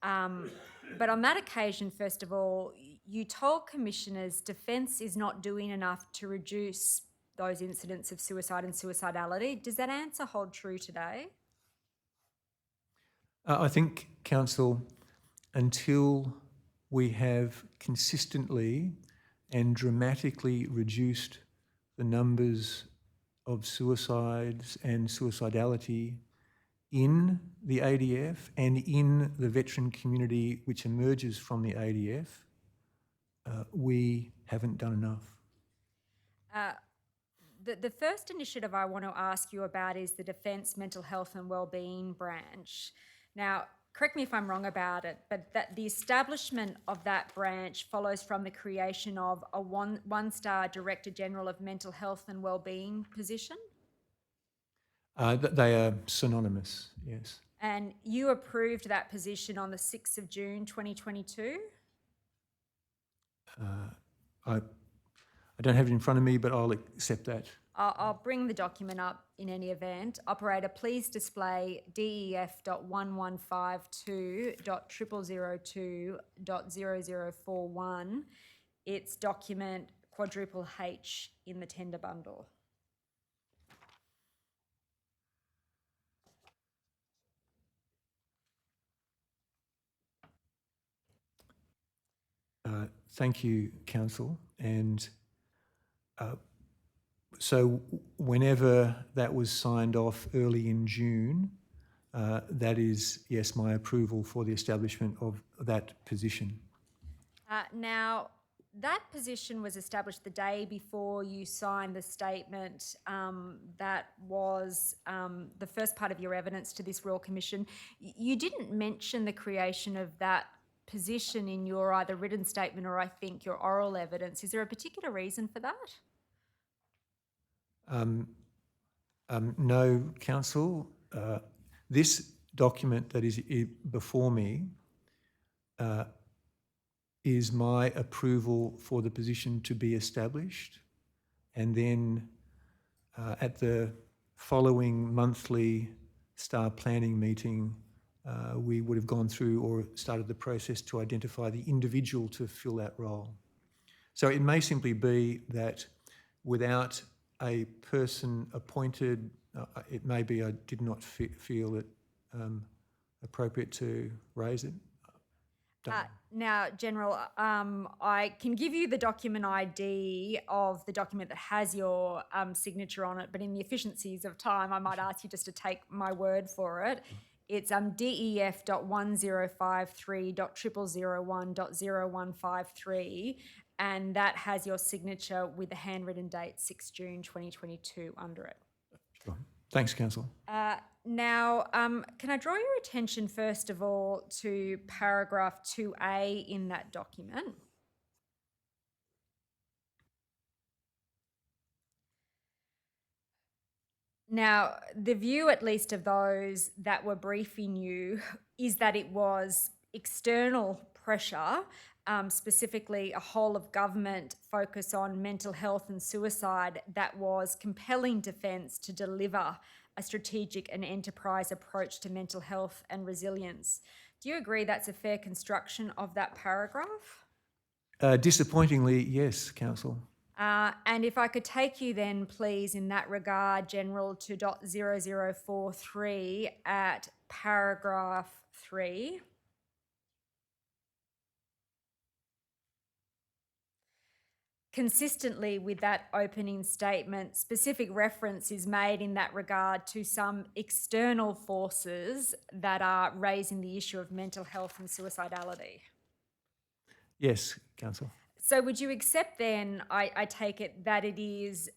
But on that occasion, first of all, you told commissioners Defence is not doing enough to reduce those incidents of suicide and suicidality. Does that answer hold true today? I think, Council, until we have consistently and dramatically reduced the numbers of suicides and suicidality in the ADF and in the veteran community which emerges from the ADF, we haven't done enough. The first initiative I want to ask you about is the Defence Mental Health and Wellbeing branch. Now, correct me if I'm wrong about it, but that the establishment of that branch follows from the creation of a one-star Director General of Mental Health and Wellbeing position? They are synonymous, yes. And you approved that position on the 6th of June 2022? I don't have it in front of me, but I'll accept that. I'll bring the document up in any event. Operator, please display DEF.1152.0002.0041. It's document quadruple H in the tender bundle. Thank you, Council. And so whenever that was signed off early in June, that is, yes, my approval for the establishment of that position. Now, that position was established the day before you signed the statement that was the first part of your evidence to this Royal Commission. You didn't mention the creation of that position in your either written statement or I think your oral evidence. Is there a particular reason for that? No, Council. This document that is before me is my approval for the position to be established, and then at the following monthly STAR planning meeting, we would have gone through or started the process to identify the individual to fill that role. So it may simply be that without a person appointed, it may be I did not feel it appropriate to raise it. Now, General, I can give you the document ID of the document that has your signature on it, but in the efficiencies of time, I might ask you just to take my word for it. It's DEF.1053.0001.0153, and that has your signature with the handwritten date 6 June 2022 under it. Sure. Thanks, Council. Now, can I draw your attention first of all to paragraph 2A in that document? Now, the view, at least of those that were briefing you, is that it was external pressure, specifically a whole of government focus on mental health and suicide, that was compelling Defence to deliver a strategic and enterprise approach to mental health and resilience. Do you agree that's a fair construction of that paragraph? Disappointingly, yes, Council. And if I could take you then, please, in that regard, General, to .0043 at paragraph 3. Consistently with that opening statement, specific reference is made in that regard to some external forces that are raising the issue of mental health and suicidality. Yes, Council. So would you accept then, I take it, that it is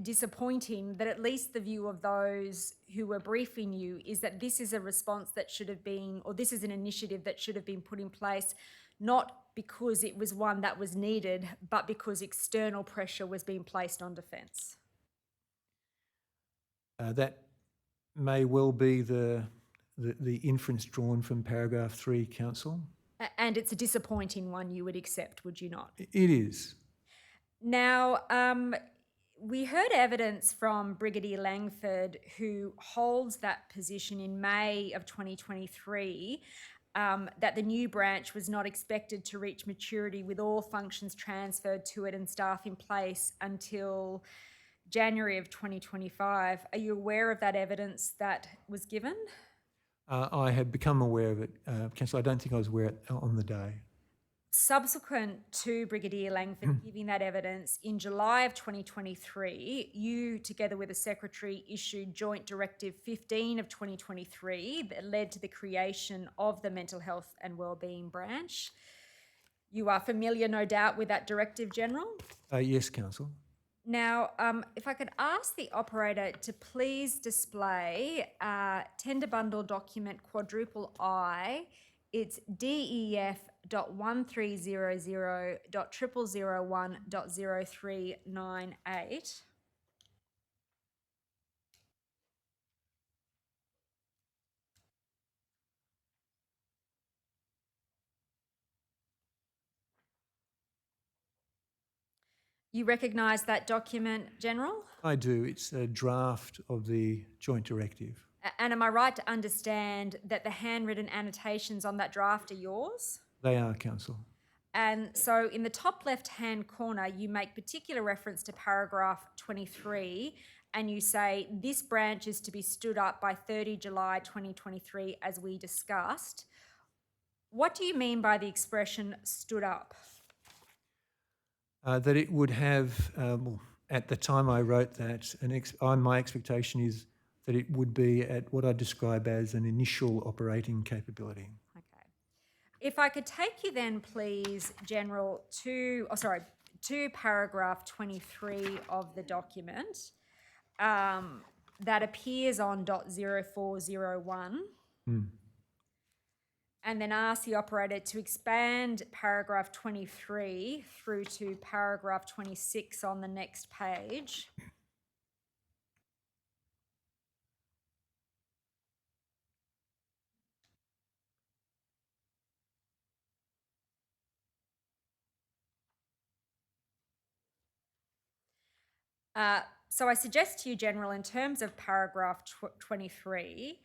disappointing that at least the view of those who were briefing you is that this is a response that should have been, or this is an initiative that should have been put in place, not because it was one that was needed, but because external pressure was being placed on Defence? That may well be the inference drawn from paragraph 3, Council. And it's a disappointing one, you would accept, would you not? It is. Now, we heard evidence from Brigadier Langford, who holds that position in May of 2023, that the new branch was not expected to reach maturity with all functions transferred to it and staff in place until January of 2025. Are you aware of that evidence that was given? I have become aware of it, Councillor. I don't think I was aware on the day. Subsequent to Brigadier Langford giving that evidence, in July of 2023, you, together with the Secretary, issued Joint Directive 15 of 2023 that led to the creation of the Mental Health and Wellbeing Branch. You are familiar, no doubt, with that Directive, General? Yes, Council. Now, if I could ask the operator to please display tender bundle document quadruple I, it's DEF.1300.0001.0398. You recognise that document, General? I do. It's a draft of the Joint Directive. And am I right to understand that the handwritten annotations on that draft are yours? They are, Council. And so in the top left-hand corner, you make particular reference to paragraph 23, and you say, this branch is to be stood up by 30 July 2023, as we discussed. What do you mean by the expression stood up? That it would have, at the time I wrote that, my expectation is that it would be at what I describe as an initial operating capability. Okay. If I could take you then, please, General, to paragraph 23 of the document that appears on .0401. And then ask the operator to expand paragraph 23 through to paragraph 26 on the next page. So I suggest to you, General, in terms of paragraph 23,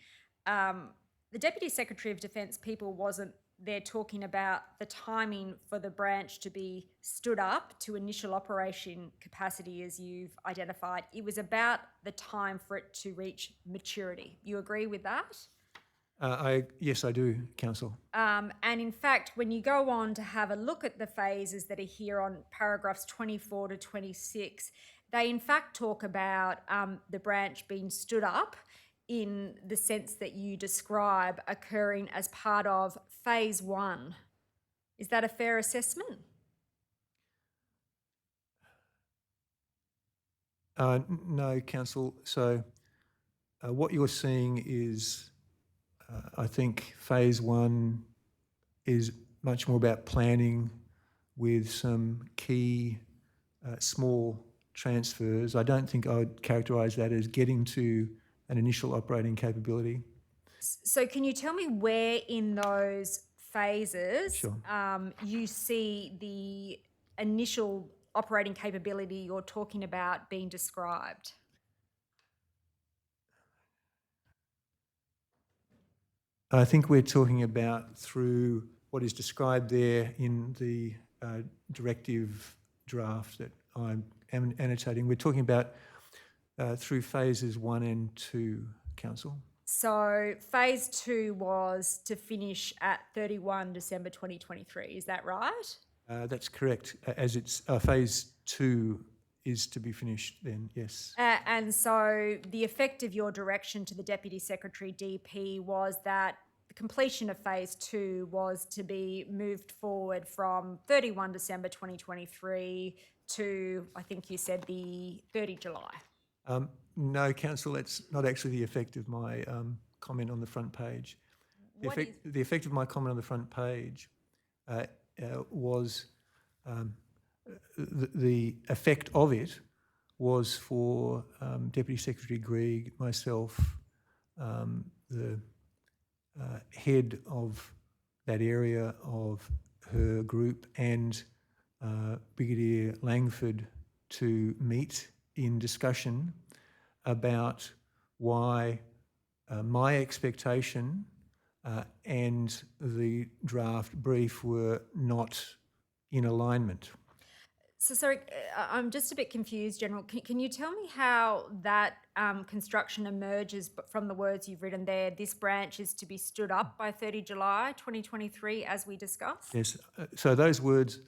the Deputy Secretary of Defence people wasn't there talking about the timing for the branch to be stood up to initial operation capacity, as you've identified. It was about the time for it to reach maturity. You agree with that? Yes, I do, Council. And in fact, when you go on to have a look at the phases that are here on paragraphs 24 to 26, they in fact talk about the branch being stood up in the sense that you describe occurring as part of phase 1. Is that a fair assessment? No, Council. So what you're seeing is, I think phase 1 is much more about planning with some key small transfers. I don't think I would characterise that as getting to an initial operating capability. So can you tell me where in those phases Sure. You see the initial operating capability you're talking about being described? I think we're talking about through what is described there in the directive draft that I'm annotating. We're talking about through phases 1 and 2, Council. So phase 2 was to finish at 31 December 2023, is that right? That's correct. As it's phase 2 is to be finished then, yes. And so the effect of your direction to the Deputy Secretary DP was that the completion of phase 2 was to be moved forward from 31 December 2023 to, I think you said, the 30 July. No, Council, that's not actually the effect of my comment on the front page. The effect of my comment on the front page was the effect of it was for Deputy Secretary Grieg, myself, the head of that area of her group, and Brigadier Langford to meet in discussion about why my expectation and the draft brief were not in alignment. So, sorry, I'm just a bit confused, General. Can you tell me how that construction emerges from the words you've written there? This branch is to be stood up by 30 July 2023, as we discussed? Yes, so those words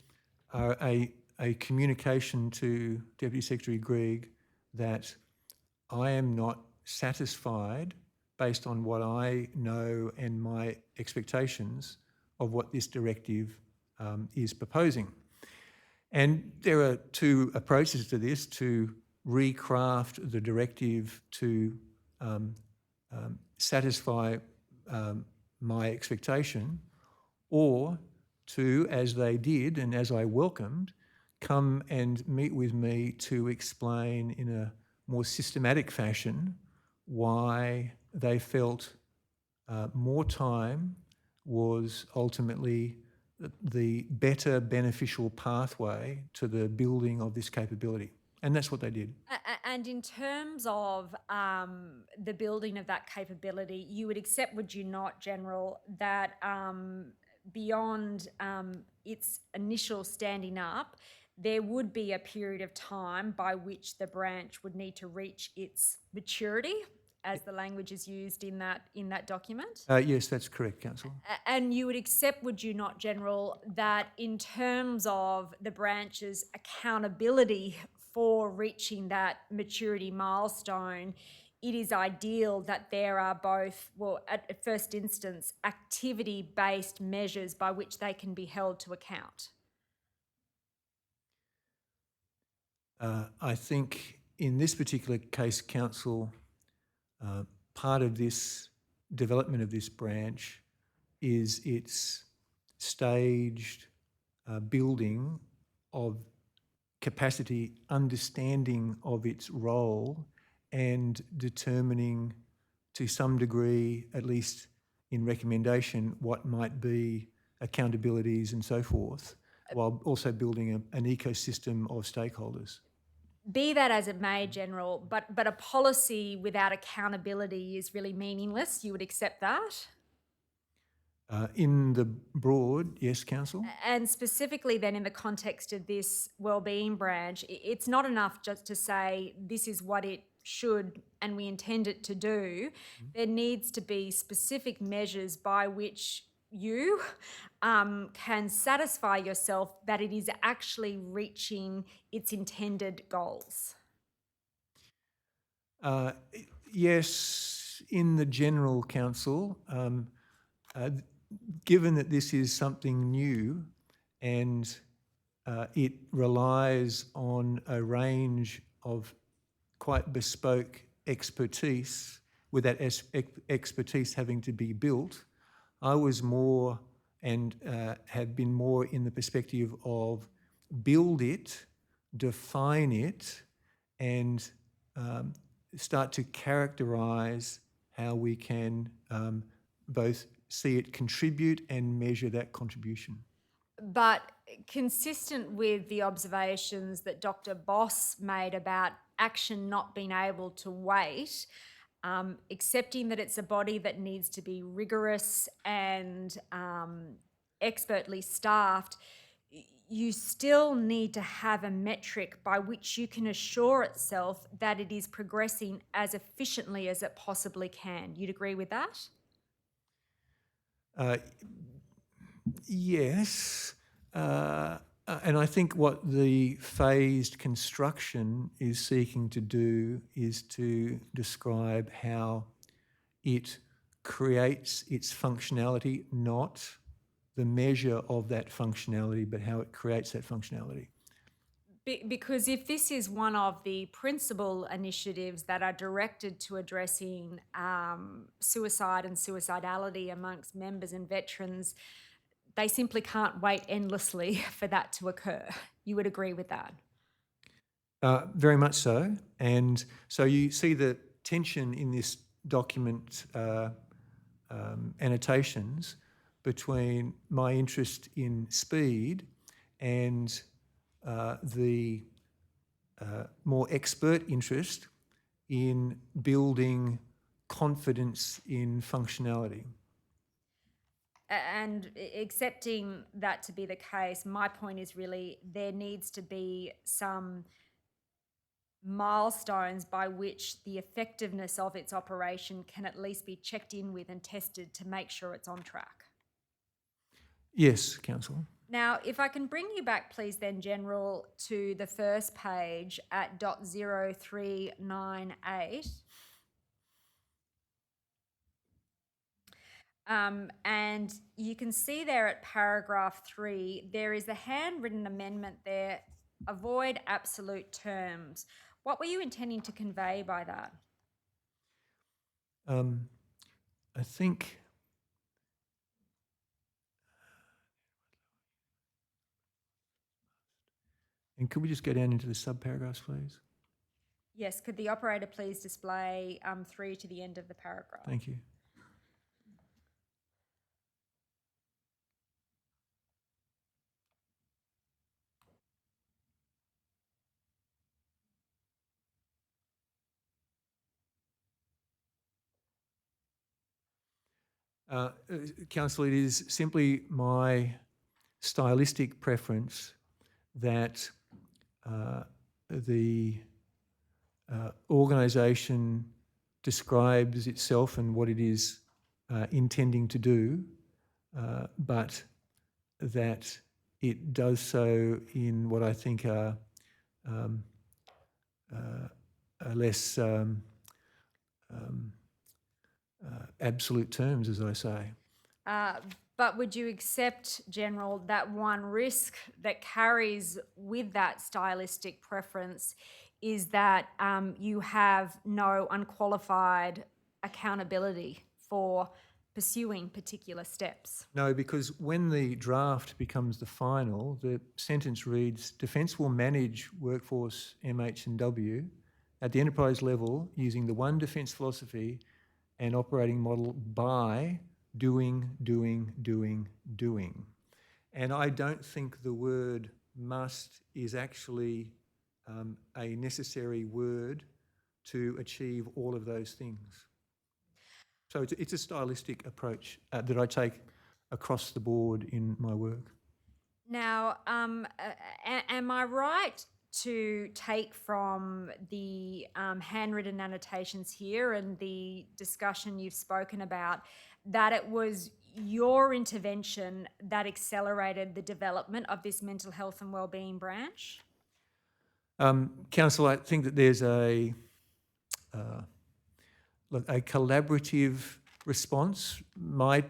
are a communication to Deputy Secretary Grieg that I am not satisfied, based on what I know and my expectations of what this directive is proposing. And there are two approaches to this: to recraft the directive to satisfy my expectation, or to, as they did and as I welcomed, come and meet with me to explain in a more systematic fashion why they felt more time was ultimately the better beneficial pathway to the building of this capability. And that's what they did. And in terms of the building of that capability, you would accept, would you not, General, that beyond its initial standing up, there would be a period of time by which the branch would need to reach its maturity, as the language is used in that document? Yes, that's correct, Council. And you would accept, would you not, General, that in terms of the branch's accountability for reaching that maturity milestone, it is ideal that there are both, well, at first instance, activity-based measures by which they can be held to account? I think in this particular case, Council, part of this development of this branch is its staged building of capacity, understanding of its role, and determining to some degree, at least in recommendation, what might be accountabilities and so forth, while also building an ecosystem of stakeholders. Be that as it may, General, but a policy without accountability is really meaningless. You would accept that? In the broad, yes, Council. And specifically then in the context of this wellbeing branch, it's not enough just to say this is what it should and we intend it to do. There needs to be specific measures by which you can satisfy yourself that it is actually reaching its intended goals. Yes, in the General, Council, given that this is something new and it relies on a range of quite bespoke expertise, with that expertise having to be built, I was more and have been more in the perspective of build it, define it, and start to characterise how we can both see it contribute and measure that contribution. But consistent with the observations that Dr. Boss made about action not being able to wait, accepting that it's a body that needs to be rigorous and expertly staffed, you still need to have a metric by which you can assure itself that it is progressing as efficiently as it possibly can. You'd agree with that? Yes. And I think what the phased construction is seeking to do is to describe how it creates its functionality, not the measure of that functionality, but how it creates that functionality. Because if this is one of the principal initiatives that are directed to addressing suicide and suicidality amongst members and veterans, they simply can't wait endlessly for that to occur. You would agree with that? Very much so. And so you see the tension in this document annotations between my interest in speed and the more expert interest in building confidence in functionality. And accepting that to be the case, my point is really there needs to be some milestones by which the effectiveness of its operation can at least be checked in with and tested to make sure it's on track. Yes, Councillor. Now, if I can bring you back, please, then, General, to the first page at .0398. And you can see there at paragraph 3, there is a handwritten amendment there, avoid absolute terms. What were you intending to convey by that? I think and could we just go down into the subparagraphs, please? Yes, could the operator please display 3 to the end of the paragraph? Thank you. Council, it is simply my stylistic preference that the organisation describes itself and what it is intending to do, but that it does so in what I think are less absolute terms, as I say. But would you accept, General, that one risk that carries with that stylistic preference is that you have no unqualified accountability for pursuing particular steps? No, because when the draft becomes the final, the sentence reads, Defence will manage workforce MH&W at the enterprise level using the one defence philosophy and operating model by doing. And I don't think the word must is actually a necessary word to achieve all of those things. So it's a stylistic approach that I take across the board in my work. Now, am I right to take from the handwritten annotations here and the discussion you've spoken about that it was your intervention that accelerated the development of this mental health and wellbeing branch? Council, I think that there's a collaborative response. My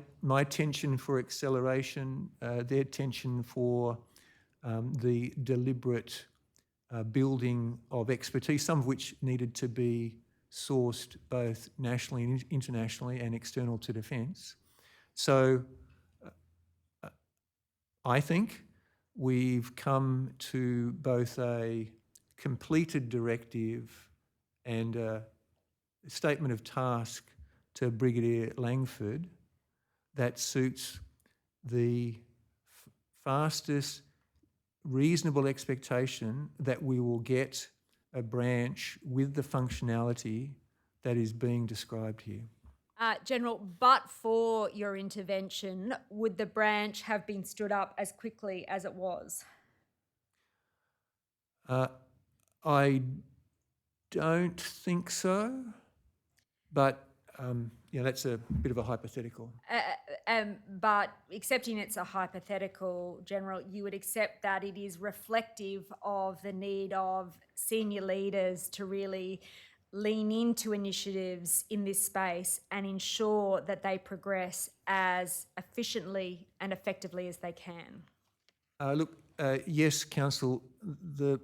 tension for acceleration, their tension for the deliberate building of expertise, some of which needed to be sourced both nationally and internationally and external to defence. So I think we've come to both a completed directive and a statement of task to Brigadier Langford that suits the fastest reasonable expectation that we will get a branch with the functionality that is being described here. General, but for your intervention, would the branch have been stood up as quickly as it was? I don't think so, but that's a bit of a hypothetical. But accepting it's a hypothetical, General, you would accept that it is reflective of the need of senior leaders to really lean into initiatives in this space and ensure that they progress as efficiently and effectively as they can? Yes, Council. The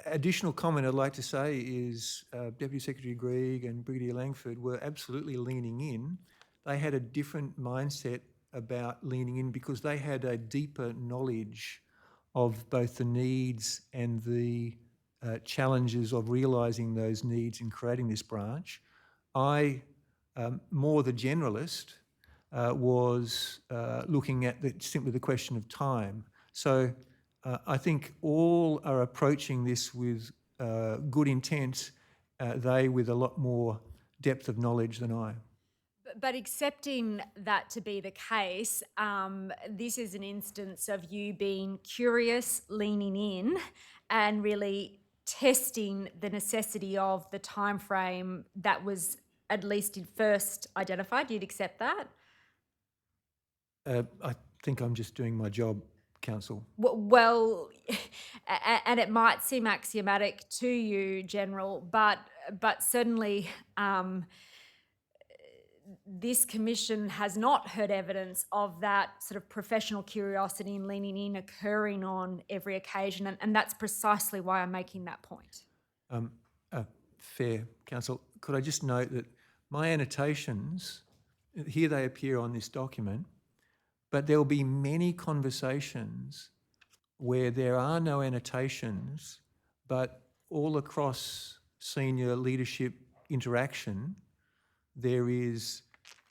additional comment I'd like to say is Deputy Secretary Greig and Brigadier Langford were absolutely leaning in. They had a different mindset about leaning in because they had a deeper knowledge of both the needs and the challenges of realising those needs and creating this branch. I, more the generalist, was looking at simply the question of time. So I think all are approaching this with good intent, they with a lot more depth of knowledge than I. But accepting that to be the case, this is an instance of you being curious, leaning in, and really testing the necessity of the time frame that was at least first identified. You'd accept that? I think I'm just doing my job, Council. Well, and it might seem axiomatic to you, General, but certainly this commission has not heard evidence of that sort of professional curiosity and leaning in occurring on every occasion, and that's precisely why I'm making that point. Fair, Council. Could I just note that my annotations, here they appear on this document, but there will be many conversations where there are no annotations, but all across senior leadership interaction, there is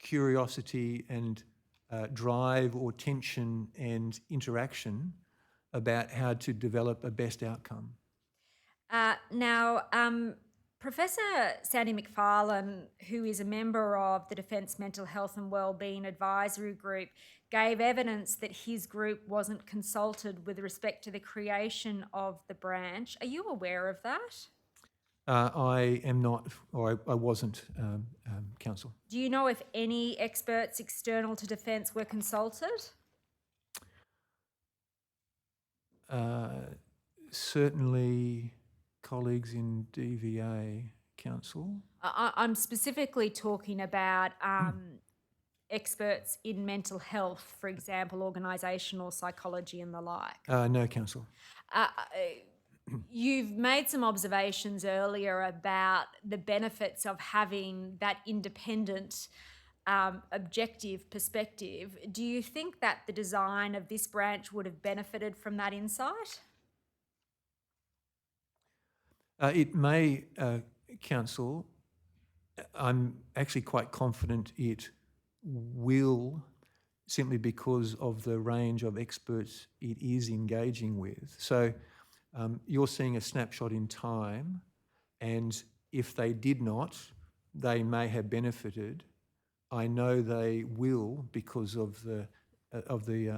curiosity and drive or tension and interaction about how to develop a best outcome. Now, Professor Sandy McFarlane, who is a member of the Defence Mental Health and Wellbeing Advisory Group, gave evidence that his group wasn't consulted with respect to the creation of the branch. Are you aware of that? I am not, or I wasn't, Council. Do you know if any experts external to Defence were consulted? Certainly colleagues in DVA, Council. I'm specifically talking about experts in mental health, for example, organisational psychology and the like. No, Council. You've made some observations earlier about the benefits of having that independent, objective perspective. Do you think that the design of this branch would have benefited from that insight? It may, Council. I'm actually quite confident it will, simply because of the range of experts it is engaging with. So you're seeing a snapshot in time, and if they did not, they may have benefited. I know they will because of the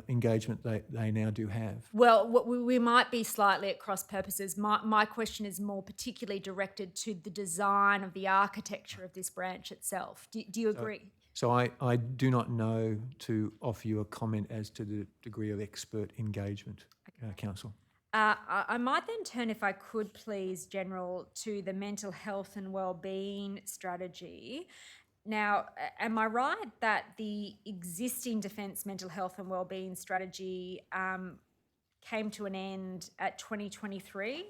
engagement they now do have. Well, we might be slightly at cross purposes. My question is more particularly directed to the design of the architecture of this branch itself. Do you agree? So I do not know to offer you a comment as to the degree of expert engagement, Council. I might then turn, if I could please, General, to the mental health and wellbeing strategy. Now, am I right that the existing Defence mental health and wellbeing strategy came to an end at 2023?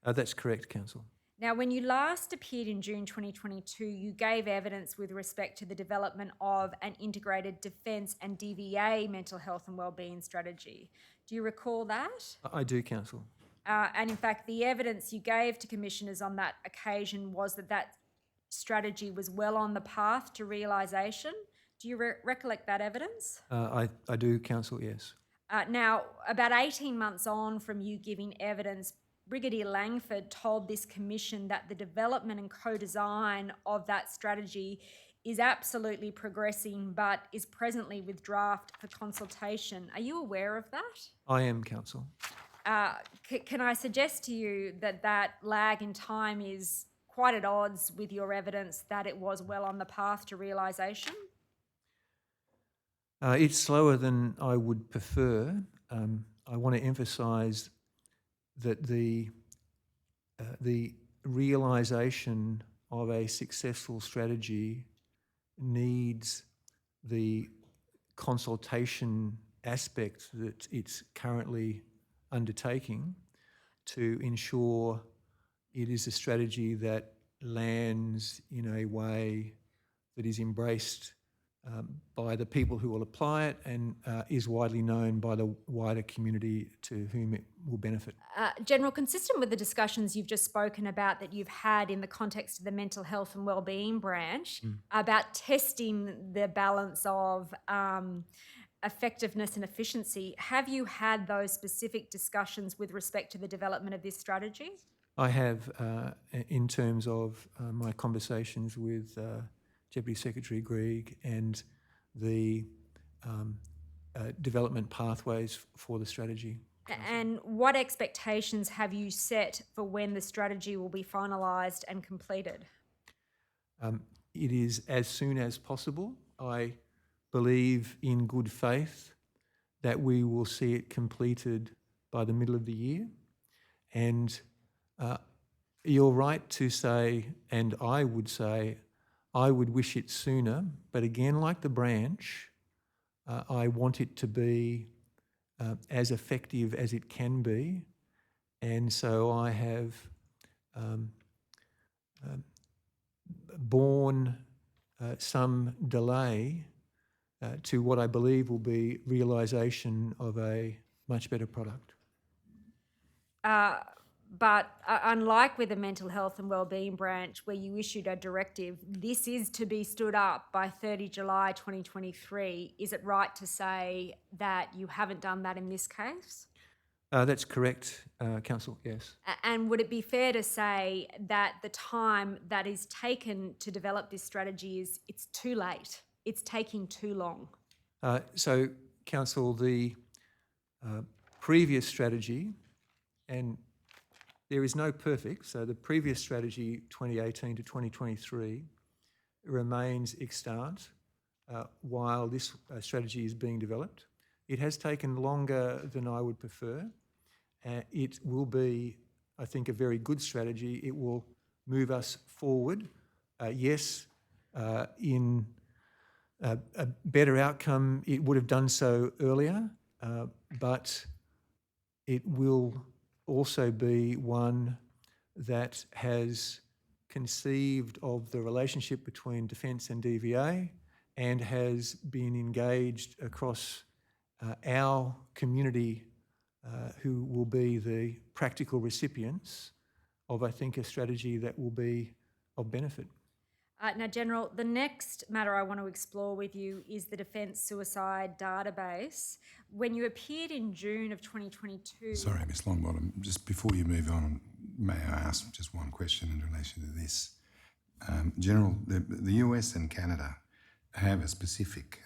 That's correct, Council. Now, when you last appeared in June 2022, you gave evidence with respect to the development of an integrated Defence and DVA mental health and wellbeing strategy. Do you recall that? I do, Council. And in fact, the evidence you gave to commissioners on that occasion was that strategy was well on the path to realisation. Do you recollect that evidence? I do, Council, yes. Now, about 18 months on from you giving evidence, Brigadier Langford told this commission that the development and co-design of that strategy is absolutely progressing but is presently with draft for consultation. Are you aware of that? I am, Council. Can I suggest to you that lag in time is quite at odds with your evidence that it was well on the path to realisation? It's slower than I would prefer. I want to emphasise that the realisation of a successful strategy needs the consultation aspect that it's currently undertaking to ensure it is a strategy that lands in a way that is embraced by the people who will apply it and is widely known by the wider community to whom it will benefit. General, consistent with the discussions you've just spoken about that you've had in the context of the mental health and wellbeing branch about testing the balance of effectiveness and efficiency, have you had those specific discussions with respect to the development of this strategy? I have, in terms of my conversations with Deputy Secretary Grieg and the development pathways for the strategy. And what expectations have you set for when the strategy will be finalised and completed? It is as soon as possible. I believe in good faith that we will see it completed by the middle of the year. And you're right to say, and I would say, I would wish it sooner, but again, like the branch, I want it to be as effective as it can be. And so I have borne some delay to what I believe will be realisation of a much better product. But unlike with the mental health and wellbeing branch where you issued a directive, this is to be stood up by 30 July 2023. Is it right to say that you haven't done that in this case? That's correct, Council, yes. And would it be fair to say that the time that is taken to develop this strategy it's too late? It's taking too long? So, Council, the previous strategy, and there is no perfect, so the previous strategy, 2018 to 2023, remains extant while this strategy is being developed. It has taken longer than I would prefer. It will be, I think, a very good strategy. It will move us forward, yes, in a better outcome. It would have done so earlier, but it will also be one that has conceived of the relationship between Defence and DVA and has been engaged across our community who will be the practical recipients of, I think, a strategy that will be of benefit. Now, General, the next matter I want to explore with you is the Defence Suicide Database. When you appeared in June of 2022... Sorry, Ms Longbottom, just before you move on, may I ask just one question in relation to this? General, the US and Canada have a specific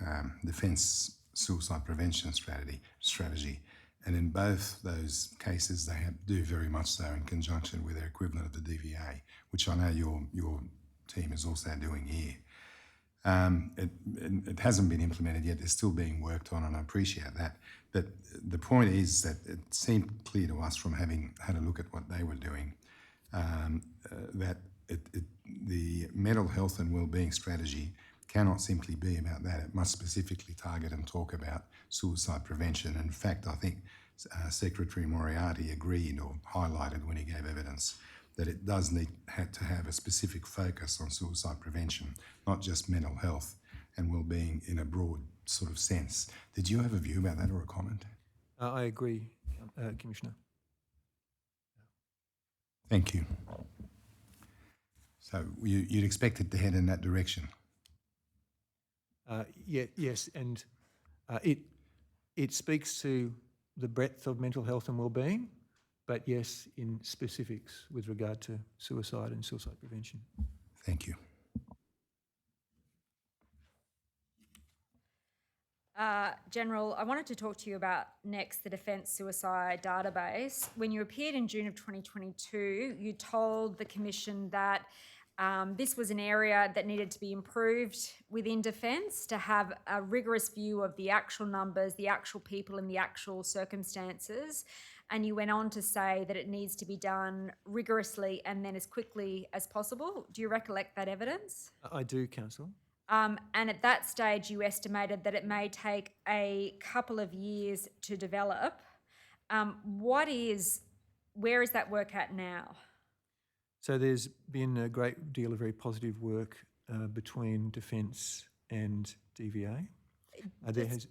defence suicide prevention strategy, and in both those cases they do very much so in conjunction with their equivalent of the DVA, which I know your team is also doing here. It hasn't been implemented yet. It's still being worked on, and I appreciate that. But the point is that it seemed clear to us from having had a look at what they were doing that the mental health and wellbeing strategy cannot simply be about that. It must specifically target and talk about suicide prevention. In fact, I think Secretary Moriarty agreed or highlighted when he gave evidence that it does need to have a specific focus on suicide prevention, not just mental health and well-being in a broad sort of sense. Did you have a view about that or a comment? I agree, Commissioner. Thank you. So you'd expect it to head in that direction? Yes, and it speaks to the breadth of mental health and wellbeing, but yes, in specifics with regard to suicide and suicide prevention. Thank you. General, I wanted to talk to you about next the Defence Suicide Database. When you appeared in June of 2022, you told the Commission that this was an area that needed to be improved within Defence, to have a rigorous view of the actual numbers, the actual people and the actual circumstances, And you went on to say that it needs to be done rigorously and then as quickly as possible. Do you recollect that evidence? I do, Council. And at that stage, you estimated that it may take a couple of years to develop. Where is that work at now? So there's been a great deal of very positive work between Defence and DVA. There has,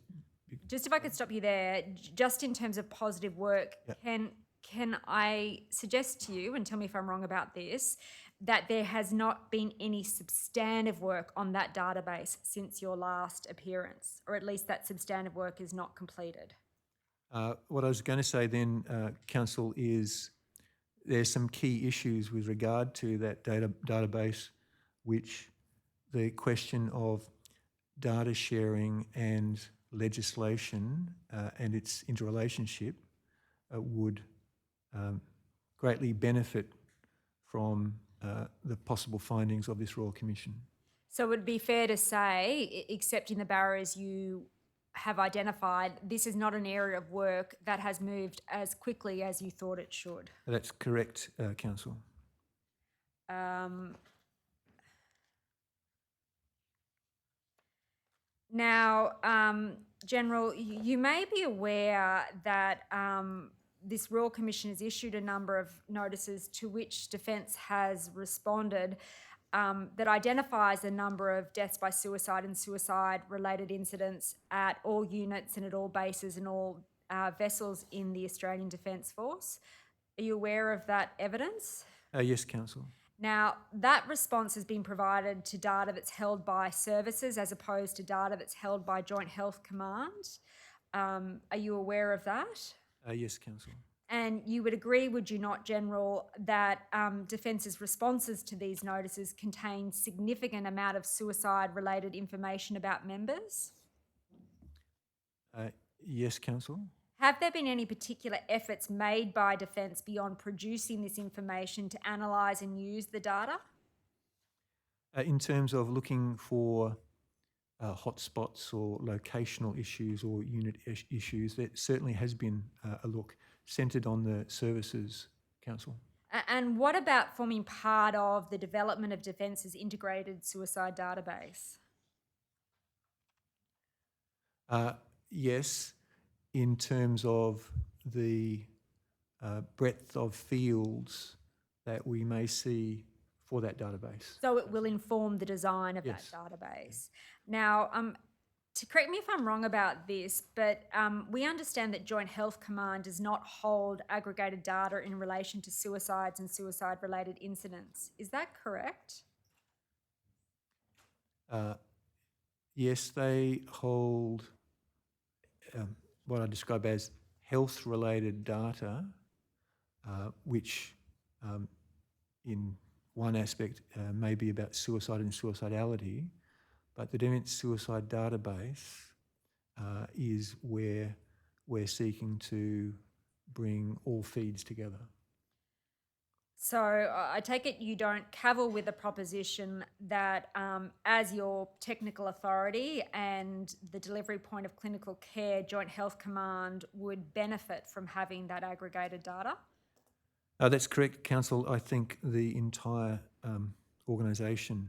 Just if I could stop you there, just in terms of positive work, Yep. can I suggest to you, and tell me if I'm wrong about this, that there has not been any substantive work on that database since your last appearance, or at least that substantive work is not completed? what I was going to say then, Council, is there's some key issues with regard to that database, which the question of data sharing and legislation and its interrelationship would greatly benefit from the possible findings of this Royal Commission. So it would be fair to say, accepting the barriers you have identified, this is not an area of work that has moved as quickly as you thought it should. That's correct, Council. Now, General, you may be aware that this Royal Commission has issued a number of notices to which Defence has responded that identifies a number of deaths by suicide and suicide-related incidents at all units and at all bases and all vessels in the Australian Defence Force. Are you aware of that evidence? Yes, Council. Now, that response has been provided to data that's held by services as opposed to data that's held by Joint Health Command. Are you aware of that? Yes, Council. And you would agree, would you not, General, that Defence's responses to these notices contain significant amount of suicide-related information about members? Yes, Council. Have there been any particular efforts made by Defence beyond producing this information to analyse and use the data? In terms of looking for hotspots or locational issues or unit issues, there certainly has been a look centred on the Services Council. And what about forming part of the development of Defence's integrated suicide database? Yes, in terms of the breadth of fields that we may see for that database. So it will inform the design of Yes. that database. Now, to correct me if I'm wrong about this, but we understand that Joint Health Command does not hold aggregated data in relation to suicides and suicide-related incidents. Is that correct? Yes, they hold what I describe as health-related data, which in one aspect may be about suicide and suicidality, but the Defence Suicide Database is where we're seeking to bring all feeds together. So I take it you don't cavil with the proposition that as your technical authority and the delivery point of clinical care, Joint Health Command would benefit from having that aggregated data? That's correct, Council. I think the entire organisation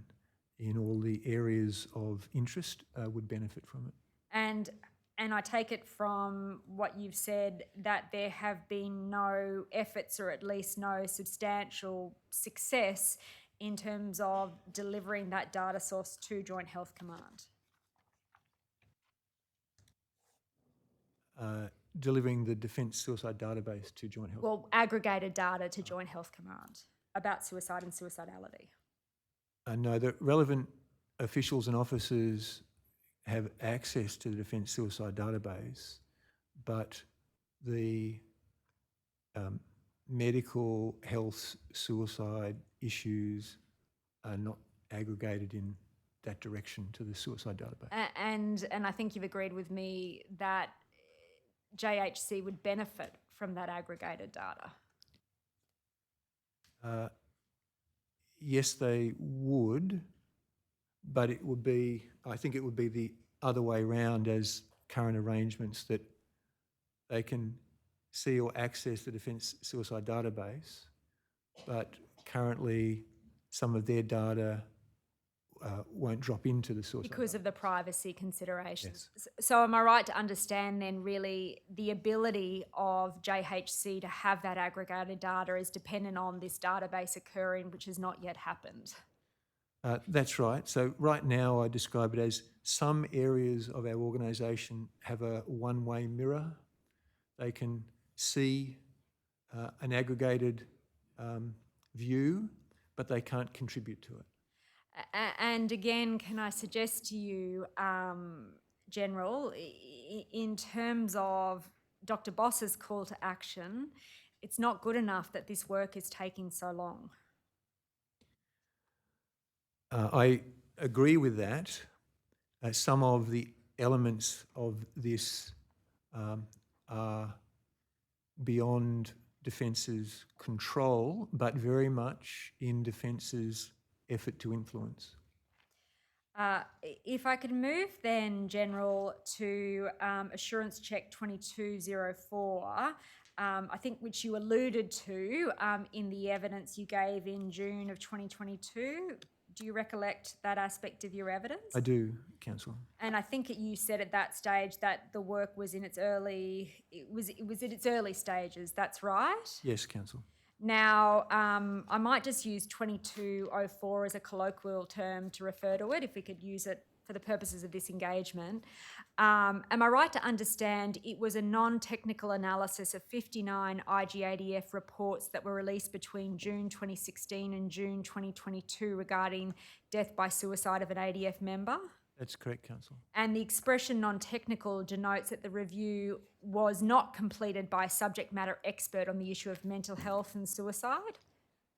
in all the areas of interest would benefit from it. And I take it from what you've said that there have been no efforts or at least no substantial success in terms of delivering that data source to Joint Health Command. Delivering the Defence Suicide Database to Joint Health. Well, aggregated data to Joint Health Command about suicide and suicidality. No, the relevant officials and officers have access to the Defence Suicide Database, but the medical health suicide issues are not aggregated in that direction to the suicide database. And I think you've agreed with me that JHC would benefit from that aggregated data. Yes, they would, but it would be, I think it would be the other way round as current arrangements, that they can see or access the Defence Suicide Database, but currently some of their data won't drop into the suicide Because of database. the privacy considerations. So am I right to understand then really the ability of JHC to have that aggregated data is dependent on this database occurring, which has not yet happened? That's right. So right now I describe it as some areas of our organisation have a one-way mirror. They can see an aggregated view, but they can't contribute to it. And again, can I suggest to you, General, in terms of Dr. Boss's call to action, it's not good enough that this work is taking so long. I agree with that. Some of the elements of this are beyond Defence's control, but very much in Defence's effort to influence. If I could move then, General, to Assurance Check 2204, I think which you alluded to in the evidence you gave in June of 2022. Do you recollect that aspect of your evidence? I do, Councillor. And I think you said at that stage that the work was in its early, it was in its early stages. That's right. Yes, Council. Now, I might just use 2204 as a colloquial term to refer to it, if we could use it for the purposes of this engagement. Am I right to understand it was a non-technical analysis of 59 IGADF reports that were released between June 2016 and June 2022 regarding death by suicide of an ADF member? That's correct, Council. And the expression non-technical denotes that the review was not completed by a subject matter expert on the issue of mental health and suicide.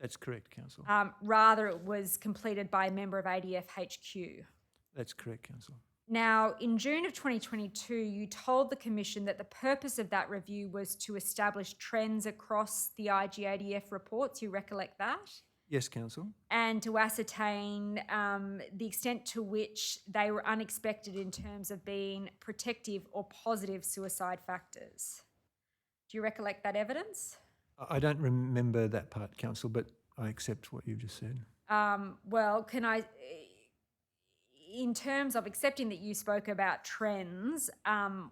That's correct, Council. Rather, it was completed by a member of ADF HQ. That's correct, Council. Now, in June of 2022, you told the Commission that the purpose of that review was to establish trends across the IGADF reports. You recollect that? Yes, Council. And to ascertain the extent to which they were unexpected in terms of being protective or positive suicide factors. Do you recollect that evidence? I don't remember that part, Council, but I accept what you've just said. Well, can I, in terms of accepting that you spoke about trends,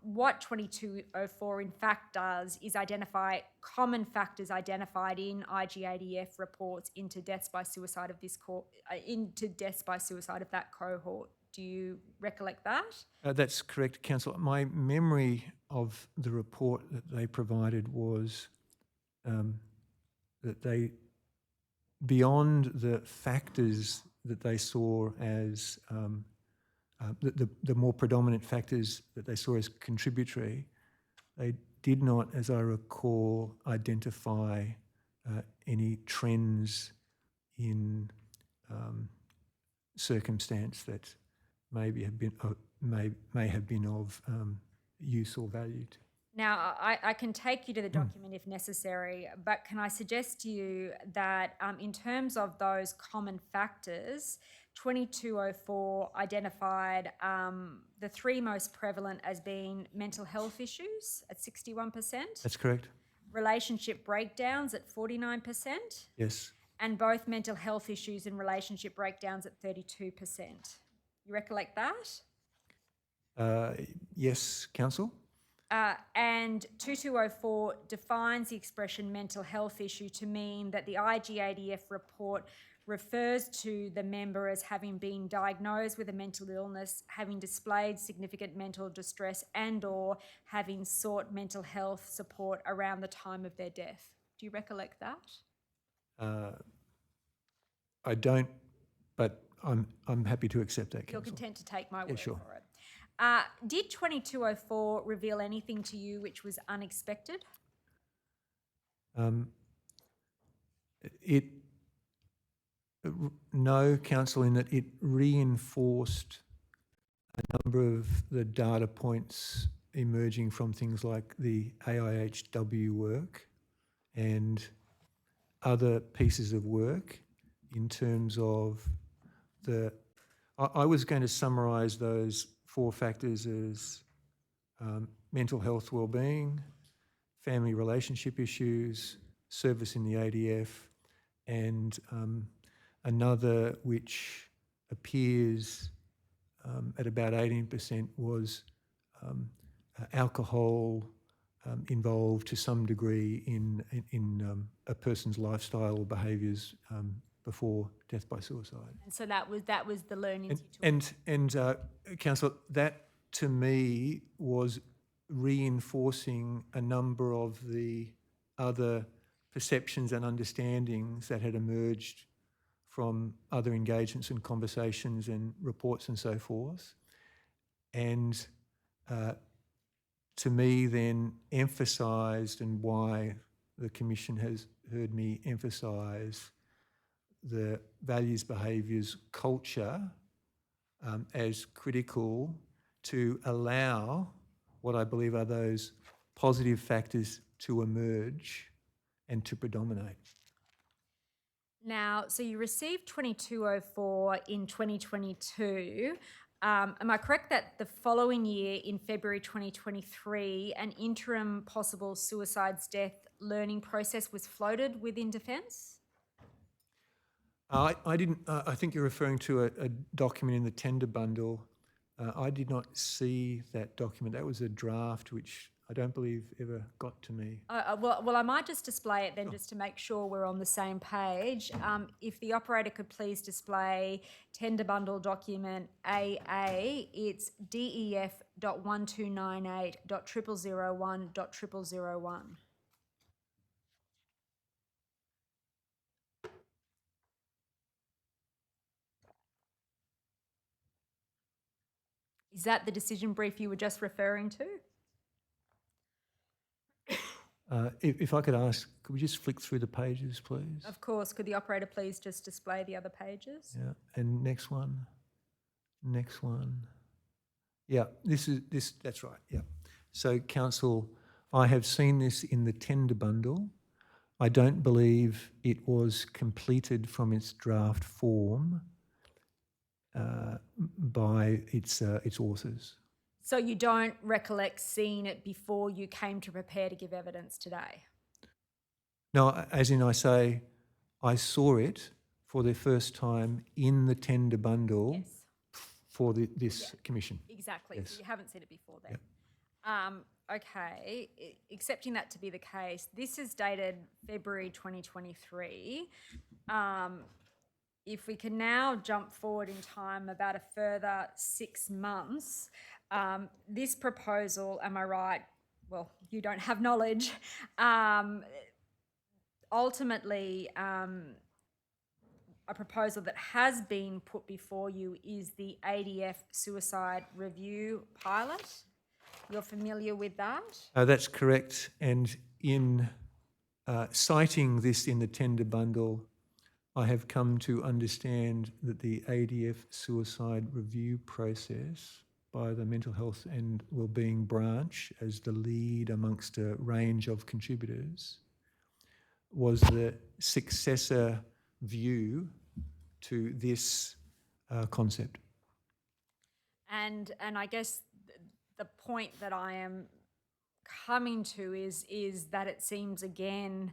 what 2204 in fact does is identify common factors identified in IGADF reports into deaths by suicide of this that cohort. Do you recollect that? That's correct, Council. My memory of the report that they provided was that they, beyond the factors that they saw as the more predominant factors that they saw as contributory, they did not, as I recall, identify any trends in circumstance that maybe have been may have been of use or value. Now, I can take you to the document if necessary, but can I suggest to you that in terms of those common factors, 2204 identified the three most prevalent as being mental health issues at 61%. That's correct. Relationship breakdowns at 49%. Yes. And both mental health issues and relationship breakdowns at 32%. You recollect that? Yes, Council. And 2204 defines the expression mental health issue to mean that the IGADF report refers to the member as having been diagnosed with a mental illness, having displayed significant mental distress and/or having sought mental health support around the time of their death. Do you recollect that? I don't, but I'm happy to accept that, You're Council. content to take my word sure. for it. Did 2204 reveal anything to you which was unexpected? No, Council, in that it reinforced a number of the data points emerging from things like the AIHW work and other pieces of work in terms of the... I was going to summarise those four factors as mental health wellbeing, family relationship issues, service in the ADF, and another which appears at about 18% was alcohol involved to some degree in a person's lifestyle or behaviours before death by suicide. And so that was the learnings you took. And Councillor, that to me was reinforcing a number of the other perceptions and understandings that had emerged from other engagements and conversations and reports and so forth. And to me then emphasised, and why the Commission has heard me emphasise the values, behaviours, culture as critical to allow what I believe are those positive factors to emerge and to predominate. Now, so you received 2204 in 2022. Am I correct that the following year, in February 2023, an interim possible suicides death learning process was floated within Defence? I didn't. I think you're referring to a document in the tender bundle. I did not see that document. That was a draft which I don't believe ever got to me. Well, I might just display it then, just to make sure we're on the same page. If the operator could please display tender bundle document AA, it's DEF.1298.0001.0001. Is that the decision brief you were just referring to? If I could ask, could we just flick through the pages, please? Of course. Could the operator please just display the other pages? Yeah, and next one. Next one. Yeah, that's right, yeah. So, Council, I have seen this in the tender bundle. I don't believe it was completed from its draft form by its authors. So you don't recollect seeing it before you came to prepare to give evidence today? No, as in I say, I saw it for the first time in the tender bundle Yes. for this commission. Exactly. Yes. So you haven't seen it before then. Okay. Accepting that to be the case, this is dated February 2023. If we can now jump forward in time about a further 6 months, this proposal, am I right? Well, you don't have knowledge. Ultimately, a proposal that has been put before you is the ADF suicide review pilot. You're familiar with that? That's correct. And in citing this in the tender bundle, I have come to understand that the ADF suicide review process by the Mental Health and Wellbeing branch as the lead amongst a range of contributors was the successor view to this concept. And I guess the point that I am coming to is that it seems again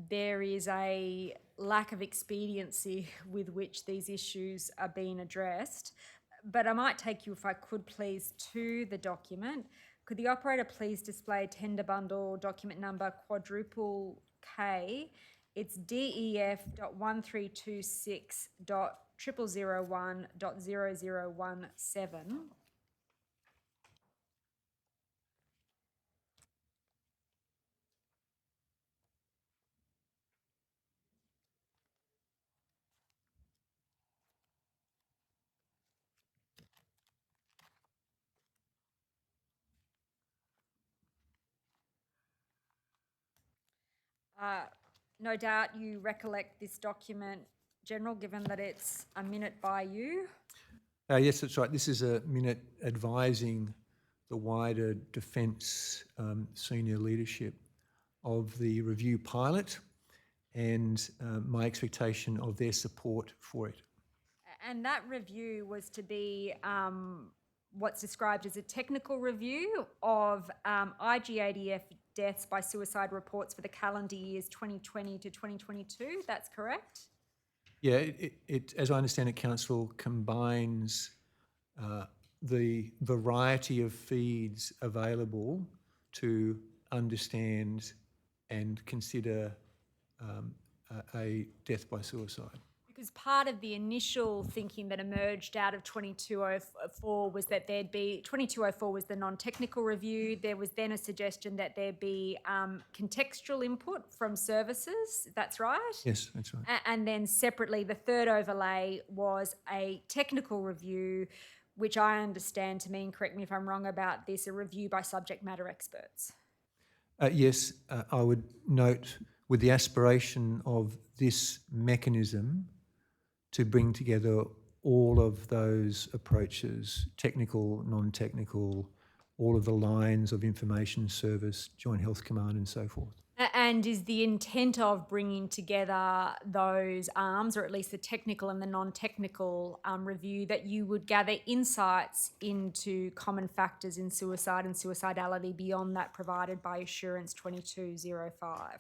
there is a lack of expediency with which these issues are being addressed. But I might take you, if I could please, to the document. Could the operator please display tender bundle document number quadruple K? It's DEF.1326.0001.0017. No doubt you recollect this document, General, given that it's a minute by you. Yes, that's right. This is a minute advising the wider Defence senior leadership of the review pilot and my expectation of their support for it. And that review was to be what's described as a technical review of IGADF deaths by suicide reports for the calendar years 2020 to 2022. That's correct? Yeah, it as I understand it, Council, combines the variety of feeds available to understand and consider a death by suicide. Because part of the initial thinking that emerged out of 2204 was that 2204 was the non-technical review. There was then a suggestion that there be contextual input from services. That's right? Yes, that's right. And then separately, the third overlay was a technical review, which I understand to mean, correct me if I'm wrong about this, a review by subject matter experts. Yes, I would note with the aspiration of this mechanism to bring together all of those approaches, technical, non-technical, all of the lines of information service, Joint Health Command and so forth. And is the intent of bringing together those arms, or at least the technical and the non-technical review, that you would gather insights into common factors in suicide and suicidality beyond that provided by Assurance 2205?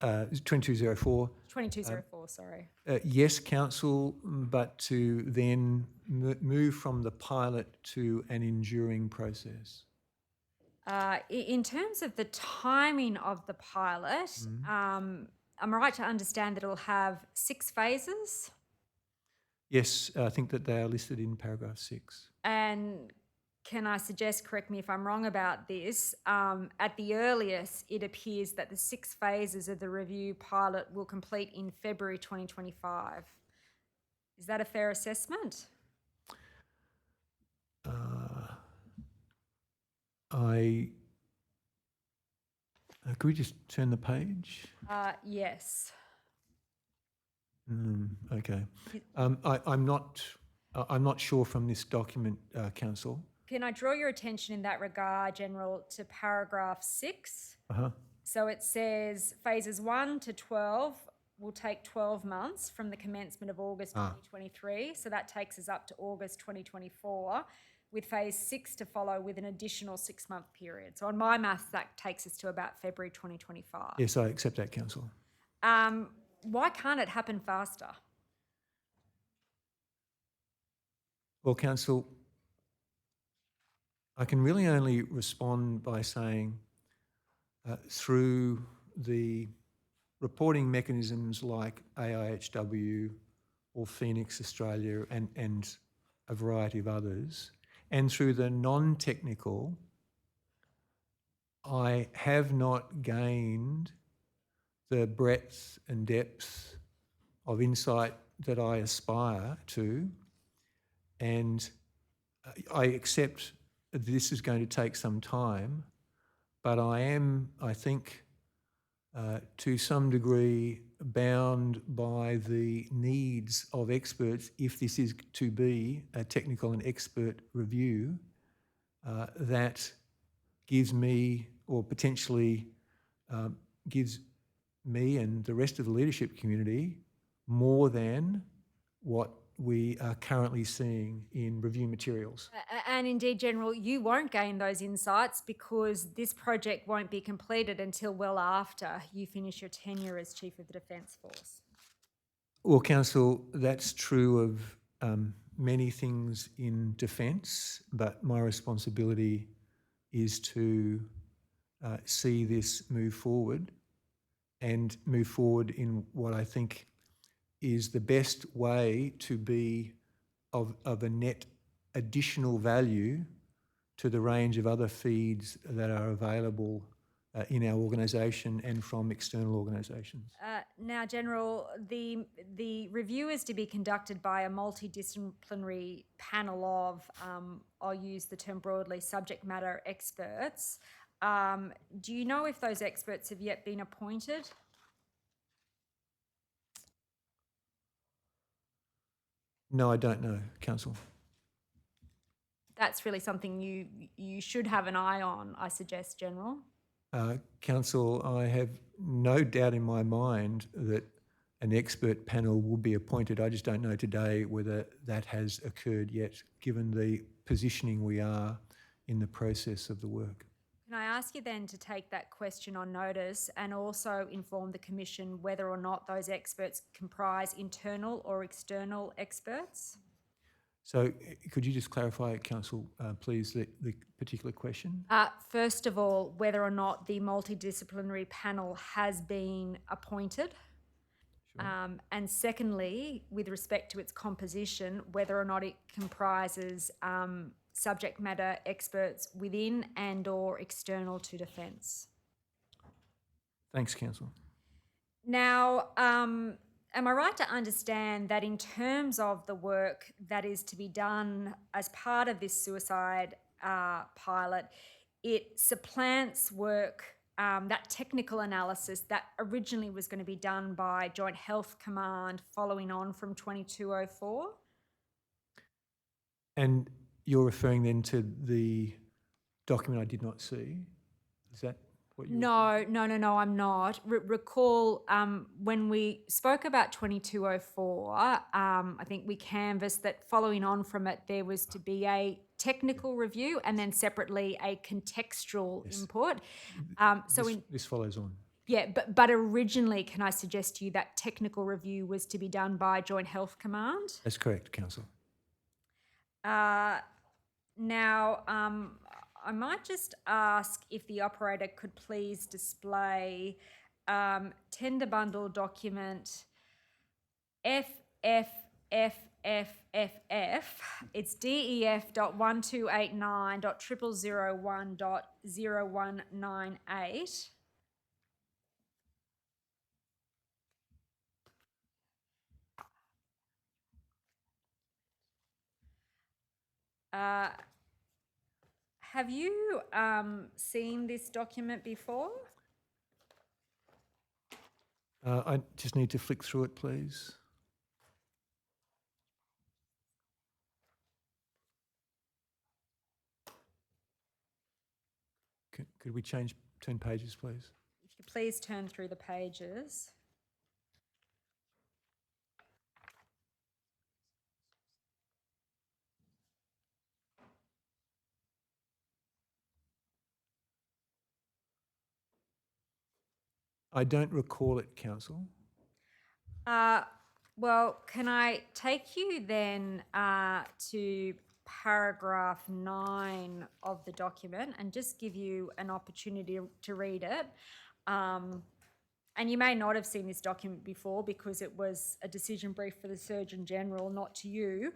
2204. 2204, sorry. Yes, Council, but to then move from the pilot to an enduring process. In terms of the timing of the pilot, am I right to understand that it'll have 6 phases? Yes, I think that they are listed in paragraph 6. And can I suggest, correct me if I'm wrong about this, at the earliest, it appears that the 6 phases of the review pilot will complete in February 2025. Is that a fair assessment? Could we just turn the page? Yes. Okay. I'm not sure from this document, Council. Can I draw your attention in that regard, General, to paragraph 6? So it says phases 1 to 12 will take 12 months from the commencement of August 2023. So that takes us up to August 2024, with phase 6 to follow with an additional 6-month period. So on my maths, that takes us to about February 2025. Yes, I accept that, Council. Why can't it happen faster? Well, Council, I can really only respond by saying through the reporting mechanisms like AIHW or Phoenix Australia and a variety of others, and through the non-technical, I have not gained the breadth and depth of insight that I aspire to, and I accept that this is going to take some time, but I am, I think, to some degree bound by the needs of experts if this is to be a technical and expert review that gives me, or potentially gives me and the rest of the leadership community more than what we are currently seeing in review materials. And indeed, General, you won't gain those insights because this project won't be completed until well after you finish your tenure as Chief of the Defence Force. Well, Council, that's true of many things in defence, but my responsibility is to see this move forward and move forward in what I think is the best way to be of a net additional value to the range of other feeds that are available in our organisation and from external organisations. Now, General, the review is to be conducted by a multidisciplinary panel of, I'll use the term broadly, subject matter experts. Do you know if those experts have yet been appointed? No, I don't know, Council. That's really something you should have an eye on, I suggest, General. Council, I have no doubt in my mind that an expert panel will be appointed. I just don't know today whether that has occurred yet, given the positioning we are in the process of the work. Can I ask you then to take that question on notice and also inform the Commission whether or not those experts comprise internal or external experts? So could you just clarify, Council, please, the particular question? First of all, whether or not the multidisciplinary panel has been appointed. And secondly, with respect to its composition, whether or not it comprises subject matter experts within and or external to Defence. Thanks, Council. Now, am I right to understand that in terms of the work that is to be done as part of this suicide pilot, it supplants work, that technical analysis that originally was going to be done by Joint Health Command following on from 2204? And you're referring then to the document I did not see? Is that what you... No, I'm not. Recall when we spoke about 2204, I think we canvassed that following on from it, there was to be a technical review and then separately a contextual input. This follows on. Yeah, but originally, can I suggest to you that technical review was to be done by Joint Health Command? That's correct, Council. Now, I might just ask if the operator could please display tender bundle document FFFFF. It's DEF.1289.0001.0198. Have you seen this document before? I just need to flick through it, please. Could we turn pages, please? If you could please turn through the pages. I don't recall it, Council. Well, can I take you then to paragraph 9 of the document and just give you an opportunity to read it? And you may not have seen this document before because it was a decision brief for the Surgeon General, not to you,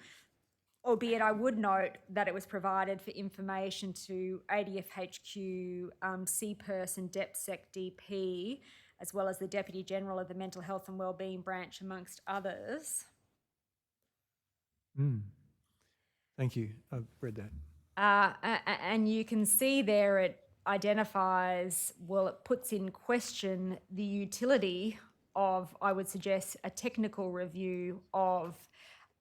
albeit I would note that it was provided for information to ADF HQ, CPERS and DepSec DP, as well as the Deputy General of the Mental Health and Wellbeing Branch, amongst others. Thank you. I've read that. And you can see there it identifies, well, it puts in question the utility of, I would suggest, a technical review of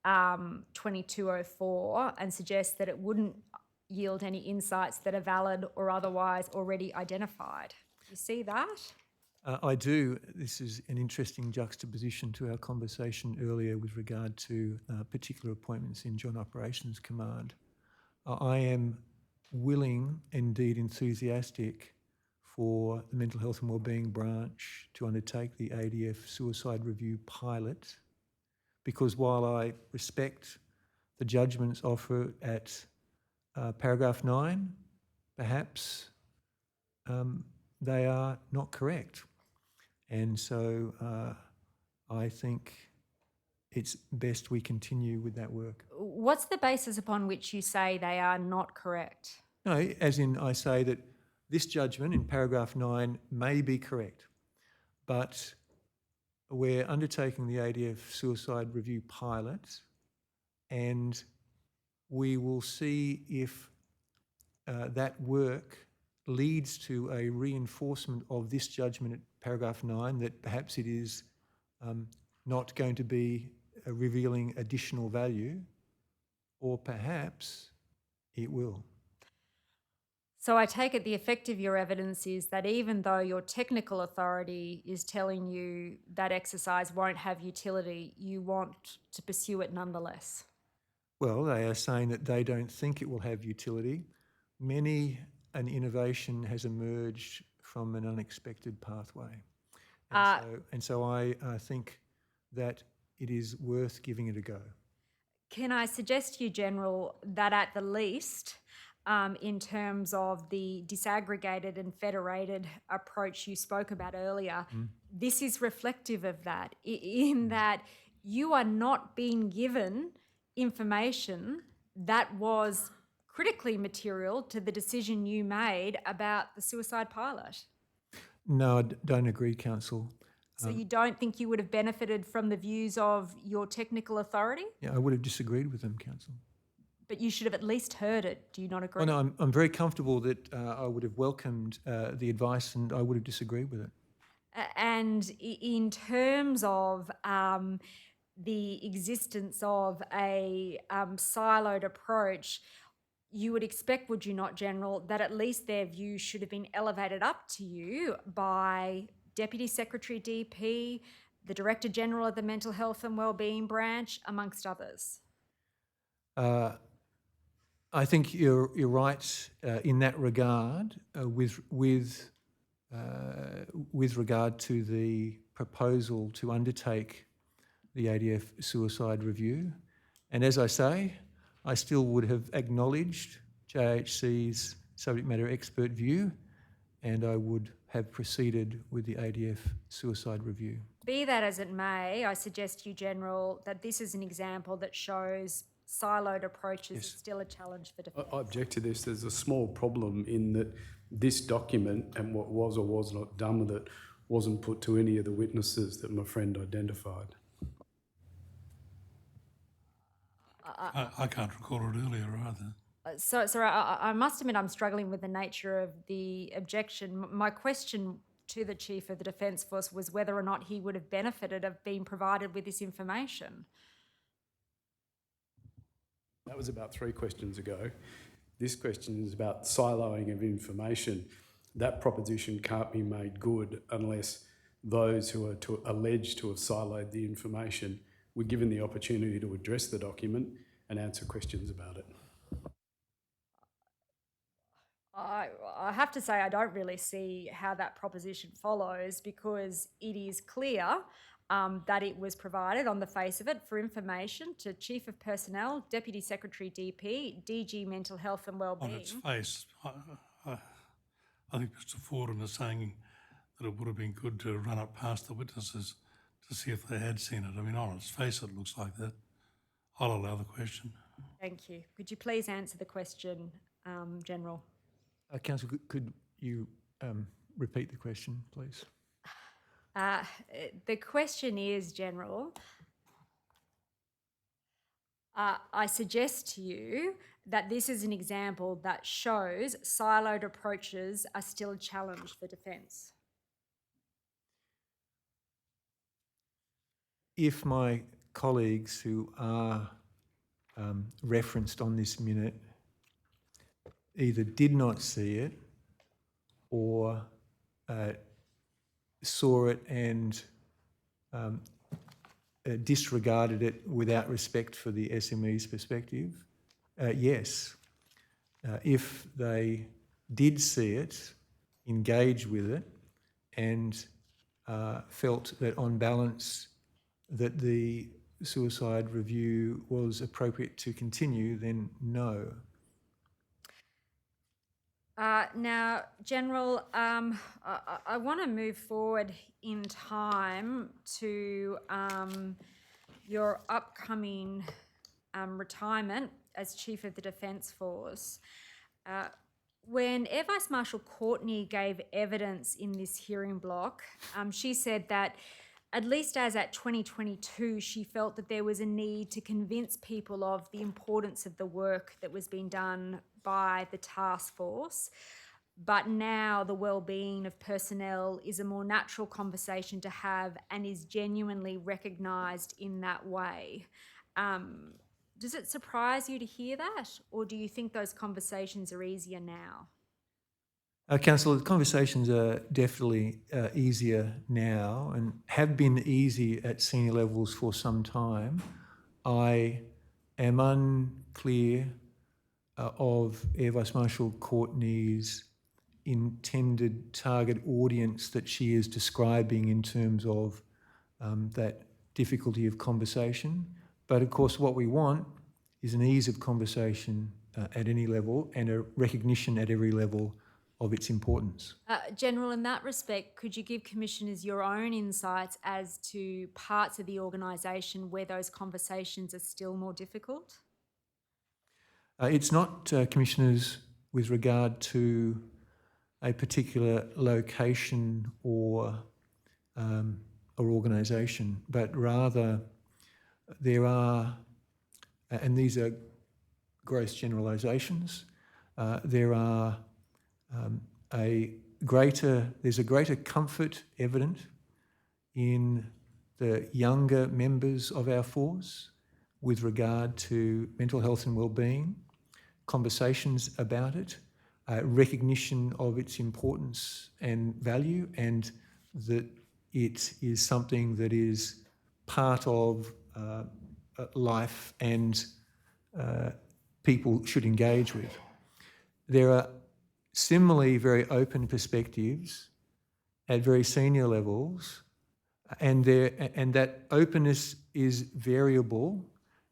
2204 and suggests that it wouldn't yield any insights that are valid or otherwise already identified. You see that? I do. This is an interesting juxtaposition to our conversation earlier with regard to particular appointments in Joint Operations Command. I am willing, indeed enthusiastic, for the Mental Health and Wellbeing Branch to undertake the ADF suicide review pilot, because while I respect the judgments offered at paragraph 9, perhaps they are not correct. And so I think it's best we continue with that work. What's the basis upon which you say they are not correct? No, as in I say that this judgment in paragraph 9 may be correct, but we're undertaking the ADF suicide review pilot and we will see if that work leads to a reinforcement of this judgment at paragraph 9, that perhaps it is not going to be revealing additional value, or perhaps it will. So I take it the effect of your evidence is that even though your technical authority is telling you that exercise won't have utility, you want to pursue it nonetheless. Well, they are saying that they don't think it will have utility. An innovation has emerged from an unexpected pathway. And so I think that it is worth giving it a go. Can I suggest to you, General, that at the least, in terms of the disaggregated and federated approach you spoke about earlier, this is reflective of that, in that you are not being given information that was critically material to the decision you made about the suicide pilot. No, I don't agree, Council. So you don't think you would have benefited from the views of your technical authority? Yeah, I would have disagreed with them, Council. But you should have at least heard it. Do you not agree? Oh, no, I'm very comfortable that I would have welcomed the advice and I would have disagreed with it. And in terms of the existence of a siloed approach, you would expect, would you not, General, that at least their views should have been elevated up to you by Deputy Secretary DP, the Director General of the Mental Health and Wellbeing Branch, amongst others? I think you're right in that regard with regard to the proposal to undertake the ADF suicide review. And as I say, I still would have acknowledged JHC's subject matter expert view, and I would have proceeded with the ADF suicide review. Be that as it may, I suggest to you, General, that this is an example that shows siloed approaches is still a challenge for defence. I object to this. There's a small problem in that this document and what was or was not done with it wasn't put to any of the witnesses that my friend identified. I can't recall it earlier either. So I must admit I'm struggling with the nature of the objection. My question to the Chief of the Defence Force was whether or not he would have benefited of being provided with this information. That was about 3 questions ago. This question is about siloing of information. That proposition can't be made good unless those who are alleged to have siloed the information were given the opportunity to address the document and answer questions about it. I have to say I don't really see how that proposition follows, because it is clear that it was provided on the face of it for information to Chief of Personnel, Deputy Secretary DP, DG Mental Health and Wellbeing. On its face, I think Mr. Fordham is saying that it would have been good to run it past the witnesses to see if they had seen it. I mean, on its face, it looks like that. I'll allow the question. Thank you. Could you please answer the question, General? Council, could you repeat the question, please? The question is, General, I suggest to you that this is an example that shows siloed approaches are still a challenge for defence. If my colleagues who are referenced on this minute either did not see it or saw it and disregarded it without respect for the SME's perspective, yes. If they did see it, engage with it, and felt that on balance that the suicide review was appropriate to continue, then no. Now, General, I want to move forward in time to your upcoming retirement as Chief of the Defence Force. When Air Vice Marshal Courtney gave evidence in this hearing block, she said that at least as at 2022, she felt that there was a need to convince people of the importance of the work that was being done by the task force. But now the well-being of personnel is a more natural conversation to have and is genuinely recognised in that way. Does it surprise you to hear that, or do you think those conversations are easier now? Councillor, the conversations are definitely easier now and have been easy at senior levels for some time. I am unclear of Air Vice Marshal Courtney's intended target audience that she is describing in terms of that difficulty of conversation. But of course, what we want is an ease of conversation at any level and a recognition at every level of its importance. General, in that respect, could you give commissioners your own insights as to parts of the organisation where those conversations are still more difficult? It's not, commissioners, with regard to a particular location or organisation, but rather there are, and these are gross generalisations, there are there's a greater comfort evident in the younger members of our force with regard to mental health and well-being, conversations about it, recognition of its importance and value, and that it is something that is part of life and people should engage with. There are similarly very open perspectives at very senior levels, and that openness is variable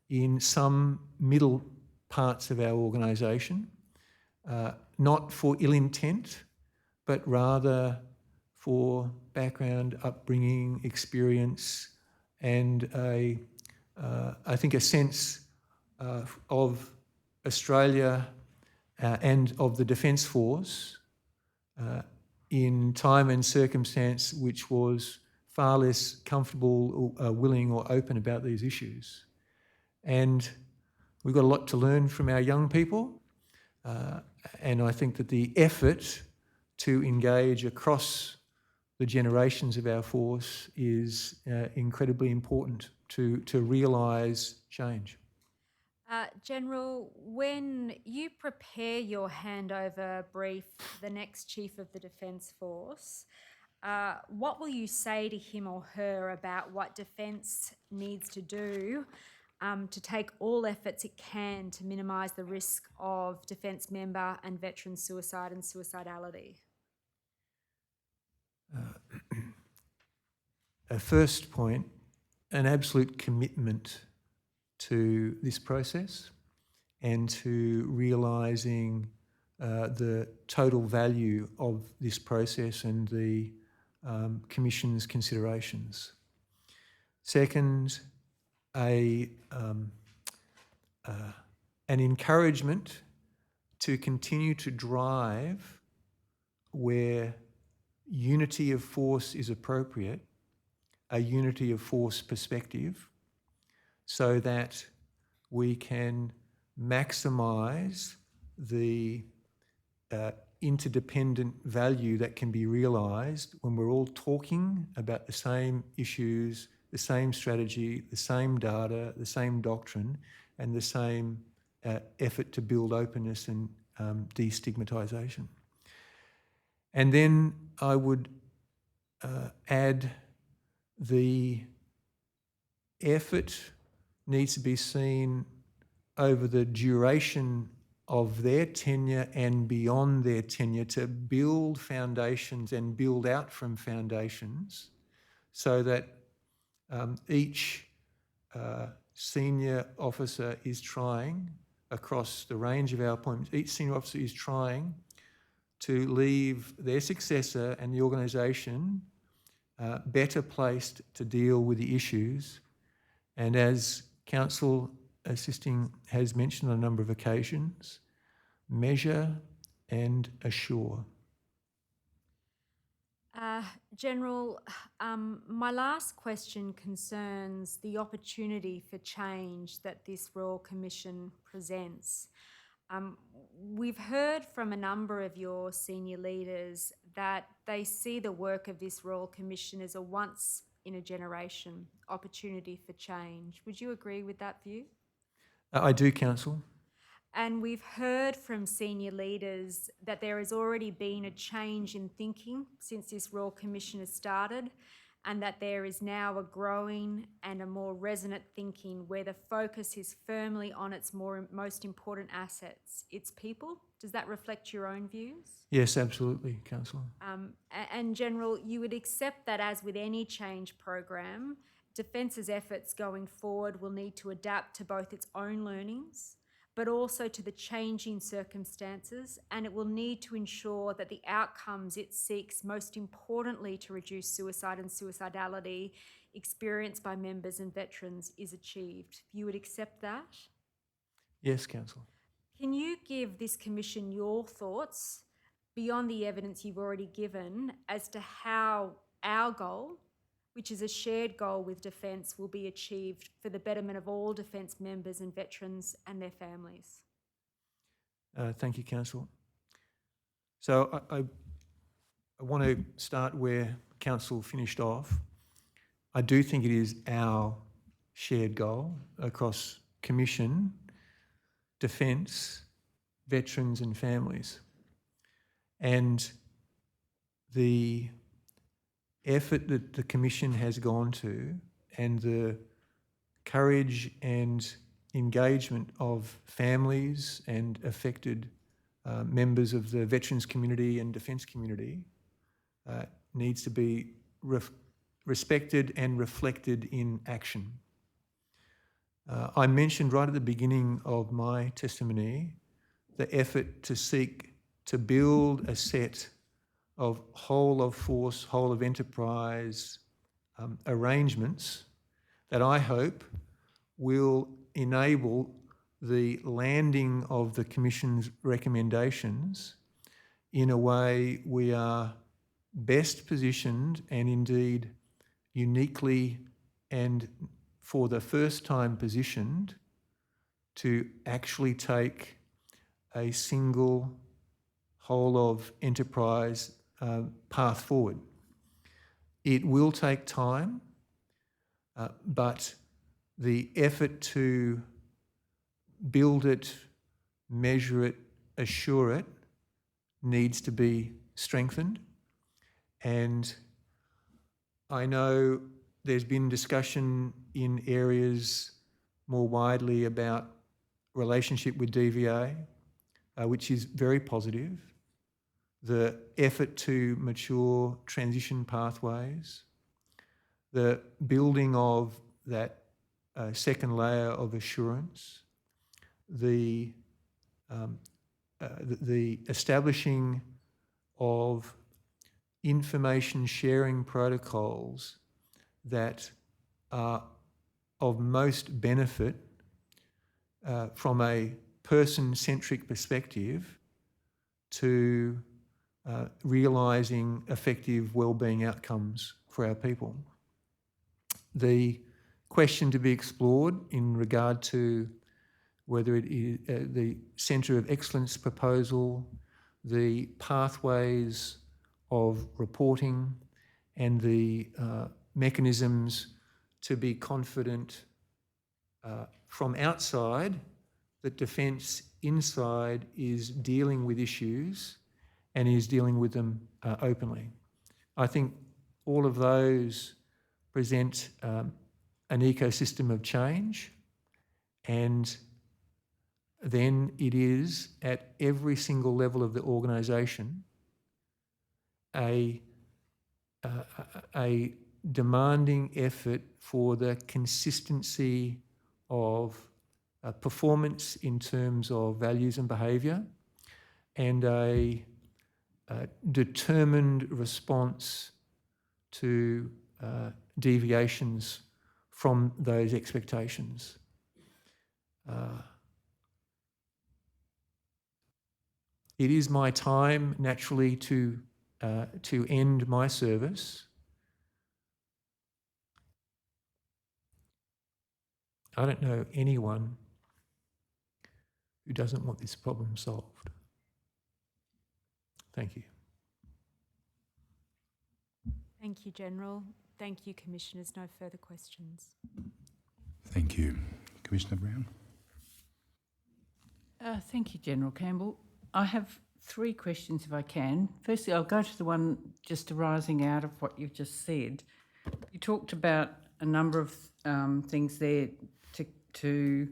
in some middle parts of our organisation, not for ill intent, but rather for background, upbringing, experience, and I think a sense of Australia and of the Defence Force in time and circumstance which was far less comfortable, willing or open about these issues. And we've got a lot to learn from our young people, and I think that the effort to engage across the generations of our force is incredibly important to realise change. General, when you prepare your handover brief, the next Chief of the Defence Force, what will you say to him or her about what Defence needs to do to take all efforts it can to minimise the risk of Defence member and veteran suicide and suicidality? A first point, an absolute commitment to this process and to realising the total value of this process and the Commission's considerations. Second, an encouragement to continue to drive where unity of force is appropriate, a unity of force perspective, so that we can maximise the interdependent value that can be realised when we're all talking about the same issues, the same strategy, the same data, the same doctrine, and the same effort to build openness and destigmatisation. And then I would add the effort needs to be seen over the duration of their tenure and beyond their tenure to build foundations and build out from foundations so that each senior officer is trying, across the range of our appointments, each senior officer is trying to leave their successor and the organisation better placed to deal with the issues. And as Council Assisting has mentioned on a number of occasions, measure and assure. General, my last question concerns the opportunity for change that this Royal Commission presents. We've heard from a number of your senior leaders that they see the work of this Royal Commission as a once-in-a-generation opportunity for change. Would you agree with that view? I do, Council. And we've heard from senior leaders that there has already been a change in thinking since this Royal Commission has started, and that there is now a growing and a more resonant thinking where the focus is firmly on its most important assets, its people. Does that reflect your own views? Yes, absolutely, Councillor. And General, you would accept that, as with any change program, Defence's efforts going forward will need to adapt to both its own learnings, but also to the changing circumstances, and it will need to ensure that the outcomes it seeks, most importantly to reduce suicide and suicidality experienced by members and veterans, is achieved. You would accept that? Yes, Councillor. Can you give this Commission your thoughts, beyond the evidence you've already given, as to how our goal, which is a shared goal with Defence, will be achieved for the betterment of all Defence members and veterans and their families? Thank you, Council. So I want to start where Council finished off. I do think it is our shared goal across Commission, Defence, veterans and families. And the effort that the Commission has gone to, and the courage and engagement of families and affected members of the veterans community and defence community needs to be respected and reflected in action. I mentioned right at the beginning of my testimony the effort to seek to build a set of whole of force, whole of enterprise arrangements that I hope will enable the landing of the Commission's recommendations in a way we are best positioned, and indeed uniquely and for the first time positioned, to actually take a single whole of enterprise path forward. It will take time, but the effort to build it, measure it, assure it, needs to be strengthened. And I know there's been discussion in areas more widely about relationship with DVA, which is very positive. The effort to mature transition pathways, the building of that second layer of assurance, the establishing of information sharing protocols that are of most benefit from a person-centric perspective to realising effective wellbeing outcomes for our people. The question to be explored in regard to whether it is the Centre of Excellence proposal, the pathways of reporting, and the mechanisms to be confident from outside that Defence inside is dealing with issues and is dealing with them openly. I think all of those present an ecosystem of change, and then it is at every single level of the organisation a demanding effort for the consistency of performance in terms of values and behaviour, and a determined response to deviations from those expectations. It is my time, naturally, to end my service. I don't know anyone who doesn't want this problem solved. Thank you. Thank you, General. Thank you, Commissioners. No further questions. Thank you. Commissioner Brown? Thank you, General Campbell. I have 3 questions if I can. Firstly, I'll go to the one just arising out of what you've just said. You talked about a number of things there to,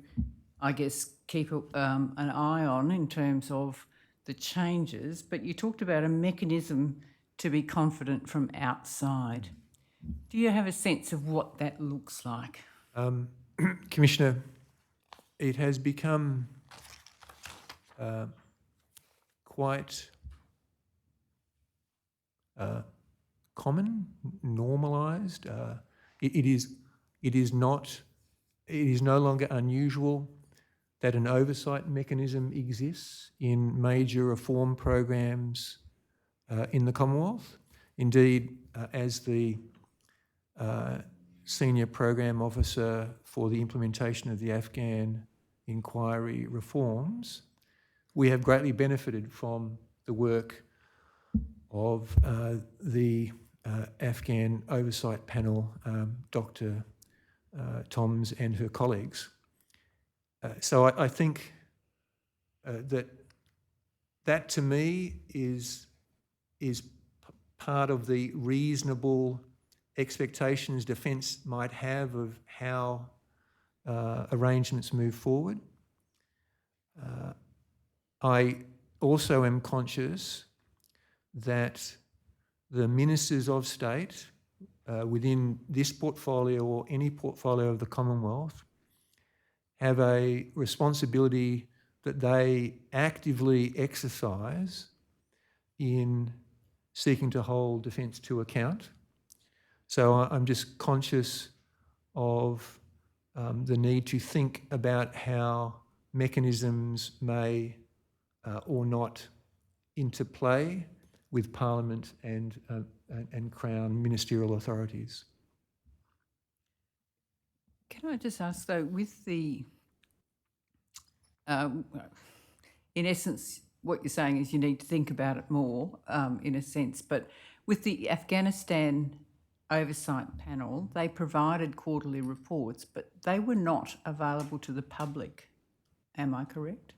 I guess, keep an eye on in terms of the changes, but you talked about a mechanism to be confident from outside. Do you have a sense of what that looks like? Commissioner, it has become quite common, normalised. It is no longer unusual that an oversight mechanism exists in major reform programs in the Commonwealth. Indeed, as the Senior Program Officer for the implementation of the Afghan inquiry reforms, we have greatly benefited from the work of the Afghan Oversight Panel, Dr. Toms and her colleagues. So I think that to me is part of the reasonable expectations Defence might have of how arrangements move forward. I also am conscious that the Ministers of State within this portfolio or any portfolio of the Commonwealth have a responsibility that they actively exercise in seeking to hold Defence to account. So I'm just conscious of the need to think about how mechanisms may or not interplay with Parliament and Crown ministerial authorities. Can I just ask though, with the, in essence, what you're saying is you need to think about it more, in a sense, but with the Afghanistan Oversight Panel, they provided quarterly reports, but they were not available to the public. Am I correct?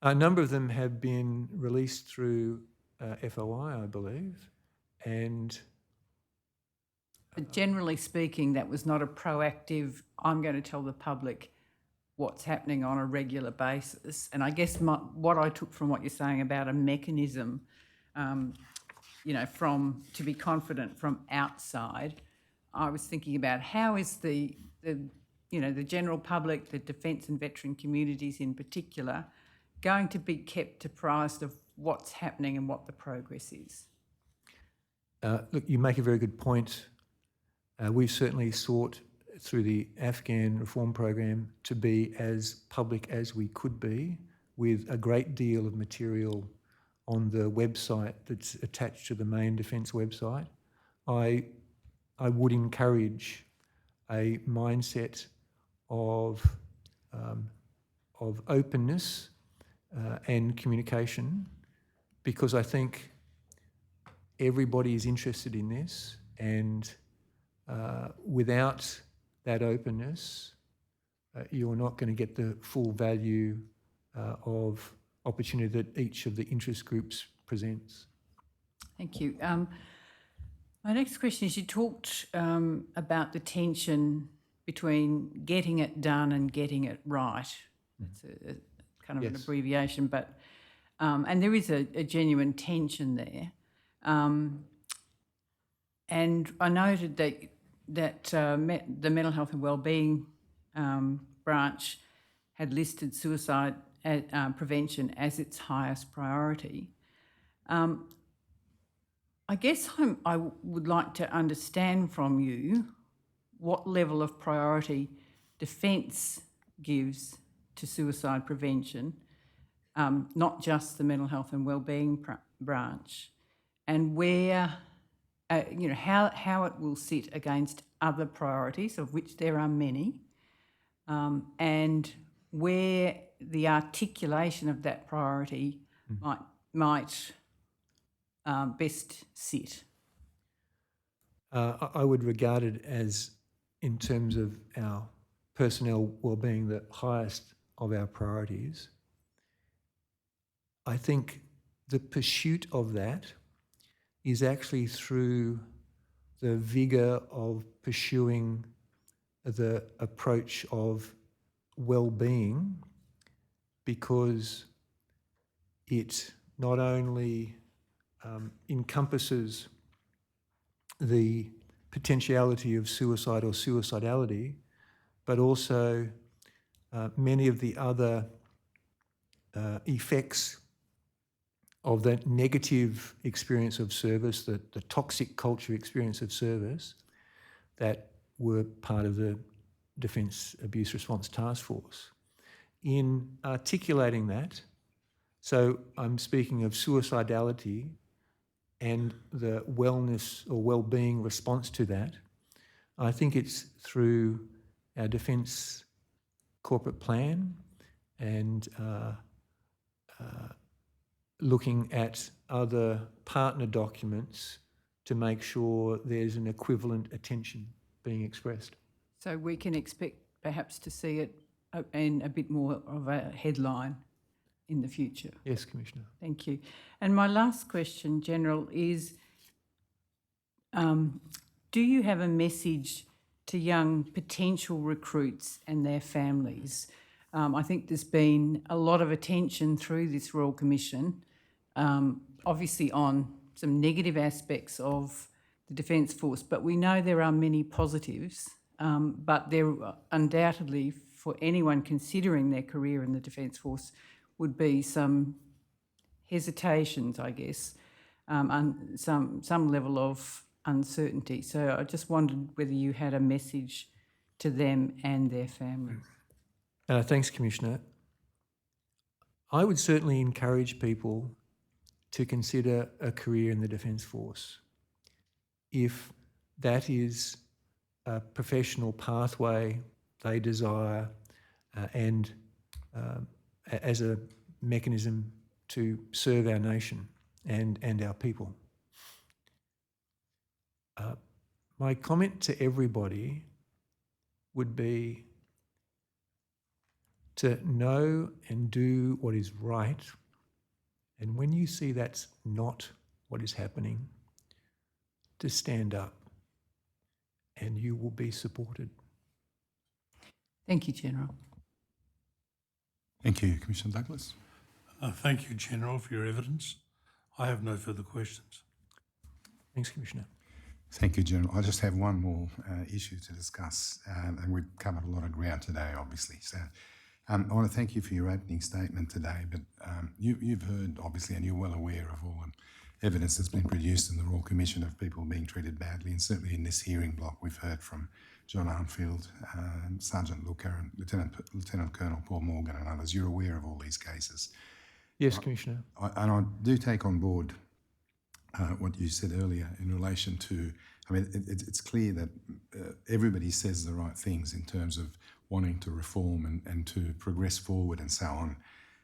A number of them have been released through FOI, I believe, and But generally speaking, that was not a proactive, I'm going to tell the public what's happening on a regular basis. And I guess what I took from what you're saying about a mechanism, to be confident from outside, I was thinking about how is the general public, the defence and veteran communities in particular, going to be kept apprised of what's happening and what the progress is? look, you make a very good point. We've certainly sought through the Afghan reform program to be as public as we could be, with a great deal of material on the website that's attached to the main Defence website. I would encourage a mindset of openness and communication, because I think everybody is interested in this, and without that openness, you're not going to get the full value of opportunity that each of the interest groups presents. Thank you. My next question is, you talked about the tension between getting it done and getting it right. It's a kind of an abbreviation, but and there is a genuine tension there. And I noted that the Mental Health and Wellbeing branch had listed suicide prevention as its highest priority. I guess I would like to understand from you what level of priority Defence gives to suicide prevention, not just the Mental Health and Wellbeing branch, and where, how it will sit against other priorities, of which there are many, and where the articulation of that priority might best sit. I would regard it as, in terms of our personnel wellbeing, the highest of our priorities. I think the pursuit of that is actually through the vigour of pursuing the approach of well-being, because it not only encompasses the potentiality of suicide or suicidality, but also many of the other effects of the negative experience of service, the toxic culture experience of service that were part of the Defence Abuse Response Task Force. In articulating that, so I'm speaking of suicidality and the wellness or well-being response to that, I think it's through our Defence corporate plan and looking at other partner documents to make sure there's an equivalent attention being expressed. So we can expect perhaps to see it in a bit more of a headline in the future. Yes, Commissioner. Thank you. And my last question, General, is do you have a message to young potential recruits and their families? I think there's been a lot of attention through this Royal Commission, obviously on some negative aspects of the Defence Force, but we know there are many positives, but there undoubtedly, for anyone considering their career in the Defence Force, would be some hesitations, I guess, and some level of uncertainty. So I just wondered whether you had a message to them and their families. Thanks, Commissioner. I would certainly encourage people to consider a career in the Defence Force if that is a professional pathway they desire and as a mechanism to serve our nation and our people. My comment to everybody would be to know and do what is right, and when you see that's not what is happening, to stand up, and you will be supported. Thank you, General. Thank you, Commissioner Douglas. Thank you, General, for your evidence. I have no further questions. Thanks, Commissioner. Thank you, General. I just have one more issue to discuss, and we've covered a lot of ground today, obviously. So I want to thank you for your opening statement today, but you've heard, obviously, and you're well aware of all the evidence that's been produced in the Royal Commission of people being treated badly, and certainly in this hearing block we've heard from John Armfield, Sergeant Looker, and Lieutenant Colonel Paul Morgan and others. You're aware of all these cases. Yes, Commissioner. And I do take on board what you said earlier in relation to, I mean, it's clear that everybody says the right things in terms of wanting to reform and to progress forward and so on.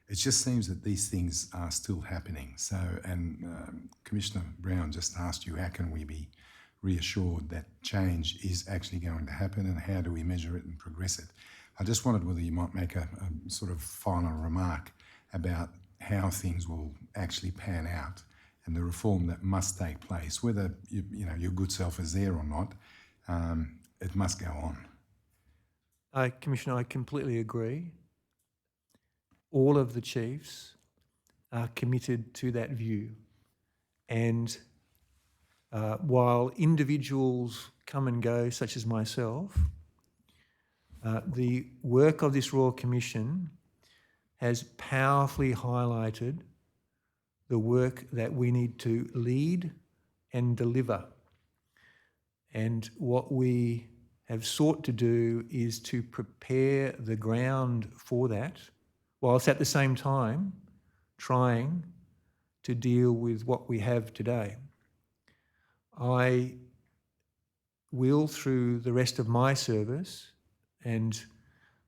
It just seems that these things are still happening. So, and Commissioner Brown just asked you, how can we be reassured that change is actually going to happen, and how do we measure it and progress it? I just wondered whether you might make a sort of final remark about how things will actually pan out and the reform that must take place, whether your good self is there or not. It must go on. Commissioner, I completely agree. All of the chiefs are committed to that view. And while individuals come and go, such as myself, the work of this Royal Commission has powerfully highlighted the work that we need to lead and deliver. And what we have sought to do is to prepare the ground for that, whilst at the same time trying to deal with what we have today. I will, through the rest of my service, and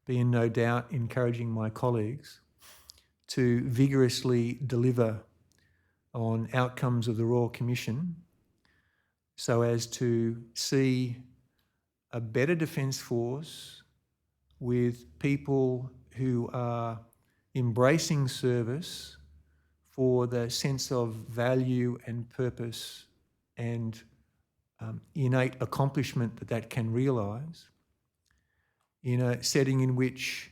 be in no doubt encouraging my colleagues to vigorously deliver on outcomes of the Royal Commission so as to see a better Defence Force with people who are embracing service for the sense of value and purpose and innate accomplishment that that can realise in a setting in which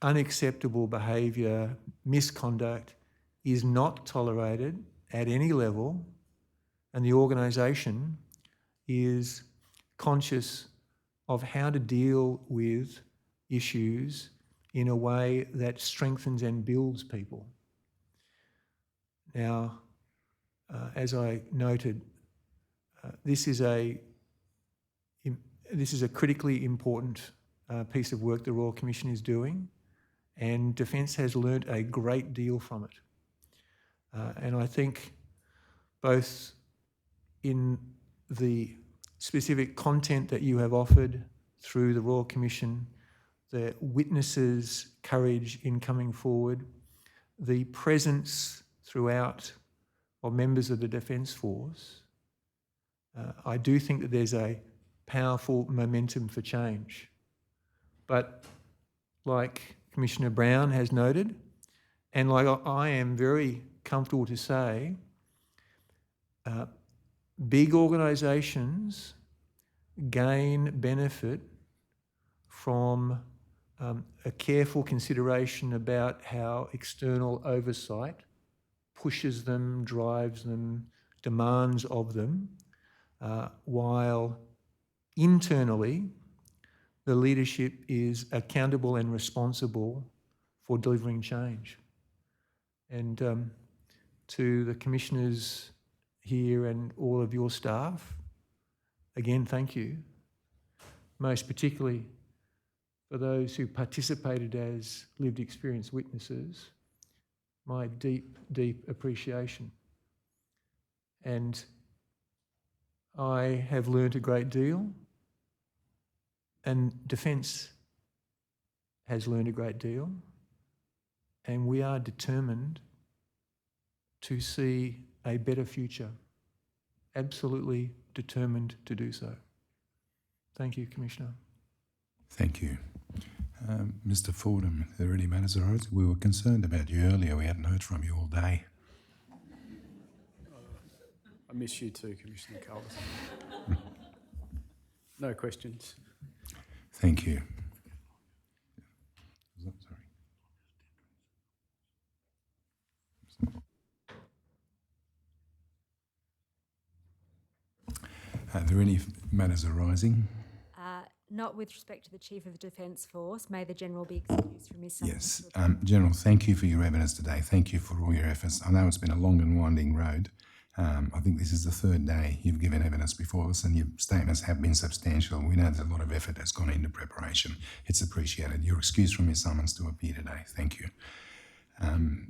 unacceptable behaviour, misconduct is not tolerated at any level, and the organisation is conscious of how to deal with issues in a way that strengthens and builds people. Now, as I noted, this is a critically important piece of work the Royal Commission is doing, and Defence has learnt a great deal from it. And I think both in the specific content that you have offered through the Royal Commission, the witnesses' courage in coming forward, the presence throughout of members of the Defence Force, I do think that there's a powerful momentum for change. But like Commissioner Brown has noted, and like I am very comfortable to say, big organisations gain benefit from a careful consideration about how external oversight pushes them, drives them, demands of them, while internally the leadership is accountable and responsible for delivering change. And to the commissioners here and all of your staff, again, thank you. Most particularly for those who participated as lived experience witnesses, my deep, deep appreciation. And I have learnt a great deal, and Defence has learned a great deal, and we are determined to see a better future. Absolutely determined to do so. Thank you, Commissioner. Thank you. Mr. Fordham, are there any matters arising? We were concerned about you earlier. We hadn't heard from you all day. I miss you too, Commissioner Cullis. No questions. Thank you. Are there any matters arising? Not with respect to the Chief of the Defence Force. May the General be excused from his summons. Yes. General, thank you for your evidence today. Thank you for all your efforts. I know it's been a long and winding road. I think this is the third day you've given evidence before us, and your statements have been substantial. We know there's a lot of effort that's gone into preparation. It's appreciated. You're excused from your summons to appear today. Thank you.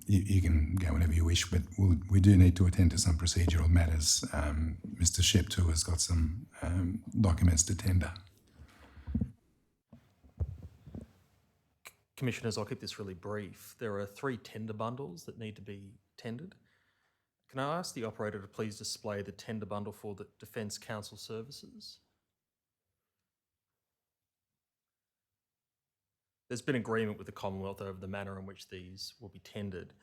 You can go whenever you wish, but we do need to attend to some procedural matters. Mr. Shepto has got some documents to tender. Commissioners, I'll keep this really brief. There are 3 tender bundles that need to be tendered. Can I ask the operator to please display the tender bundle for the Defence Council Services? There's been agreement with the Commonwealth over the manner in which these will be tendered.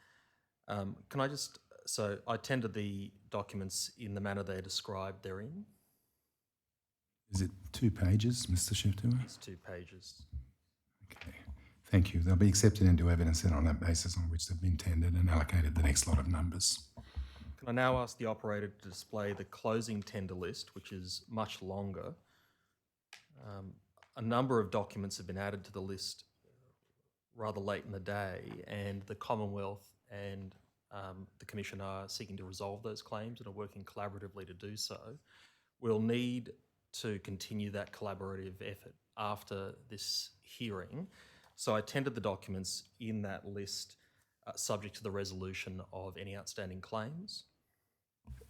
So I tendered the documents in the manner they're described therein. Is it 2 pages, Mr. Shepto? It's 2 pages. Okay. Thank you. They'll be accepted into evidence then on that basis on which they've been tendered and allocated the next lot of numbers. Can I now ask the operator to display the closing tender list, which is much longer? A number of documents have been added to the list rather late in the day, and the Commonwealth and the Commission are seeking to resolve those claims and are working collaboratively to do so. We'll need to continue that collaborative effort after this hearing. So I tendered the documents in that list subject to the resolution of any outstanding claims.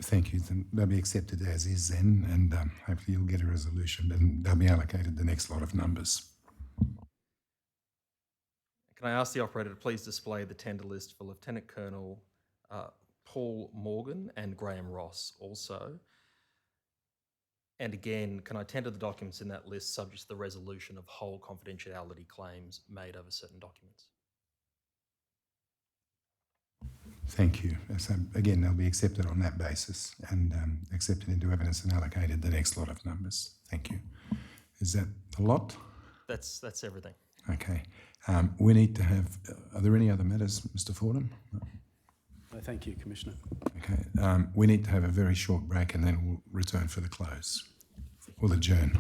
Thank you. They'll be accepted as is then, and hopefully you'll get a resolution, and they'll be allocated the next lot of numbers. Can I ask the operator to please display the tender list for Lieutenant Colonel Paul Morgan and Graham Ross also? And again, can I tender the documents in that list subject to the resolution of whole confidentiality claims made over certain documents? Thank you. So again, they'll be accepted on that basis and accepted into evidence and allocated the next lot of numbers. Thank you. Is that a lot? That's everything. Okay. We need to have, are there any other matters, Mr. Fordham? No. No, thank you, Commissioner. Okay. We need to have a very short break and then we'll return for the close. We'll adjourn.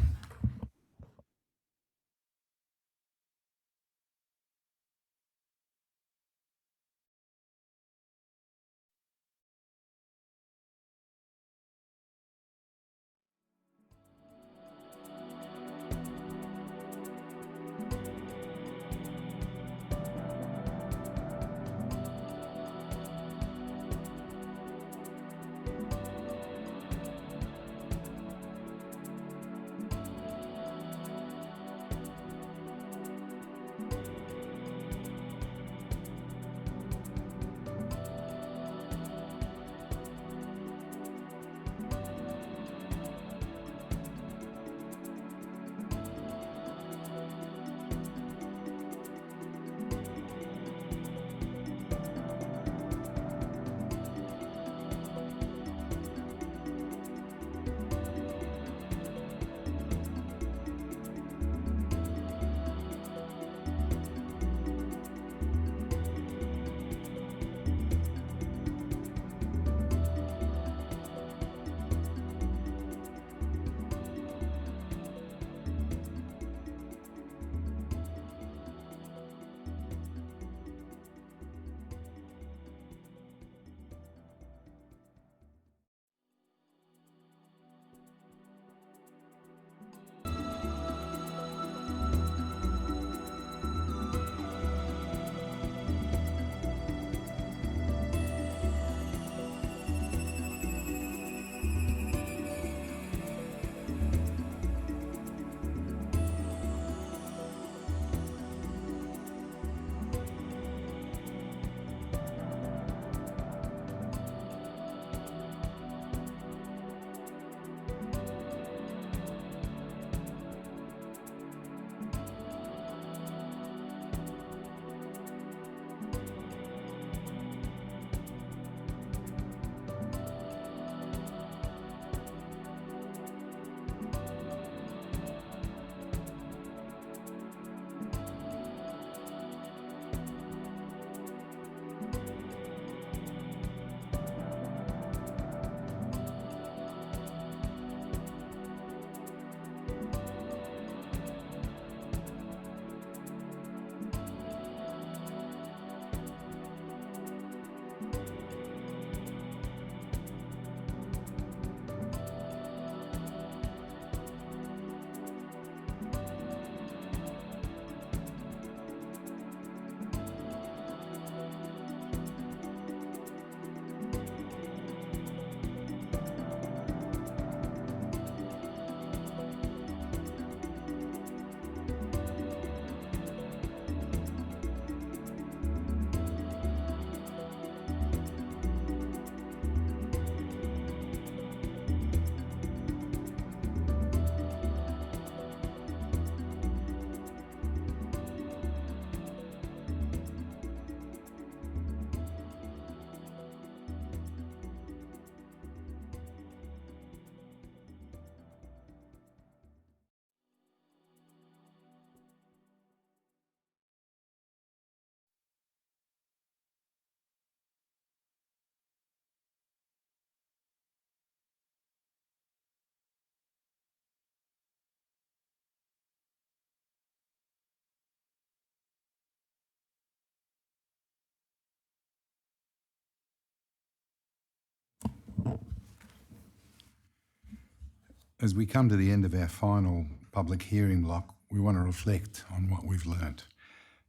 As we come to the end of our final public hearing block, we want to reflect on what we've learnt.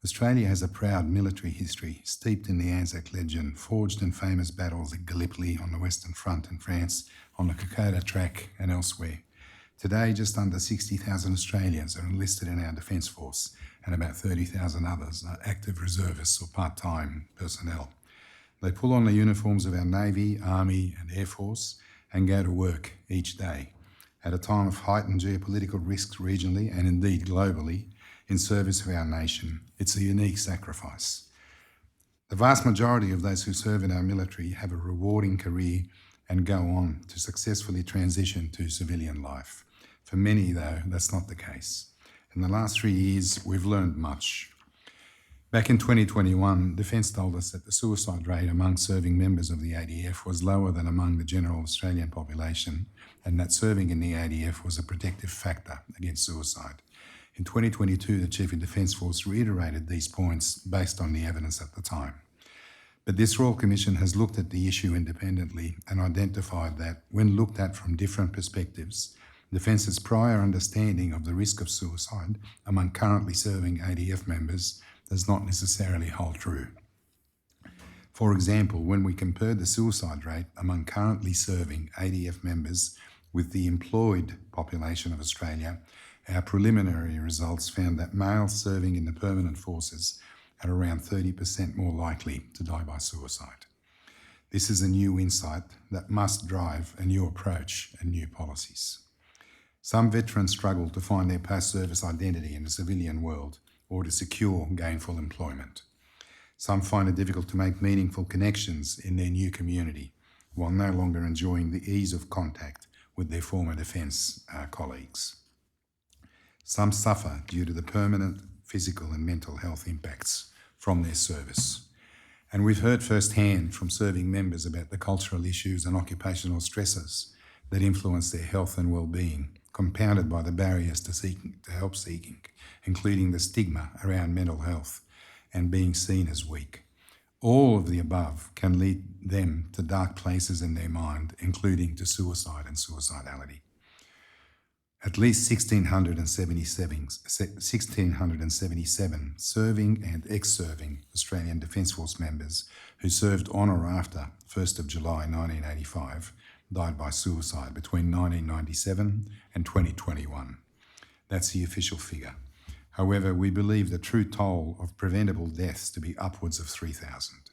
Australia has a proud military history steeped in the Anzac legend, forged in famous battles at Gallipoli on the Western Front in France, on the Kokoda Track and elsewhere. Today, just under 60,000 Australians are enlisted in our Defence Force, and about 30,000 others are active reservists or part-time personnel. They pull on the uniforms of our Navy, Army and Air Force and go to work each day. At a time of heightened geopolitical risks regionally and indeed globally, in service of our nation, it's a unique sacrifice. The vast majority of those who serve in our military have a rewarding career and go on to successfully transition to civilian life. For many, though, that's not the case. In the last 3 years, we've learned much. Back in 2021, Defence told us that the suicide rate among serving members of the ADF was lower than among the general Australian population, and that serving in the ADF was a protective factor against suicide. In 2022, the Chief of Defence Force reiterated these points based on the evidence at the time. But this Royal Commission has looked at the issue independently and identified that, when looked at from different perspectives, Defence's prior understanding of the risk of suicide among currently serving ADF members does not necessarily hold true. For example, when we compared the suicide rate among currently serving ADF members with the employed population of Australia, our preliminary results found that males serving in the permanent forces are around 30% more likely to die by suicide. This is a new insight that must drive a new approach and new policies. Some veterans struggle to find their post-service identity in the civilian world or to secure gainful employment. Some find it difficult to make meaningful connections in their new community while no longer enjoying the ease of contact with their former defence colleagues. Some suffer due to the permanent physical and mental health impacts from their service. And we've heard firsthand from serving members about the cultural issues and occupational stresses that influence their health and well-being, compounded by the barriers to help seeking, including the stigma around mental health and being seen as weak. All of the above can lead them to dark places in their mind, including to suicide and suicidality. At least 1,677 serving and ex-serving Australian Defence Force members who served on or after 1st of July 1985 died by suicide between 1997 and 2021. That's the official figure. However, we believe the true toll of preventable deaths to be upwards of 3,000.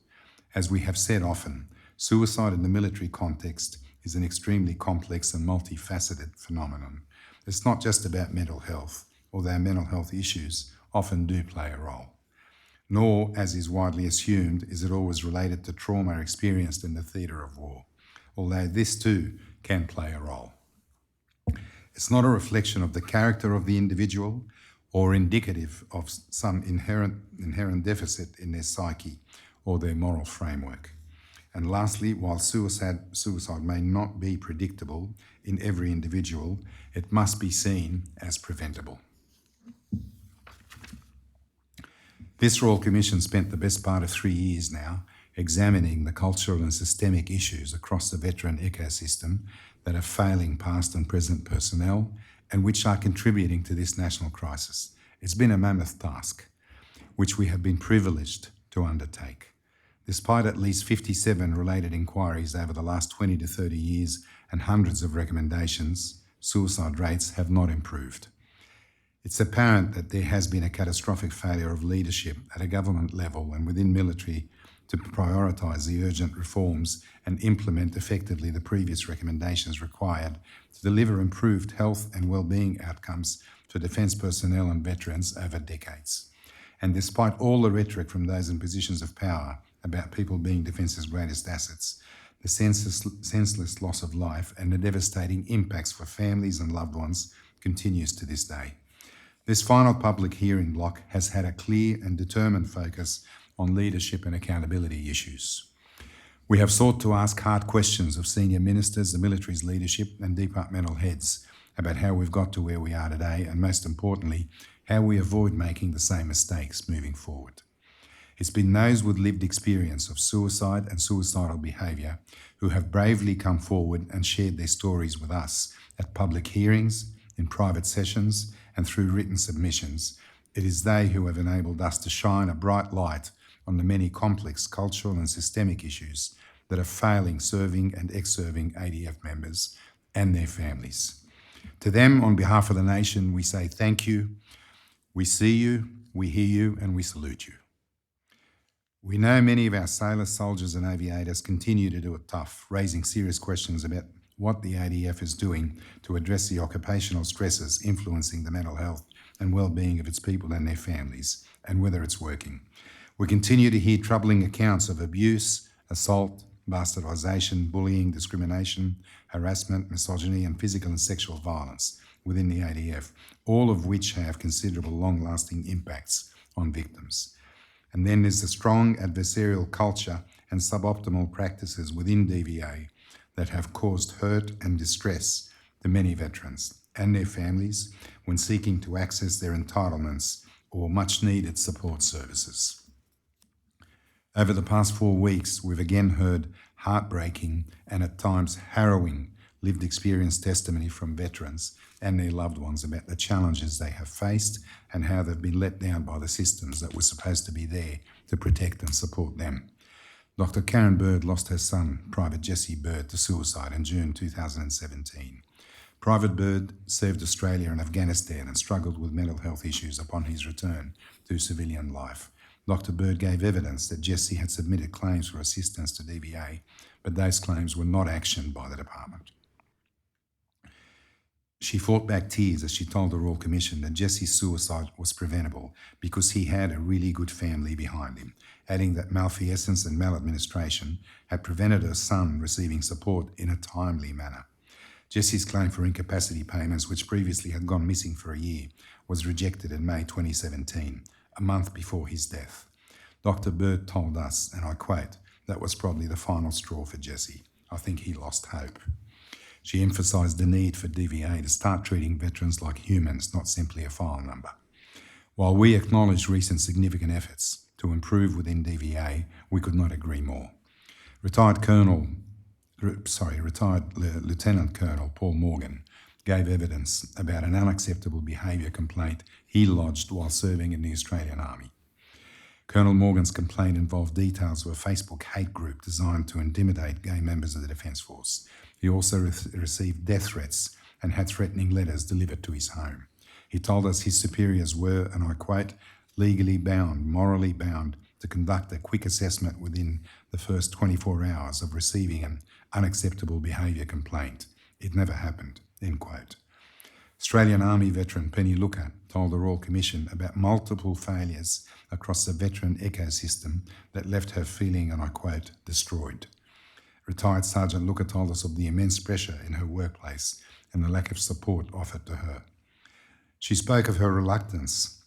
As we have said often, suicide in the military context is an extremely complex and multifaceted phenomenon. It's not just about mental health, although mental health issues often do play a role. Nor, as is widely assumed, is it always related to trauma experienced in the theatre of war, although this too can play a role. It's not a reflection of the character of the individual or indicative of some inherent deficit in their psyche or their moral framework. And lastly, while suicide may not be predictable in every individual, it must be seen as preventable. This Royal Commission spent the best part of 3 years now examining the cultural and systemic issues across the veteran ecosystem that are failing past and present personnel and which are contributing to this national crisis. It's been a mammoth task, which we have been privileged to undertake. Despite at least 57 related inquiries over the last 20 to 30 years and hundreds of recommendations, suicide rates have not improved. It's apparent that there has been a catastrophic failure of leadership at a government level and within military to prioritise the urgent reforms and implement effectively the previous recommendations required to deliver improved health and well-being outcomes for defence personnel and veterans over decades. And despite all the rhetoric from those in positions of power about people being Defence's greatest assets, the senseless loss of life and the devastating impacts for families and loved ones continues to this day. This final public hearing block has had a clear and determined focus on leadership and accountability issues. We have sought to ask hard questions of senior ministers, the military's leadership and departmental heads about how we've got to where we are today and, most importantly, how we avoid making the same mistakes moving forward. It's been those with lived experience of suicide and suicidal behaviour who have bravely come forward and shared their stories with us at public hearings, in private sessions and through written submissions. It is they who have enabled us to shine a bright light on the many complex cultural and systemic issues that are failing serving and ex-serving ADF members and their families. To them, on behalf of the nation, we say thank you, we see you, we hear you, and we salute you. We know many of our sailors, soldiers and aviators continue to do it tough, raising serious questions about what the ADF is doing to address the occupational stresses influencing the mental health and well-being of its people and their families, and whether it's working. We continue to hear troubling accounts of abuse, assault, bastardisation, bullying, discrimination, harassment, misogyny and physical and sexual violence within the ADF, all of which have considerable long-lasting impacts on victims. And then there's the strong adversarial culture and suboptimal practices within DVA that have caused hurt and distress to many veterans and their families when seeking to access their entitlements or much-needed support services. Over the past 4 weeks, we've again heard heartbreaking and at times harrowing lived experience testimony from veterans and their loved ones about the challenges they have faced and how they've been let down by the systems that were supposed to be there to protect and support them. Dr. Karen Bird lost her son, Private Jesse Bird, to suicide in June 2017. Private Bird served Australia and Afghanistan and struggled with mental health issues upon his return to civilian life. Dr. Bird gave evidence that Jesse had submitted claims for assistance to DVA, but those claims were not actioned by the department. She fought back tears as she told the Royal Commission that Jesse's suicide was preventable because he had a really good family behind him, adding that malfeasance and maladministration had prevented her son receiving support in a timely manner. Jesse's claim for incapacity payments, which previously had gone missing for a year, was rejected in May 2017, a month before his death. Dr. Bird told us, and I quote, "That was probably the final straw for Jesse. I think he lost hope." She emphasised the need for DVA to start treating veterans like humans, not simply a file number. While we acknowledge recent significant efforts to improve within DVA, we could not agree more. Retired Lieutenant Colonel Paul Morgan gave evidence about an unacceptable behaviour complaint he lodged while serving in the Australian Army. Colonel Morgan's complaint involved details of a Facebook hate group designed to intimidate gay members of the Defence Force. He also received death threats and had threatening letters delivered to his home. He told us his superiors were, and I quote, legally bound, morally bound, to conduct a quick assessment within the first 24 hours of receiving an unacceptable behaviour complaint. It never happened, end quote. Australian Army veteran Penny Looker told the Royal Commission about multiple failures across the veteran ecosystem that left her feeling, and I quote, destroyed. Retired Sergeant Looker told us of the immense pressure in her workplace and the lack of support offered to her. She spoke of her reluctance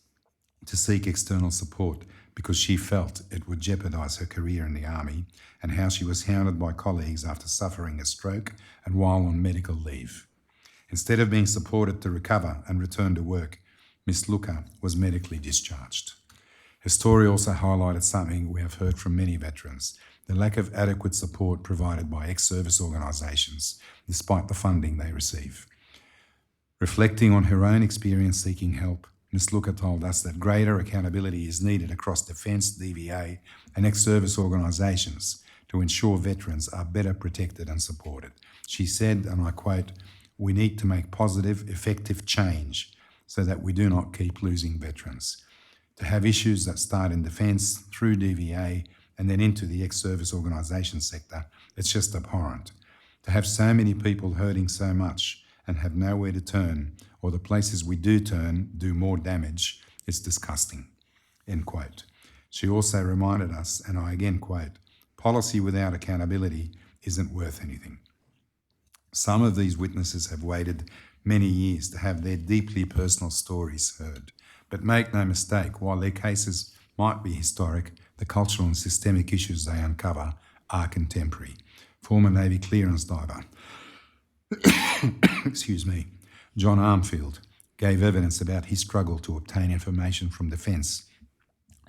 to seek external support because she felt it would jeopardise her career in the Army, and how she was hounded by colleagues after suffering a stroke and while on medical leave. Instead of being supported to recover and return to work, Miss Looker was medically discharged. Her story also highlighted something we have heard from many veterans: the lack of adequate support provided by ex-service organisations, despite the funding they receive. Reflecting on her own experience seeking help, Ms. Looker told us that greater accountability is needed across Defence, DVA and ex-service organisations to ensure veterans are better protected and supported. She said, and I quote, "We need to make positive, effective change so that we do not keep losing veterans. To have issues that start in Defence, through DVA and then into the ex-service organisation sector, it's just abhorrent. To have so many people hurting so much and have nowhere to turn, or the places we do turn do more damage, it's disgusting," end quote. She also reminded us, and I again quote, "Policy without accountability isn't worth anything." Some of these witnesses have waited many years to have their deeply personal stories heard. But make no mistake, while their cases might be historic, the cultural and systemic issues they uncover are contemporary. Former Navy clearance diver, John Armfield, gave evidence about his struggle to obtain information from Defence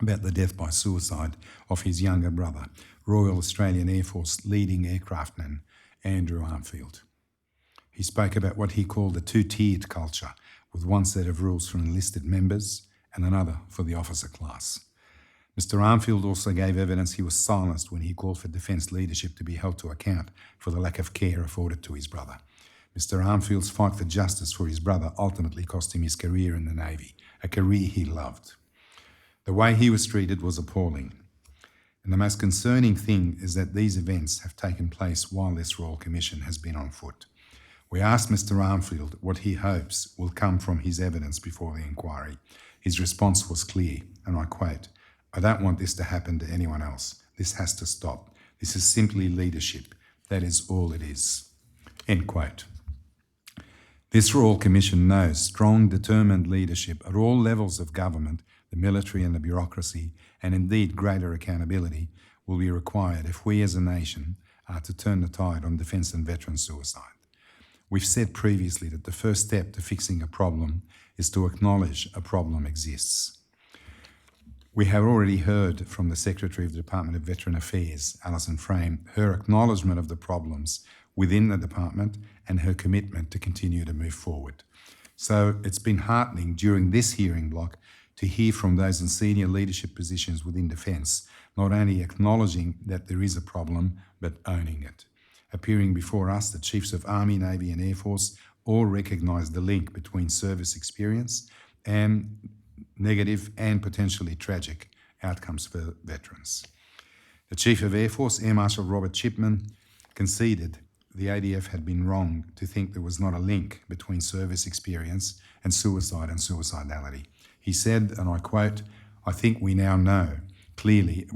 about the death by suicide of his younger brother, Royal Australian Air Force leading aircraftman Andrew Armfield. He spoke about what he called a two-tiered culture, with one set of rules for enlisted members and another for the officer class. Mr. Armfield also gave evidence he was silenced when he called for Defence leadership to be held to account for the lack of care afforded to his brother. Mr. Armfield's fight for justice for his brother ultimately cost him his career in the Navy, a career he loved. The way he was treated was appalling. And the most concerning thing is that these events have taken place while this Royal Commission has been on foot. We asked Mr. Armfield what he hopes will come from his evidence before the inquiry. His response was clear, and I quote, I don't want this to happen to anyone else. This has to stop. This is simply leadership. That is all it is." End quote. This Royal Commission knows strong, determined leadership at all levels of government, the military and the bureaucracy, and indeed greater accountability, will be required if we as a nation are to turn the tide on defence and veteran suicide. We've said previously that the first step to fixing a problem is to acknowledge a problem exists. We have already heard from the Secretary of the Department of Veteran Affairs, Alison Frame, her acknowledgement of the problems within the department and her commitment to continue to move forward. So it's been heartening during this hearing block to hear from those in senior leadership positions within Defence, not only acknowledging that there is a problem, but owning it. Appearing before us, the Chiefs of Army, Navy and Air Force all recognise the link between service experience and negative and potentially tragic outcomes for veterans. The Chief of Air Force, Air Marshal Robert Chipman, conceded the ADF had been wrong to think there was not a link between service experience and suicidality. He said, and I quote, I think we now clearly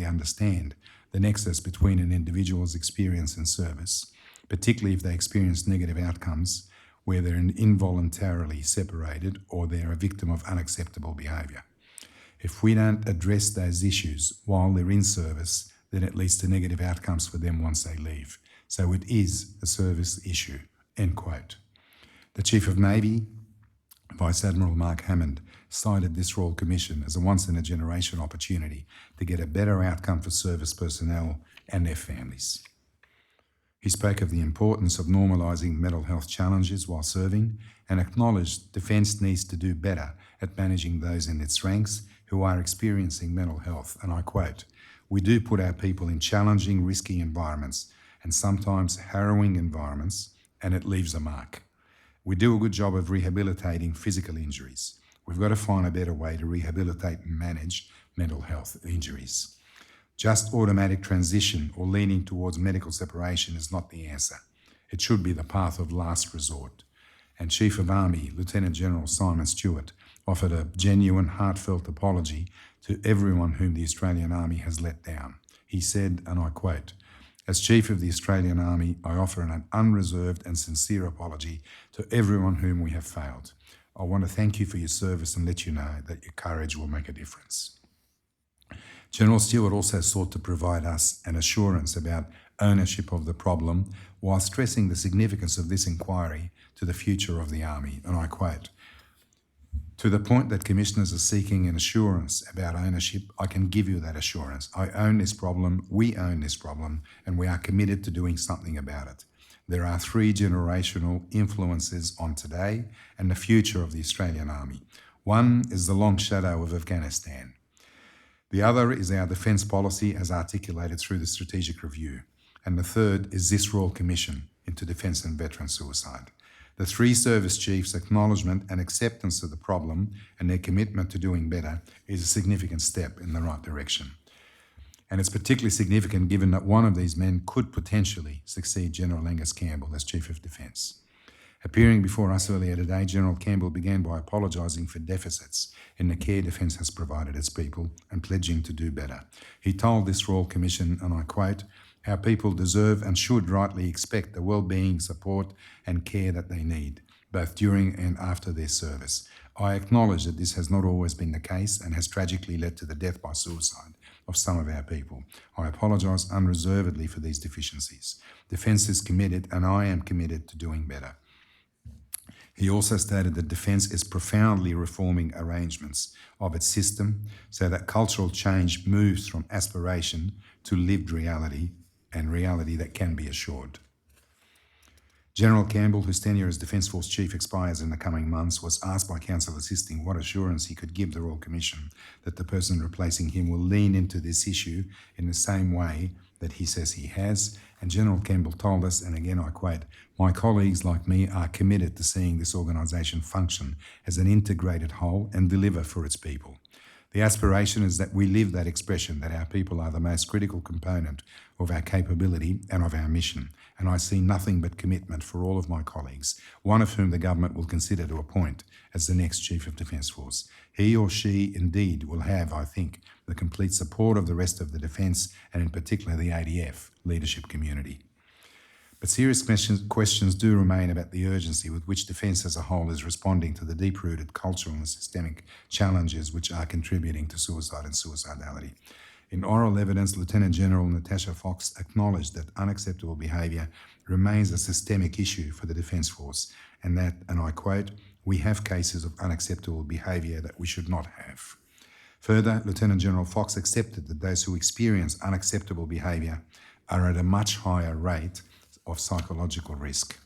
understand the nexus between an individual's experience and service, particularly if they experience negative outcomes where they're involuntarily separated or they're a victim of unacceptable behaviour. If we don't address those issues while they're in service, then it leads to negative outcomes for them once they leave. So it is a service issue, end quote. The Chief of Navy, Vice Admiral Mark Hammond, cited this Royal Commission as a once-in-a-generation opportunity to get a better outcome for service personnel and their families. He spoke of the importance of normalising mental health challenges while serving and acknowledged Defence needs to do better at managing those in its ranks who are experiencing mental health. And I quote, "We do put our people in challenging, risky environments and sometimes harrowing environments, and it leaves a mark. We do a good job of rehabilitating physical injuries. We've got to find a better way to rehabilitate and manage mental health injuries. Just automatic transition or leaning towards medical separation is not the answer. It should be the path of last resort." And Chief of Army, Lieutenant General Simon Stewart, offered a genuine, heartfelt apology to everyone whom the Australian Army has let down. He said, and I quote, "As Chief of the Australian Army, I offer an unreserved and sincere apology to everyone whom we have failed. I want to thank you for your service and let you know that your courage will make a difference." General Stewart also sought to provide us an assurance about ownership of the problem while stressing the significance of this inquiry to the future of the Army, and I quote, "To the point that Commissioners are seeking an assurance about ownership, I can give you that assurance. I own this problem, we own this problem, and we are committed to doing something about it. There are 3 generational influences on today and the future of the Australian Army. One is the long shadow of Afghanistan. The other is our defence policy as articulated through the Strategic Review. And the third is this Royal Commission into Defence and Veteran Suicide. The 3 service chiefs' acknowledgement and acceptance of the problem and their commitment to doing better is a significant step in the right direction. And it's particularly significant given that one of these men could potentially succeed General Angus Campbell as Chief of Defence. Appearing before us earlier today, General Campbell began by apologising for deficits in the care Defence has provided its people and pledging to do better. He told this Royal Commission, and I quote, "Our people deserve and should rightly expect the well-being, support and care that they need, both during and after their service. I acknowledge that this has not always been the case and has tragically led to the death by suicide of some of our people. I apologise unreservedly for these deficiencies. Defence is committed and I am committed to doing better." He also stated that Defence is profoundly reforming arrangements of its system so that cultural change moves from aspiration to lived reality and reality that can be assured. General Campbell, whose tenure as Defence Force Chief expires in the coming months, was asked by Council Assisting what assurance he could give the Royal Commission that the person replacing him will lean into this issue in the same way that he says he has. And General Campbell told us, and again I quote, "My colleagues like me are committed to seeing this organisation function as an integrated whole and deliver for its people. The aspiration is that we live that expression, that our people are the most critical component of our capability and of our mission. And I see nothing but commitment for all of my colleagues, one of whom the government will consider to appoint as the next Chief of Defence Force. He or she indeed will have, I think, the complete support of the rest of the Defence and in particular the ADF leadership community. But serious questions do remain about the urgency with which Defence as a whole is responding to the deep-rooted cultural and systemic challenges which are contributing to suicide and suicidality. In oral evidence, Lieutenant General Natasha Fox acknowledged that unacceptable behaviour remains a systemic issue for the Defence Force and that, and I quote, "we have cases of unacceptable behaviour that we should not have." Further, Lieutenant General Fox accepted that those who experience unacceptable behaviour are at a much higher rate of psychological risk.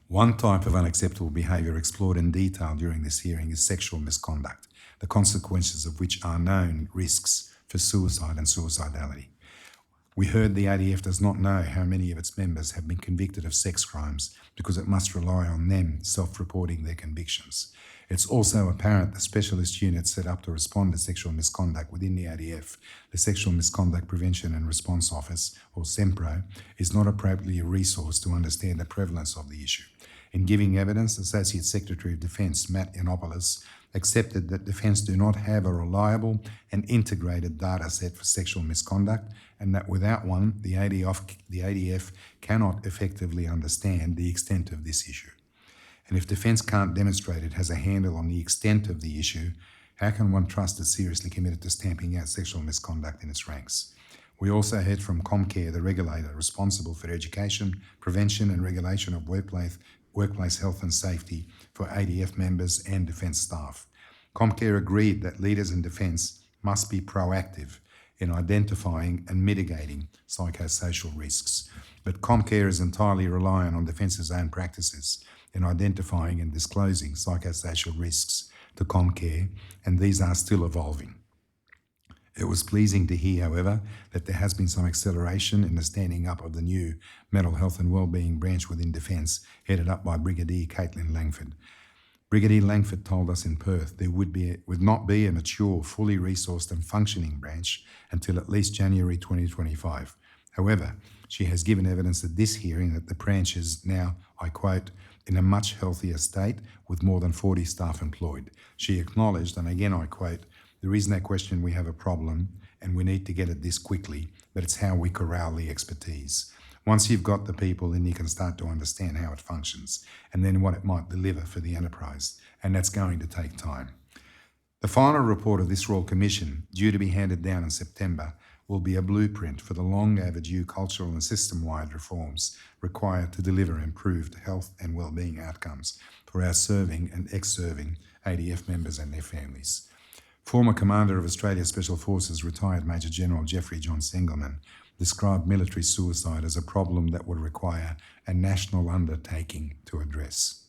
One type of unacceptable behaviour explored in detail during this hearing is sexual misconduct, the consequences of which are known risks for suicide and suicidality. We heard the ADF does not know how many of its members have been convicted of sex crimes because it must rely on them self-reporting their convictions. It's also apparent the specialist unit set up to respond to sexual misconduct within the ADF, the Sexual Misconduct Prevention and Response Office, or SEMPRO, is not appropriately resourced to understand the prevalence of the issue. In giving evidence, Associate Secretary of Defence Matt Yiannopoulos accepted that Defence do not have a reliable and integrated data set for sexual misconduct and that without one, the ADF cannot effectively understand the extent of this issue. And if Defence can't demonstrate it has a handle on the extent of the issue, how can one trust it's seriously committed to stamping out sexual misconduct in its ranks? We also heard from Comcare, the regulator responsible for education, prevention and regulation of workplace health and safety for ADF members and Defence staff. Comcare agreed that leaders in Defence must be proactive in identifying and mitigating psychosocial risks, but Comcare is entirely reliant on Defence's own practices in identifying and disclosing psychosocial risks to Comcare, and these are still evolving. It was pleasing to hear, however, that there has been some acceleration in the standing up of the new Mental Health and Wellbeing branch within Defence, headed up by Brigadier Caitlin Langford. Brigadier Langford told us in Perth there would not be a mature, fully resourced and functioning branch until at least January 2025. However, she has given evidence at this hearing that the branch is now, I quote, in a much healthier state with more than 40 staff employed. She acknowledged, and again I quote, "There is no question we have a problem and we need to get at this quickly, but it's how we corral the expertise. Once you've got the people, then you can start to understand how it functions and then what it might deliver for the enterprise, and that's going to take time." The final report of this Royal Commission, due to be handed down in September, will be a blueprint for the long overdue cultural and system-wide reforms required to deliver improved health and wellbeing outcomes for our serving and ex-serving ADF members and their families. Former Commander of Australia's Special Forces, retired Major General Jeffrey John Sengelman, described military suicide as a problem that would require a national undertaking to address.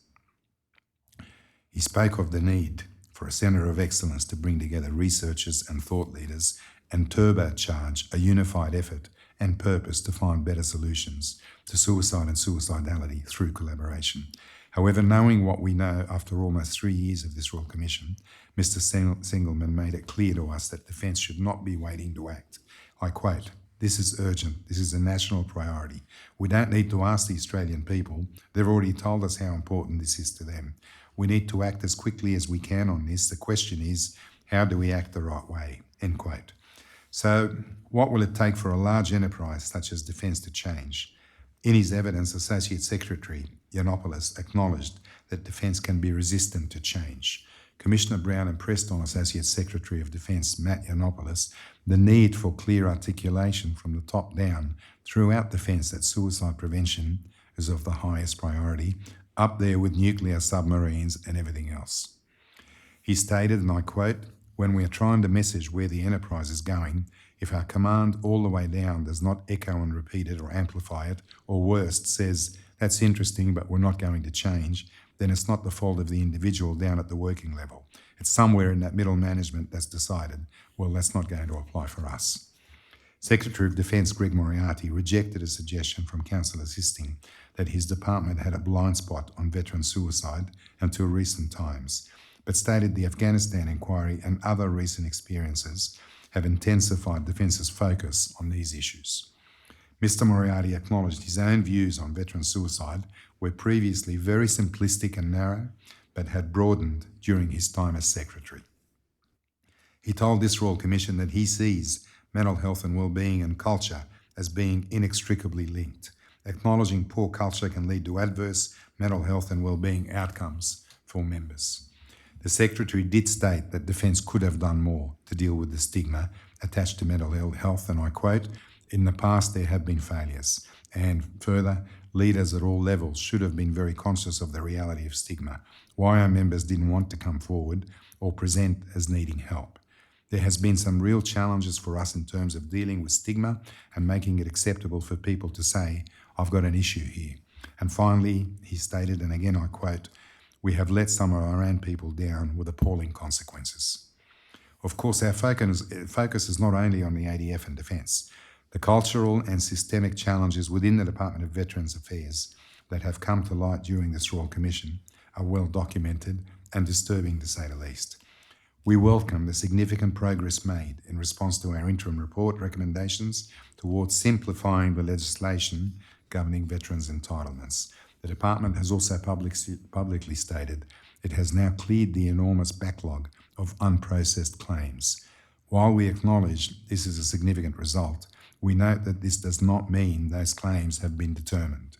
He spoke of the need for a centre of excellence to bring together researchers and thought leaders and turbocharge a unified effort and purpose to find better solutions to suicide and suicidality through collaboration. However, knowing what we know after almost 3 years of this Royal Commission, Mr. Sengelman made it clear to us that Defence should not be waiting to act. I quote, "This is urgent. This is a national priority. We don't need to ask the Australian people. They've already told us how important this is to them. We need to act as quickly as we can on this. The question is, how do we act the right way?" End quote. So what will it take for a large enterprise such as Defence to change? In his evidence, Associate Secretary Yiannopoulos acknowledged that Defence can be resistant to change. Commissioner Brown impressed on Associate Secretary of Defence Matt Yiannopoulos the need for clear articulation from the top down throughout Defence that suicide prevention is of the highest priority, up there with nuclear submarines and everything else. He stated, and I quote, "When we are trying to message where the enterprise is going, if our command all the way down does not echo and repeat it or amplify it, or worst, says, 'That's interesting, but we're not going to change,' then it's not the fault of the individual down at the working level. It's somewhere in that middle management that's decided, well, that's not going to apply for us." Secretary of Defence Greg Moriarty rejected a suggestion from Councillor Sisting that his department had a blind spot on veteran suicide until recent times. but stated the Afghanistan inquiry and other recent experiences have intensified Defence's focus on these issues. Mr. Moriarty acknowledged his own views on veteran suicide were previously very simplistic and narrow, but had broadened during his time as Secretary. He told this Royal Commission that he sees mental health and well-being and culture as being inextricably linked, acknowledging poor culture can lead to adverse mental health and well-being outcomes for members. The Secretary did state that Defence could have done more to deal with the stigma attached to mental health, and I quote, "In the past there have been failures," and further, leaders at all levels should have been very conscious of the reality of stigma, why our members didn't want to come forward or present as needing help. There has been some real challenges for us in terms of dealing with stigma and making it acceptable for people to say, "I've got an issue here." And finally, he stated, and again I quote, "We have let some of our own people down with appalling consequences." Of course, our focus is not only on the ADF and Defence. The cultural and systemic challenges within the Department of Veterans Affairs that have come to light during this Royal Commission are well documented and disturbing to say the least. We welcome the significant progress made in response to our interim report recommendations towards simplifying the legislation governing veterans' entitlements. The Department has also publicly stated it has now cleared the enormous backlog of unprocessed claims. While we acknowledge this is a significant result, we note that this does not mean those claims have been determined.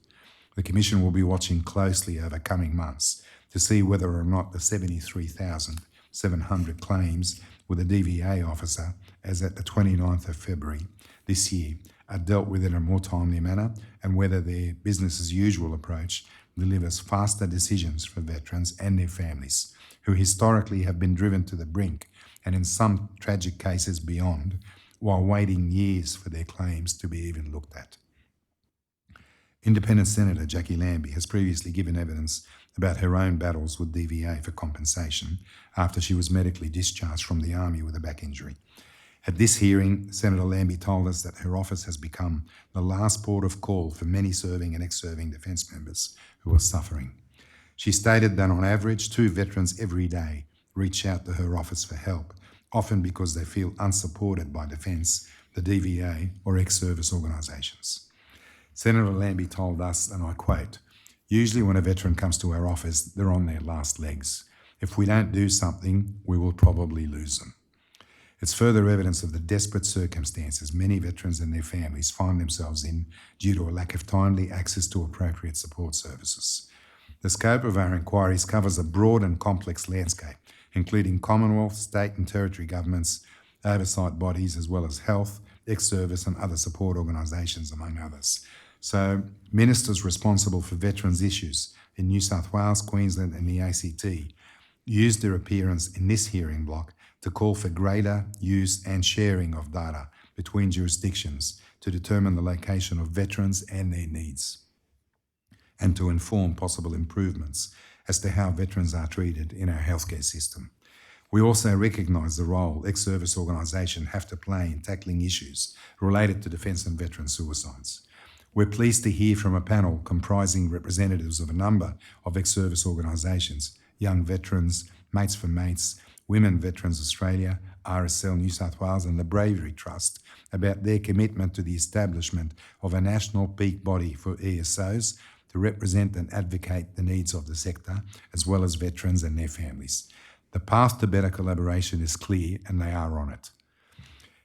The Commission will be watching closely over coming months to see whether or not the 73,700 claims with a DVA officer as at the 29th of February this year are dealt with in a more timely manner, and whether their business as usual approach delivers faster decisions for veterans and their families, who historically have been driven to the brink and in some tragic cases beyond, while waiting years for their claims to be even looked at. Independent Senator Jackie Lambie has previously given evidence about her own battles with DVA for compensation after she was medically discharged from the Army with a back injury. At this hearing, Senator Lambie told us that her office has become the last port of call for many serving and ex-serving Defence members who are suffering. She stated that on average, 2 veterans every day reach out to her office for help, often because they feel unsupported by Defence, the DVA or ex-service organisations. Senator Lambie told us, and I quote, "Usually when a veteran comes to our office, they're on their last legs. If we don't do something, we will probably lose them." It's further evidence of the desperate circumstances many veterans and their families find themselves in due to a lack of timely access to appropriate support services. The scope of our inquiries covers a broad and complex landscape, including Commonwealth, state and territory governments, oversight bodies, as well as health, ex-service and other support organisations, among others. So, ministers responsible for veterans' issues in New South Wales, Queensland and the ACT used their appearance in this hearing block to call for greater use and sharing of data between jurisdictions to determine the location of veterans and their needs, and to inform possible improvements as to how veterans are treated in our healthcare system. We also recognise the role ex-service organisations have to play in tackling issues related to defence and veteran suicides. We're pleased to hear from a panel comprising representatives of a number of ex-service organisations, Young Veterans, Mates for Mates, Women Veterans Australia, RSL New South Wales and the Bravery Trust about their commitment to the establishment of a national peak body for ESOs to represent and advocate the needs of the sector, as well as veterans and their families. The path to better collaboration is clear and they are on it.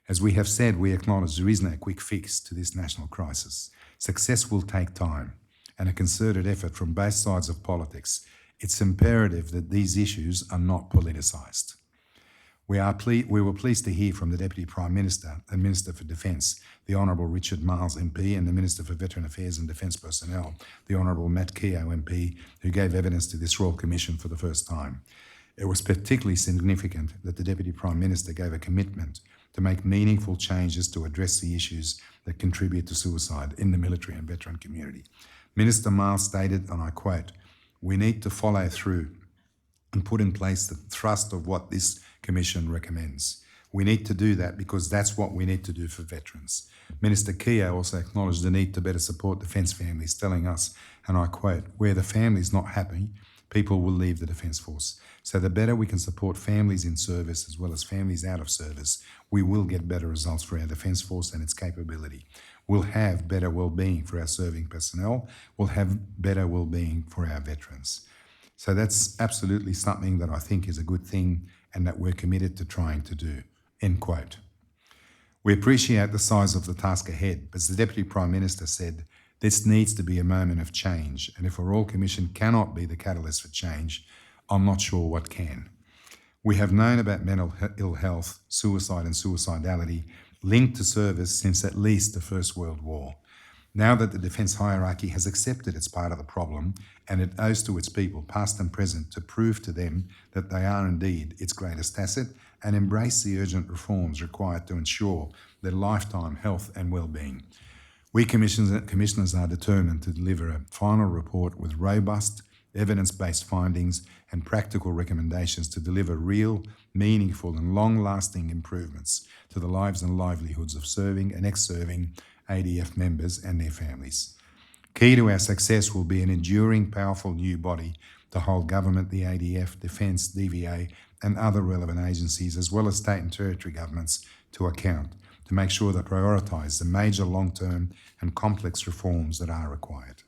As we have said, we acknowledge there is no quick fix to this national crisis. Success will take time and a concerted effort from both sides of politics. It's imperative that these issues are not politicised. We were pleased to hear from the Deputy Prime Minister, the Minister for Defence, the Honourable Richard Marles MP, and the Minister for Veteran Affairs and Defence Personnel, the Honourable Matt Keogh MP, who gave evidence to this Royal Commission for the first time. It was particularly significant that the Deputy Prime Minister gave a commitment to make meaningful changes to address the issues that contribute to suicide in the military and veteran community. Minister Marles stated, and I quote, "We need to follow through and put in place the thrust of what this Commission recommends. We need to do that because that's what we need to do for veterans." Minister Keogh also acknowledged the need to better support defence families, telling us, and I quote, "Where the family is not happy, people will leave the Defence Force. So the better we can support families in service as well as families out of service, we will get better results for our Defence Force and its capability. We'll have better well-being for our serving personnel. We'll have better well-being for our veterans. So that's absolutely something that I think is a good thing and that we're committed to trying to do." End quote. We appreciate the size of the task ahead, but as the Deputy Prime Minister said, this needs to be a moment of change, and if a Royal Commission cannot be the catalyst for change, I'm not sure what can. We have known about mental ill health, suicide and suicidality linked to service since at least the First World War. Now that the defence hierarchy has accepted it's part of the problem, and it owes to its people, past and present, to prove to them that they are indeed its greatest asset and embrace the urgent reforms required to ensure their lifetime health and well-being. We commissioners are determined to deliver a final report with robust, evidence-based findings and practical recommendations to deliver real, meaningful and long-lasting improvements to the lives and livelihoods of serving and ex-serving ADF members and their families. Key to our success will be an enduring, powerful new body to hold government, the ADF, Defence, DVA and other relevant agencies, as well as state and territory governments, to account, to make sure they prioritise the major long-term and complex reforms that are required.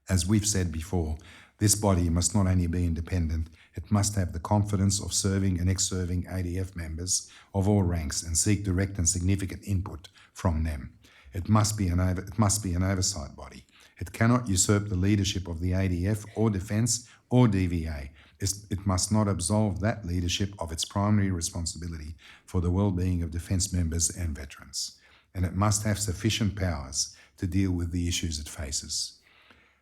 As we've said before, this body must not only be independent, it must have the confidence of serving and ex-serving ADF members of all ranks and seek direct and significant input from them. It must be an oversight body. It cannot usurp the leadership of the ADF or Defence or DVA. It must not absolve that leadership of its primary responsibility for the well-being of Defence members and veterans. And it must have sufficient powers to deal with the issues it faces.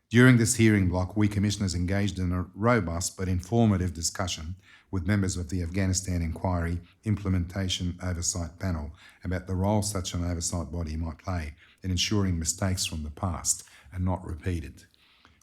During this hearing block, we commissioners engaged in a robust but informative discussion with members of the Afghanistan Inquiry Implementation Oversight Panel about the role such an oversight body might play in ensuring mistakes from the past are not repeated.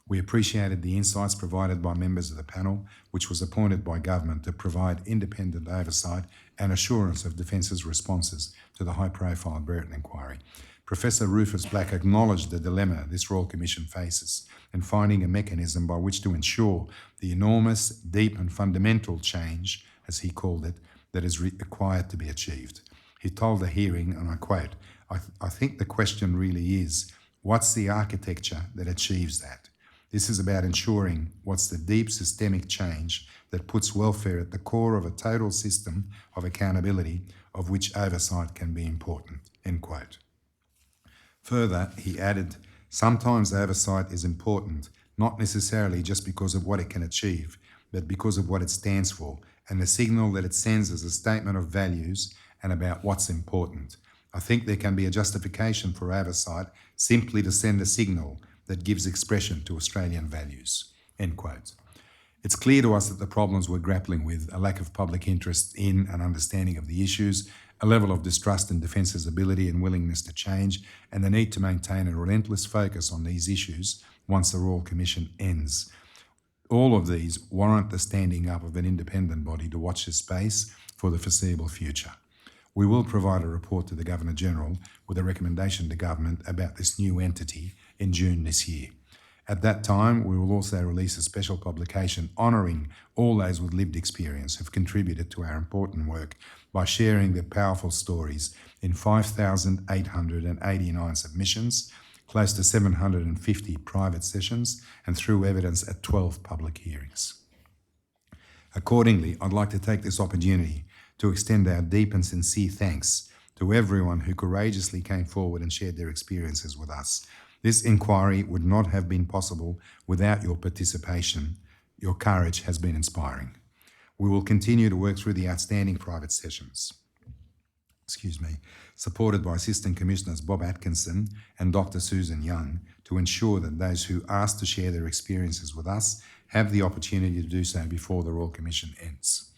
We appreciated the insights provided by members of the panel, which was appointed by government to provide independent oversight and assurance of Defence's responses to the high-profile Brereton inquiry. Professor Rufus Black acknowledged the dilemma this Royal Commission faces in finding a mechanism by which to ensure the enormous, deep and fundamental change, as he called it, that is required to be achieved. He told the hearing, and I quote, I think the question really is, what's the architecture that achieves that? This is about ensuring what's the deep systemic change that puts welfare at the core of a total system of accountability of which oversight can be important, end quote. Further, he added, sometimes oversight is important, not necessarily just because of what it can achieve, but because of what it stands for and the signal that it sends as a statement of values and about what's important. I think there can be a justification for oversight simply to send a signal that gives expression to Australian values, end quote. It's clear to us that the problems we're grappling with, a lack of public interest in and understanding of the issues, a level of distrust in Defence's ability and willingness to change, and the need to maintain a relentless focus on these issues once the Royal Commission ends. All of these warrant the standing up of an independent body to watch this space for the foreseeable future. We will provide a report to the Governor-General with a recommendation to Government about this new entity in June this year. At that time, we will also release a special publication honouring all those with lived experience who've contributed to our important work by sharing their powerful stories in 5,889 submissions, close to 750 private sessions, and through evidence at 12 public hearings. Accordingly, I'd like to take this opportunity to extend our deep and sincere thanks to everyone who courageously came forward and shared their experiences with us. This inquiry would not have been possible without your participation. Your courage has been inspiring. We will continue to work through the outstanding private sessions, supported by Assistant Commissioners Bob Atkinson and Dr. Susan Young, to ensure that those who ask to share their experiences with us have the opportunity to do so before the Royal Commission ends.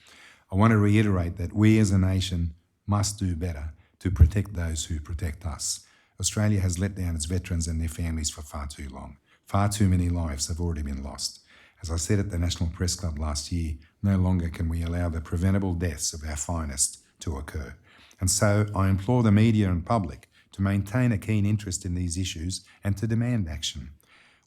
I want to reiterate that we as a nation must do better to protect those who protect us. Australia has let down its veterans and their families for far too long. Far too many lives have already been lost. As I said at the National Press Club last year, no longer can we allow the preventable deaths of our finest to occur. And so I implore the media and public to maintain a keen interest in these issues and to demand action.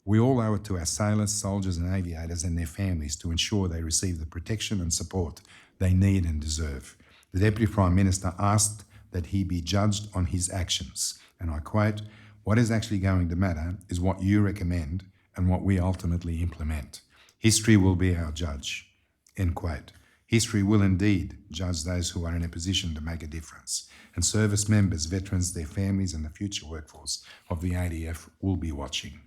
We all owe it to our sailors, soldiers and aviators and their families to ensure they receive the protection and support they need and deserve. The Deputy Prime Minister asked that he be judged on his actions, and I quote, "What is actually going to matter is what you recommend and what we ultimately implement. History will be our judge," end quote. History will indeed judge those who are in a position to make a difference, and service members, veterans, their families and the future workforce of the ADF will be watching.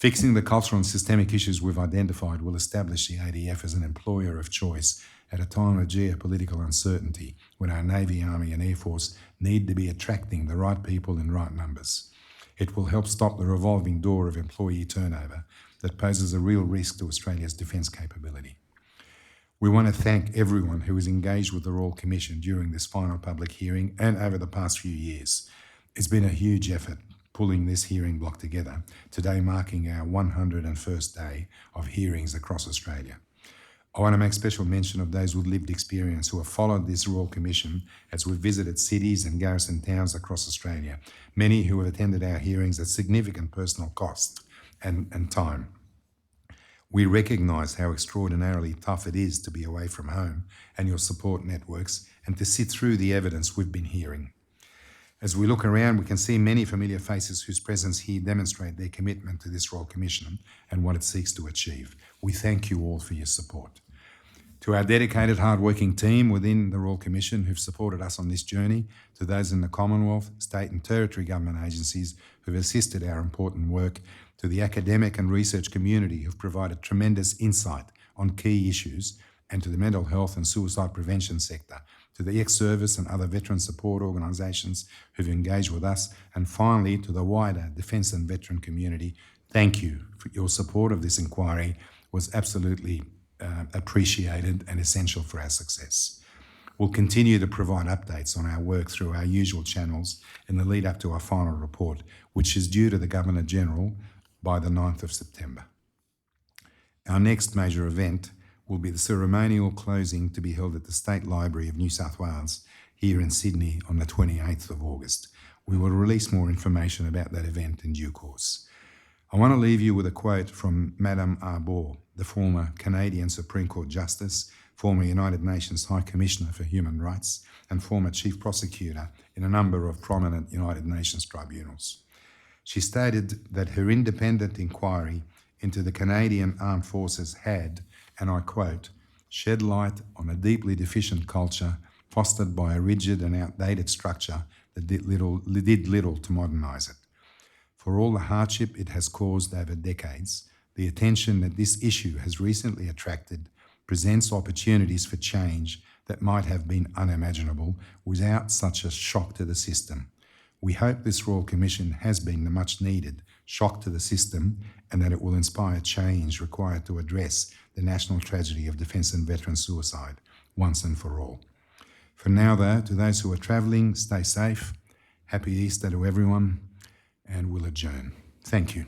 Fixing the cultural and systemic issues we've identified will establish the ADF as an employer of choice at a time of geopolitical uncertainty when our Navy, Army and Air Force need to be attracting the right people in right numbers. It will help stop the revolving door of employee turnover that poses a real risk to Australia's defence capability. We want to thank everyone who was engaged with the Royal Commission during this final public hearing and over the past few years. It's been a huge effort pulling this hearing block together, today marking our 101st day of hearings across Australia. I want to make special mention of those with lived experience who have followed this Royal Commission as we've visited cities and garrison towns across Australia, many who have attended our hearings at significant personal cost and time. We recognise how extraordinarily tough it is to be away from home and your support networks and to sit through the evidence we've been hearing. As we look around, we can see many familiar faces whose presence here demonstrate their commitment to this Royal Commission and what it seeks to achieve. We thank you all for your support. To our dedicated, hard-working team within the Royal Commission who've supported us on this journey, to those in the Commonwealth, state and territory government agencies who've assisted our important work, to the academic and research community who've provided tremendous insight on key issues, and to the mental health and suicide prevention sector, to the ex-service and other veteran support organisations who've engaged with us, and finally to the wider defence and veteran community, thank you for your support of this inquiry. Was absolutely appreciated and essential for our success. We'll continue to provide updates on our work through our usual channels in the lead up to our final report, which is due to the Governor-General by the 9th of September. Our next major event will be the ceremonial closing to be held at the State Library of New South Wales here in Sydney on the 28th of August. We will release more information about that event in due course. I want to leave you with a quote from Madame Arbour, the former Canadian Supreme Court Justice, former United Nations High Commissioner for Human Rights, and former Chief Prosecutor in a number of prominent United Nations tribunals. She stated that her independent inquiry into the Canadian Armed Forces had, and I quote, shed light on a deeply deficient culture fostered by a rigid and outdated structure that did little to modernise it. For all the hardship it has caused over decades, the attention that this issue has recently attracted presents opportunities for change that might have been unimaginable without such a shock to the system. We hope this Royal Commission has been the much needed shock to the system and that it will inspire change required to address the national tragedy of defence and veteran suicide once and for all. For now though, to those who are travelling, stay safe, happy Easter to everyone, and we'll adjourn. Thank you.